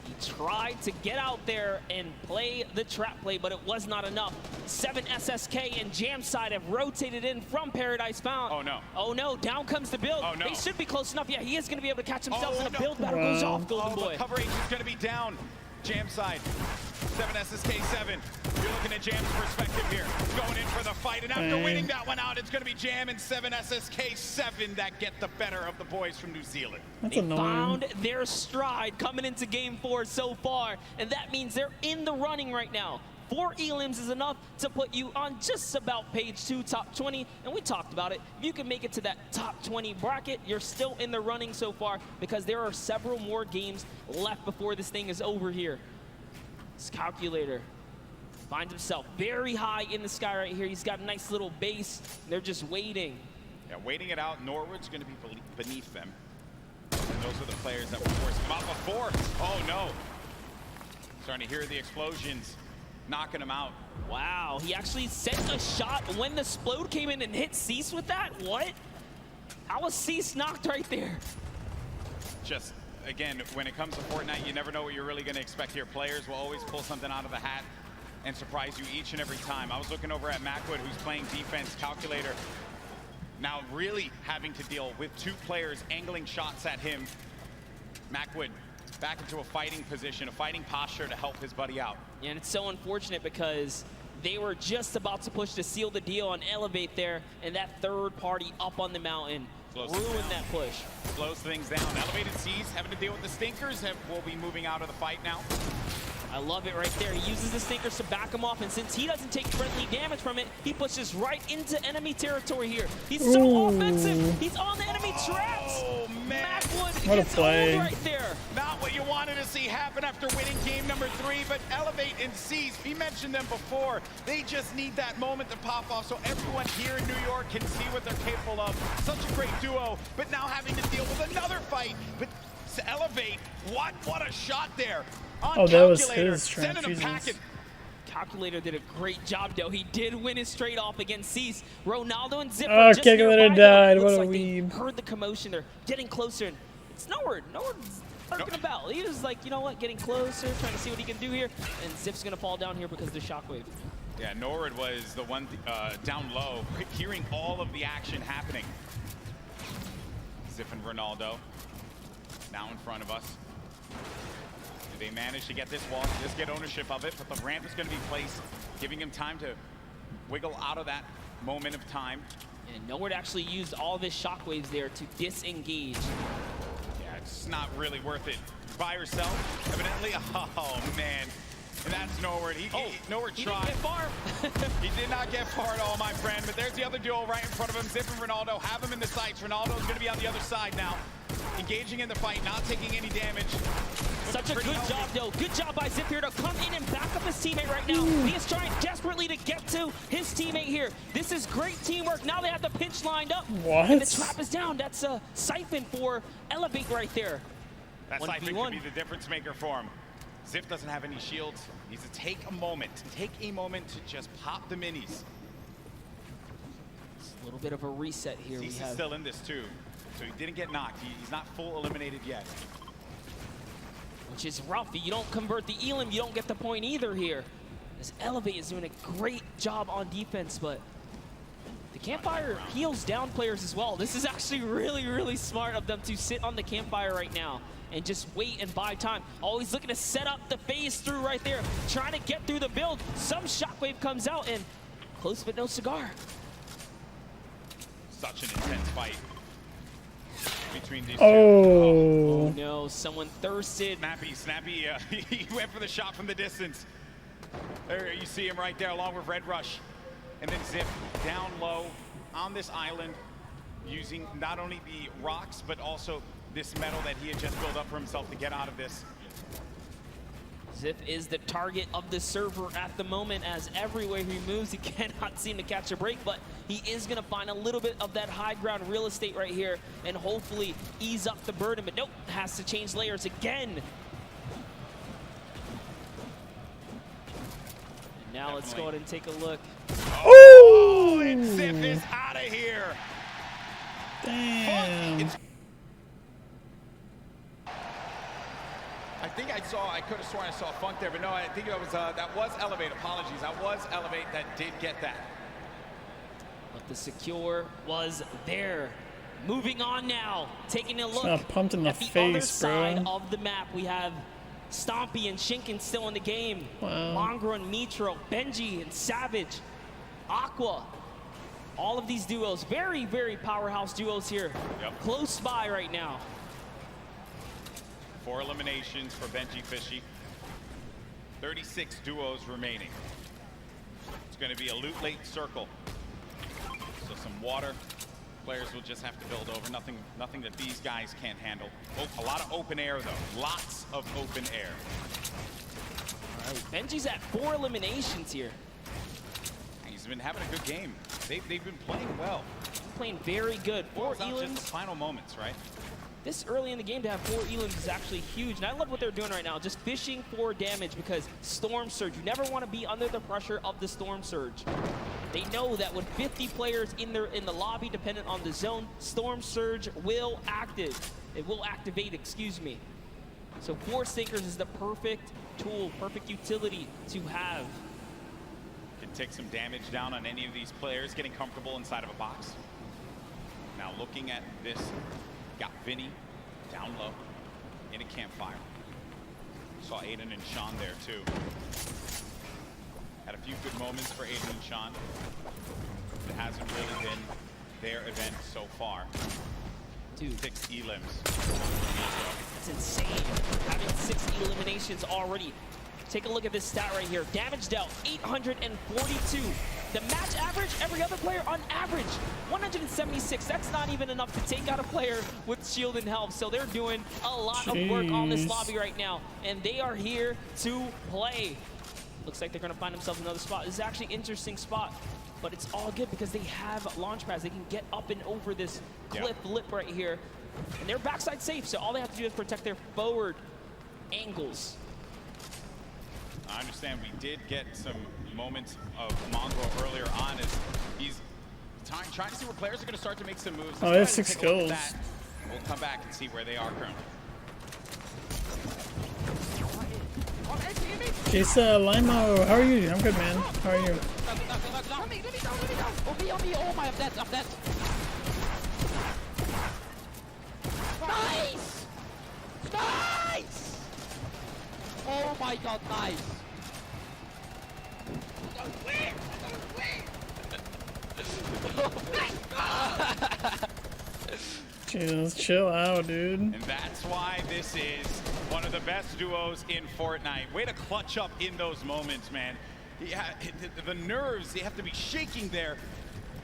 S22: He tried to get out there and play the trap play, but it was not enough. 7 SSK and Jamside have rotated in from Paradise Found.
S17: Oh, no.
S22: Oh, no. Down comes the build.
S17: Oh, no.
S22: They should be close enough. Yeah, he is going to be able to catch himself,
S17: Oh,
S22: and a
S17: no.
S22: build battle goes off, Golden Boy.
S17: But Cover H is going to be down. Jam side. 7 SSK 7. You're looking at Jam's perspective here. Going in for the fight, and after winning that one out, it's going to be Jam and 7 SSK 7 that get the better of the boys from New Zealand.
S3: That's
S22: they
S3: annoying.
S22: found their stride coming into game 4 so far, and that means they're in the running right now. 4 elims is enough to put you on just about page 2, top 20, and we talked about it. If you can make it to that top 20 bracket, you're still in the running so far because there are several more games left before this thing is over here. This Calculator finds himself very high in the sky right here. He's got a nice little base. They're just waiting.
S17: Yeah, waiting it out. Norwood's going to be beneath them. And those are the players that were forcing them out before. Oh, no. Starting to hear the explosions. Knocking him out.
S22: Wow, he actually sent a shot when the Splode came in and hit Cease with that? What? How was Cease knocked right there?
S17: Just, again, when it comes to Fortnite, you never know what you're really going to expect here. Players will always pull something out of the hat and surprise you each and every time. I was looking over at Macwood, who's playing defense. Calculator now really having to deal with 2 players angling shots at him. Macwood back into a fighting position, a fighting posture to help his buddy out.
S22: Yeah, and it's so unfortunate because they were just about to push to seal the deal on Elevate there, and that third party up on the mountain ruined that push.
S17: Slows things down. Elevated Seas having to deal with the Stinkers that will be moving out of the fight now.
S22: I love it right there. He uses the Stinkers to back him off, and since he doesn't take friendly damage from it, he pushes right into enemy territory here. He's so offensive. He's on the enemy traps.
S17: Oh, man.
S22: Macwood
S3: What a
S22: gets
S3: play.
S22: owned right there.
S17: Not what you wanted to see happen after winning game number 3, but Elevate and Seas, we mentioned them before. They just need that moment to pop off so everyone here in New York can see what they're capable of. Such a great duo, but now having to deal with another fight. But to Elevate, what a shot there.
S3: Oh, that was his
S22: Sending
S3: trap.
S22: him
S3: Jesus.
S22: packing. Calculator did a great job, though. He did win it straight off against Cease. Ronaldo and Zip
S3: Oh,
S22: are just
S3: Calculator
S22: nearby,
S3: died.
S22: though.
S3: What
S22: Looks
S3: a
S22: like
S3: weeb.
S22: they heard the commotion. They're getting closer. And it's Norwood. Norwood's lurking about. He was like, you know what, getting closer, trying to see what he can do here. And Zip's going to fall down here because of the shockwave.
S17: Yeah, Norwood was the one down low, hearing all of the action happening. Zip and Ronaldo now in front of us. They managed to get this wall, just get ownership of it, but the ramp is going to be placed, giving him time to wiggle out of that moment of time.
S22: And Norwood actually used all of his shockwaves there to disengage.
S17: Yeah, it's not really worth it by yourself, evidently. Oh, man. And that's Norwood. Norwood tried.
S22: He didn't get far.
S17: He did not get far at all, my friend, but there's the other duo right in front of him. Zip and Ronaldo have him in the sights. Ronaldo's going to be on the other side now, engaging in the fight, not taking any damage.
S22: Such a good job, though. Good job by Zip here to come in and back up his teammate right now. He is trying desperately to get to his teammate here. This is great teamwork. Now they have the pinch lined up.
S3: What?
S22: And the trap is down. That's a siphon for Elevate right there.
S17: That siphon could be the difference maker for him. Zip doesn't have any shields. Needs to take a moment to just pop the minis.
S22: It's a little bit of a reset here.
S17: He's still in this too, so he didn't get knocked. He's not full eliminated yet.
S22: Which is rough. You don't convert the Elim, you don't get the point either here. This Elevate is doing a great job on defense, but the Campfire heals down players as well. This is actually really, really smart of them to sit on the Campfire right now and just wait and buy time. Always looking to set up the phase through right there, trying to get through the build. Some shockwave comes out and close but no cigar.
S17: Such an intense fight. between these
S3: two.
S22: Oh no, someone thirsted.
S17: Snappy, he went for the shot from the distance. There you see him right there along with Red Rush. And then Zip down low on this island using not only the rocks, but also this metal that he had just built up for himself to get out of this.
S22: Zip is the target of the server at the moment, as everywhere he moves, he cannot seem to catch a break, but he is gonna find a little bit of that high ground real estate right here and hopefully ease up the burden, but nope, has to change layers again. And now let's go ahead and take a look.
S17: Oh, and Zip is out of here.
S3: Damn.
S17: I could have sworn I saw Funk there, but no, I think it was, that was Elevate. Apologies, that was Elevate that did get that.
S22: But the secure was there. Moving on now, taking a look
S3: Not pumped in the
S22: at the
S3: face,
S22: other side
S3: bro.
S22: of the map. We have Stompy and Shinken still in the game.
S3: Wow.
S22: Mongrel and Mitro, Benji and Savage, Aqua. All of these duos, very, very powerhouse duos here.
S17: Yep.
S22: Close by right now.
S17: 4 eliminations for Benji Fishy. 36 duos remaining. It's going to be a loot late circle. So some water. Players will just have to build over. Nothing that these guys can't handle. Oh, a lot of open air though. Lots of open air.
S22: All right, Benji's at 4 eliminations here.
S17: He's been having a good game. They've been playing well.
S22: Playing very good. 4
S17: Just
S22: elims.
S17: the final moments, right?
S22: This early in the game to have 4 elims is actually huge, and I love what they're doing right now, just fishing for damage, because Storm Surge, you never want to be under the pressure of the Storm Surge. They know that with 50 players in the lobby, dependent on the zone, Storm Surge will activate, excuse me. So Force Sinkers is the perfect tool, perfect utility to have.
S17: Can take some damage down on any of these players, getting comfortable inside of a box. Now looking at this, got Vinny down low in a campfire. Saw Aiden and Sean there too. Had a few good moments for Aiden and Sean. It hasn't really been their event so far.
S22: Dude.
S17: 6 elims.
S22: That's insane. Having 6 eliminations already. Take a look at this stat right here. Damage dealt, 842. The match average, every other player on average, 176. That's not even enough to take out a player with shield and health. So they're doing a lot of work on this lobby right now. And they are here to play. Looks like they're going to find themselves another spot. This is actually an interesting spot. But it's all good because they have launch pads. They can get up and over this cliff lip right here. And they're backside safe. So all they have to do is protect their forward angles.
S17: I understand we did get some moments of Mongrel earlier on as he's trying to see where players are going to start to make some moves.
S3: Oh, they have 6 kills.
S17: We'll come back and see where they are currently.
S3: Jisa, Limo, how are you? I'm good, man. How are you?
S8: Let me go. On me. Oh my, I'm dead. Nice! Nice! Oh my god, nice!
S3: Jesus, chill out, dude.
S17: And that's why this is one of the best duos in Fortnite. Way to clutch up in those moments, man. Yeah, the nerves, they have to be shaking there.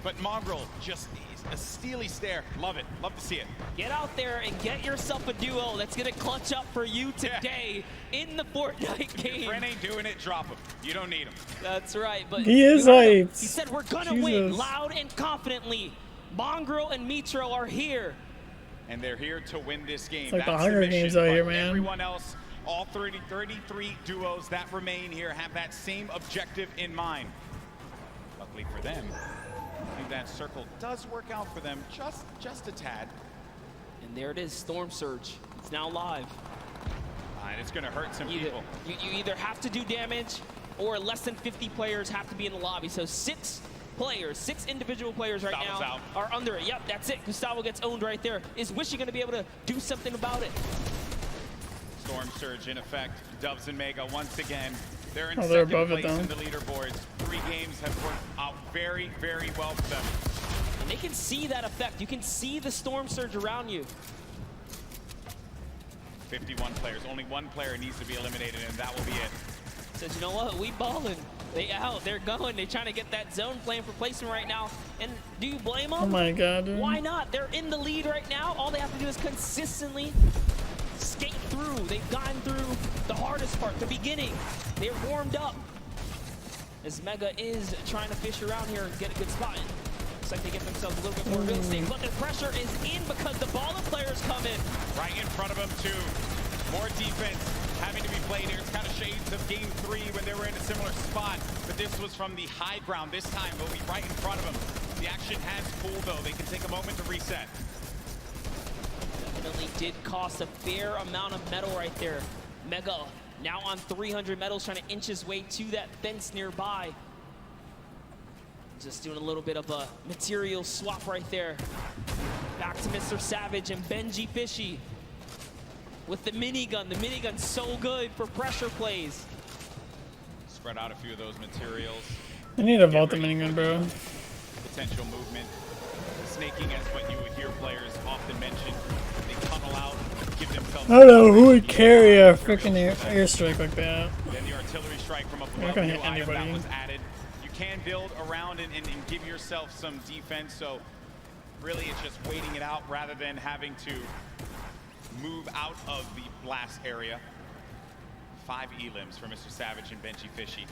S17: But Mongrel, just a steely stare. Love it. Love to see it.
S22: Get out there and get yourself a duo that's going to clutch up for you today in the Fortnite game.
S17: If your friend ain't doing it, drop him. You don't need him.
S22: That's right. But
S3: he is hyped.
S22: He said we're going to win loud and confidently. Mongrel and Mitro are here.
S17: And they're here to win this game.
S3: It's like the Hunger Games out here, man.
S17: Everyone else, all 33 duos that remain here have that same objective in mind. Luckily for them, I think that circle does work out for them just a tad.
S22: And there it is, Storm Surge. It's now live.
S17: And it's going to hurt some people.
S22: You either have to do damage or less than 50 players have to be in the lobby. So 6 individual players right now are under it. Yep, that's it. Gustavo gets owned right there. Is Wishy going to be able to do something about it?
S17: Storm Surge in effect. Dubs and Mega once again. They're in
S3: they're
S17: second
S3: above
S17: place
S3: it, though.
S17: in the leaderboards. 3 games have worked out very, very well for them.
S22: And they can see that effect. You can see the storm surge around you.
S17: 51 players. Only one player needs to be eliminated, and that will be it.
S22: Says, you know what? We balling. They out. They're going. They're trying to get that zone plan for placement right now. And do you blame them?
S3: Oh my god, dude.
S22: Why not? They're in the lead right now. All they have to do is consistently skate through. They've gotten through the hardest part, the beginning. They're warmed up. As Mega is trying to fish around here and get a good spot. Looks like they get themselves a little bit more real estate, but the pressure is in because the baller players come in.
S17: Right in front of them, too. More defense having to be played here. It's kind of shades of game 3 when they were in a similar spot, but this was from the high ground this time. They'll be right in front of them. The action has cooled, though. They can take a moment to reset.
S22: Definitely did cost a fair amount of metal right there. Mega now on 300 metals, trying to inch his way to that fence nearby. Just doing a little bit of a material swap right there. Back to Mr. Savage and Benji Fishy with the minigun. The minigun's so good for pressure plays.
S17: Spread out a few of those materials.
S3: I need to vault the minigun, bro.
S17: Potential movement. Snaking as what you would hear players often mention. They tunnel out, give themselves...
S3: I don't know who would carry a freaking airstrike like that.
S17: Then the artillery strike from up
S3: You're not
S17: above,
S3: gonna
S17: new
S3: hit
S17: item that
S3: anybody.
S17: was added. You can build around and give yourself some defense, so really it's just waiting it out rather than having to move out of the blast area. 5 elims for Mr. Savage and Benji Fishy.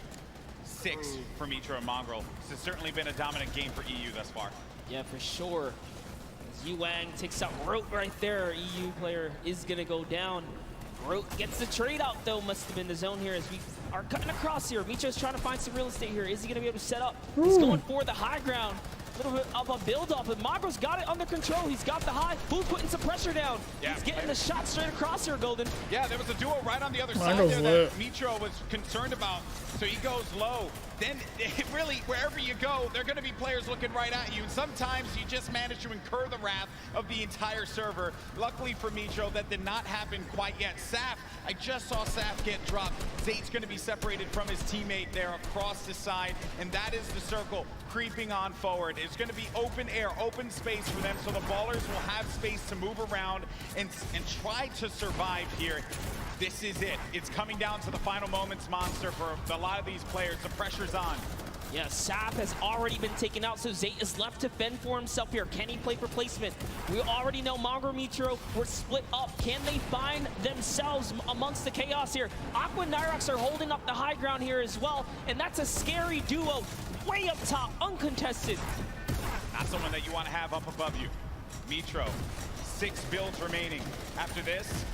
S17: 6 for Mitro and Mongrel. This has certainly been a dominant game for EU thus far.
S22: Yeah, for sure. As Yuang takes out Rote right there, EU player is going to go down. Rote gets the trade out, though. Must have been the zone here as we are cutting across here. Mitro's trying to find some real estate here. Is he going to be able to set up? He's going for the high ground. A little bit of a build-up, but Mongrel's got it under control. He's got the high. Who's putting some pressure down?
S17: Yeah.
S22: He's getting the shot straight across here, Golden.
S17: Yeah, there was a duo right on the other
S3: Mongrel's
S17: side there
S3: lit.
S17: that Mitro was concerned about, so he goes low. Then, really, wherever you go, there are going to be players looking right at you. And sometimes you just manage to incur the wrath of the entire server. Luckily for Mitro, that did not happen quite yet. Saf, I just saw Saf get dropped. Zate's going to be separated from his teammate there across the side, and that is the circle creeping on forward. It's going to be open air, open space for them, so the ballers will have space to move around and try to survive here. This is it. It's coming down to the final moments, Monster, for a lot of these players. The pressure's on.
S22: Yeah, Sap has already been taken out, so Zate is left to fend for himself here. Can he play for placement? We already know Mongrel Mitro were split up. Can they find themselves amongst the chaos here? Aqua and Nyrox are holding up the high ground here as well, and that's a scary duo. Way up top, uncontested.
S17: Not someone that you want to have up above you. Mitro, 6 builds remaining. After this,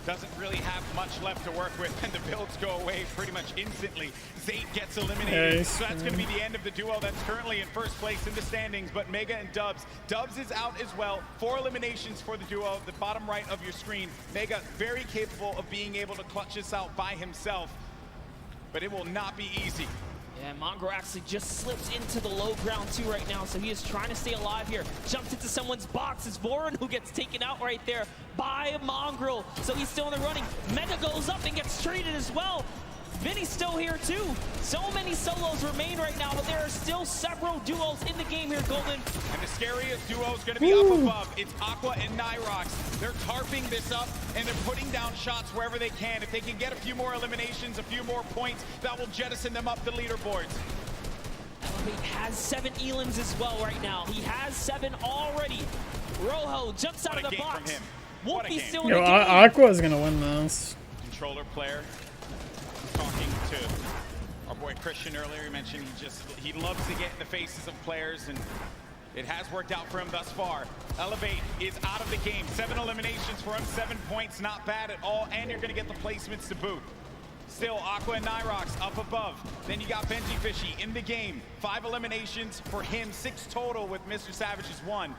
S17: doesn't really have much left to work with, and the builds go away pretty much instantly. Zate gets eliminated,
S3: Nice.
S17: so that's going to be the end of the duo that's currently in first place in the standings, but Mega and Dubs. Dubs is out as well. 4 eliminations for the duo, the bottom right of your screen. Mega very capable of being able to clutch this out by himself, but it will not be easy.
S22: Yeah, Mongrel actually just slips into the low ground too right now, so he is trying to stay alive here. Jumps into someone's box. It's Voron who gets taken out right there by Mongrel, so he's still in the running. Mega goes up and gets traded as well. Vinny's still here too. So many solos remain right now, but there are still several duos in the game here, Golden.
S17: And the scariest duo is going to be up above. It's Aqua and Nyrox. They're tarping this up, and they're putting down shots wherever they can. If they can get a few more eliminations, a few more points, that will jettison them up the leaderboards.
S22: Elevate has 7 elims as well right now. He has 7 already. Rojo jumps out of the box.
S17: From him.
S22: Wolfie's still in
S3: Yo,
S22: the game.
S3: Aqua's gonna win this.
S17: Controller player. Talking to our boy Christian earlier, he mentioned he loves to get in the faces of players, and it has worked out for him thus far. Elevate is out of the game. 7 eliminations for him, 7 points, not bad at all, and you're going to get the placements to boot. Still, Aqua and Nyrox up above. Then you got Benji Fishy in the game. 5 eliminations for him, 6 total with Mr. Savage's 1.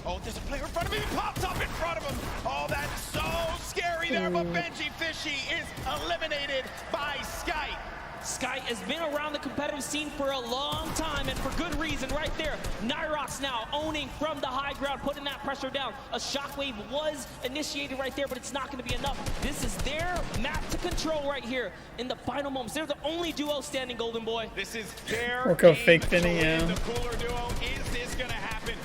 S17: Oh, there's a player in front of him. He pops up in front of him. Oh, that's so scary there, but Benji Fishy is eliminated by Sky.
S22: Sky has been around the competitive scene for a long time, and for good reason right there. Nyrox now owning from the high ground, putting that pressure down. A shockwave was initiated right there, but it's not going to be enough. This is their map to control right here in the final moments. They're the only duo standing, Golden Boy.
S17: This is their
S3: We'll go fake Vinny, yeah.
S17: The cooler duo. Is this going to happen?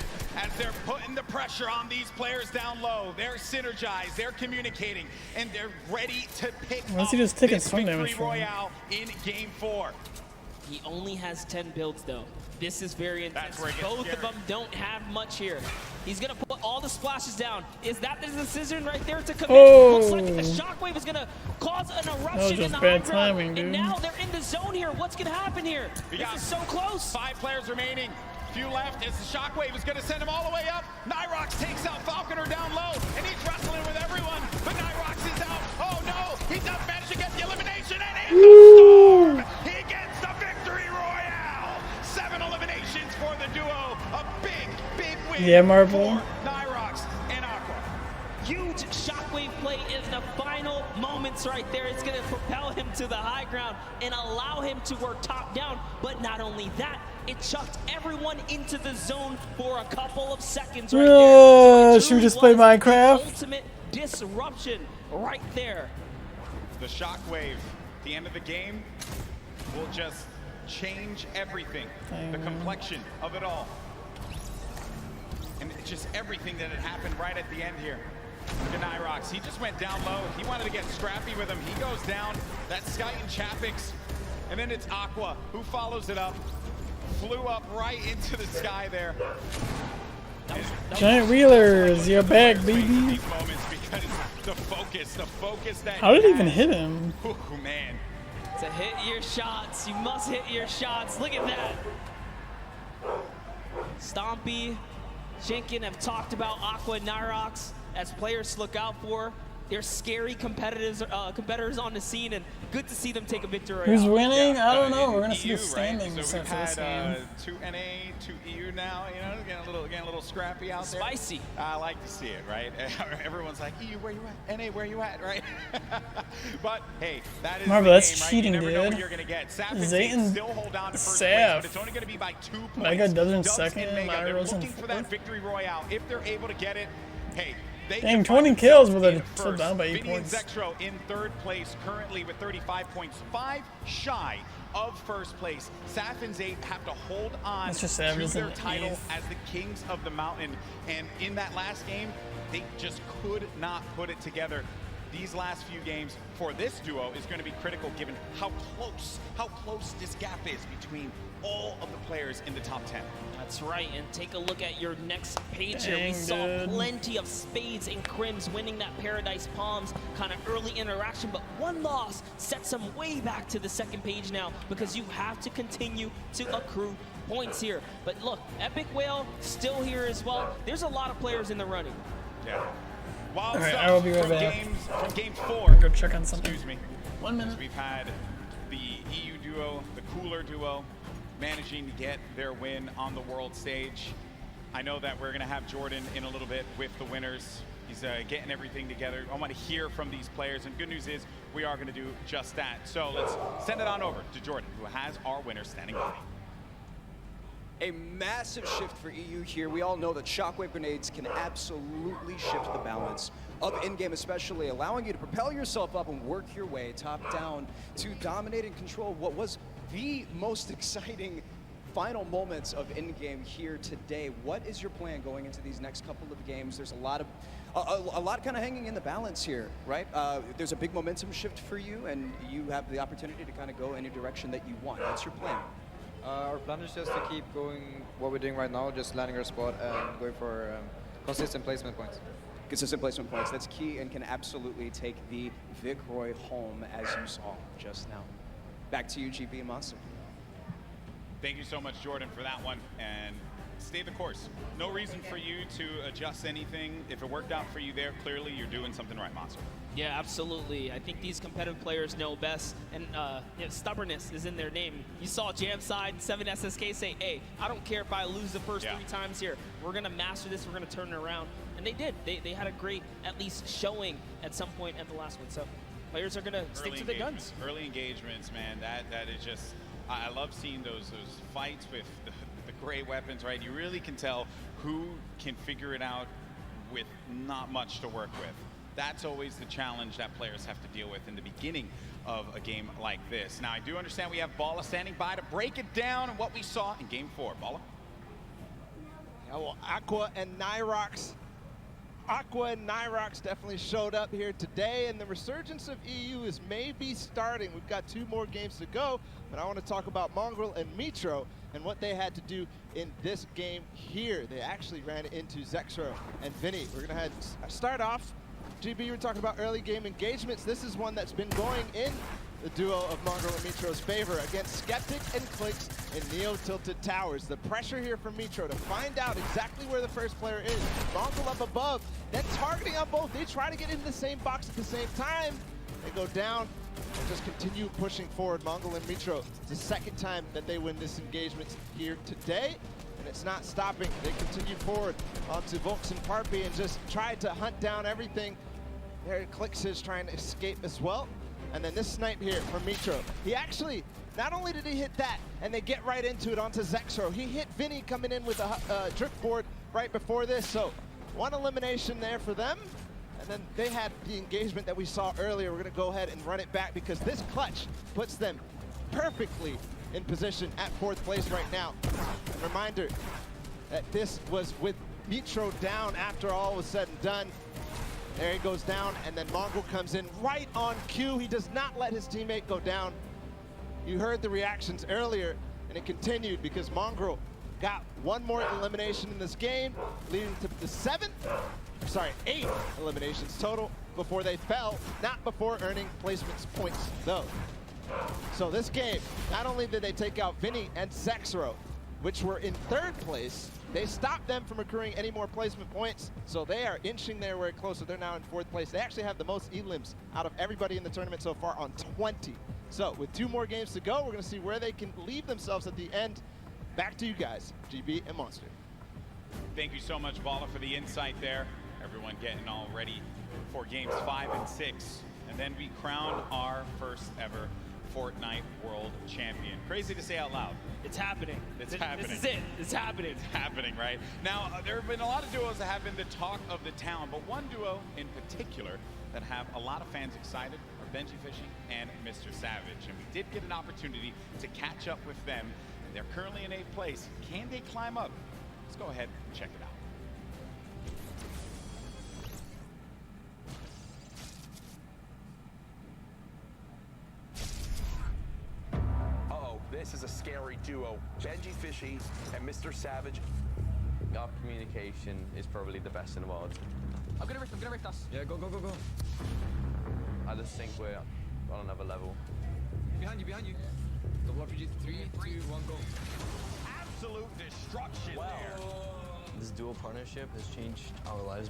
S4: as they're putting the pressure on these players down low. They're synergized, they're communicating, and they're ready to pick
S3: Why is he
S4: up
S3: just taking
S4: this
S3: swing
S4: victory
S3: damage from him?
S4: royale in Game 4.
S22: He only has 10 builds though. This is very intense.
S4: where it gets
S22: Both
S4: scary.
S22: of them don't have much here. He's gonna put all the splashes down. Is that the decision right there to commit? Looks like the shockwave is gonna cause an eruption in
S3: just
S22: the
S3: bad
S22: high ground.
S3: timing, dude.
S22: And now they're in the zone here. What's gonna happen here? This is so close.
S4: 5 players remaining. Few left as the shockwave is going to send him all the way up. Nyrox takes out Falconer down low, and he's wrestling with everyone. But Nyrox is out. Oh no, he does manage to get the elimination, and he storm. He gets the victory royale. 7 eliminations for the duo. A big win.
S3: Yeah, Marvel.
S4: For Nyrox and Aqua.
S22: Huge shockwave play in the final moments right there. It's going to propel him to the high ground and allow him to work top down. But not only that, it chucked everyone into the zone for a couple of seconds right there.
S3: Should we just play Minecraft?
S22: Ultimate disruption right there.
S4: The shockwave, the end of the game, will just change everything. The complexion of it all. And it's just everything that had happened right at the end here. Look at Nyrox. He just went down low. He wanted to get scrappy with him. He goes down. That's Sky and Chapix. And then it's Aqua who follows it up. Flew up right into the sky there.
S3: Giant Wheelers, you're back, baby.
S4: These moments because the focus that
S3: How did it even hit him?
S4: Oh man.
S22: To hit your shots, you must hit your shots. Look at that. Stompy, Jenkin have talked about Aqua and Nyrox as players to look out for. They're scary competitors on the scene, and good to see them take a victory.
S3: Who's winning?
S4: Yeah,
S3: I don't know. We're gonna see
S4: EU,
S3: the standings
S4: right? So we've
S3: after this
S4: had
S3: game.
S4: 2 NA, 2 EU now. You know, getting a little scrappy out there.
S22: Spicy.
S4: I like to see it, right? Everyone's like, EU, where you at? NA, where you at? Right? But hey, that is
S3: Marvel,
S4: the
S3: that's
S4: game,
S3: cheating,
S4: right? You never know
S3: dude.
S4: what you're gonna get. Sap and
S3: Zayt
S4: Zayt
S3: and
S4: still hold on to first
S3: Saf.
S4: place, but it's only gonna be by 2 points.
S3: Mega does in
S4: Dubs
S3: second,
S4: and Mega, they're
S3: Myros in
S4: looking for that
S3: fourth.
S4: victory royale. If they're able to get it, hey. They
S3: Dang,
S4: can
S3: 20
S4: find
S3: kills
S4: themselves
S3: with
S4: in
S3: a
S4: first.
S3: slip down by 8
S4: Vinny and
S3: points.
S4: Zexro in 3rd place currently with 35 points, 5 shy of first place. Saf and Zayt have to hold on
S3: That's just
S4: to
S3: average
S4: their
S3: in
S4: title
S3: eighth.
S4: as the kings of the mountain. And in that last game, they just could not put it together. These last few games for this duo is going to be critical given how close this gap is between all of the players in the top 10.
S22: That's right, and take a look at your next page here. We
S3: Dang,
S22: saw
S3: dude.
S22: plenty of spades and crims winning that Paradise Palms kind of early interaction, but one loss sets them way back to the 2nd page now because you have to continue to accrue points here. But look, Epic Whale still here as well. There's a lot of players in the running.
S4: Yeah. Wild
S3: Alright,
S4: stuff
S3: I will be right
S4: from
S3: back.
S4: From game 4.
S3: I'm gonna go check on something.
S4: Excuse me.
S3: 1 minute.
S4: As we've had the EU duo, the cooler duo, managing to get their win on the world stage. I know that we're gonna have Jordan in a little bit with the winners. He's getting everything together. I want to hear from these players, and good news is we are gonna do just that. So let's send it on over to Jordan, who has our winners standing by.
S12: A massive shift for EU here. We all know that shockwave grenades can absolutely shift the balance of in-game, especially allowing you to propel yourself up and work your way top down to dominate and control what was the most exciting final moments of in-game here today. What is your plan going into these next couple of games? There's a lot kind of hanging in the balance here, right? There's a big momentum shift for you, and you have the opportunity to kind of go any direction that you want. What's your plan?
S6: Our plan is just to keep going what we're doing right now, just landing our spot and going for consistent placement points.
S12: Consistent placement points, that's key and can absolutely take the Vic Roy home as you saw just now. Back to you, GB and Monster.
S4: Thank you so much, Jordan, for that one, and stay the course. No reason for you to adjust anything. If it worked out for you there, clearly you're doing something right, Monster.
S22: Yeah, absolutely. I think these competitive players know best, and stubbornness is in their name. You saw Jamside, 7SSK say, hey, I don't care if I lose the first 3 times here. We're going to master this. We're going to turn it around. And they did. They had a great, at least, showing at some point at the last one. So players are going to stick to their guns.
S4: Early engagements, man, that is just, I love seeing those fights with the gray weapons, right? You really can tell who can figure it out with not much to work with. That's always the challenge that players have to deal with in the beginning of a game like this. Now, I do understand we have Balla standing by to break it down and what we saw in Game 4. Balla?
S1: Yeah, well, Aqua and Nyrox definitely showed up here today, and the resurgence of EU is maybe starting. We've got 2 more games to go, but I want to talk about Mongrel and Mitro and what they had to do in this game here. They actually ran into Zexro and Vinny. We're going to start off. GB, you were talking about early game engagements. This is one that's been going in the duo of Mongrel and Mitro's favor against Skeptic and Clicks in Neo Tilted Towers. The pressure here from Mitro to find out exactly where the first player is. Mongrel up above, then targeting on both. They try to get into the same box at the same time. They go down and just continue pushing forward. Mongrel and Mitro, it's the second time that they win this engagement here today, and it's not stopping. They continue forward onto Volks and Parpy and just try to hunt down everything. There Clicks is trying to escape as well. And then this snipe here from Mitro. He actually, not only did he hit that, and they get right into it onto Zexro, he hit Vinny coming in with a drift board right before this. So 1 elimination there for them. And then they had the engagement that we saw earlier. We're gonna go ahead and run it back because this clutch puts them perfectly in position at 4th place right now. And reminder that this was with Mitro down after all was said and done. There he goes down, and then Mongrel comes in right on cue. He does not let his teammate go down. You heard the reactions earlier, and it continued because Mongrel got 1 more elimination in this game, leading to the 8 eliminations total before they fell, not before earning placements points though. So this game, not only did they take out Vinny and Zexro, which were in 3rd place, they stopped them from accruing any more placement points, so they are inching their way closer. They're now in 4th place. They actually have the most elims out of everybody in the tournament so far on 20. So with 2 more games to go, we're going to see where they can leave themselves at the end. Back to you guys, GB and Monster.
S17: Thank you so much, Bala, for the insight there. Everyone getting all ready for games 5 and 6. And then we crown our first ever Fortnite World Champion. Crazy to say out loud.
S22: It's happening.
S17: It's happening.
S22: This is it. It's happening.
S17: It's happening, right? Now, there have been a lot of duos that have been the talk of the town, but one duo in particular that have a lot of fans excited are BenjiFishy and Mr. Savage. And we did get an opportunity to catch up with them. And they're currently in 8th place. Can they climb up? Let's go ahead and check it out.
S14: This is a scary duo. BenjiFishy and Mr. Savage.
S23: Our communication is probably the best in the world.
S10: I'm gonna rift us.
S23: Yeah, go. I just think we're on another level.
S18: Behind you. Double RPG, 3, 2, 1, go.
S14: Absolute destruction there.
S24: This dual partnership has changed our lives.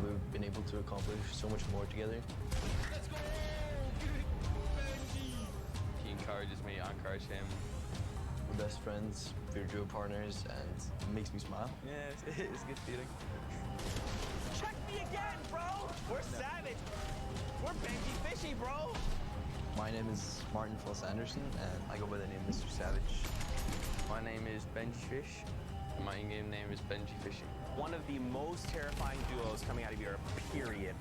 S24: We've been able to accomplish so much more together.
S18: Let's go!
S23: He encourages me, I encourage him.
S24: We're best friends, we're duo partners, and it makes me smile.
S23: Yeah, it's a good feeling.
S14: Check me again, bro! We're Savage. We're BenjiFishy, bro!
S24: My name is Martin Foss Anderson, and I go by the name Mr. Savage.
S23: My name is BenjiFish, and my in-game name is BenjiFishy.
S14: One of the most terrifying duos coming out of Europe, period.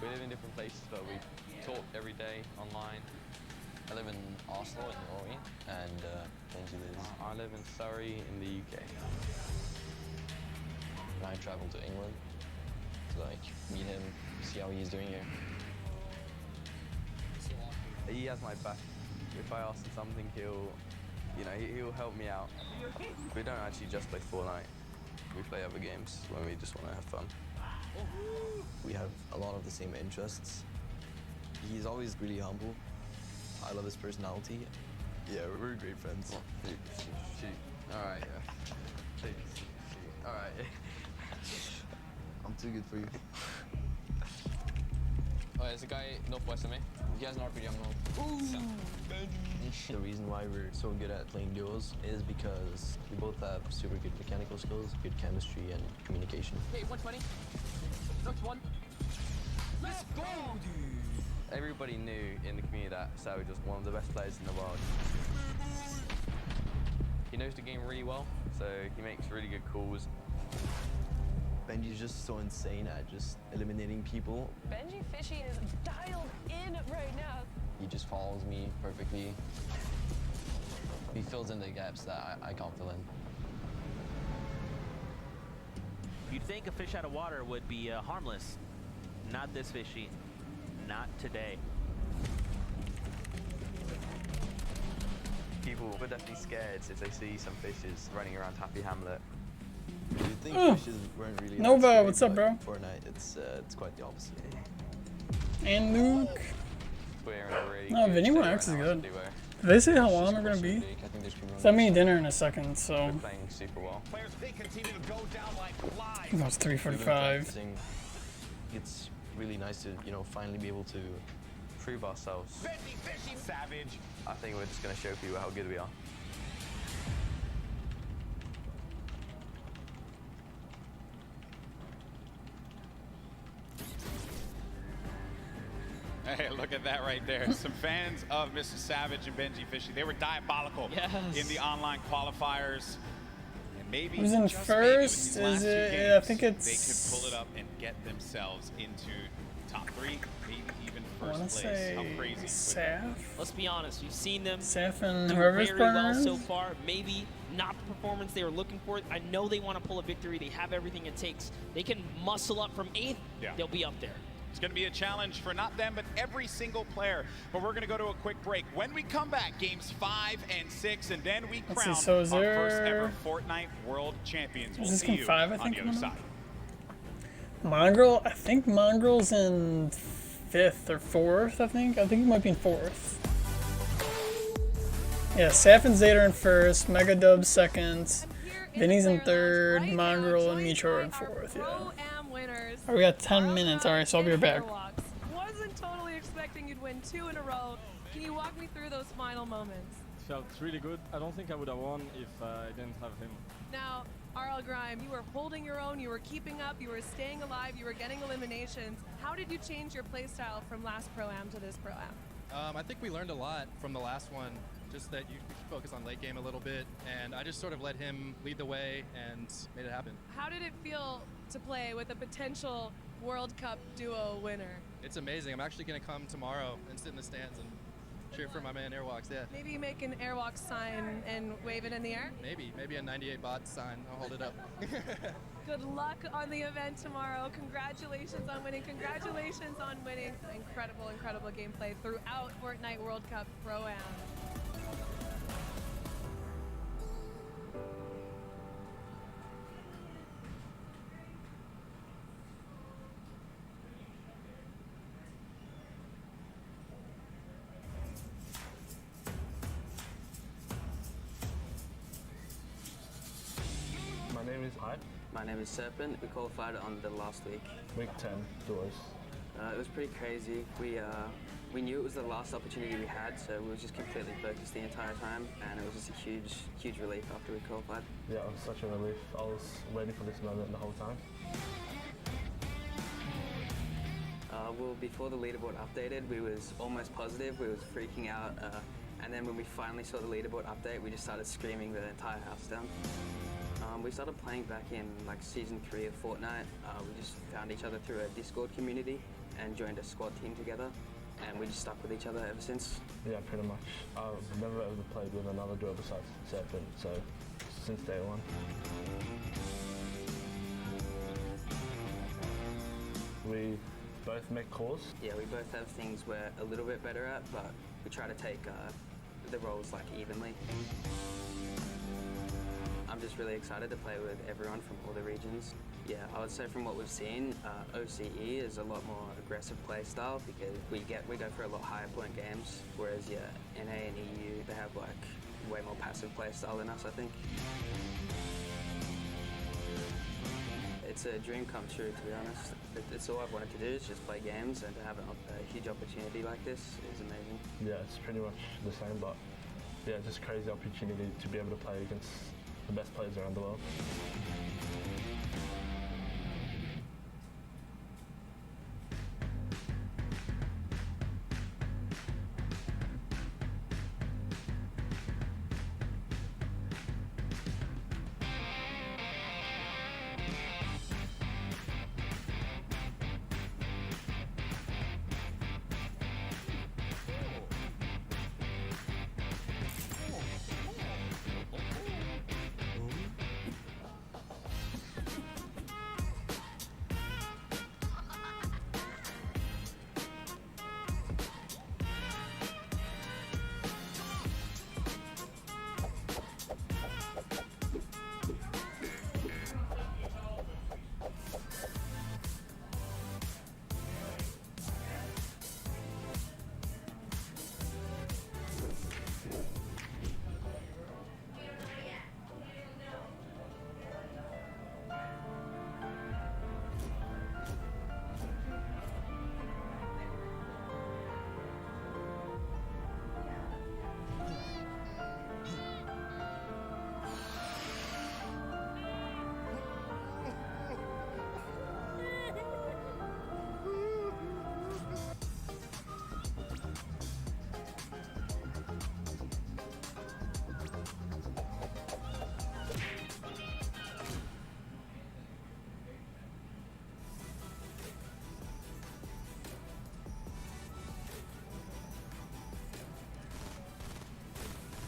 S23: We live in different places, but we talk every day online.
S24: I live in Oslo in Norway, and Benji lives.
S23: I live in Surrey in the UK.
S24: And I travel to England to meet him, see how he's doing here.
S23: He has my back. If I ask him something, he'll help me out. We don't actually just play Fortnite. We play other games when we just want to have fun.
S24: We have a lot of the same interests. He's always really humble. I love his personality. Yeah, we're great friends.
S23: All right, yeah. All right.
S24: I'm too good for you.
S23: Oh, there's a guy northwest of me. He has an RPG, I'm not.
S24: The reason why we're so good at playing duos is because we both have super good mechanical skills, good chemistry, and communication.
S10: Hey, 120. Knocked 1.
S18: Let's go, dude!
S23: Everybody knew in the community that Savage was one of the best players in the world. He knows the game really well, so he makes really good calls.
S24: Benji's just so insane at just eliminating people.
S10: Benji Fishy is dialed in right now.
S24: He just follows me perfectly. He fills in the gaps that I can't fill in.
S2: You'd think a fish out of water would be harmless. Not this fishy. Not today.
S23: People were definitely scared if they see some fishes running around Happy Hamlet.
S24: You'd think fishes weren't really
S3: Nova,
S24: that scary,
S3: what's up, bro?
S24: Fortnite, it's quite the opposite.
S3: And Luke.
S23: We're in a really
S3: No, VinnyYT is good. Did they say how long we're gonna be? So I'm eating dinner in a second, so.
S23: Playing super well.
S4: They continue to go down like flies.
S3: That was 3:45.
S24: It's really nice to, you know, finally be able to
S23: prove ourselves.
S4: Fishy savage.
S23: I think we're just going to show people how good we are.
S17: Hey, look at that right there. Some fans of Mr. Savage and Benji Fishy. They were diabolical in the online qualifiers. And maybe
S3: Who's in first? Is it? I think it's.
S17: They could pull it up and get themselves into top 3, maybe even first place. How crazy.
S3: Saf?
S22: Let's be honest, we've seen them
S3: Saf and
S22: do
S3: whoever's
S22: very well
S3: partner.
S22: so far. Maybe not the performance they were looking for. I know they want to pull a victory. They have everything it takes. They can muscle up from 8th.
S17: Yeah.
S22: They'll be up there.
S17: It's going to be a challenge for not them, but every single player. But we're going to go to a quick break. When we come back, games 5 and 6, and then we crown
S3: so is
S17: our
S3: there...
S17: first ever Fortnite World Champions. We'll
S3: Is this
S17: see
S3: game
S17: you
S3: 5, I
S17: on
S3: think,
S17: the other side.
S3: Mongrel, I think Mongrel's in 5th or 4th, I think. I think he might be in 4th. Yeah, Saf and Zayt are in 1st, Megadub 2nd, Vinny's in 3rd, Mongrel and Mitro are in 4th, yeah. Oh, we got 10 minutes, alright, so I'll be right back.
S10: Wasn't totally expecting you'd win 2 in a row. Can you walk me through those final moments?
S9: Felt really good. I don't think I would have won if I didn't have him.
S10: Now, RL Grime, you were holding your own, you were keeping up, you were staying alive, you were getting eliminations. How did you change your playstyle from last Pro-Am to this Pro-Am?
S15: I think we learned a lot from the last one, just that you focus on late game a little bit, and I just sort of let him lead the way and made it happen.
S10: How did it feel to play with a potential World Cup duo winner?
S15: It's amazing. I'm actually going to come tomorrow and sit in the stands and cheer for my man Airwalks, yeah.
S10: Maybe make an Airwalk sign and wave it in the air?
S15: Maybe a 98 bot sign. I'll hold it up.
S10: Good luck on the event tomorrow. Congratulations on winning. Congratulations on winning. Incredible, incredible gameplay throughout Fortnite World Cup Pro-Am.
S16: My name is Hyde.
S25: My name is Serpent. We qualified on the last week.
S16: Week 10 doors.
S25: It was pretty crazy. We knew it was the last opportunity we had, so we were just completely focused the entire time, and it was just a huge relief after we qualified.
S16: Yeah, it was such a relief. I was waiting for this moment the whole time.
S25: Well, before the leaderboard updated, we was almost positive. We was freaking out, and then when we finally saw the leaderboard update, we just started screaming the entire house down. We started playing back in like season 3 of Fortnite. We just found each other through a Discord community and joined a squad team together, and we just stuck with each other ever since.
S16: Yeah, pretty much. I've never ever played with another duo besides Serpent, so since day one. We both make calls.
S25: Yeah, we both have things we're a little bit better at, but we try to take the roles like evenly. I'm just really excited to play with everyone from all the regions. Yeah, I would say from what we've seen, OCE is a lot more aggressive play style because we go for a lot higher point games, whereas yeah, NA and EU, they have like way more passive play style than us, I think. It's a dream come true, to be honest. It's all I've wanted to do is just play games, and to have a huge opportunity like this is amazing.
S16: Yeah, it's pretty much the same, but yeah, just crazy opportunity to be able to play against the best players around the world.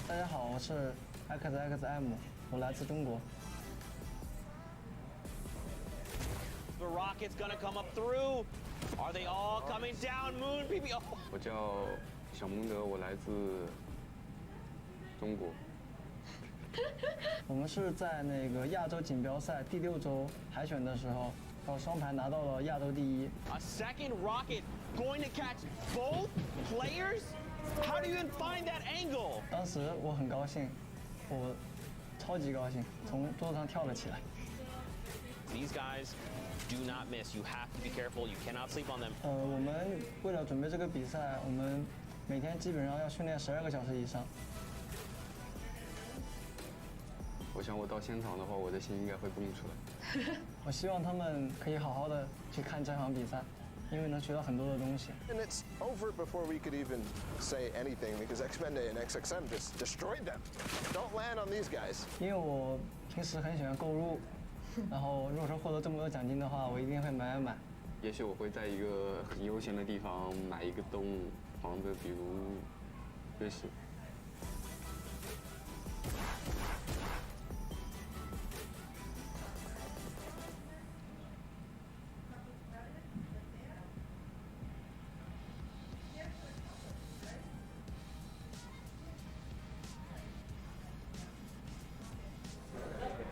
S7: 大家好，我是 XXM， 我来自中国。
S11: The rocket's gonna come up through. Are they all coming down? Moon BB. Oh.
S19: 我叫小蒙德，我来自中国。
S7: 我们是在那个亚洲锦标赛第6周海选的时候，靠双排拿到了亚洲第1。
S11: A second rocket going to catch both players? How do you even find that angle?
S7: 当时我很高兴，我超级高兴，从桌子上跳了起来。
S11: These guys do not miss. You have to be careful. You cannot sleep on them.
S7: 我们为了准备这个比赛，我们每天基本上要训练12个小时以上。
S19: 我想我到现场的话，我的心应该会蹦出来。
S7: 我希望他们可以好好的去看这场比赛，因为能学到很多的东西。
S20: And it's over before we could even say anything because Xpende and XXM just destroyed them. Don't land on these guys.
S7: 因为我平时很喜欢购入。 然后，如果说获得这么多奖金的话，我一定会买。
S19: 也许我会在一个很悠闲的地方买一个洞房子，比如瑞士。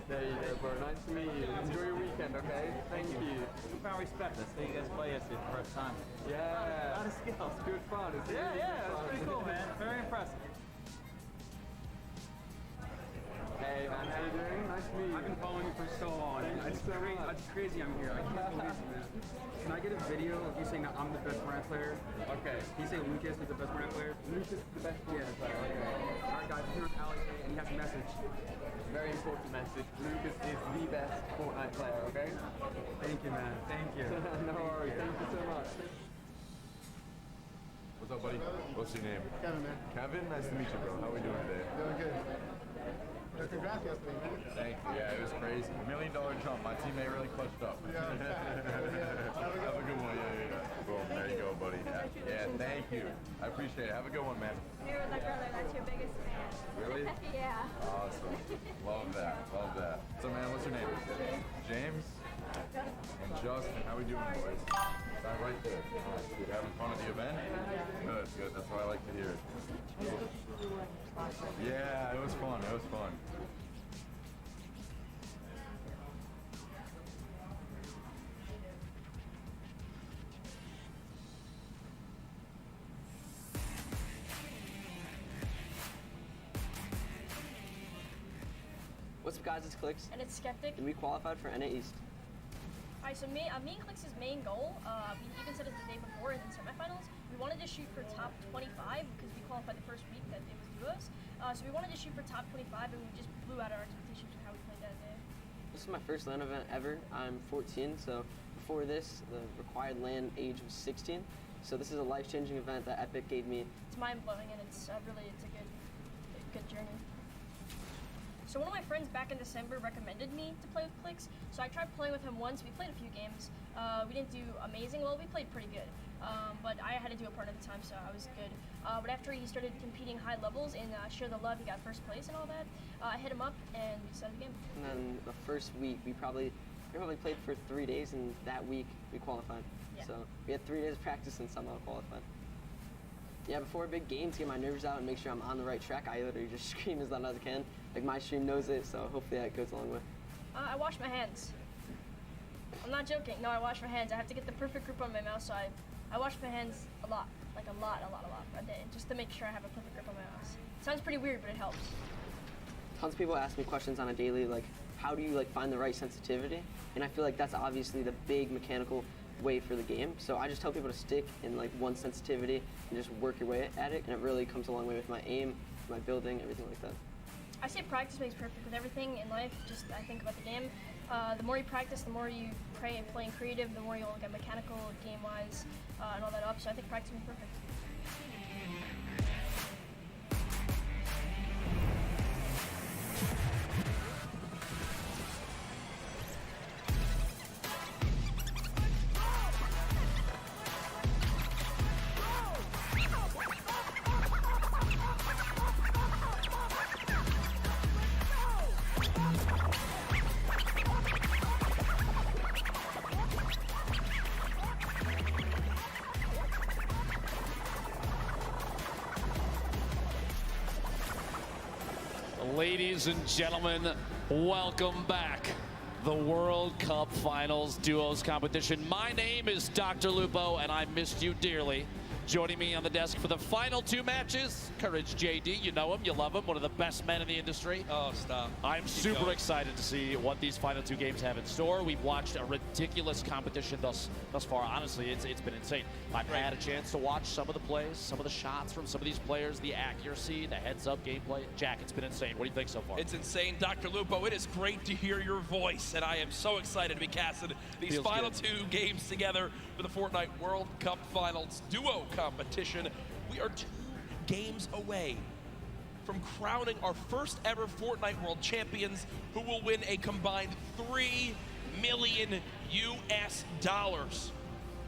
S21: There you go, bro. Nice to meet you. Enjoy your weekend, okay? Thank you.
S26: Profound respect. Let's see you guys play us for the first time.
S21: Yeah.
S26: A lot of skills.
S21: Good fun. It's
S26: Yeah,
S21: really
S26: yeah.
S21: good
S26: It's
S21: fun.
S26: pretty cool, man. Very impressive.
S21: Hey, man. How you doing? Nice to meet you.
S26: I've been following you for so long.
S21: Thank you so much.
S26: It's crazy I'm here. I can't believe it. Can I get a video of you saying that I'm the best Morant player?
S21: Okay.
S26: Can you say Lucas is the best Morant player?
S21: Lucas is the best player.
S26: Yeah. Okay. All right, guys. Here's Alex, and he has a message.
S21: Very important message. Lucas is the best Fortnite player, okay?
S26: Thank you, man. Thank you.
S21: No worries. Thank you so much.
S27: What's up, buddy? What's your name?
S28: Kevin, man.
S27: Kevin? Nice to meet you, bro. How we doing today?
S28: Doing good. Congrats yesterday, man.
S27: Thank you. Yeah, it was crazy. $1 million jump. My teammate really clutched up.
S28: Yeah,
S27: Have a good one. Yeah. Boom. There you go, buddy. Yeah, thank you. I appreciate it. Have a good one, man.
S29: You're my brother. That's your biggest fan.
S27: Really?
S29: Yeah.
S27: Awesome. Love that. Love that. So, man, what's your name? James? And Justin. How we doing, boys? Stand right there. All right, good. Having fun at the event? Good. That's what I like to hear. Yeah, it was fun. It was fun.
S30: What's up, guys? It's Clicks.
S31: And it's Skeptic.
S30: And we qualified for NA East.
S31: Alright, so me and Clicks' main goal, we even said it the day before in the semifinals, we wanted to shoot for top 25 because we qualified the first week that it was duos. So we wanted to shoot for top 25 and we just blew out our expectations for how we played that day.
S30: This is my first LAN event ever. I'm 14, so before this, the required LAN age was 16. So this is a life-changing event that Epic gave me.
S31: It's mind-blowing and it's a good journey. So one of my friends back in December recommended me to play with Clicks, so I tried playing with him once. We played a few games. We didn't do amazing, well, we played pretty good. But I had to do a part at the time, so I was good. But after he started competing high levels and Share the Love, he got first place and all that, I hit him up and we started the game.
S30: And then the first week, we probably played for 3 days, and that week we qualified.
S31: Yeah.
S30: So we had 3 days of practice and somehow qualified. Yeah, before a big game, to get my nerves out and make sure I'm on the right track, I literally just scream as loud as I can. Like, my stream knows it, so hopefully that goes a long way.
S31: I wash my hands. I'm not joking. No, I wash my hands. I have to get the perfect grip on my mouse, so I wash my hands a lot. Like a lot a day, just to make sure I have a perfect grip on my mouse. Sounds pretty weird, but it helps.
S30: Tons of people ask me questions on a daily, like, how do you find the right sensitivity? And I feel like that's obviously the big mechanical way for the game. So I just tell people to stick in one sensitivity and just work your way at it, and it really comes a long way with my aim, my building, everything like that.
S31: I say practice makes perfect with everything in life. Just I think about the game. The more you practice, the more you playing creative, the more you'll get mechanical, game-wise, and all that up. So I think practice makes perfect.
S1: Ladies and gentlemen, welcome back. The World Cup Finals Duos competition. My name is Dr. Lupo, and I missed you dearly. Joining me on the desk for the final 2 matches, Courage JD. You know him, you love him, one of the best men in the industry.
S2: Oh, stop.
S1: I'm super excited to see what these final 2 games have in store. We've watched a ridiculous competition thus far. Honestly, it's been insane. I've had a chance to watch some of the plays, some of the shots from some of these players, the accuracy, the heads-up gameplay. Jack, it's been insane. What do you think so far?
S2: It's insane, Dr. Lupo. It is great to hear your voice, and I am so excited to be casting these
S1: Feels
S2: final
S1: good.
S2: 2 games together for the Fortnite World Cup Finals duo competition. We are 2 games away from crowning our first ever Fortnite World Champions, who will win a combined $3 million US.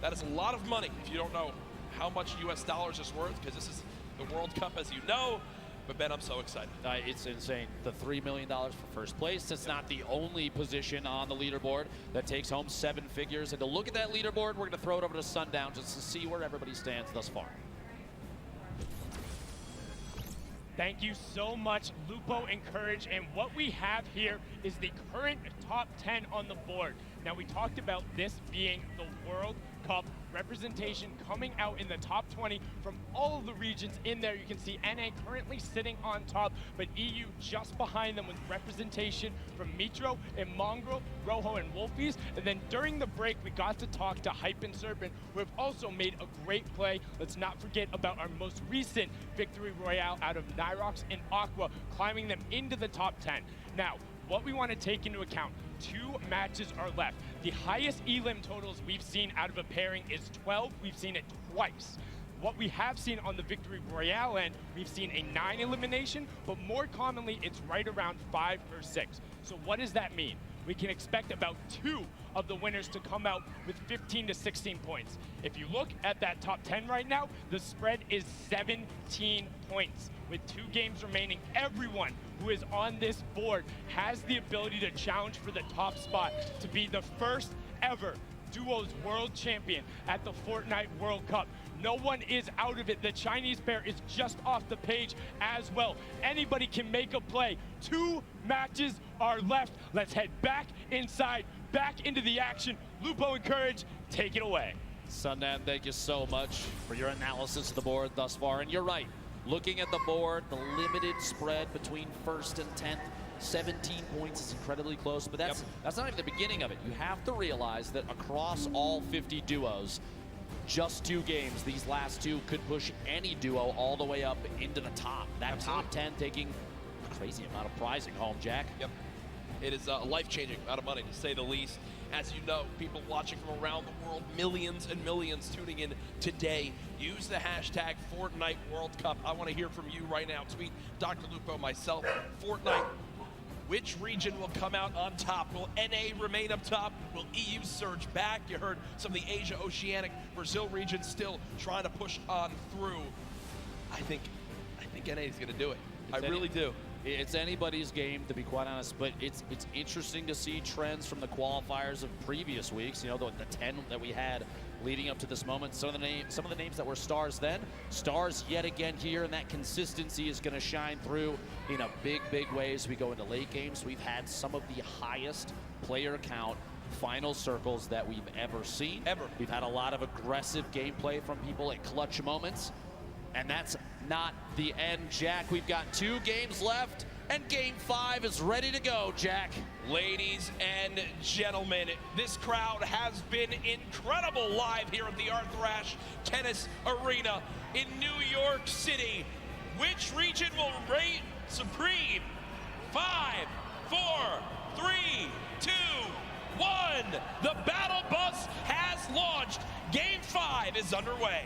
S2: That is a lot of money if you don't know how much US dollars is worth, because this is the World Cup, as you know. But Ben, I'm so excited.
S1: It's insane. The $3 million for first place. It's not the only position on the leaderboard that takes home 7 figures. And to look at that leaderboard, we're going to throw it over to Sundown just to see where everybody stands thus far.
S4: Thank you so much, Lupo and Courage. And what we have here is the current top 10 on the board. Now, we talked about this being the World Cup representation coming out in the top 20 from all of the regions in there. You can see NA currently sitting on top, but EU just behind them with representation from Mitro and Mongrel, Rojo and Wolfies. And then during the break, we got to talk to Hype and Serpent, who have also made a great play. Let's not forget about our most recent victory royale out of Nyrox and Aqua, climbing them into the top 10. Now, what we want to take into account, 2 matches are left. The highest elim totals we've seen out of a pairing is 12. We've seen it twice. What we have seen on the Victory Royale end, we've seen a 9 elimination, but more commonly, it's right around 5 or 6. So what does that mean? We can expect about 2 of the winners to come out with 15 to 16 points. If you look at that top 10 right now, the spread is 17 points. With 2 games remaining, everyone who is on this board has the ability to challenge for the top spot to be the first ever Duos World Champion at the Fortnite World Cup. No one is out of it. The Chinese pair is just off the page as well. Anybody can make a play. 2 matches are left. Let's head back inside, back into the action. Lupo and Courage, take it away.
S1: Sundan, thank you so much for your analysis of the board thus far. And you're right. Looking at the board, the limited spread between 1st and 10th, 17 points is incredibly close, but that's not even the beginning of it. You have to realize that across all 50 duos, just 2 games, these last 2 could push any duo all the way up into the top. That top 10 taking a crazy amount of prizing home, Jack.
S2: Yep. It is a life-changing amount of money, to say the least. As you know, people watching from around the world, millions and millions tuning in today. Use the hashtag Fortnite World Cup. I want to hear from you right now. Tweet Dr. Lupo, myself, Fortnite. Which region will come out on top? Will NA remain up top? Will EU surge back? You heard some of the Asia, Oceanic, Brazil region still trying to push on through. I think NA is going to do it. I really do.
S1: It's anybody's game, to be quite honest, but it's interesting to see trends from the qualifiers of previous weeks. You know, the 10 that we had leading up to this moment. Some of the names that were stars then, stars yet again here, and that consistency is going to shine through in a big way as we go into late games. We've had some of the highest player count final circles that we've ever seen. We've had a lot of aggressive gameplay from people at clutch moments. And that's not the end, Jack. We've got 2 games left, and Game 5 is ready to go, Jack.
S2: Ladies and gentlemen, this crowd has been incredible live here at the Arthur Ashe Tennis Arena in New York City. Which region will reign supreme? 5, 4, 3, 2, 1. The battle bus has launched. Game 5 is underway.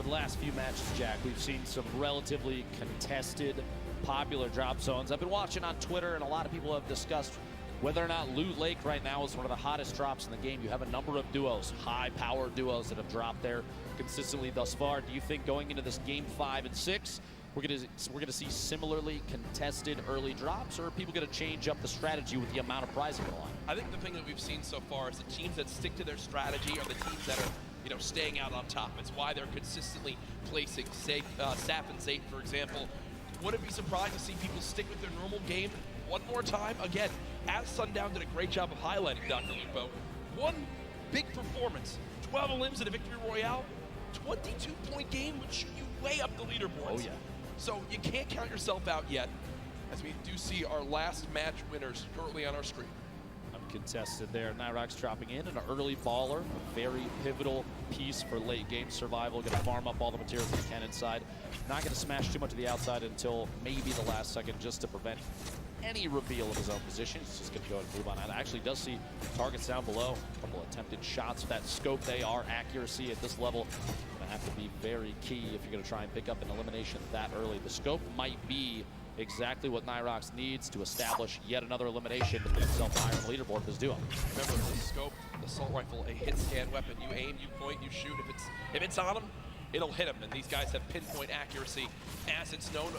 S1: The last few matches, Jack, we've seen some relatively contested, popular drop zones. I've been watching on Twitter, and a lot of people have discussed whether or not Loot Lake right now is one of the hottest drops in the game. You have a number of duos, high-powered duos that have dropped there consistently thus far. Do you think going into this Game 5 and 6, we're gonna see similarly contested early drops, or are people gonna change up the strategy with the amount of prizing on the line?
S2: I think the thing that we've seen so far is the teams that stick to their strategy are the teams that are you know, staying out on top. It's why they're consistently placing, say, Sap and Zayt, for example. Wouldn't be surprised to see people stick with their normal game one more time. Again, as Sundown did a great job of highlighting, Dr. Lupo, one big performance, 12 elims in a victory royale, 22-point game would shoot you way up the leaderboards.
S1: Oh, yeah.
S2: So you can't count yourself out yet, as we do see our last match winners currently on our screen.
S1: Uncontested there. Nyrox dropping in an early baller, a very pivotal piece for late game survival. Going to farm up all the materials he can inside. Not going to smash too much of the outside until maybe the last second, just to prevent any reveal of his own position. He's just going to go ahead and move on out. Actually does see targets down below. A couple attempted shots with that scope. They are accuracy at this level. Going to have to be very key if you're going to try and pick up an elimination that early. The scope might be exactly what Nyrox needs to establish yet another elimination to put himself higher on the leaderboard of his duo.
S2: Remember, the scope, the assault rifle, a hit scan weapon. You aim, you point, you shoot. If it's on him, it'll hit him. And these guys have pinpoint accuracy, as it's known.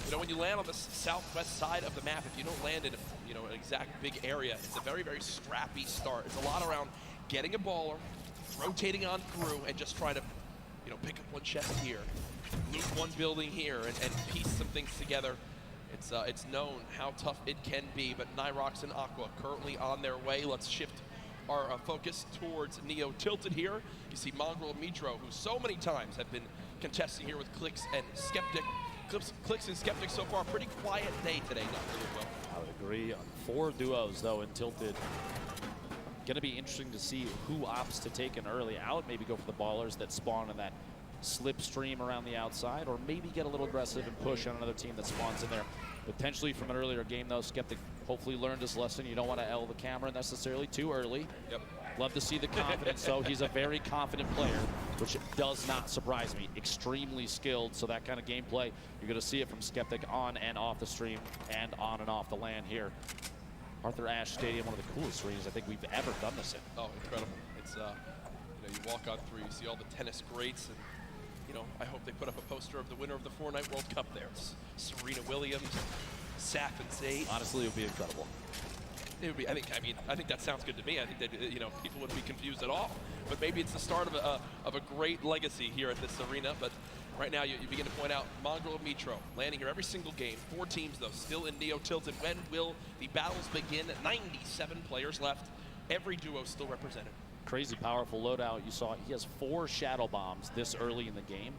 S2: You know, when you land on the southwest side of the map, if you don't land in a, you know, an exact big area, it's a very, very scrappy start. It's a lot around getting a baller, rotating on through, and just trying to, you know, pick up one chest here, loot one building here, and piece some things together. It's known how tough it can be, but Nyrox and Aqua currently on their way. Let's shift our focus towards Neo Tilted here. You see Mongrel and Mitro, who so many times have been contesting here with Clix and Skeptic. Clix and Skeptic so far, pretty quiet day today, Dr. Lupo.
S1: I would agree. 4 duos, though, in Tilted. Going to be interesting to see who opts to take an early out, maybe go for the ballers that spawn in that slipstream around the outside, or maybe get a little aggressive and push on another team that spawns in there. Potentially from an earlier game, though, Skeptic hopefully learned his lesson. You don't want to L the camera necessarily too early.
S2: Yep.
S1: Love to see the confidence, though. He's a very confident player, which does not surprise me. Extremely skilled, so that kind of gameplay, you're going to see it from Skeptic on and off the stream and on and off the land here. Arthur Ashe Stadium, one of the coolest arenas I think we've ever done this in.
S2: Oh, incredible. It's, you know, you walk on through, you see all the tennis greats, and you know, I hope they put up a poster of the winner of the Fortnite World Cup there. It's Serena Williams, Saf and Zayt.
S1: Honestly, it would be incredible.
S2: It would be. I think that sounds good to me. I think that, you know, people wouldn't be confused at all. But maybe it's the start of a great legacy here at this arena. But right now, you begin to point out Mongrel and Mitro landing here every single game. 4 teams though, still in Neo Tilted. When will the battles begin? 97 players left. Every duo still represented.
S1: Crazy powerful loadout. You saw he has 4 shadow bombs this early in the game.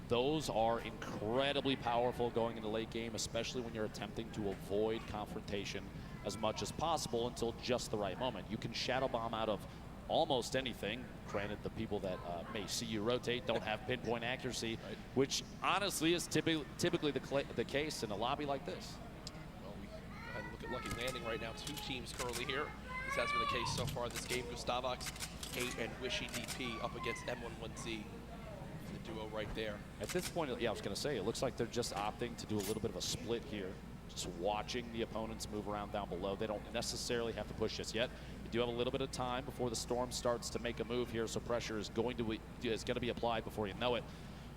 S1: Those are incredibly powerful going into late game, especially when you're attempting to avoid confrontation as much as possible until just the right moment. You can shadow bomb out of almost anything. Granted, the people that may see you rotate don't have pinpoint accuracy, right, which honestly is typically the case in a lobby like this.
S2: Well, we look at Lucky Landing right now. 2 teams currently here. This has been the case so far this game. Gustavox 8 and Wishy DP up against M11Z. The duo right there.
S1: At this point, yeah, I was going to say, it looks like they're just opting to do a little bit of a split here. Just watching the opponents move around down below. They don't necessarily have to push this yet. You do have a little bit of time before the storm starts to make a move here, so pressure is going to be applied before you know it.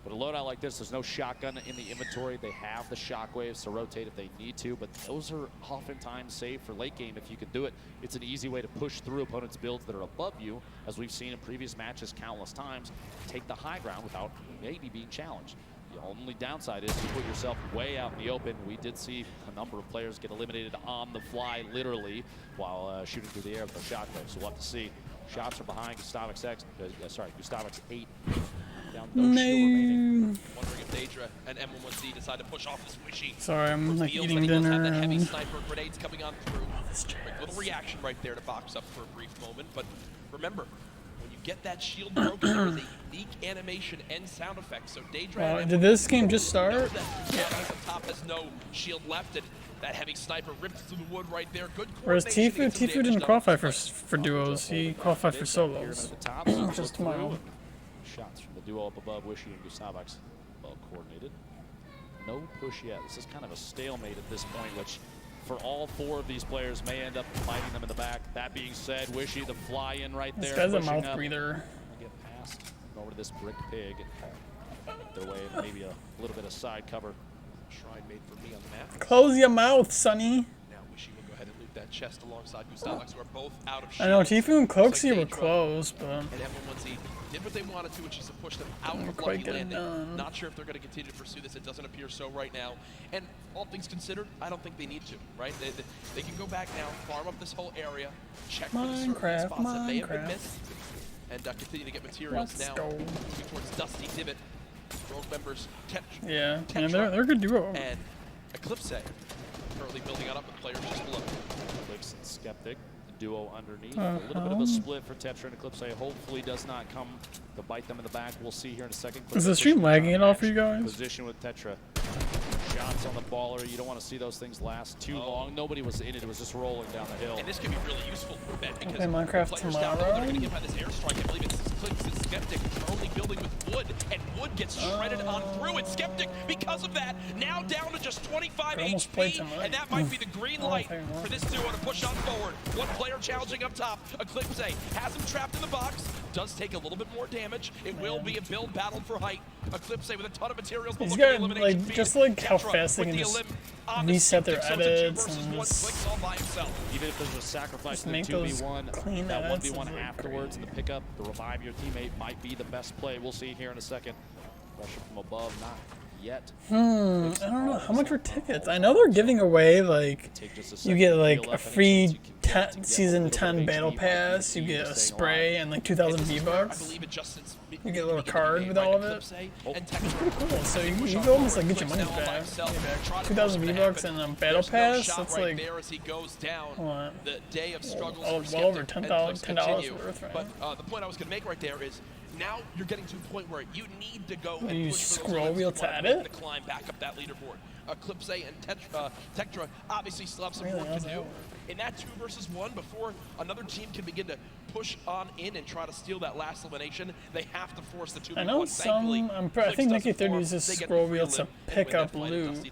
S1: But a loadout like this, there's no shotgun in the inventory. They have the shockwaves to rotate if they need to, but those are oftentimes saved for late game if you can do it. It's an easy way to push through opponents' builds that are above you, as we've seen in previous matches countless times. Take the high ground without maybe being challenged. The only downside is you put yourself way out in the open. We did see a number of players get eliminated on the fly, literally, while shooting through the air with the shotgun. So we'll have to see. Shots are behind Gustavox 8. Down, no shield remaining.
S2: Wondering if Daedra and M11Z decide to push off this Wishy.
S3: Sorry, I'm like eating
S2: he
S3: dinner.
S2: have that heavy sniper grenades coming on through. Quick little reaction right there to box up for a brief moment. But remember, when you get that shield broken, there is a unique animation and sound effect. So Daedra
S3: did this game just start?
S2: Yeah. The top has no shield left, and that heavy sniper ripped through the wood right there. Good
S3: Whereas
S2: coordination.
S3: Tifu didn't qualify for duos. He qualified for solos. Just tomorrow.
S1: Shots from the duo up above, Wishy and Gustavox. Well coordinated. No push yet. This is kind of a stalemate at this point, which for all 4 of these players may end up fighting them in the back. That being said, Wishy, the fly in right there.
S3: This guy's a mouth breather.
S1: Get past over to this brick pig. Make their way, maybe a little bit of side cover.
S2: Shrine made for me on the map.
S3: Close your mouth, Sonny.
S2: Now Wishy will go ahead and loot that chest alongside Gustavix, who are both out of shields.
S3: I know Tifu and Cloaksy were
S2: Daedra
S3: close, but
S2: and F1C did what they wanted to, which is to push them out of Lucky Landing. Not sure if they're going to continue to pursue this. It doesn't appear so right now. And all things considered, I don't think they need to, right? They can go back now, farm up this whole area, check for the certain spots that may have been missed, and continue to get materials now. Moving towards Dusty Divot. Rogue members
S3: yeah, and they're a good duo.
S2: And Eclipse currently building up with players just below.
S1: Eclipse and Skeptic, the duo underneath. A little bit of a split for Tetra and Eclipse. Hopefully does not come to bite them in the back. We'll see here in a second.
S3: Is the stream lagging at all for you guys?
S1: Position with Tetra. Shots on the baller. You don't want to see those things last too long. Nobody was in it. It was just rolling down the hill.
S2: And this could be really useful for Ben because
S3: Minecraft
S2: players down low, they're going to get by this airstrike. I believe it's Eclipse and Skeptic are only building with wood, and wood gets shredded on through. And Skeptic, because of that, now down to just 25 HP, and that might be the green light for this duo to push on forward. One player challenging up top. Eclipse has him trapped in the box. Does take a little bit more damage. It will be a build battle for height. Eclipse with a ton of materials.
S3: He's got like just like how fast they can just reset their edits and just
S1: even if there's a sacrifice in the 2v1, that 1v1 afterwards and the pickup, the revive your teammate might be the best play. We'll see here in a second. Pressure from above, not yet.
S3: I don't know how much were tickets. I know they're giving away like you get like a free season 10 battle pass, you get a spray and like 2,000 V-Bucks. You get a little card with all of it. It's pretty cool. So you almost like get your money back. 2,000 V-Bucks and a battle pass. That's like what? Well over $10 worth, right?
S2: But the point I was going to make right there is now you're getting to a point where you need to go and
S3: you
S2: push
S3: scroll wheel to edit
S2: to climb back up that leaderboard. Eclipse and Tektra obviously still have some work to do. In that 2 versus 1, before another team can begin to push on in and try to steal that last elimination, they have to force the 2v1.
S3: I know some. I think Nicky 30 uses scroll wheel to pick up loot.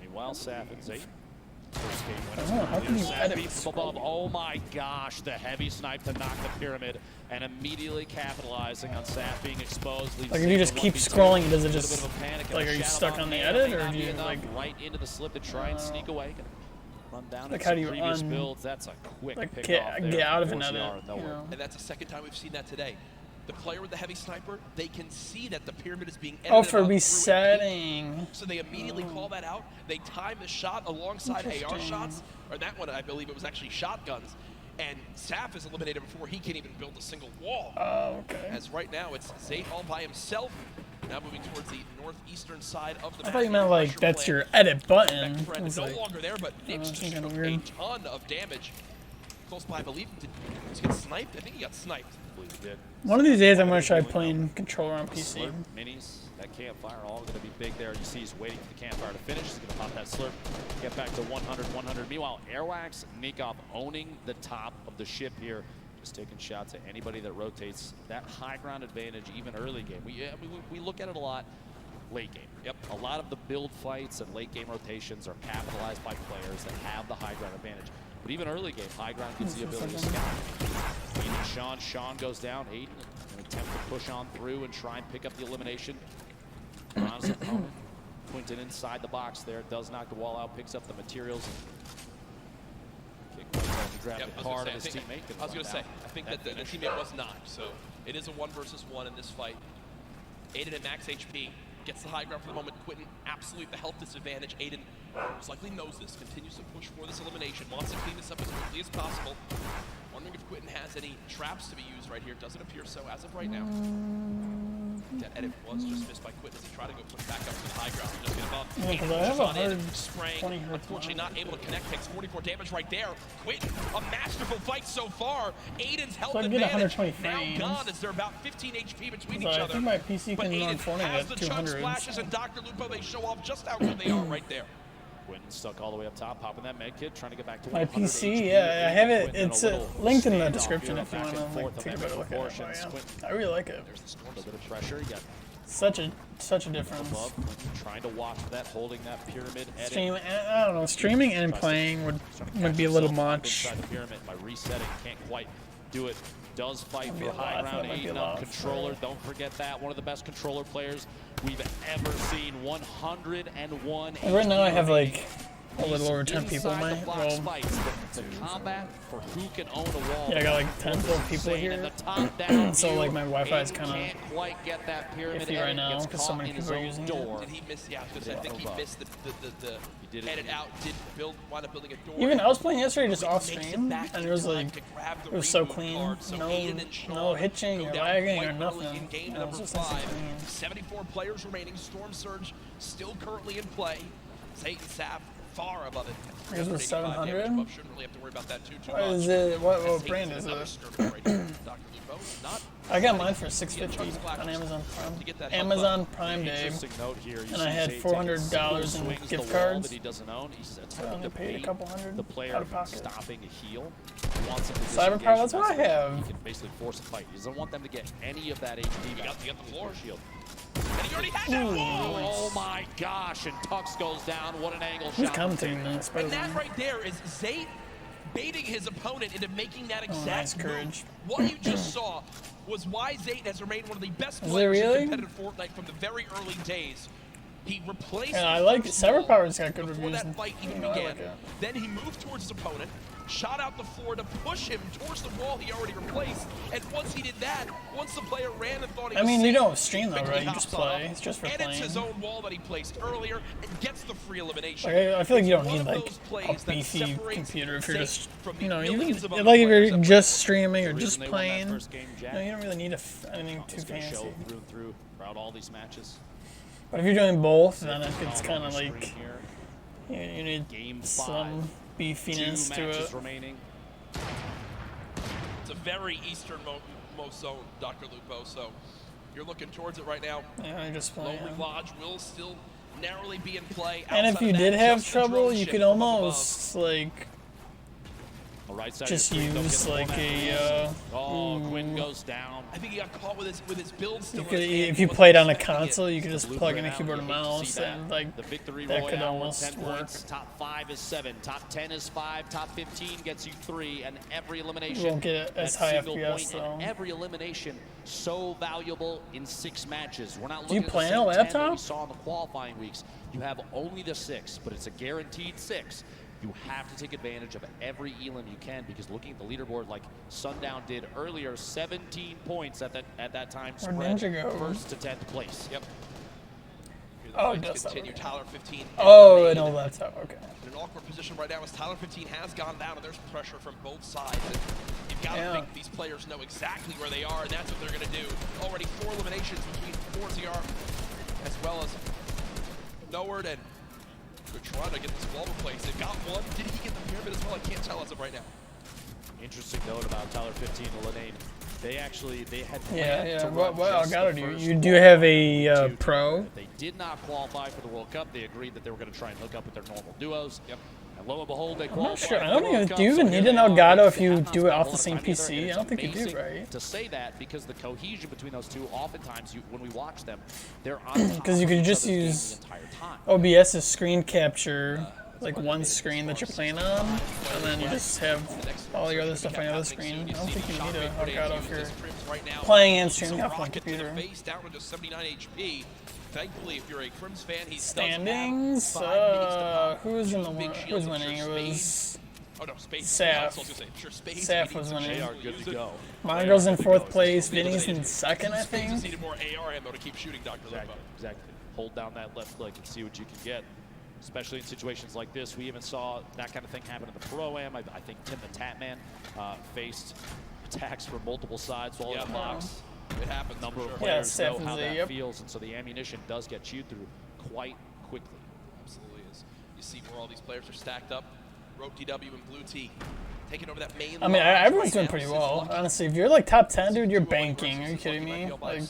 S1: Meanwhile, Saf and Zayt.
S3: How can you edit
S1: above? Oh my gosh, the heavy snipe to knock the pyramid and immediately capitalizing on Saf being exposed.
S3: Like if you just keep scrolling, does it just like are you stuck on the edit or do you like
S1: right into the slip to try and sneak away? Run down
S3: like how do you
S1: previous builds? That's a quick
S3: like
S1: pick
S3: get out of an edit?
S2: And that's the second time we've seen that today. The player with the heavy sniper, they can see that the pyramid is being edited.
S3: Oh, for resetting.
S2: So they immediately call that out. They time the shot alongside AR shots, or that one I believe it was actually shotguns. And Saf is eliminated before he can even build a single wall.
S3: Oh, okay.
S2: As right now it's Zayt all by himself. Now moving towards the northeastern side of the map.
S3: I thought you meant like that's your edit button.
S2: It's no longer there, but Nick's just took a ton of damage. Close by, I believe. Did he get sniped? I think he got sniped.
S3: One of these days I'm going to try playing controller on PC.
S1: Slurp, minis, that campfire, all going to be big there. You see he's waiting for the campfire to finish. He's going to pop that slurp, get back to 100, 100. Meanwhile, Airwax, Nikov owning the top of the ship here. Just taking shots at anybody that rotates. That high ground advantage, even early game. We look at it a lot late game. Yep. A lot of the build fights and late game rotations are capitalized by players that have the high ground advantage. But even early game, high ground gives the ability to scout. Sean goes down. Aiden, an attempt to push on through and try and pick up the elimination. Ron's opponent, Quinton inside the box there, does knock the wall out, picks up the materials. Kick to grab the card of his teammate.
S2: I was going to say, I think that the teammate was not. So it is a 1 versus 1 in this fight. Aiden at max HP. Gets the high ground for the moment. Quinton, absolute the health disadvantage. Aiden most likely knows this, continues to push for this elimination, wants to clean this up as quickly as possible. Wondering if Quinton has any traps to be used right here. Doesn't appear so as of right now. That edit was just missed by Quinton as he tried to go push back up to the high ground. Just get above. Spraying. Unfortunately not able to connect. Takes 44 damage right there. Quinton, a masterful fight so far. Aiden's health advantage now gone as they're about 15 HP between each other.
S3: I think my PC can run Fortnite
S2: has
S3: at
S2: the chug
S3: 200.
S2: splashes and Dr. Lupo, they show off just how good they are right there.
S1: Quinton stuck all the way up top, popping that med kit, trying to get back to
S3: my PC. Yeah, I have it. It's linked in the description if you want to like, take a better look at it. Yeah. I really like it.
S1: A little bit of pressure. You got
S3: such a difference.
S1: Above, trying to watch that, holding that pyramid.
S3: I don't know. Streaming and playing would be a little much.
S1: Inside the pyramid by resetting, can't quite do it. Does fight for the high ground. Aiden on controller. Don't forget that. One of the best controller players we've ever seen. 101.
S3: Right now I have like A little over 10 people might. Well,
S1: the combat for who can own a wall.
S3: yeah, I got like 10, 12 people here. So like my Wi-Fi is kind of iffy right now because so many people are using it.
S2: Did he miss? Yeah, because I think he missed the edit out. Did wind up building a door.
S3: Even I was playing yesterday just off stream, and it was like it was so clean. No hitching or lagging or nothing.
S2: Game
S3: It was
S2: number
S3: just nice and
S2: 5.
S3: clean.
S2: 74 players remaining. Storm Surge still currently in play. Zayt and Saf far above it.
S3: Yours was 700?
S2: Shouldn't really have to worry about that too
S3: What is it? What brand is it? I got mine for $6.50 on Amazon Prime. Amazon Prime Day, and I had $400 in gift cards. So I only paid a couple hundred out of pocket. Cyberpower, that's what I have.
S1: He can basically force a fight. He doesn't want them to get any of that HP back.
S2: You got the floor
S1: shield.
S2: And he already had that wall.
S1: Oh my gosh, and Tux goes down. What an angle
S3: Who's
S1: shot.
S3: commentating this?
S2: And that right there is Zayt baiting his opponent into making that exact move. What you just saw was why Zayt has remained one of the best players in competitive Fortnite from the very early days. He replaced.
S3: And I like Cyberpower's got good reviews.
S2: That fight even began. Then he moved towards his opponent, shot out the floor to push him towards the wall he already replaced. And once he did that, once the player ran and thought he was
S3: I mean,
S2: safe,
S3: you don't stream though,
S2: quickly
S3: right? You
S2: hops
S3: just
S2: on
S3: play.
S2: up,
S3: It's just for
S2: edits
S3: playing.
S2: his own wall that he placed earlier and gets the free elimination.
S3: Like, I feel like you don't
S2: It's
S3: need
S2: one of
S3: like
S2: those
S3: a
S2: plays that
S3: beefy
S2: separates
S3: computer if you're
S2: Zayt
S3: just,
S2: from
S3: you know,
S2: the
S3: even
S2: millions of other
S3: like if
S2: players
S3: you're
S2: that
S3: just streaming or
S1: The
S3: just
S1: reason they won that
S3: playing.
S1: first game, Jack.
S3: You don't really need anything too
S1: It's gonna
S3: fancy.
S1: show through and through throughout all these matches.
S3: But if you're doing both, then it's kind of like you need
S1: Game
S3: some
S1: 5.
S3: beefiness
S1: 2
S3: to
S1: matches
S3: it.
S2: It's
S1: remaining.
S2: a very easternmost zone, Dr. Lupo, so you're looking towards it right now.
S3: Yeah, I just play.
S2: Lonely Lodge will still narrowly be in play.
S3: And if
S2: Outside
S3: you
S2: of
S3: did
S2: that,
S3: have
S2: just the
S3: trouble,
S2: drone
S3: you
S2: ship
S3: could
S2: from above.
S3: almost like
S1: Right side
S3: just
S1: of your screen, don't
S3: use
S1: get the
S3: like
S1: full
S3: a.
S1: Quinn goes down.
S2: I think he got caught with his build still.
S3: You could, if you played on a console, you could just plug in a keyboard and mouse, and like
S1: The victory
S3: that could
S1: royale,
S3: almost
S1: 10
S3: work.
S1: points. Top 5 is 7. Top 10 is 5. Top 15 gets you 3. And every elimination.
S3: You won't get it as
S1: that
S3: high
S1: single
S3: FPS,
S1: point,
S3: though.
S1: and every elimination so valuable in 6 matches. We're not
S3: Do you
S1: looking
S3: play
S1: at the
S3: on a
S1: same 10 that we
S3: laptop?
S1: saw in the qualifying weeks. You have only the 6, but it's a guaranteed 6. You have to take advantage of every elim you can, because looking at the leaderboard like Sundown did earlier, 17 points at that time
S3: Where'd
S1: spread
S3: Ninja go?
S1: first to 10th place.
S2: Yep.
S3: Oh,
S2: Fights
S3: it does that.
S2: continue. Tyler 15.
S3: Oh, I know that's how. Okay.
S2: In an awkward position right now as Tyler 15 has gone down, and there's pressure from both sides. And you've got to think these players know exactly where they are, and that's what they're going to do. Already 4 eliminations between Fortier as well as Noward, and they're trying to get this wall replaced. They've got one. Did he get the pyramid as well? I can't tell as of right now.
S1: Interesting note about Tyler 15 and Lenane. They had
S3: Yeah.
S1: to run
S3: Well,
S1: just
S3: gotta
S1: the
S3: do.
S1: first
S3: You do
S1: one.
S3: have a pro.
S1: They did not qualify for the World Cup. They agreed that they were going to try and hook up with their normal duos. Yep. And lo and behold, they
S3: I'm
S1: qualified.
S3: not sure. I
S1: for
S3: don't
S1: the
S3: even.
S1: World
S3: Do
S1: Cup,
S3: you
S1: so
S3: even
S1: here
S3: need an
S1: they are.
S3: Elgato if you
S1: They
S3: do it
S1: have
S3: off
S1: not
S3: the same
S1: won a time either,
S3: PC?
S1: and
S3: I don't think you
S1: it's
S3: do,
S1: amazing
S3: right?
S1: to say that, because the cohesion between those two, oftentimes, when we watch them, they're on top
S3: Because you
S1: of
S3: could
S1: each
S3: just
S1: other's game
S3: use
S1: the entire time.
S3: OBS's screen capture, like one screen that you're playing on, and then you just have all your other stuff on the other screen. I don't think you need a Elgato if you're playing and streaming off my computer.
S2: Face down to just 79 HP. Thankfully, if you're a Crims fan, he
S3: Standings. Who's in the one? Who's winning? It was.
S2: Oh no, Space.
S3: Saf. Saf was winning.
S1: They are good to go.
S3: Mongo's in 4th place. Vinny's in 2nd, I
S2: Space
S3: think.
S2: needed more AR ammo to keep shooting, Dr.
S1: Exactly. Hold down that left click and see what you can get. Especially in situations like this, we even saw that kind of thing happen in the Pro-Am. I think Tim the Tatman faced attacks from multiple sides while in the box.
S2: It happens.
S1: Number of
S2: sure.
S1: players know
S3: Steph
S1: how
S3: is
S1: that feels, and so the ammunition does get chewed through quite quickly.
S2: Absolutely is. You see where all these players are stacked up. Rogue DW and Blue T taking over that main.
S3: I mean, everyone's doing pretty well. Honestly, if you're like top 10, dude, you're banking. Are you kidding me? Like,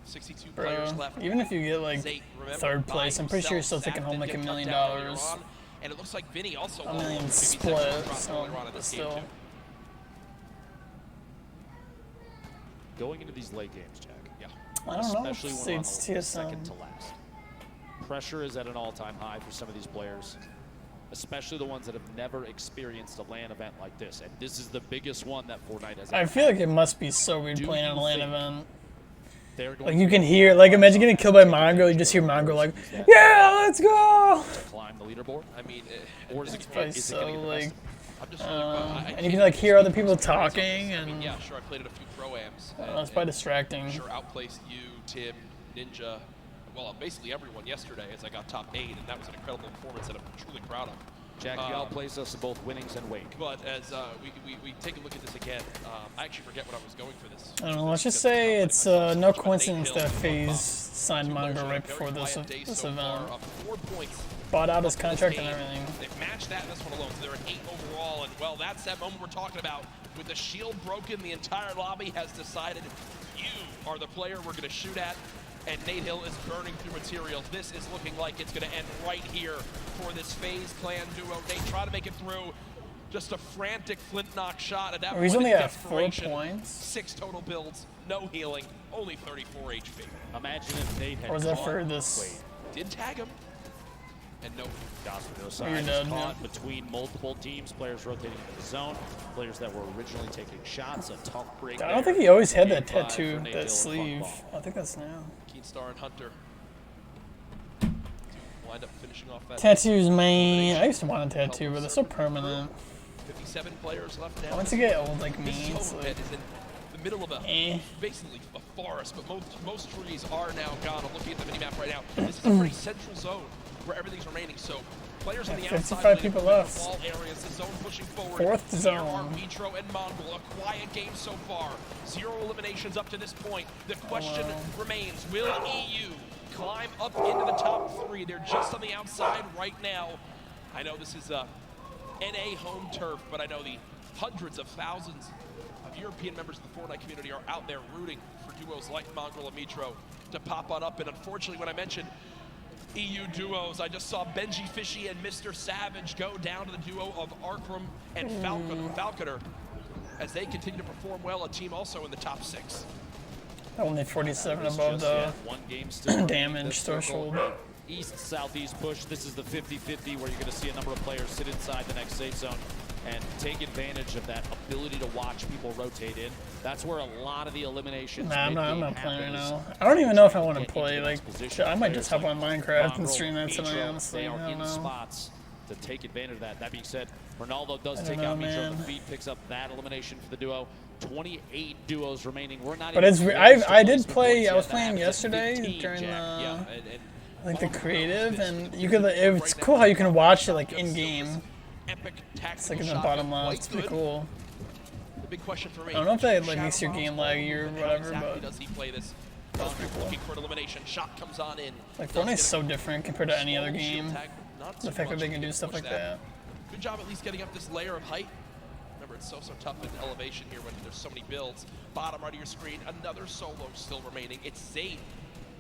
S2: 62
S3: bro,
S2: players left.
S3: even if you get like
S2: Zayt, remember,
S3: 3rd place, I'm pretty sure you're still
S2: Saf
S3: taking home
S2: did
S3: like
S2: get
S3: $1 million.
S2: cut down earlier on, and it looks like Vinny also
S3: $1 million split, so still.
S1: Going into these late games, Jack.
S2: Yeah.
S3: I don't know.
S1: Especially when we're on
S3: It's
S1: the
S3: TSM.
S1: second to last. Pressure is at an all-time high for some of these players, especially the ones that have never experienced a LAN event like this. And this is the biggest one that Fortnite has ever
S3: I feel
S1: had.
S3: like it must be so weird
S1: Do
S3: playing on a
S1: you
S3: LAN
S1: think
S3: event.
S1: they're going
S3: Like you can hear, like imagine getting killed by Mongrel, you just hear Mongrel like, yeah, let's go.
S1: Climb the leaderboard.
S2: I mean,
S1: or is
S3: It's
S1: it,
S3: probably
S1: is it
S3: so
S1: getting the
S3: like,
S1: best
S3: and you can like hear other people talking
S2: I mean,
S3: and
S2: yeah, sure, I played at a few pro-ams.
S3: it's probably distracting.
S2: Sure, outplaced you, Tim, Ninja, well, basically everyone yesterday as I got top 8, and that was an incredible performance that I'm truly proud of.
S1: Jack, you outplaced us in both winnings and wake.
S2: But as we take a look at this again, I actually forget what I was going for this.
S3: I don't know, let's just say it's no coincidence that FaZe signed Mongrel right before this event. Bought out his contract and everything.
S2: They've matched that in this one alone, so they're at 8 overall, and well, that's that moment we're talking about. With the shield broken, the entire lobby has decided you are the player we're going to shoot at, and Nate Hill is burning through materials. This is looking like it's going to end right here for this FaZe clan duo. Nate trying to make it through. Just a frantic flint knock shot at that point.
S3: He's only at 4
S2: desperation.
S3: points.
S2: 6 total builds, no healing, only 34 HP.
S1: Imagine if Nate had
S3: Or was that for this?
S2: Did tag him. And no.
S1: You're
S3: dead,
S1: caught between multiple teams, players rotating in the zone, players that were originally taking shots, a tough break.
S3: I don't think he always had that tattoo, that sleeve. I think that's now.
S2: Keenstar and Hunter wind up finishing off that.
S3: Tattoos, man. I used to want a tattoo, but they're so permanent.
S2: 57 players left now.
S3: Once you get old like me,
S2: this
S3: it's
S2: home
S3: like,
S2: pit is in the middle of a basically a forest, but most trees are now gone. I'm looking at the mini map right now. This is a pretty central zone where everything's remaining. So players on the outside,
S3: 55 people left.
S2: Wall areas, the zone pushing forward.
S3: Fourth
S2: Here are
S3: zone.
S2: Mitro and Mongrel, a quiet game so far. 0 eliminations up to this point. The question remains: will EU climb up into the top 3? They're just on the outside right now. I know this is NA home turf, but I know the hundreds of thousands of European members of the Fortnite community are out there rooting for duos like Mongrel and Mitro to pop on up. And unfortunately, when I mentioned EU duos, I just saw Benji Fishy and Mr. Savage go down to the duo of Arkram and Falconer as they continue to perform well. A team also in the top 6.
S3: Only 47 above the
S1: one game still
S3: damage threshold.
S1: East-southeast push. This is the 50-50 where you're going to see a number of players sit inside the next safe zone and take advantage of that ability to watch people rotate in. That's where a lot of the eliminations.
S3: Nah, I'm not playing right now. I don't even know if I want to play. Like, I might just hop on Minecraft and stream that tonight, honestly.
S1: They
S3: I
S1: are
S3: don't
S1: in
S3: know.
S1: spots to take advantage of that. That being said, Ronaldo does take out Mitro on the feet, picks up that elimination for the duo. 28 duos remaining. We're not.
S3: But it's I did play. I was playing yesterday during the like the creative, and you could. It's cool how you can watch it like in game. It's like in the bottom left. It's pretty cool.
S2: The big question for me.
S3: I don't know if that like makes your game laggy or whatever, but
S2: does he play this? Looking for an elimination. Shot comes on in.
S3: Like Fortnite's so different compared to any other game. The fact that they can do stuff like that.
S2: Good job at least getting up this layer of height. Remember, it's so tough in elevation here when there's so many builds. Bottom right of your screen, another solo still remaining. It's Zayd,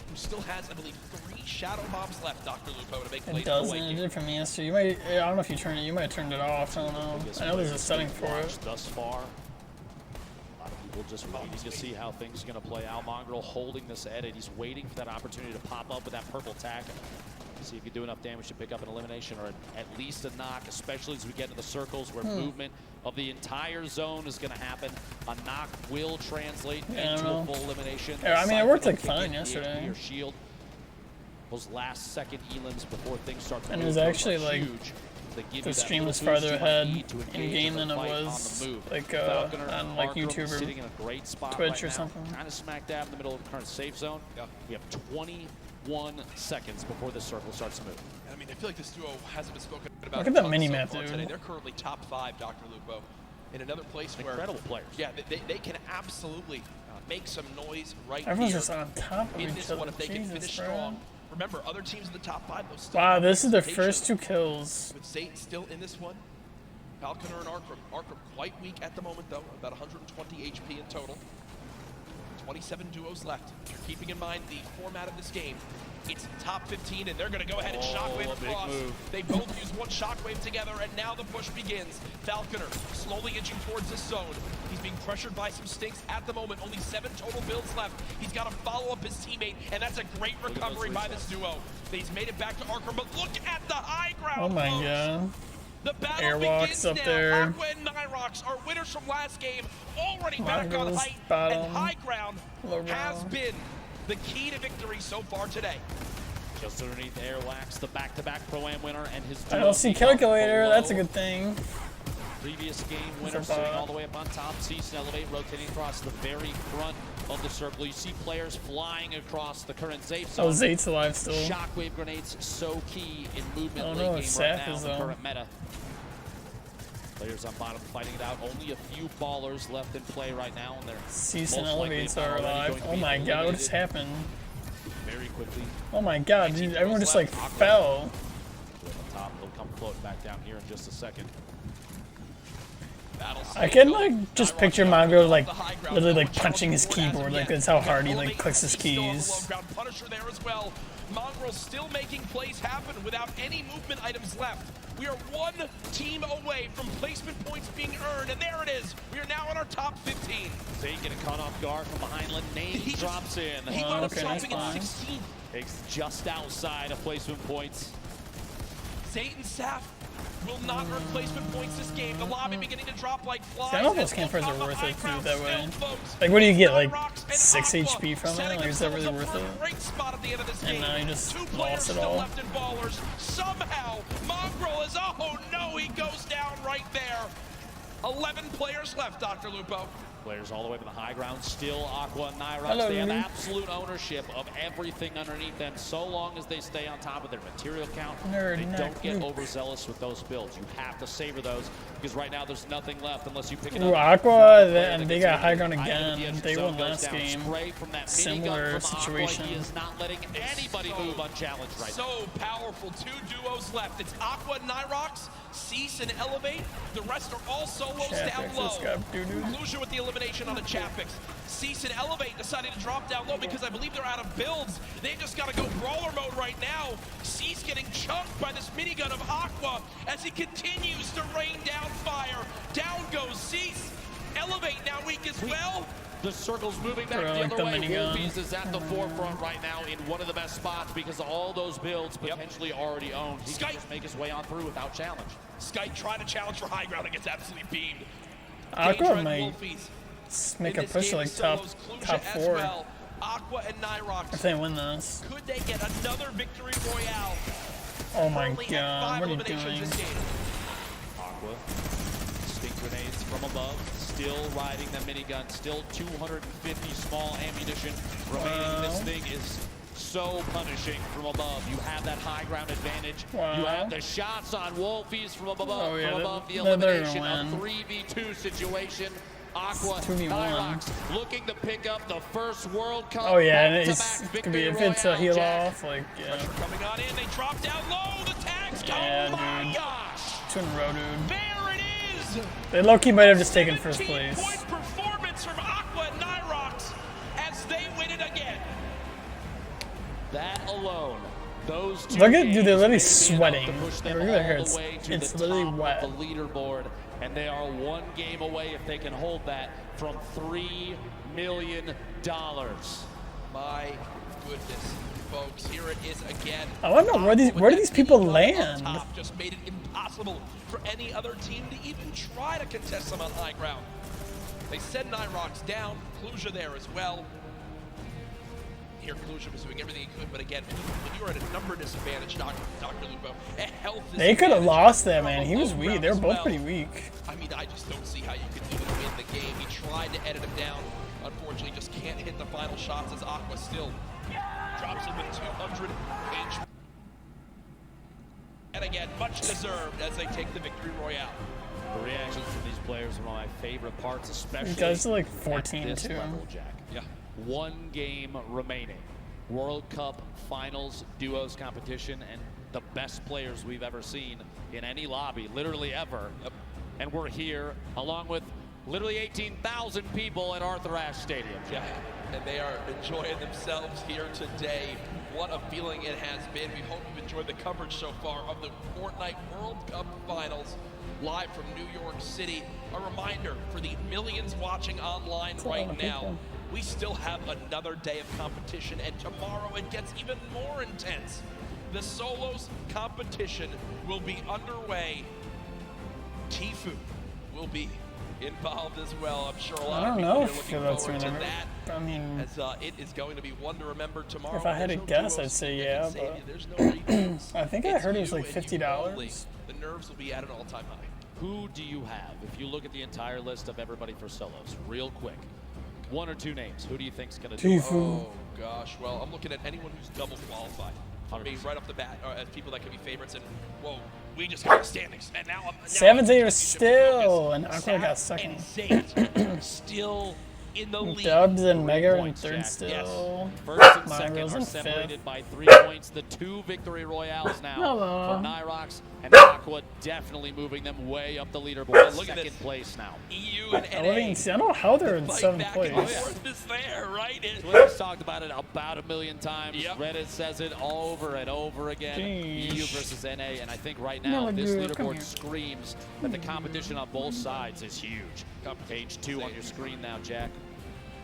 S2: who still has, I believe, 3 shadow bombs left, Dr. Lupo, to make plays.
S3: It doesn't. It did for me yesterday. You might. I don't know if you turned it. You might have turned it off. I don't know. I know there's a setting for it.
S1: Thus far, a lot of people just waiting to see how things are going to play out. Mongrel holding this edit. He's waiting for that opportunity to pop up with that purple tack. See if you do enough damage to pick up an elimination or at least a knock, especially as we get into the circles where movement of the entire zone is going to happen. A knock will translate into a full elimination.
S3: Yeah, I mean, it worked like fine yesterday.
S1: Your shield. Those last second elims before things start to
S3: and
S1: move.
S3: it was actually like the stream was farther ahead in game than it was like on like YouTube or Twitch or something.
S1: Kind of smack dab in the middle of the current safe zone. Yeah. We have 21 seconds before this circle starts to move.
S2: I mean, I feel like this duo hasn't been spoken about.
S3: Look at that mini map, dude.
S2: Today. They're currently top 5, Dr. Lupo, in another place where
S1: incredible players.
S2: Yeah, they can absolutely make some noise right
S3: Everyone's
S2: here
S3: just on top of
S2: in
S3: each
S2: this
S3: other.
S2: one if they can finish strong. Remember, other teams in the top 5.
S3: Wow, this is their first 2 kills.
S2: With Zayd still in this one. Falconer and Arkram. Arkram quite weak at the moment, though. About 120 HP in total. 27 duos left. You're keeping in mind the format of this game. It's top 15, and they're going to go ahead and shockwave across. They both use one shockwave together, and now the push begins. Falconer slowly inching towards this zone. He's being pressured by some stinks at the moment. Only 7 total builds left. He's got to follow up his teammate, and that's a great recovery by this duo. He's made it back to Arkram, but look at the high ground.
S3: Oh my god.
S2: The battle
S3: Airwalks up there.
S2: Aqua and Nyrox are winners from last game, already back on height, and high ground has been the key to victory so far today.
S1: Just underneath Airwax, the back-to-back Pro-Am winner, and his
S3: I don't see calculator. That's a good thing.
S1: Previous game winner sitting all the way up on top. Cease and Elevate rotating across the very front of the circle. You see players flying across the current Zape zone.
S3: Oh, Zate's alive still.
S1: Shockwave grenades so key in movement late
S3: no,
S1: game
S3: Seth
S1: right now
S3: is
S1: in the current meta. Players on bottom fighting it out. Only a few ballers left in play right now, and they're
S3: Cease and Elevates are alive. Oh my god, what just happened?
S1: Very quickly.
S3: Oh my god, dude, everyone just like fell.
S1: On top, they'll come floating back down here in just a second.
S3: I can like just picture Mongo like literally like punching his keyboard, like that's how hard he like clicks his keys.
S2: Punisher there as well. Mongrel still making plays happen without any movement items left. We are one team away from placement points being earned, and there it is. We are now in our top 15.
S1: Zay getting caught off guard from behind. Name drops in.
S2: He wound up stopping at 16.
S1: It's just outside of placement points.
S2: Zay and Saf will not earn placement points this game. The lobby beginning to drop like flies.
S3: See, I don't know if those campfires are worth it too that way. Like, what do you get? Like 6 HP from it? Like, is that really worth it?
S2: Great spot at the end of this
S3: and
S2: game.
S3: now you just
S2: Two
S3: lost
S2: players
S3: it
S2: still
S3: all.
S2: left in ballers. Somehow, Mongrel is, oh no, he goes down right there. 11 players left, Dr. Lupo.
S1: Players all the way to the high ground. Still Aqua and Nyrox.
S3: Hello,
S1: they have
S3: Vinny.
S1: absolute ownership of everything underneath them so long as they stay on top of their material count.
S3: Nerd,
S1: they don't get
S3: noob.
S1: overzealous with those builds. You have to savor those because right now there's nothing left unless you pick it
S3: Ooh,
S1: up.
S3: Aqua, and they got high ground again. They won last game. Similar situation.
S1: He is not letting anybody move unchallenged right now.
S2: So powerful. Two duos left. It's Aqua and Nyrox, Cease and Elevate. The rest are all solos down low. Conclusion with the elimination on the Chapix. Cease and Elevate deciding to drop down low because I believe they're out of builds. They've just got to go brawler mode right now. Cease getting chunked by this minigun of Aqua as he continues to rain down fire. Down goes Cease. Elevate now weak as well.
S1: The circle's moving back the other way. Wolfies is at the forefront right now in one of the best spots because of all those builds potentially already owned. He can just make his way on through without challenge.
S2: Skype trying to challenge for high ground and gets absolutely beamed.
S3: Aqua might make a push to like top 4
S2: well. Aqua and Nyrox.
S3: if they win this.
S2: Could they get another victory royale?
S3: Oh my god, what are you doing?
S1: Aqua, stink grenades from above, still riding the minigun, still 250 small ammunition remaining. This thing is so punishing from above. You have that high ground advantage. You have the shots on Wolfies from above, the elimination, a 3v2 situation. Aqua, Nyrox looking to pick up the first World Cup.
S3: Oh yeah, and it's could be if it's a heal off, like
S2: Pressure coming on in, they drop down low, the tags come.
S3: yeah,
S2: Oh my
S3: dude.
S2: gosh!
S3: 2 in a row, dude.
S2: There it is!
S3: They low-key might have just taken first
S2: 17-point
S3: place.
S2: performance from Aqua and Nyrox as they win it again.
S1: That alone, those two
S3: Look at, dude, they're literally
S1: games
S3: sweating.
S1: to push them
S3: Look at their hair,
S1: all the way to
S3: it's
S1: the
S3: literally
S1: top
S3: wet.
S1: of the leaderboard, and they are one game away if they can hold that from $3 million.
S2: My goodness, folks, here it is again.
S3: I want to know where do these people land?
S2: Top just made it impossible for any other team to even try to contest them on high ground. They send Nyrox down, Kluja there as well. Here, Kluja was doing everything he could, but again, when you're at a number disadvantage, Dr. Lupo, a health
S3: They could have lost that, man. He was weak. They were both pretty weak.
S2: I mean, I just don't see how you could even win the game. He tried to edit him down. Unfortunately, just can't hit the final shots as Aqua still drops him with 200 HP. And again, much deserved as they take the victory royale.
S1: The reactions from these players are one of my favorite parts, especially
S3: You guys are like
S1: at
S3: 14
S1: this
S3: too.
S1: level, Jack.
S2: Yeah.
S1: One game remaining. World Cup Finals Duos competition, and the best players we've ever seen in any lobby, literally ever.
S2: Yep.
S1: And we're here along with literally 18,000 people at Arthur Ashe Stadium.
S2: Yeah, and they are enjoying themselves here today. What a feeling it has been. We hope you've enjoyed the coverage so far of the Fortnite World Cup Finals live from New York City. A reminder for the millions watching online right now, we still have another day of competition, and tomorrow it gets even more intense. The solos competition will be underway. Tfue will be involved as well. I'm sure a lot
S3: I
S2: of
S3: don't
S2: people
S3: know
S2: are
S3: if
S2: looking
S3: that's
S2: forward to
S3: gonna.
S2: that.
S3: I mean,
S2: As it is going to be one to remember tomorrow.
S3: if I had to guess, I'd say yeah, but
S2: There's no regrets.
S3: I think I
S2: It's
S3: heard it was
S2: you
S3: like
S2: and you only.
S3: $50.
S2: The nerves will be at an all-time high.
S1: Who do you have? If you look at the entire list of everybody for solos, real quick, 1 or 2 names. Who do you think's gonna do it?
S2: Oh gosh, well I'm looking at anyone who's double qualified. For me, right off the bat, as people that can be favorites. And whoa, we just got the standings, and now I'm.
S3: 7-8 still, and Aqua got second.
S2: Still in the lead.
S3: Dubs and Mega in
S1: points,
S3: third
S1: Jack.
S3: still.
S1: First and second
S3: Monroe's
S1: are
S3: in
S1: separated
S3: fifth.
S1: by 3 points. The 2 victory royales now
S3: Hello.
S1: for Nyrox and Aqua, definitely moving them way up the leaderboard.
S2: Look at
S1: Second
S2: this.
S1: place now.
S2: EU and
S3: I don't know how they're in 7th place.
S2: Is there, right?
S1: Twitter's talked about it about 1 million times.
S2: Yep.
S1: Reddit says it over and over again.
S3: Jeez.
S1: EU versus NA, and I think right now
S3: No,
S1: this
S3: dude, come
S1: leaderboard
S3: here.
S1: screams that the competition on both sides is huge. Page 2 on your screen now, Jack.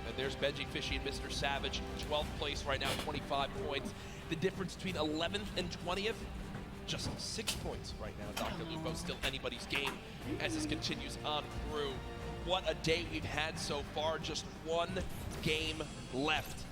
S2: And there's Benji Fishy and Mr. Savage, 12th place right now, 25 points. The difference between 11th and 20th, just 6 points right now. Dr. Lupo still anybody's game as this continues on through. What a day we've had so far, just 1 game left.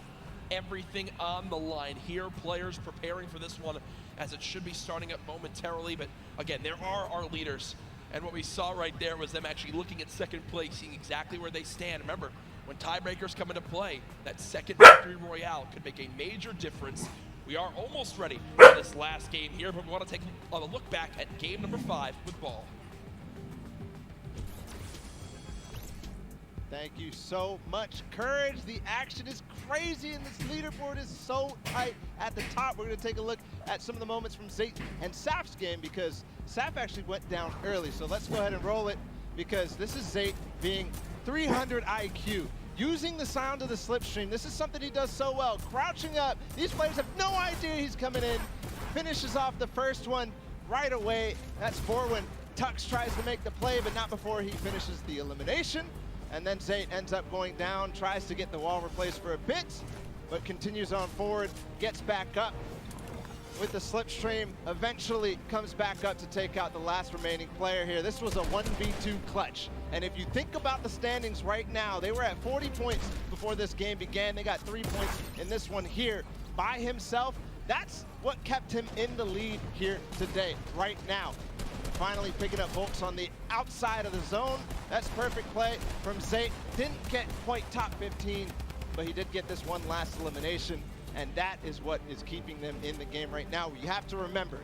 S2: Everything on the line here, players preparing for this one as it should be starting up momentarily, but again, there are our leaders. And what we saw right there was them actually looking at second place, seeing exactly where they stand. Remember, when tiebreakers come into play, that second victory royale could make a major difference. We are almost ready for this last game here, but we want to take a look back at game number 5 with Ball.
S5: Thank you so much. Courage, the action is crazy and this leaderboard is so tight at the top. We're going to take a look at some of the moments from Zayt and Saf's game because Saf actually went down early. So let's go ahead and roll it because this is Zayt being 300 IQ. Using the sound of the slipstream. This is something he does so well. Crouching up. These players have no idea he's coming in. Finishes off the first one right away. That's 4 when Tux tries to make the play, but not before he finishes the elimination. And then Zayt ends up going down, tries to get the wall replaced for a bit, but continues on forward, gets back up with the slipstream, eventually comes back up to take out the last remaining player here. This was a 1v2 clutch. And if you think about the standings right now, they were at 40 points before this game began. They got 3 points in this one here by himself. That's what kept him in the lead here today, right now. Finally picking up bolts on the outside of the zone. That's perfect play from Zayt. Didn't get quite top 15, but he did get this one last elimination, and that is what is keeping them in the game right now. You have to remember,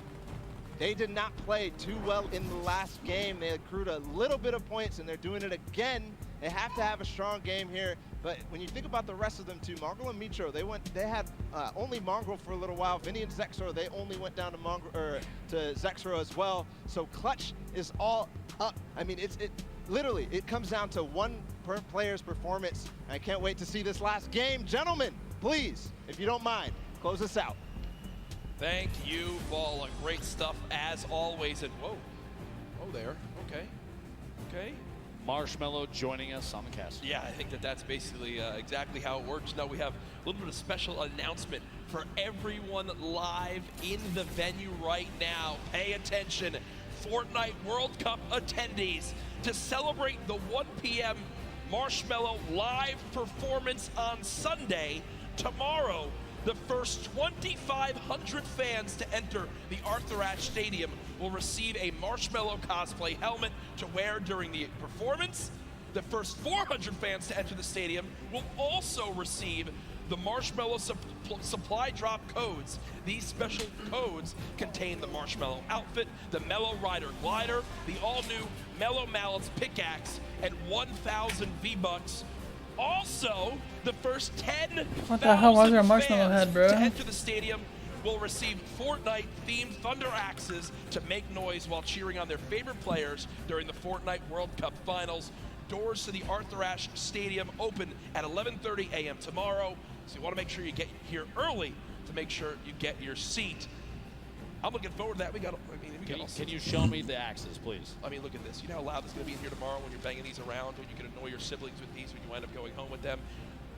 S5: they did not play too well in the last game. They accrued a little bit of points, and they're doing it again. They have to have a strong game here. But when you think about the rest of them too, Mongrel and Mitro, they had only Mongrel for a little while. Vinny and Zexro, they only went down to Zexro as well. So clutch is all up. I mean, it literally, it comes down to one per player's performance. I can't wait to see this last game. Gentlemen, please, if you don't mind, close us out.
S2: Thank you, Ball. Great stuff as always. And whoa, oh there, okay, okay.
S1: Marshmallow joining us on the cast.
S2: Yeah, I think that's basically exactly how it works. Now we have a little bit of special announcement for everyone live in the venue right now. Pay attention, Fortnite World Cup attendees, to celebrate the 1 p.m. Marshmallow live performance on Sunday, tomorrow, the first 2,500 fans to enter the Arthur Ashe Stadium will receive a Marshmallow cosplay helmet to wear during the performance. The first 400 fans to enter the stadium will also receive the Marshmallow supply drop codes. These special codes contain the Marshmallow outfit, the Mellow Rider glider, the all-new Mellow Mallets pickaxe, and 1,000 V-Bucks. Also, the first 10,000
S3: What the hell was there a marshmallow
S2: fans
S3: head, bro?
S2: to enter the stadium will receive Fortnite-themed Thunder Axes to make noise while cheering on their favorite players during the Fortnite World Cup Finals. Doors to the Arthur Ashe Stadium open at 11:30 a.m. tomorrow, so you want to make sure you get here early to make sure you get your seat. I'm looking forward to that.
S1: Can you show me the axes, please?
S2: I mean, look at this. You know how loud this is going to be in here tomorrow when you're banging these around, when you can annoy your siblings with these when you end up going home with them.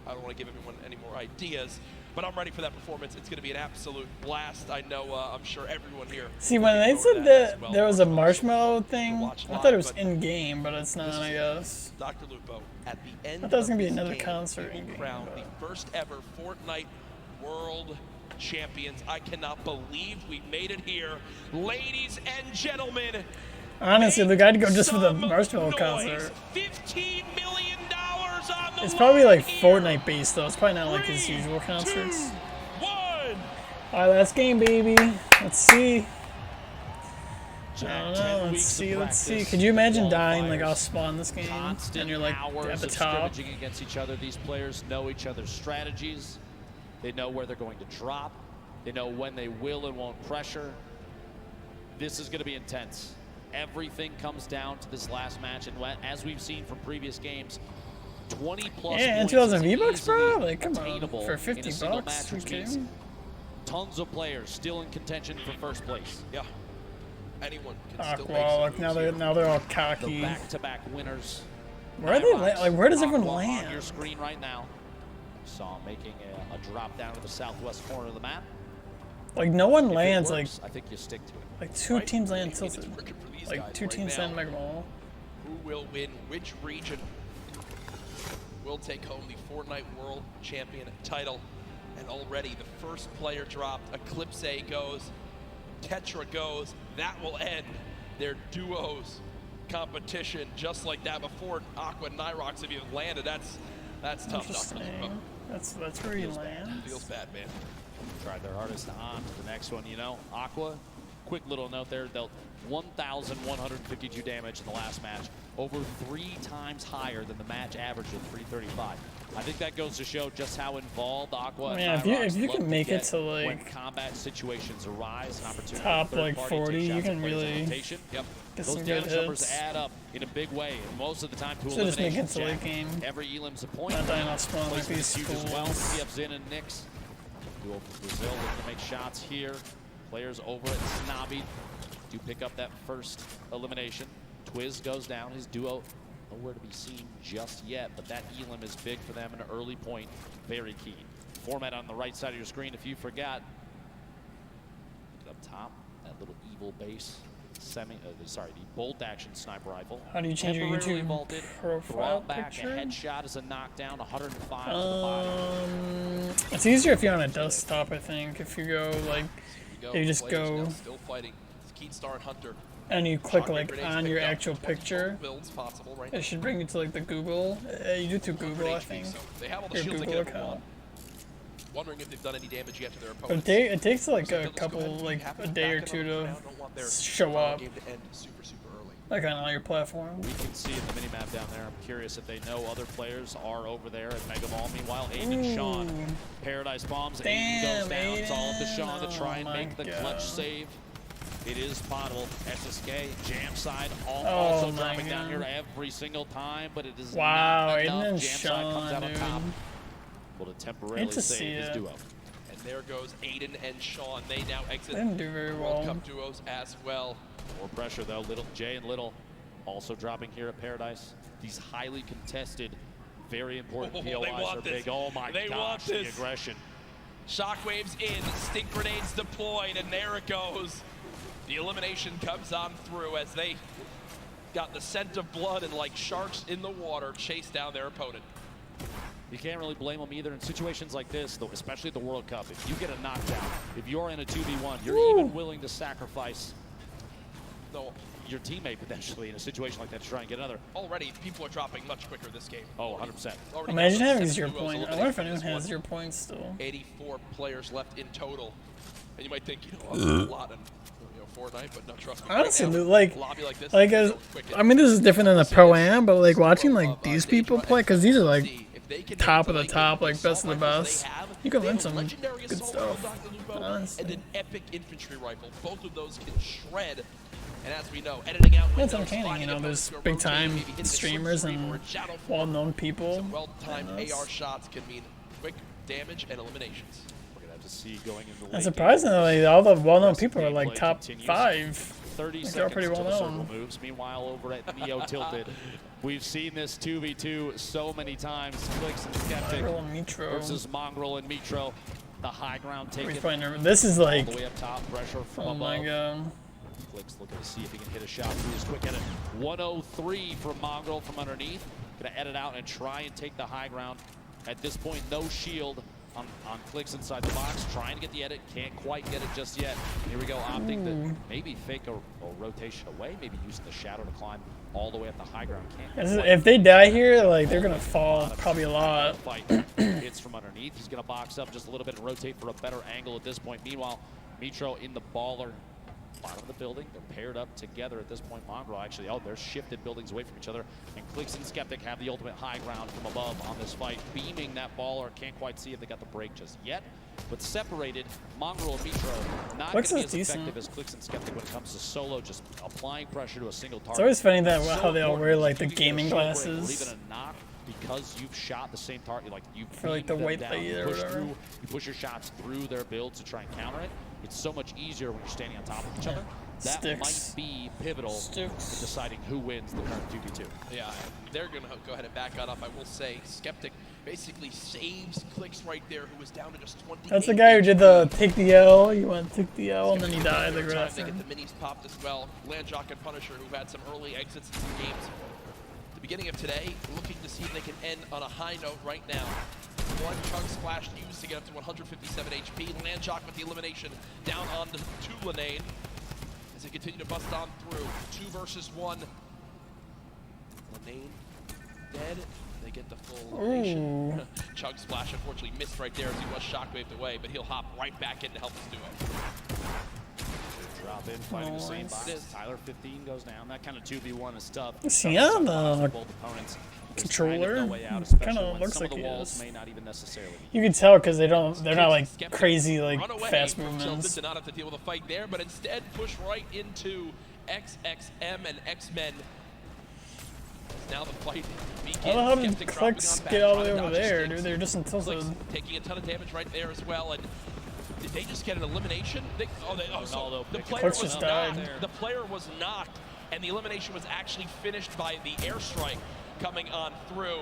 S2: I don't want to give everyone any more ideas, but I'm ready for that performance. It's going to be an absolute blast. I know, I'm sure everyone here.
S3: See, when they said that there was a marshmallow thing, I thought it was in-game, but it's not, I guess.
S2: Dr. Lupo, at the end
S3: I thought it was going to be
S2: of this
S3: another
S2: game,
S3: concert
S2: we will
S3: in-game.
S2: crown the first ever Fortnite World Champions. I cannot believe we made it here. Ladies and gentlemen,
S3: Honestly, the guy to go just for the marshmallow concert.
S2: $15 million on the
S3: It's probably like Fortnite based though. It's probably not like his usual concerts. Alright, last game, baby. Let's see. I don't know. Let's see. Could you imagine dying like off spawn this game and you're like at the top?
S1: Scrimmaging against each other. These players know each other's strategies. They know where they're going to drop. They know when they will and won't pressure. This is going to be intense. Everything comes down to this last match, and as we've seen from previous games, 20 plus
S3: yeah, and
S1: points
S3: 2000
S1: is
S3: V-Bucks, bro? Like, come on.
S1: attainable
S3: For
S1: in a
S3: 50
S1: single
S3: bucks?
S1: match,
S3: You
S1: which
S3: kidding
S1: means
S3: me?
S1: tons of players still in contention for first place.
S2: Yeah. Anyone can still
S3: Aqua, like now they're all
S1: The
S3: cocky.
S1: back-to-back winners.
S3: Where are they? Like, where does everyone
S1: Aqua
S3: land?
S1: on your screen right now. Saw him making a drop down to the southwest corner of the map.
S3: Like no one
S1: If it
S3: lands.
S1: works, I think you stick to it.
S3: Like two teams land tilted. Like two teams land Mega Ball.
S2: Who will win which region will take home the Fortnite World Champion title? And already the first player dropped. Eclipse goes, Tetra goes. That will end their duos competition just like that before Aqua and Nyrox have even landed. That's tough.
S3: Interesting. That's where he lands.
S2: Feels bad, man.
S1: Tried their hardest on to the next one, you know. Aqua, quick little note there, dealt 1,152 damage in the last match, over 3 times higher than the match average of 335. I think that goes to show just how involved Aqua and
S3: Man,
S1: Nyrox
S3: if you
S1: love
S3: can
S1: to
S3: make it
S1: get
S3: to
S1: when
S3: like
S1: combat situations arise, an opportunity
S3: top
S1: for
S3: like
S1: third-party
S3: 40, you
S1: take shots
S3: can
S1: at players'
S3: really
S1: rotation. Yep.
S3: get
S1: Those
S3: some good
S1: damage numbers
S3: hits.
S1: add up in a big way, and most of the time to
S3: So just make
S1: elimination.
S3: it to late game.
S1: Every elim's a point.
S3: Not dying off spawn like
S1: Placement
S3: these
S1: is huge as well.
S3: fools.
S1: CF Zin and Nyx. Duo from Brazil looking to make shots here. Players over at Snobby do pick up that first elimination. Twiz goes down. His duo nowhere to be seen just yet, but that elim is big for them, an early point, very key. Format on the right side of your screen, if you forgot. Up top, that little evil base. The bolt action sniper rifle.
S3: How do you change your
S1: Temporarily
S3: YouTube
S1: vaulted,
S3: profile
S1: brought back
S3: picture?
S1: a headshot as a knockdown, 105 to the body.
S3: It's easier if you're on a desktop, I think. If you go like, you just
S2: Players
S3: go
S2: now still fighting. Keatstar and Hunter.
S3: and you click
S2: Shotgun
S3: like
S2: grenades
S3: on
S2: picked
S3: your
S2: up.
S3: actual
S2: 20
S3: picture.
S2: builds possible right
S3: It should bring you to like the Google. You do through Google, I think.
S2: They have all the
S3: Your
S2: shields they
S3: Google
S2: can ever
S3: account.
S2: want. Wondering if they've done any damage yet to their
S3: But
S2: opponents.
S3: it takes like a couple, like a day or two to show up,
S2: Game to end super, super early.
S3: like on all your platforms.
S1: We can see in the mini-map down there. I'm curious if they know other players are over there at Mega Ball. Meanwhile, Aiden and Sean, Paradise Bombs. Aiden goes down. It's all up to Sean to try and make the clutch save. It is potable. SSK, jam side, also dropping down here every single time, but it is not enough.
S3: Aiden and
S1: Jam side comes out on
S3: Sean,
S1: top.
S3: dude.
S1: Able to temporarily save his duo.
S2: And there goes Aiden and Sean. They now exit
S3: They didn't do very
S2: World
S3: well.
S2: Cup duos as well.
S1: More pressure though. Jay and Little also dropping here at Paradise. These highly contested, very important
S2: They
S1: POIs
S2: want
S1: are
S2: this.
S1: big. Oh my
S2: They want
S1: gosh, the
S2: this.
S1: aggression.
S2: Shockwaves in, stink grenades deployed, and there it goes. The elimination comes on through as they got the scent of blood and like sharks in the water chase down their opponent.
S1: You can't really blame them either in situations like this, though, especially at the World Cup. If you get a knockdown, if you're in a 2v1, you're even willing to sacrifice your teammate potentially in a situation like that to try and get another.
S2: Already, people are dropping much quicker this game.
S1: Oh, 100%.
S3: Imagine having 0 point. I wonder if anyone has 0 points still.
S2: 84 players left in total. And you might think, that's a lot in Fortnite, but no, trust me.
S3: Honestly,
S2: right now,
S3: like,
S2: lobby like this,
S3: I mean, this is different than the Pro-Am, but like watching like these people play, because these are like top of the top, like best of the best. You can learn some good stuff. Honestly.
S2: And an epic infantry rifle. Both of those can shred. And as we know, editing out
S3: It's
S2: windows,
S3: entertaining, you know,
S2: finding
S3: there's
S2: opponents
S3: big
S2: who are rotating,
S3: time
S2: maybe hitting a short
S3: streamers
S2: stream or
S3: and
S2: a shadow
S3: well-known people.
S2: Some well-timed
S3: in this.
S2: AR shots can mean quick damage and eliminations.
S1: We're going to have to see going into
S3: And surprisingly, all the well-known people are like top 5.
S1: 30
S3: They're
S1: seconds
S3: pretty
S1: until
S3: well
S1: the
S3: known.
S1: circle moves. Meanwhile, over at Neo Tilted, we've seen this 2v2 so many times. Clicks and Skeptic
S3: Mongrel and Mitro.
S1: versus Mongrel and Mitro. The high ground taken.
S3: He's playing nervous. This is like,
S1: all the way up top, pressure from
S3: oh
S1: above.
S3: my god.
S1: Clicks looking to see if he can hit a shot through his quick edit. 103 from Mongrel from underneath. Gonna edit out and try and take the high ground. At this point, no shield on Clicks inside the box. Trying to get the edit, can't quite get it just yet. Here we go, opting to maybe fake a rotation away, maybe using the shadow to climb all the way up the high ground.
S3: If they die here, like, they're gonna fall probably a lot.
S1: Hits from underneath. He's gonna box up just a little bit and rotate for a better angle at this point. Meanwhile, Mitro in the baller. Bottom of the building, they're paired up together at this point. Mongrel actually, they're shifted buildings away from each other. And Clicks and Skeptic have the ultimate high ground from above on this fight. Beaming that baller, can't quite see if they got the break just yet. But separated, Mongrel and Mitro not going to be as effective as Clicks and Skeptic when it comes to solo, just applying pressure to a single target.
S3: It's always funny that how they all wear like the gaming
S1: Leaving
S3: glasses.
S1: a knock because you've shot the same target, like you
S3: For like the white light or whatever.
S1: You push your shots through their builds to try and counter it. It's so much easier when you're standing on top of each other. That might be pivotal in deciding who wins the current 2v2.
S2: Yeah, they're going to go ahead and back that up. I will say, Skeptic basically saves Clicks right there, who was down to just 20.
S3: That's the guy who did the take the L. You went to take the L and then he died like right
S2: They
S3: after.
S2: get the minis popped as well. Landjock and Punisher, who've had some early exits in some games. The beginning of today, looking to see if they can end on a high note right now. One chunk splash used to get up to 157 HP. Landjock with the elimination down on the Tulanade as they continue to bust on through. 2 versus 1. Lanane dead. They get the full elimination. Chug splash unfortunately missed right there as he was shockwaved away, but he'll hop right back in to help his duo.
S1: Drop in, fighting the same box. Tyler 15 goes down. That kind of 2v1 is tough.
S3: Yeah, the
S1: both opponents.
S3: controller kind of looks like he is.
S1: May not even necessarily.
S3: You can tell because they're not like crazy like fast movements.
S2: Did not have to deal with a fight there, but instead push right into XXM and X-Men. Now the fight begins.
S3: I don't know how the Clicks get all the way over there, dude. They're just tilted.
S2: Taking a ton of damage right there as well. And did they just get an elimination? So the player was knocked. The player was knocked, and the elimination was actually finished by the airstrike coming on through.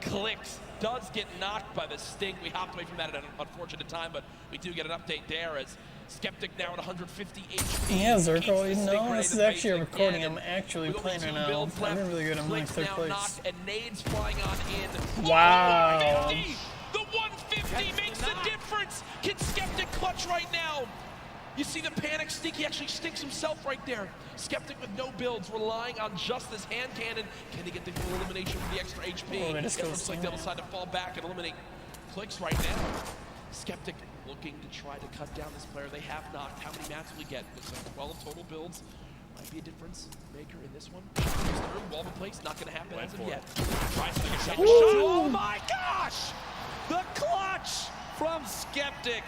S2: Clicks does get knocked by the stink. We hopped away from that at an unfortunate time, but we do get an update there as Skeptic now at 150 HP.
S3: Yeah, Zirkle, you know, this is actually a recording. I'm actually playing right now. I'm doing really good. I'm like 3rd place.
S2: And nades flying on in.
S3: Wow.
S2: The 150 makes the difference. Can Skeptic clutch right now? You see the panic stink, he actually stinks himself right there. Skeptic with no builds, relying on just this hand cannon. Can he get the full elimination for the extra HP?
S3: Oh,
S2: it looks like they'll decide to fall back and eliminate Clicks right now. Skeptic looking to try to cut down this player. They have knocked. How many mats will he get? Looks like 12 total builds. Might be a difference maker in this one. Wall in place, not going to happen as of yet. Tries to get a shot. Oh my gosh! The clutch from Skeptic.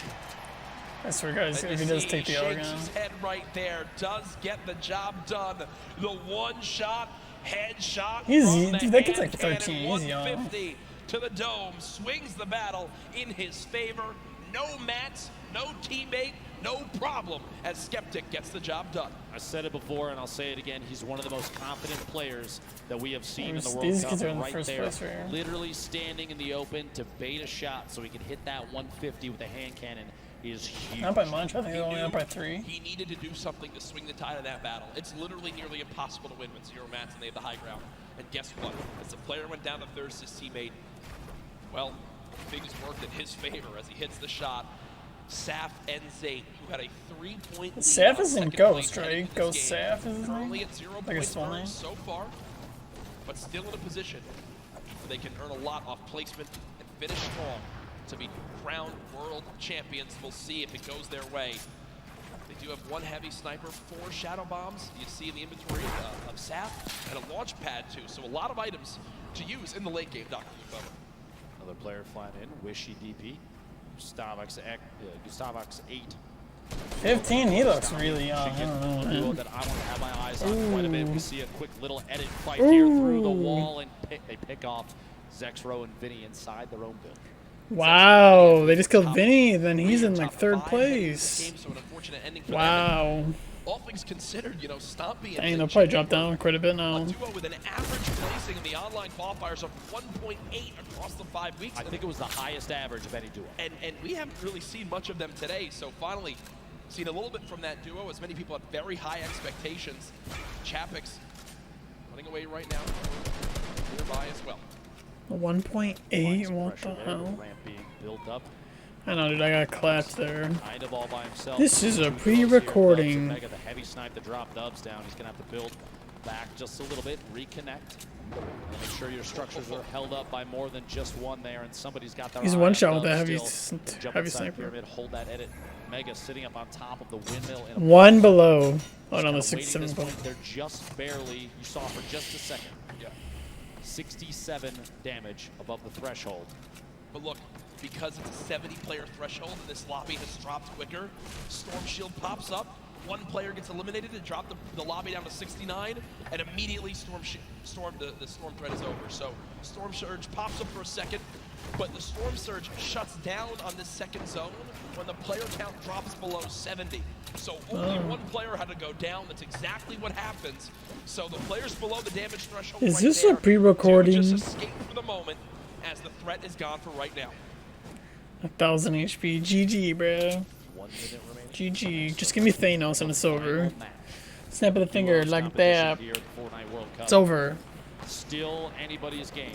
S3: I swear, guys, if he does take the L again.
S2: His head right there, does get the job done. The one-shot headshot.
S3: Easy, dude, that gets like 13 easy on him.
S2: 150 to the dome, swings the battle in his favor. No mats, no teammate, no problem as Skeptic gets the job done.
S1: I said it before and I'll say it again. He's one of the most confident players that we have seen in the World
S3: These
S1: Cup.
S3: kids are in
S1: Right
S3: first
S1: there,
S3: place right here.
S1: literally standing in the open to bait a shot so he can hit that 150 with a hand cannon is huge.
S3: Not by much. I think they're only up by 3.
S2: He needed to do something to swing the tide of that battle. It's literally nearly impossible to win with 0 mats and they have the high ground. And guess what? As the player went down to thirst his teammate, well, things worked in his favor as he hits the shot. Saf and Zate, who had a 3-point lead.
S3: Saf is in Ghost, right? Ghost Saf is his
S2: Currently
S3: name?
S2: at 0
S3: Like his
S2: points
S3: full name?
S2: so far, but still in a position where they can earn a lot off placement and finish strong to be crowned world champions. We'll see if it goes their way. They do have 1 heavy sniper, 4 shadow bombs. You see in the inventory of Saf, and a launch pad too. So a lot of items to use in the late game, Dr. Lupo.
S1: Another player flying in, Wishy DP. Gustavox 8.
S3: 15, he looks really young. I don't know,
S1: Duo
S3: man.
S1: that I want to have my eyes on quite a bit. We see a quick little edit fight here through the wall, and they pick off Zexro and Vinny inside their own build.
S3: Wow, they just killed Vinny, then he's in like 3rd place. Wow.
S2: all things considered, you know, Stomp being
S3: Dang, they'll probably drop down quite a bit now.
S2: a duo with an average placing in the online qualifiers of 1.8 across the 5 weeks.
S1: I think it was the highest average of any duo.
S2: And we haven't really seen much of them today, so finally seen a little bit from that duo, as many people have very high expectations. Chapek's running away right now, nearby as well.
S3: 1.8, what the hell?
S1: Ramp being built up.
S3: I know, dude, I got clapped there.
S1: Kind of all by himself.
S3: This is a
S1: Two
S3: pre-recording.
S1: Mega, the heavy snipe to drop Dubs down. He's gonna have to build back just a little bit, reconnect, and make sure your structures are held up by more than just one there, and somebody's got their
S3: He's
S1: eye
S3: one
S1: on
S3: shot with
S1: Dubs
S3: that
S1: still. Jump
S3: heavy
S1: inside
S3: sniper.
S1: pyramid, hold that edit. Mega sitting up on top of the windmill. In a
S3: One below. Oh no,
S1: kinda
S3: the 67
S1: waiting
S3: below.
S1: this point. They're just barely, you saw for just a second.
S2: Yeah.
S1: 67 damage above the threshold.
S2: But look, because it's a 70-player threshold, this lobby has dropped quicker. Storm Shield pops up, one player gets eliminated to drop the lobby down to 69, and immediately the Storm threat is over. So Storm Surge pops up for a second, but the Storm Surge shuts down on this second zone when the player count drops below 70. So only one player had to go down. That's exactly what happens. So the players below the damage threshold
S3: Is
S2: right
S3: this
S2: there
S3: a pre-recording?
S2: Just escape for the moment, as the threat is gone for right now.
S3: 1000 HP. GG, bro.
S1: 1 minute remaining.
S3: GG. Just give me Thanos and it's over. Snap of the finger like that. It's over.
S1: Still anybody's game.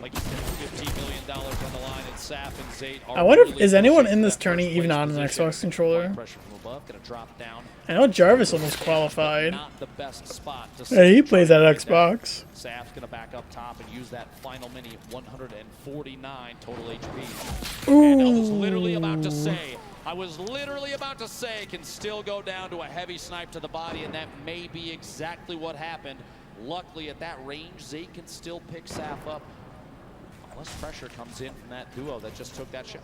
S1: Like you said, $15 million on the line, and Saf and Zayt are
S3: I wonder if
S1: really
S3: is anyone
S1: pushing
S3: in this
S1: that
S3: tourney
S1: first
S3: even
S1: place
S3: on an
S1: position.
S3: Xbox controller?
S1: Pressure from above, gonna drop down.
S3: I know Jarvis almost qualified.
S1: Not the best spot to
S3: Yeah, he
S1: sit
S3: plays
S1: try
S3: that
S1: to get down.
S3: Xbox.
S1: Saf's gonna back up top and use that final mini 149 total HP. And I was literally about to say, can still go down to a heavy snipe to the body, and that may be exactly what happened. Luckily, at that range, Zayt can still pick Saf up. Unless pressure comes in from that duo that just took that shot.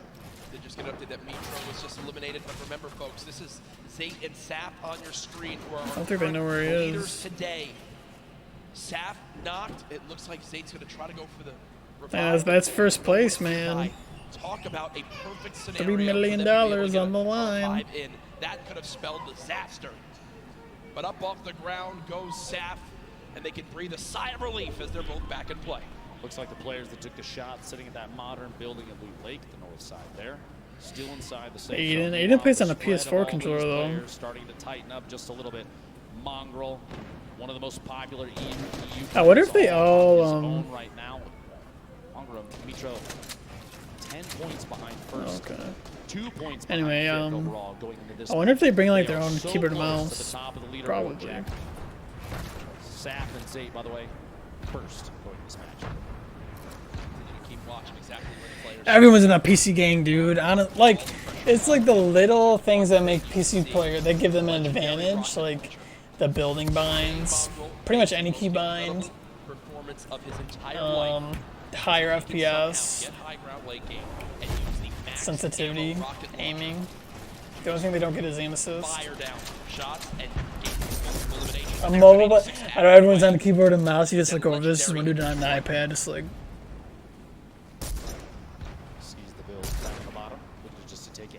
S2: They just get an update that Mitro was just eliminated, but remember, folks, this is Zayt and Saf on your screen, who are
S3: I
S2: our
S3: don't think they know where he
S2: leaders
S3: is.
S2: today. Saf knocked. It looks like Zayt's going to try to go for the
S3: Yeah,
S2: revive.
S3: that's first place, man.
S2: Talk about a perfect scenario.
S3: $3 million
S2: for them to be able to get
S3: on the
S2: a
S3: line.
S2: revive in. That could have spelled disaster. But up off the ground goes Saf, and they can breathe a sigh of relief as they're both back in play.
S1: Looks like the players that took the shot sitting at that modern building at Loot Lake, the north side there. Still inside the safe zone.
S3: Aiden plays on a
S1: Spread of
S3: PS4
S1: all
S3: controller
S1: these
S3: though.
S1: players starting to tighten up just a little bit. Mongrel, one of the most popular EU
S3: I wonder if they
S1: players
S3: all,
S1: on his own right now. Mongrel, Mitro, 10 points behind first.
S3: Okay.
S1: 2 points behind
S3: Anyway,
S1: fifth overall going into this
S3: I wonder if they bring like
S1: They
S3: their
S1: are
S3: own
S1: so
S3: keyboard and
S1: close to
S3: mouse.
S1: the top of the leaderboard,
S3: Probably.
S1: Jack. Saf and Zayt, by the way, first going to this match.
S2: Keep watching exactly where the players
S3: Everyone's in that PC gang, dude. Like, it's like the little things that make PC player that give them an advantage, like the building binds, pretty much any key bind,
S2: performance of his entire life.
S3: higher FPS,
S2: Get high ground late game and use the max
S3: sensitivity,
S2: ammo rocket launcher.
S3: aiming. The only thing they don't get is aim assist.
S2: Fire down shots and get multiple eliminations.
S3: A mobile, but I know everyone's on the keyboard and mouse. You just like, oh, this is when you're on the iPad. Just like,
S1: Sees the build down at the bottom, looking just to take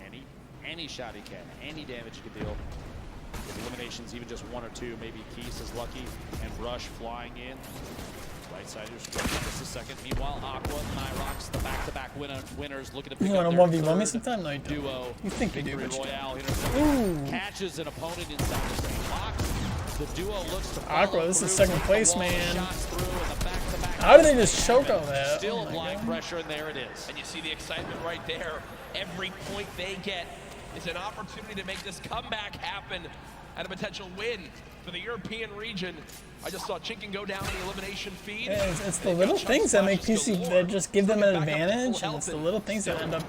S1: any shot he can, any damage he can deal. With eliminations, even just one or two, maybe Keys is lucky, and Rush flying in. Right side of your screen, just a second. Meanwhile, Aqua and Nyrox, the back-to-back winners, looking to pick
S3: you
S1: up
S3: want
S1: their
S3: to 1v1 me
S1: third
S3: sometime? No, you don't.
S1: duo.
S3: You think you do,
S1: Victory
S3: but you
S1: Royale
S3: don't. Ooh.
S1: catches an opponent inside the same box. The duo looks to
S3: Aqua, this is second place, man.
S1: How
S3: How did they just choke all that?
S1: Still
S3: Oh my
S1: applying
S3: God.
S1: pressure, and there it is.
S2: And you see the excitement right there. Every point they get is an opportunity to make this comeback happen and a potential win for the European region. I just saw Chinken go down in the elimination feed.
S3: Yeah, it's the little things that make PC that just give them an advantage, and it's the little things that end up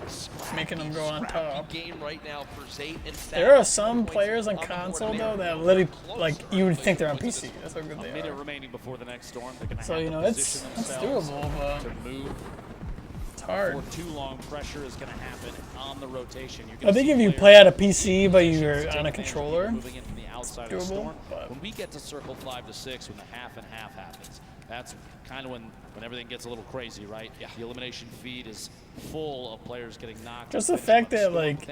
S3: making them go on top.
S2: Game right now for Zayt and Saf.
S3: There are some players on console though that literally, like, you would think they're on PC. That's how good
S1: A
S3: they
S1: minute
S3: are.
S1: remaining before the next storm. They're gonna
S3: So,
S1: have
S3: you
S1: to
S3: know, it's
S1: position themselves
S3: doable, but
S1: to move.
S3: it's hard.
S1: For too long, pressure is going to happen on the rotation. You're
S3: I
S1: gonna
S3: think
S1: see
S3: if you
S1: players
S3: play at a PC but you're
S1: take
S3: on a
S1: advantage of
S3: controller,
S1: moving into the outside of the
S3: doable,
S1: storm.
S3: but
S1: When we get to circle 5 to 6, when the half and half happens, That's kind of when everything gets a little crazy, right? Yeah. The elimination feed is full of players getting knocked.
S3: Just the fact that, like,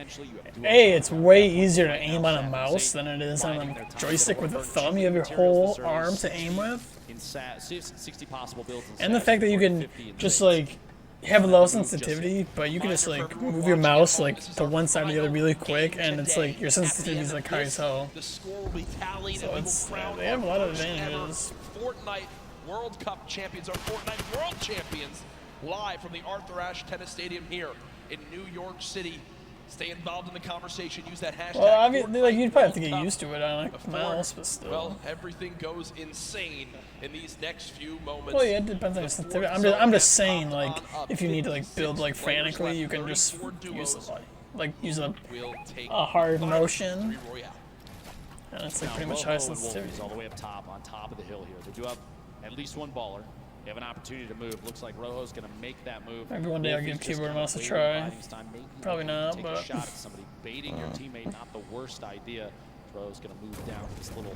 S3: A, it's way easier to aim on a mouse than it is on a joystick with a thumb. You have your whole arm to aim with.
S1: In 60 possible builds.
S3: And the fact that you can just, like, have low sensitivity, but you can just, like, move your mouse, like, to one side or the other really quick, and it's, like, your sensitivity is, like, high as hell.
S2: The score will be tallied,
S3: So
S2: and
S3: it's,
S2: we will crown
S3: they have a lot of
S2: our first ever
S3: advantages.
S2: Fortnite World Cup champions, or Fortnite World Champions, live from the Arthur Ashe Tennis Stadium here in New York City. Stay involved in the conversation. Use that hashtag.
S3: Well, obviously, like, you'd probably have to get used to it on a mouse, but still.
S2: Well, everything goes insane in these next few moments.
S3: Well, yeah, it depends on your sensitivity. I'm just saying, like, if you need to, like, build, like, frantically, you can just use a hard motion. And it's, like, pretty much high sensitivity.
S1: All the way up top, on top of the hill here. They do have at least one baller. They have an opportunity to move. Looks like Rojo's going to make that move.
S3: Maybe one day I'll give keyboard and mouse a try. Probably not,
S1: take
S3: but...
S1: a shot at somebody. Baiting your teammate, not the worst idea. Rojo's going to move down to this little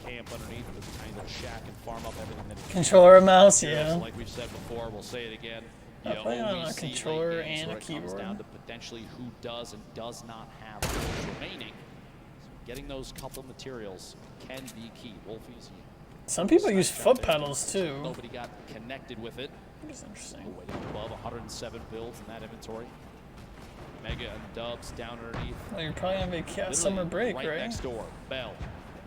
S1: camp underneath with a tiny little shack and farm up everything that he can.
S3: Controller and mouse, yeah.
S1: Like we've said before, we'll say it again.
S3: I play on a controller and a keyboard.
S1: It comes down to potentially who does and does not have tools remaining. So getting those couple materials can be key. Wolfies.
S3: Some people use foot pedals too.
S1: Nobody got connected with it.
S3: That's interesting.
S1: Above 107 builds in that inventory. Mega and Dubs down underneath.
S3: Well, you're probably on summer break, right?
S1: Next door. Bell,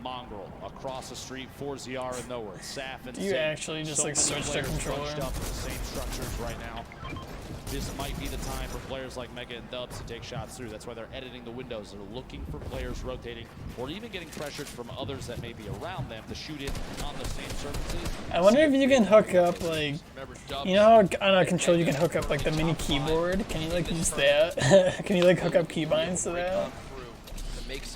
S1: Mongrel, across the street, 4ZR and nowhere. Saf and
S3: Do you actually just like switch their controller?
S1: Up the same structures right now. This might be the time for players like Mega and Dubs to take shots through. That's why they're editing the windows. They're looking for players rotating or even getting pressured from others that may be around them to shoot it on the same surfaces.
S3: I wonder if you can hook up, like, you know how on a controller you can hook up like the mini keyboard? Can you like use that? Can you like hook up keybinds to that?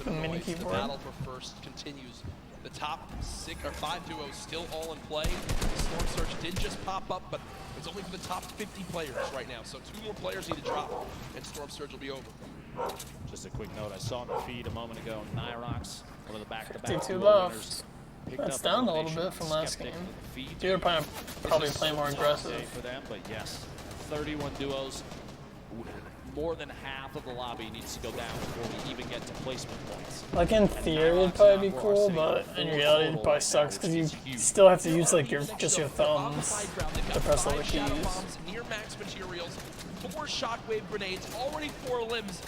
S2: The mini keyboard. The battle for first continues. The top 5 duos still all in play. Storm Surge did just pop up, but it's only for the top 50 players right now. So 2 more players need to drop, and Storm Surge will be over.
S1: Just a quick note, I saw on the feed a moment ago, Nyrox, one of the back-to-back
S3: 52 left. That's down a little bit from last game. You're probably playing more aggressive.
S1: For them, but yes, 31 duos. More than half of the lobby needs to go down before we even get to placement points.
S3: Like in theory, it'd probably be cool, but in reality, it probably sucks because you still have to use like your thumbs to press all the keys.
S2: Near max materials, 4 shockwave grenades, already 4 limbs.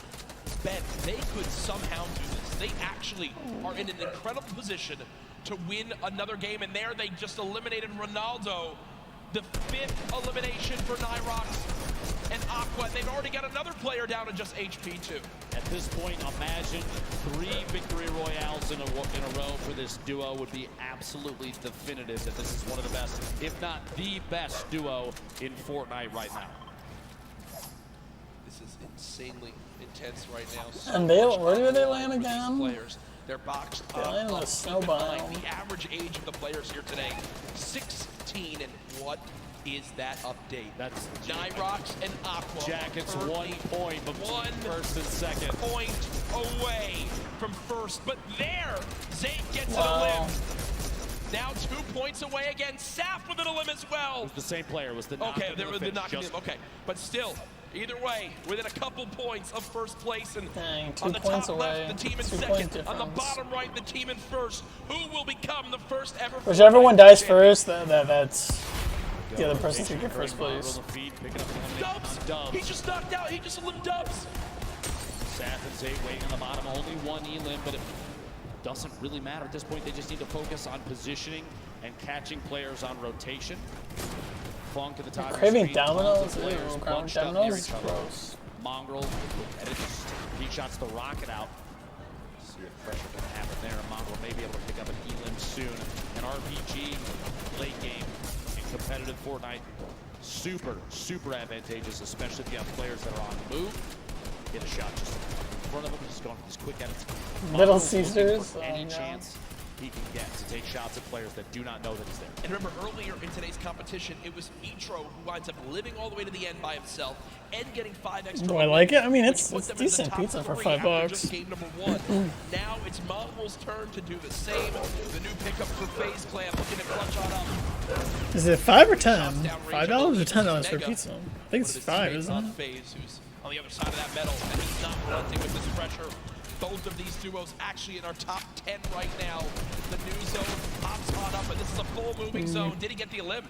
S2: Ben, they could somehow do this. They actually are in an incredible position to win another game, and there they just eliminated Ronaldo. The 5th elimination for Nyrox and Aqua. They've already got another player down to just HP too.
S1: At this point, imagine 3 victory royales in a row for this duo would be absolutely definitive that this is one of the best, if not the best duo in Fortnite right now.
S2: This is insanely intense right now.
S3: And where do they land again?
S2: Players. They're boxed up.
S3: They land in the snow biome.
S2: The average age of the players here today, 16, and what is that update?
S1: That's
S2: Nyrox and Aqua.
S1: Jackets 1 point from first and second.
S2: Point away from first, but there, Zayt gets an limb. Now 2 points away again. Saf with an limb as well.
S1: It was the same player. It was the knock.
S2: Okay, they were the knocking him. Okay, but still, either way, within a couple points of first place, and on the top left, the team in second. On the bottom right, the team in first. Who will become the first ever?
S3: Whichever one dies first, that's the other person to get first place.
S2: Dubs! He just knocked out. He just limbed Dubs.
S1: Saf and Zayt waiting on the bottom. Only 1 elim, but it doesn't really matter at this point. They just need to focus on positioning and catching players on rotation. Funk at the top.
S3: Craving dominoes? Dominoes is gross.
S1: Mongrel, he shots the rocket out. See if pressure can happen there. Mongrel may be able to pick up an elim soon. An RPG late game in competitive Fortnite. Super advantageous, especially if you have players that are on the move. Get a shot just in front of him, just going for these quick edits.
S3: Little Caesars.
S1: Any chance he can get to take shots at players that do not know that he's there.
S2: And remember, earlier in today's competition, it was Mitro who winds up living all the way to the end by himself and getting 5 extra.
S3: Do I like it? I mean, it's decent pizza for $5.
S2: Game number 1. Now it's Mongrel's turn to do the same. The new pickup for FaZe Clan looking to clutch on up.
S3: Is it 5 or 10? $5 or $10 for pizza? I think it's 5, isn't it?
S2: FaZe, who's on the other side of that medal, and he's not relenting with this pressure. Both of these duos actually in our top 10 right now. The new zone pops on up, and this is a full moving zone. Did he get the elim?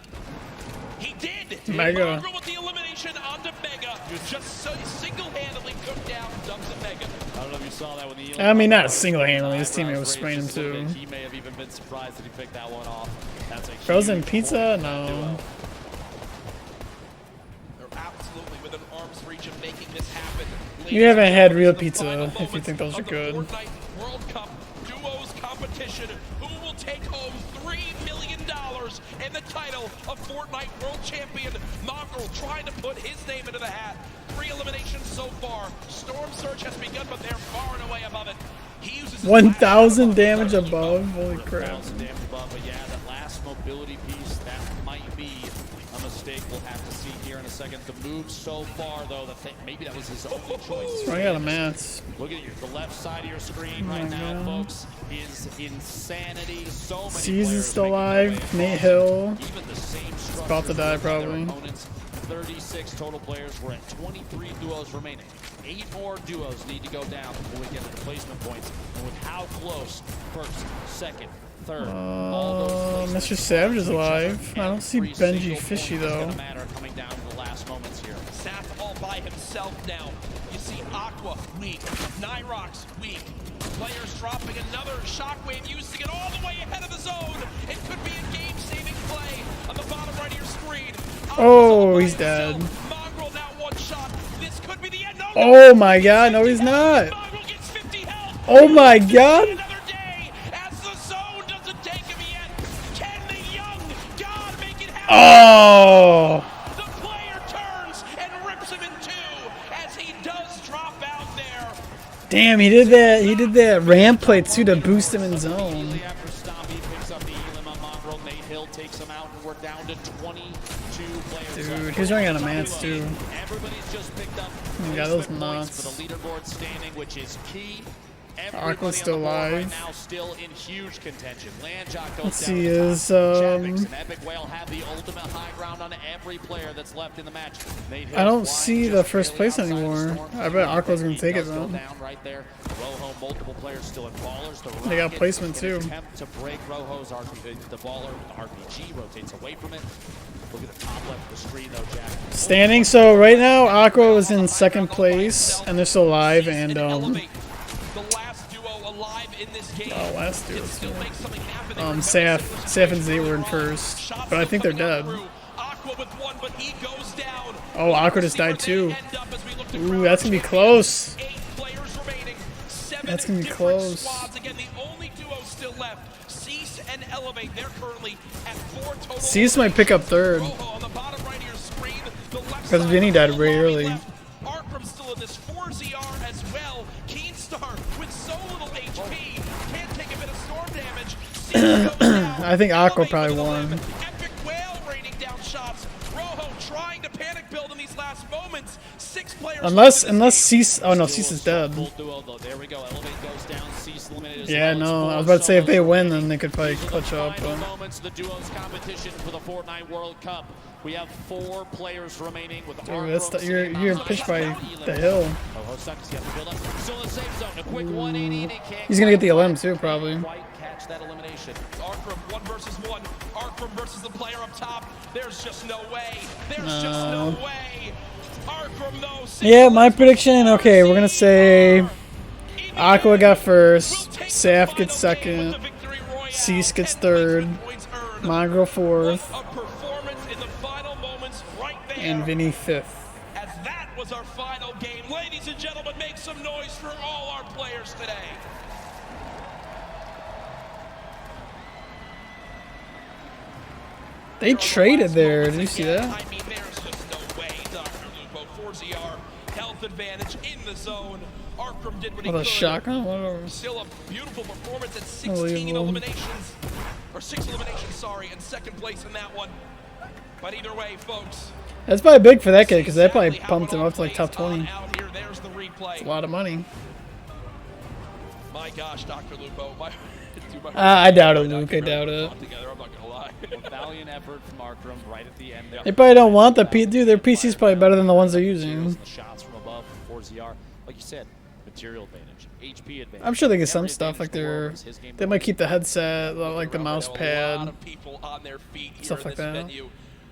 S2: He did!
S3: Mega.
S2: Mongrel with the elimination onto Mega. Just so single-handedly took down Dubs and Mega.
S1: I don't know if you saw that when the
S3: I mean, not single-handedly. His teammate was spraying him too.
S1: He may have even been surprised that he picked that one off. That's a
S3: Frozen pizza? No.
S2: They're absolutely within arm's reach of making this happen.
S3: You haven't had real pizza if you think those are good.
S2: Fortnite World Cup duos competition. Who will take home $3 million and the title of Fortnite World Champion? Mongrel trying to put his name into the hat. 3 eliminations so far. Storm Surge has begun, but they're far and away above it. He uses
S3: 1,000 damage above. Holy crap.
S1: 1,000 damage above, but yeah, that last mobility piece, that might be a mistake. We'll have to see here in a second. The move so far, though, maybe that was his only choice.
S3: Running out of mats.
S1: Look at the left side of your screen right now, folks, is insanity. So many
S3: C's
S1: players
S3: is still
S1: making
S3: alive.
S1: their way.
S3: Nate Hill.
S1: Even the same
S3: He's about to die, probably.
S1: 36 total players. We're at 23 duos remaining. 8 more duos need to go down before we get to the placement points. And with how close, first, second, third, all those
S3: Mr. Savage is alive. I don't see Benji Fishy though.
S1: coming down to the last moments here.
S2: Saf all by himself now. You see Aqua weak, Nyrox weak. Players dropping another shockwave, using it all the way ahead of the zone. It could be a game-saving play on the bottom right of your screen.
S3: Oh, he's dead.
S2: Mongrel now 1 shot. This could be the end. No,
S3: Oh my god, no he's not. Oh my god.
S2: as the zone doesn't take him yet. Can the young god make it happen?
S3: Oh.
S2: The player turns and rips him in 2 as he does drop out there.
S3: Damn, he did that. He did that ramp play too to boost him in zone.
S1: After Stompy picks up the elim on Mongrel, Nate Hill takes him out, and we're down to 22 players.
S3: Dude, he's running out of mats too.
S1: Everybody's just picked up
S3: You got those
S1: for
S3: nuts.
S1: the leaderboard standing, which is key.
S3: Aqua's still alive.
S1: Right now, still in huge contention. Landjock goes
S3: Let's
S1: down
S3: see
S1: to the
S3: his
S1: top. Chapix and Epic Whale have the ultimate high ground on every player that's left in the match.
S3: I don't see the first place anymore. I bet Aqua's gonna take it though.
S1: Down right there. Rojo, multiple players still in ballers.
S3: They got placement too.
S1: Attempt to break Rojo's RPG. The baller RPG rotates away from it. Look at the top left of the screen though, Jack.
S3: Standing. So right now, Aqua was in 2nd place, and they're still alive. And
S2: The last duo alive in this game.
S3: oh, last duo.
S2: Saf
S3: and Z were in 1st, but I think they're dead.
S2: Aqua with 1, but he goes down.
S3: Oh, Aqua just died too. Ooh, that's gonna be close.
S2: 8 players remaining. 7
S3: That's gonna be
S2: different
S3: close.
S2: squads. Again, the only duo still left. Cease and Elevate. They're currently at 4 total.
S3: Cease might pick up 3rd.
S2: On the bottom right of your screen, the left
S3: Because
S2: side
S3: Vinny died way early.
S2: Arkram's still in this 4ZR as well. Keenstar with so little HP can't take a bit of storm damage. Cease goes down.
S3: I think Aqua probably won.
S2: Epic Whale raining down shots. Rojo trying to panic build in these last moments. 6 players.
S3: Unless Cease. Oh no, Cease is dead.
S1: There we go. Elevate goes down. Cease eliminated.
S3: Yeah, no. I was about to say if they win, then they could probably clutch up.
S1: Final moments, the duos competition for the Fortnite World Cup. We have 4 players remaining with the
S3: Dude, that's you're pitched by the hill. He's gonna get the LM too, probably.
S1: Catch that elimination.
S2: Arkram 1 versus 1. Arkram versus the player up top. There's just no way. There's just no way. Arkram though.
S3: Yeah, my prediction. Okay, we're gonna say Aqua got 1st, Saf gets 2nd, Cease gets 3rd, Mongrel 4th, and Vinny 5th.
S2: As that was our final game. Ladies and gentlemen, make some noise for all our players today.
S3: They traded there. Did you see that?
S2: I mean, there's just no way, Dr. Lupo. 4ZR, health advantage in the zone. Arkram did what he
S3: With a
S2: could.
S3: shotgun? Whatever.
S2: Still a beautiful performance at 16 eliminations. Or 6 eliminations, sorry, and second place in that one. But either way, folks.
S3: That's probably big for that kid because that probably pumped him up to like top 20.
S2: There's the replay.
S3: It's a lot of money.
S2: My gosh, Dr. Lupo.
S3: I doubt it, Luke. I doubt it.
S2: I'm not gonna lie.
S1: A valiant effort from Arkram right at the end there.
S3: They probably don't want the dude. Their PC's probably better than the ones they're using.
S1: The shots from above for ZR, like you said, material advantage, HP advantage.
S3: I'm sure they get some stuff like they might keep the headset, like the mouse pad,
S2: A lot of people on their feet here
S3: stuff
S2: in
S3: like
S2: this
S3: that.
S2: venue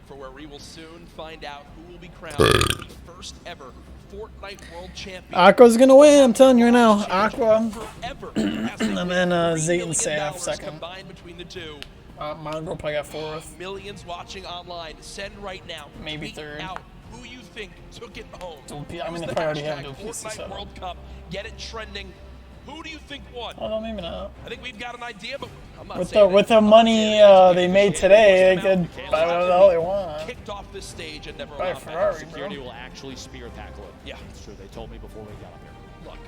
S2: for where we will soon find out who will be crowned the first ever Fortnite World Champion.
S3: Aqua's gonna win. I'm telling you right now. Aqua. And then Zayt and Saf second.
S2: Between the two.
S3: Mongrel probably got fourth.
S2: Millions watching online. Send right now.
S3: Maybe
S2: Tweet
S3: third.
S2: out who you think took it home.
S3: I mean,
S2: Use
S3: they
S2: the
S3: probably already have
S2: hashtag
S3: no PC
S2: Fortnite
S3: set up.
S2: World Cup. Get it trending. Who do you think won?
S3: Oh no, maybe not.
S2: I think we've got an idea, but I'm not
S3: With
S2: saying
S3: the money they made today, they could buy whatever the hell they want.
S2: kicked off this stage and never
S3: Buy a
S2: allowed back.
S3: Ferrari,
S1: Security
S3: bro.
S1: will actually spear tackle it.
S2: Yeah,
S1: it's true. They told me before we got up here.
S2: Look,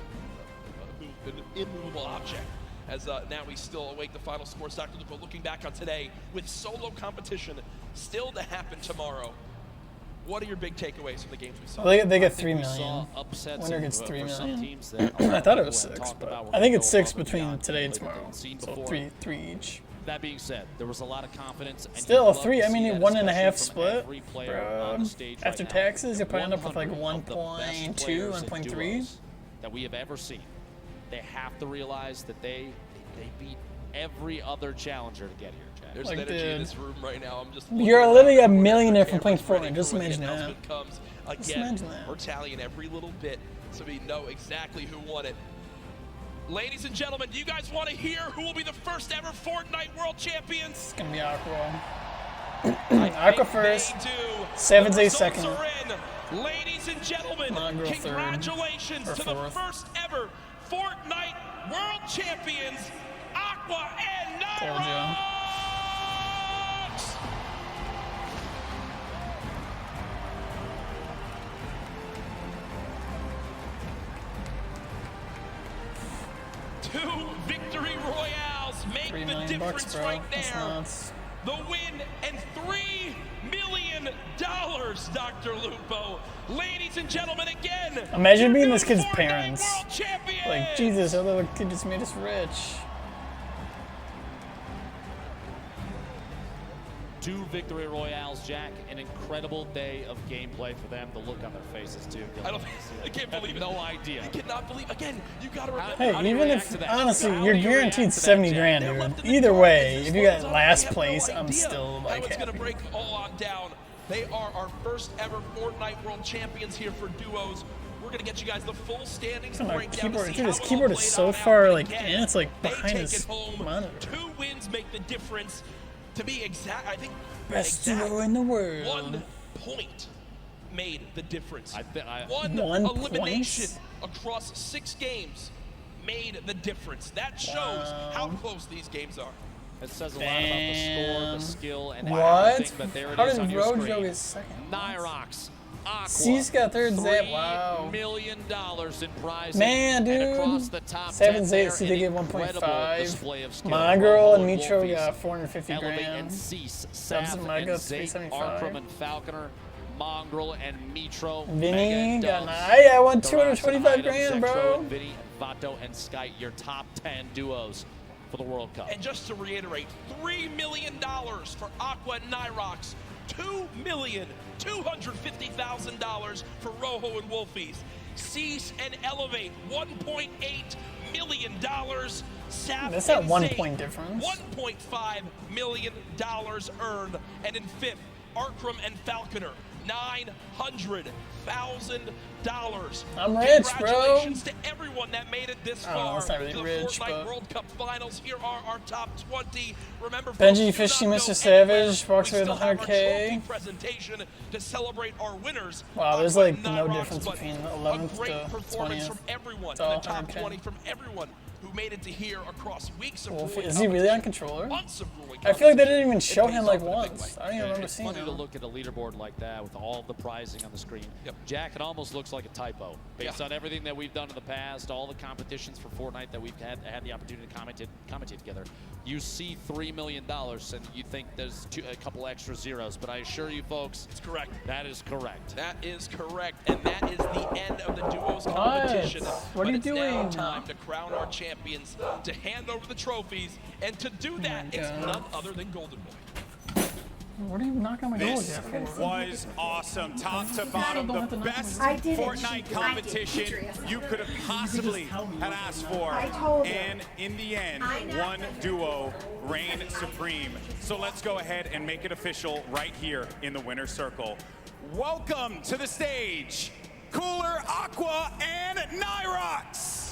S2: an immovable object. As now we still await the final scores. Dr. Lupo looking back on today with solo competition still to happen tomorrow. What are your big takeaways from the games we saw?
S3: Well, they get
S1: I
S3: 3
S1: think we
S3: million.
S1: saw upsets
S3: Winner
S1: in-
S3: gets 3
S1: for some
S3: million.
S1: teams that
S3: I thought it was
S1: people had
S3: 6,
S1: talked
S3: but
S1: about were
S3: I
S1: gonna
S3: think it's
S1: go
S3: 6
S1: above and
S3: between
S1: beyond
S3: today and
S1: what they've
S3: tomorrow.
S1: seen
S3: So
S1: before.
S3: 3 each.
S1: That being said, there was a lot of confidence. And
S3: Still
S1: you'd
S3: a
S1: love
S3: 3.
S1: to
S3: I mean,
S1: see that,
S3: 1.5
S1: especially from
S3: split.
S1: every player on the stage
S3: After
S1: right now.
S3: taxes, you'll probably end up with like
S1: 100 of the best
S3: 1.2,
S1: players and
S3: 1.3.
S1: duos that we have ever seen. They have to realize that they beat every other challenger to get here, Jack.
S2: There's
S3: Like,
S2: an energy in
S3: dude.
S2: this room right now. I'm just
S3: You're literally a millionaire from playing Fortnite. Just imagine that.
S2: announcement comes.
S3: Just
S2: Again,
S3: imagine that.
S2: we're tallying every little bit so we know exactly who won it. Ladies and gentlemen, do you guys want to hear who will be the first ever Fortnite World Champions?
S3: It's gonna be Aqua. Aqua first. 7-8 second.
S2: Ladies and gentlemen,
S3: Mongrel third.
S2: congratulations
S3: Or
S2: to the
S3: fourth.
S2: first ever Fortnite World Champions, Aqua and
S3: Told
S2: Nairo.
S3: ya.
S2: Two victory royales make
S3: 3
S2: the
S3: million
S2: difference
S3: bucks, bro.
S2: right
S3: That's
S2: there.
S3: nuts.
S2: The win and $3 million, Dr. Lupo. Ladies and gentlemen, again.
S3: Imagine being
S2: your
S3: this kid's
S2: new Fortnite
S3: parents.
S2: World champion.
S3: Like, Jesus, that little kid just made us rich.
S1: 2 victory royales, Jack. An incredible day of gameplay for them. The look on their faces, too.
S2: I can't believe it.
S1: No idea.
S2: I cannot believe. Again, you got to remember.
S3: Hey, even if, honestly, you're guaranteed 70 grand, dude. Either way, if you got last place, I'm still
S2: How
S3: like
S2: it's going to
S3: happy.
S2: break all on down. They are our first ever Fortnite World Champions here for duos. We're going to get you guys the full standings
S3: My
S2: breakdown.
S3: keyboard,
S2: to see
S3: dude, his
S2: how it all
S3: keyboard is
S2: played
S3: so
S2: out
S3: far
S2: now.
S3: like
S2: Again,
S3: in, it's like
S2: they
S3: behind
S2: take
S3: his
S2: it home.
S3: monitor.
S2: 2 wins make the difference. To be exact, I think
S3: Best
S2: exact,
S3: duo in the world.
S2: 1 point made the difference.
S3: One
S2: elimination
S3: point?
S2: across 6 games made the difference. That shows how close these games are.
S1: It says a lot about the score, the skill, and
S3: What?
S1: everything, but there it
S3: How
S1: is
S3: did
S1: on your
S3: Rojo
S1: screen.
S3: get second?
S1: Nyrox, Aqua,
S3: C's got third, Zap, wow.
S1: $3 million in prizes.
S3: Man, dude.
S1: And across the top
S3: 7's
S1: 10
S3: 8, so they
S1: there,
S3: get
S1: an incredible display of
S3: 1.5.
S1: skill.
S3: Mongrel
S1: Rojo
S3: and Mitro
S1: Wolfies,
S3: got 450
S1: Elevate
S3: grand.
S1: and Cease,
S3: Subs
S1: Saf
S3: and
S1: and
S3: Mega,
S1: Zayt,
S3: 375.
S1: Arkram and Falconer, Mongrel and Mitro.
S3: Vinny
S1: Mega
S3: got
S1: and
S3: an
S1: Dubs.
S3: I won
S1: Darax
S3: 225
S1: and
S3: grand,
S1: Item,
S3: bro.
S1: Zexro and Vinny, Vato and Sky, your top 10 duos for the World Cup.
S2: And just to reiterate, $3 million for Aqua and Nyrox, $2,250,000 for Rojo and Wolfies. Cease and Elevate, $1.8 million. Saf
S3: That's not
S2: and
S3: 1
S2: Zayt,
S3: point difference.
S2: $1.5 million earned. And in 5th, Arkram and Falconer, $900,000.
S3: I'm rich, bro.
S2: Congratulations to everyone that made it this
S3: I don't know,
S2: far
S3: it's not really
S2: to the
S3: rich,
S2: Fortnite
S3: but-
S2: World Cup Finals. Here are our top 20. Remember,
S3: Benji
S2: folks, do
S3: Fishy,
S2: not
S3: Mr.
S2: go
S3: Savage,
S2: anywhere.
S3: walks
S2: We
S3: away with
S2: still have our
S3: 100K.
S2: trophy presentation to celebrate our winners.
S3: Wow, there's
S2: Aqua
S3: like
S2: and
S3: no
S2: Nyrox,
S3: difference
S2: but
S3: between
S2: a
S3: 11th
S2: great
S3: to
S2: performance
S3: 20th.
S2: from everyone
S3: It's
S2: in the
S3: all
S2: top
S3: 100K.
S2: 20 from everyone who made it to here across weeks of
S3: Wolfie,
S2: grueling
S3: is he really on
S2: competition,
S3: controller?
S2: months of grueling
S3: I feel like they didn't even
S2: competition.
S3: show
S2: It
S3: him
S2: pays
S3: like
S2: off in a big
S3: once.
S2: way.
S3: I don't even remember
S1: It's
S3: seeing
S1: funny
S3: him.
S1: to look at a leaderboard like that with all the prizing on the screen. Jack, it almost looks like like a typo based on everything that we've done in the past, all the competitions for Fortnite that we've had the opportunity to commentate together. You see $3 million and you think there's a couple extra zeros, but I assure you folks,
S2: it's correct.
S1: That is correct.
S2: That is correct, and that is the end of the duos competition.
S3: What are you
S2: doing?
S3: doing?
S2: It's now time to crown our champions, to hand over the trophies, and to do that, it's none other than Golden Boy.
S3: What are you knocking on my door
S6: This
S3: for?
S6: was awesome, top to bottom, the best Fortnite competition you could have possibly had asked for, and in the end, one duo reigned supreme. So let's go ahead and make it official right here in the winner's circle. Welcome to the stage, Cooler, Aqua, and Nyrox.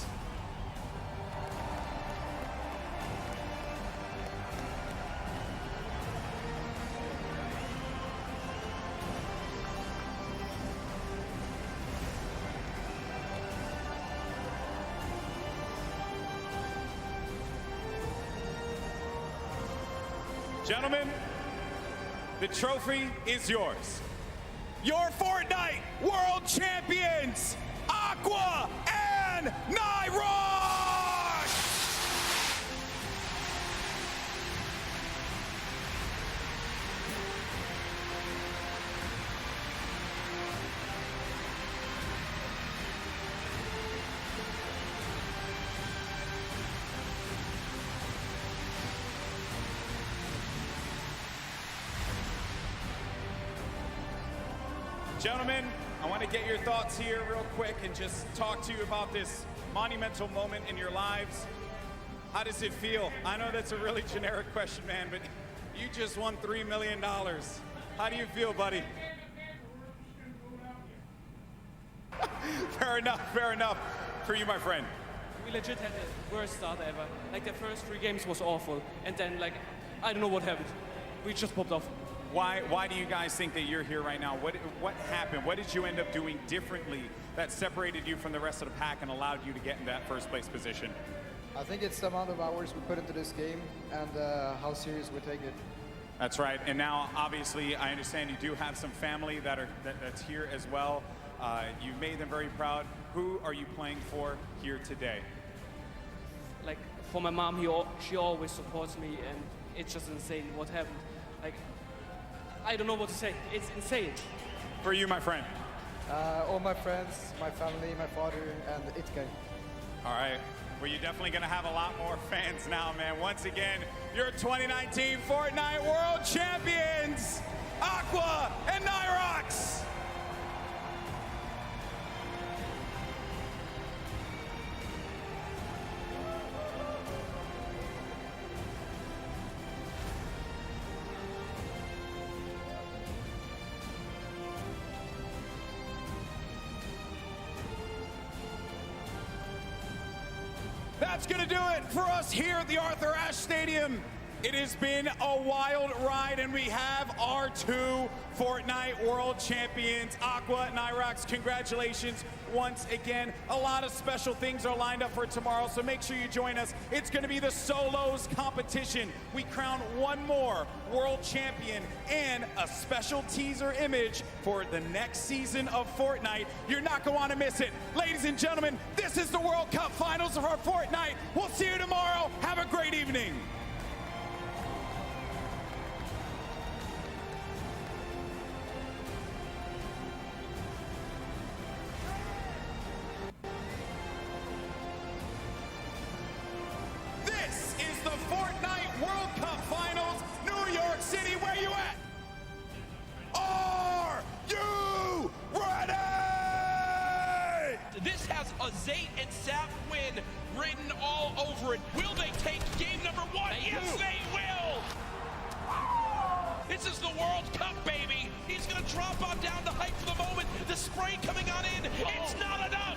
S6: Gentlemen, the trophy is yours. Your Fortnite World Champions, Aqua and Nyrox! Gentlemen, I want to get your thoughts here real quick and just talk to you about this monumental moment in your lives. How does it feel? I know that's a really generic question, man, but you just won $3 million. How do you feel, buddy? Fair enough for you, my friend.
S8: We legit had the worst start ever. Like the first 3 games was awful, and then like, I don't know what happened. We just popped off.
S6: Why do you guys think that you're here right now? What happened? What did you end up doing differently that separated you from the rest of the pack and allowed you to get in that first place position?
S9: I think it's the amount of hours we put into this game and how serious we take it.
S6: That's right. And now, obviously, I understand you do have some family that's here as well. You made them very proud. Who are you playing for here today?
S8: Like for my mom, she always supports me, and it's just insane what happened. Like, I don't know what to say. It's insane.
S6: For you, my friend?
S9: All my friends, my family, my father, and it's good.
S6: All right. Well, you're definitely going to have a lot more fans now, man. Once again, your 2019 Fortnite World Champions, Aqua and Nyrox. That's going to do it for us here at the Arthur Ashe Stadium. It has been a wild ride, and we have our 2 Fortnite World Champions, Aqua and Nyrox. Congratulations once again. A lot of special things are lined up for tomorrow, so make sure you join us. It's going to be the solos competition. We crown one more world champion and a special teaser image for the next season of Fortnite. You're not going to want to miss it. Ladies and gentlemen, this is the World Cup Finals of our Fortnite. We'll see you tomorrow. Have a great evening.
S2: A Zate and Sap win written all over it. Will they take game number 1? Yes, they will! This is the World Cup, baby! He's gonna drop on down the height for the moment. The spray coming on in. It's not enough!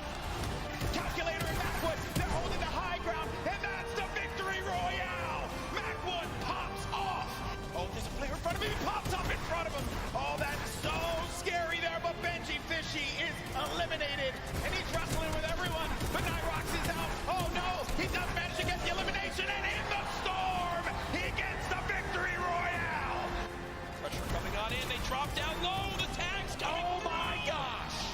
S6: Calculator and Macwood, they're holding the high ground, and that's the victory royale! Macwood pops off! Oh, there's a player in front of him. He pops up in front of him. Oh, that's so scary there, but Benji Fishy is eliminated, and he's wrestling with everyone, but Nyrox is out. Oh no, he does manage to get the elimination, and in the storm, he gets the victory royale.
S2: Pressure coming on in, they drop down low, the tag's coming.
S6: Oh my gosh.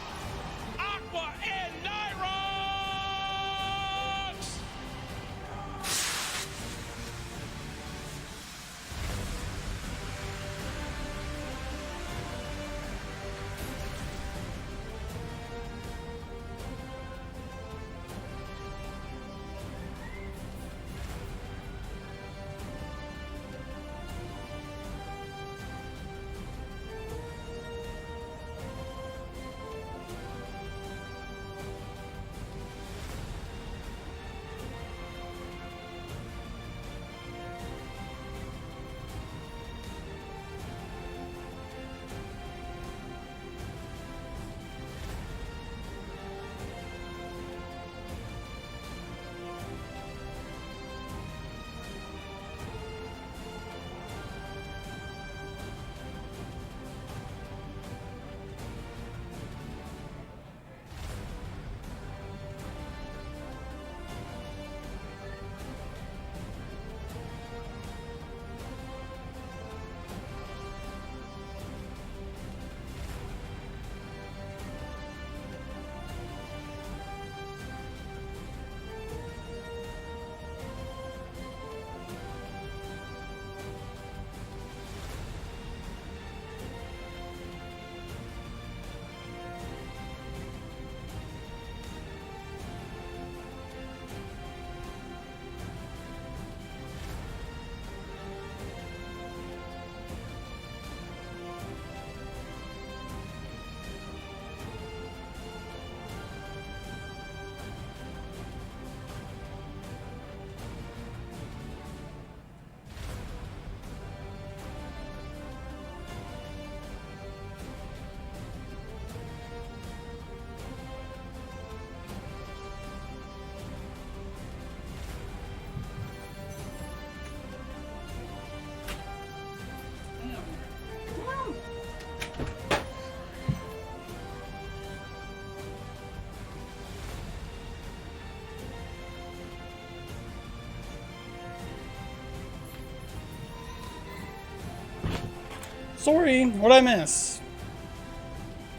S3: Sorry, what'd I miss?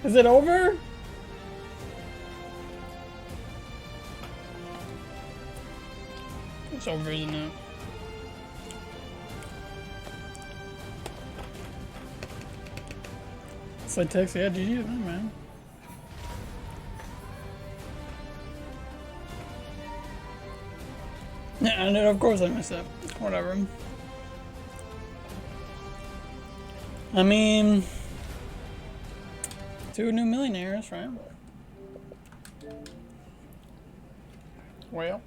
S3: Is it over? It's over, isn't it? It's like text, yeah, GG to them, man. Yeah, and of course I missed it. Whatever. I mean, 2 new millionaires, right? Well.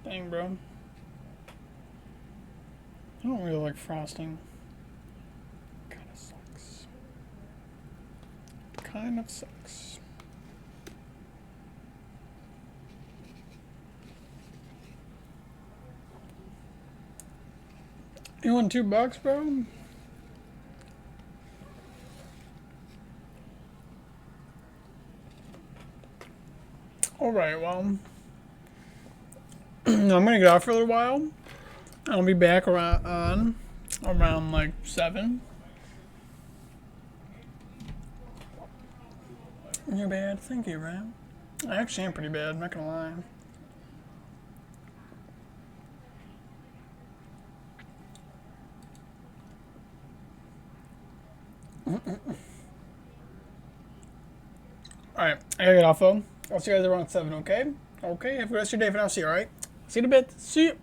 S3: Dang, bro. I don't really like frosting. Kinda sucks. Kind of sucks. You want $2, bro? Alright, well. I'm gonna get off for a little while. I'll be back around like 7. You're bad, thank you, Ram. I actually am pretty bad, I'm not gonna lie. Alright, I gotta get off though. I'll see you guys around 7, okay? Okay, have a good rest of your day for now. See you, alright? See you in a bit. See you.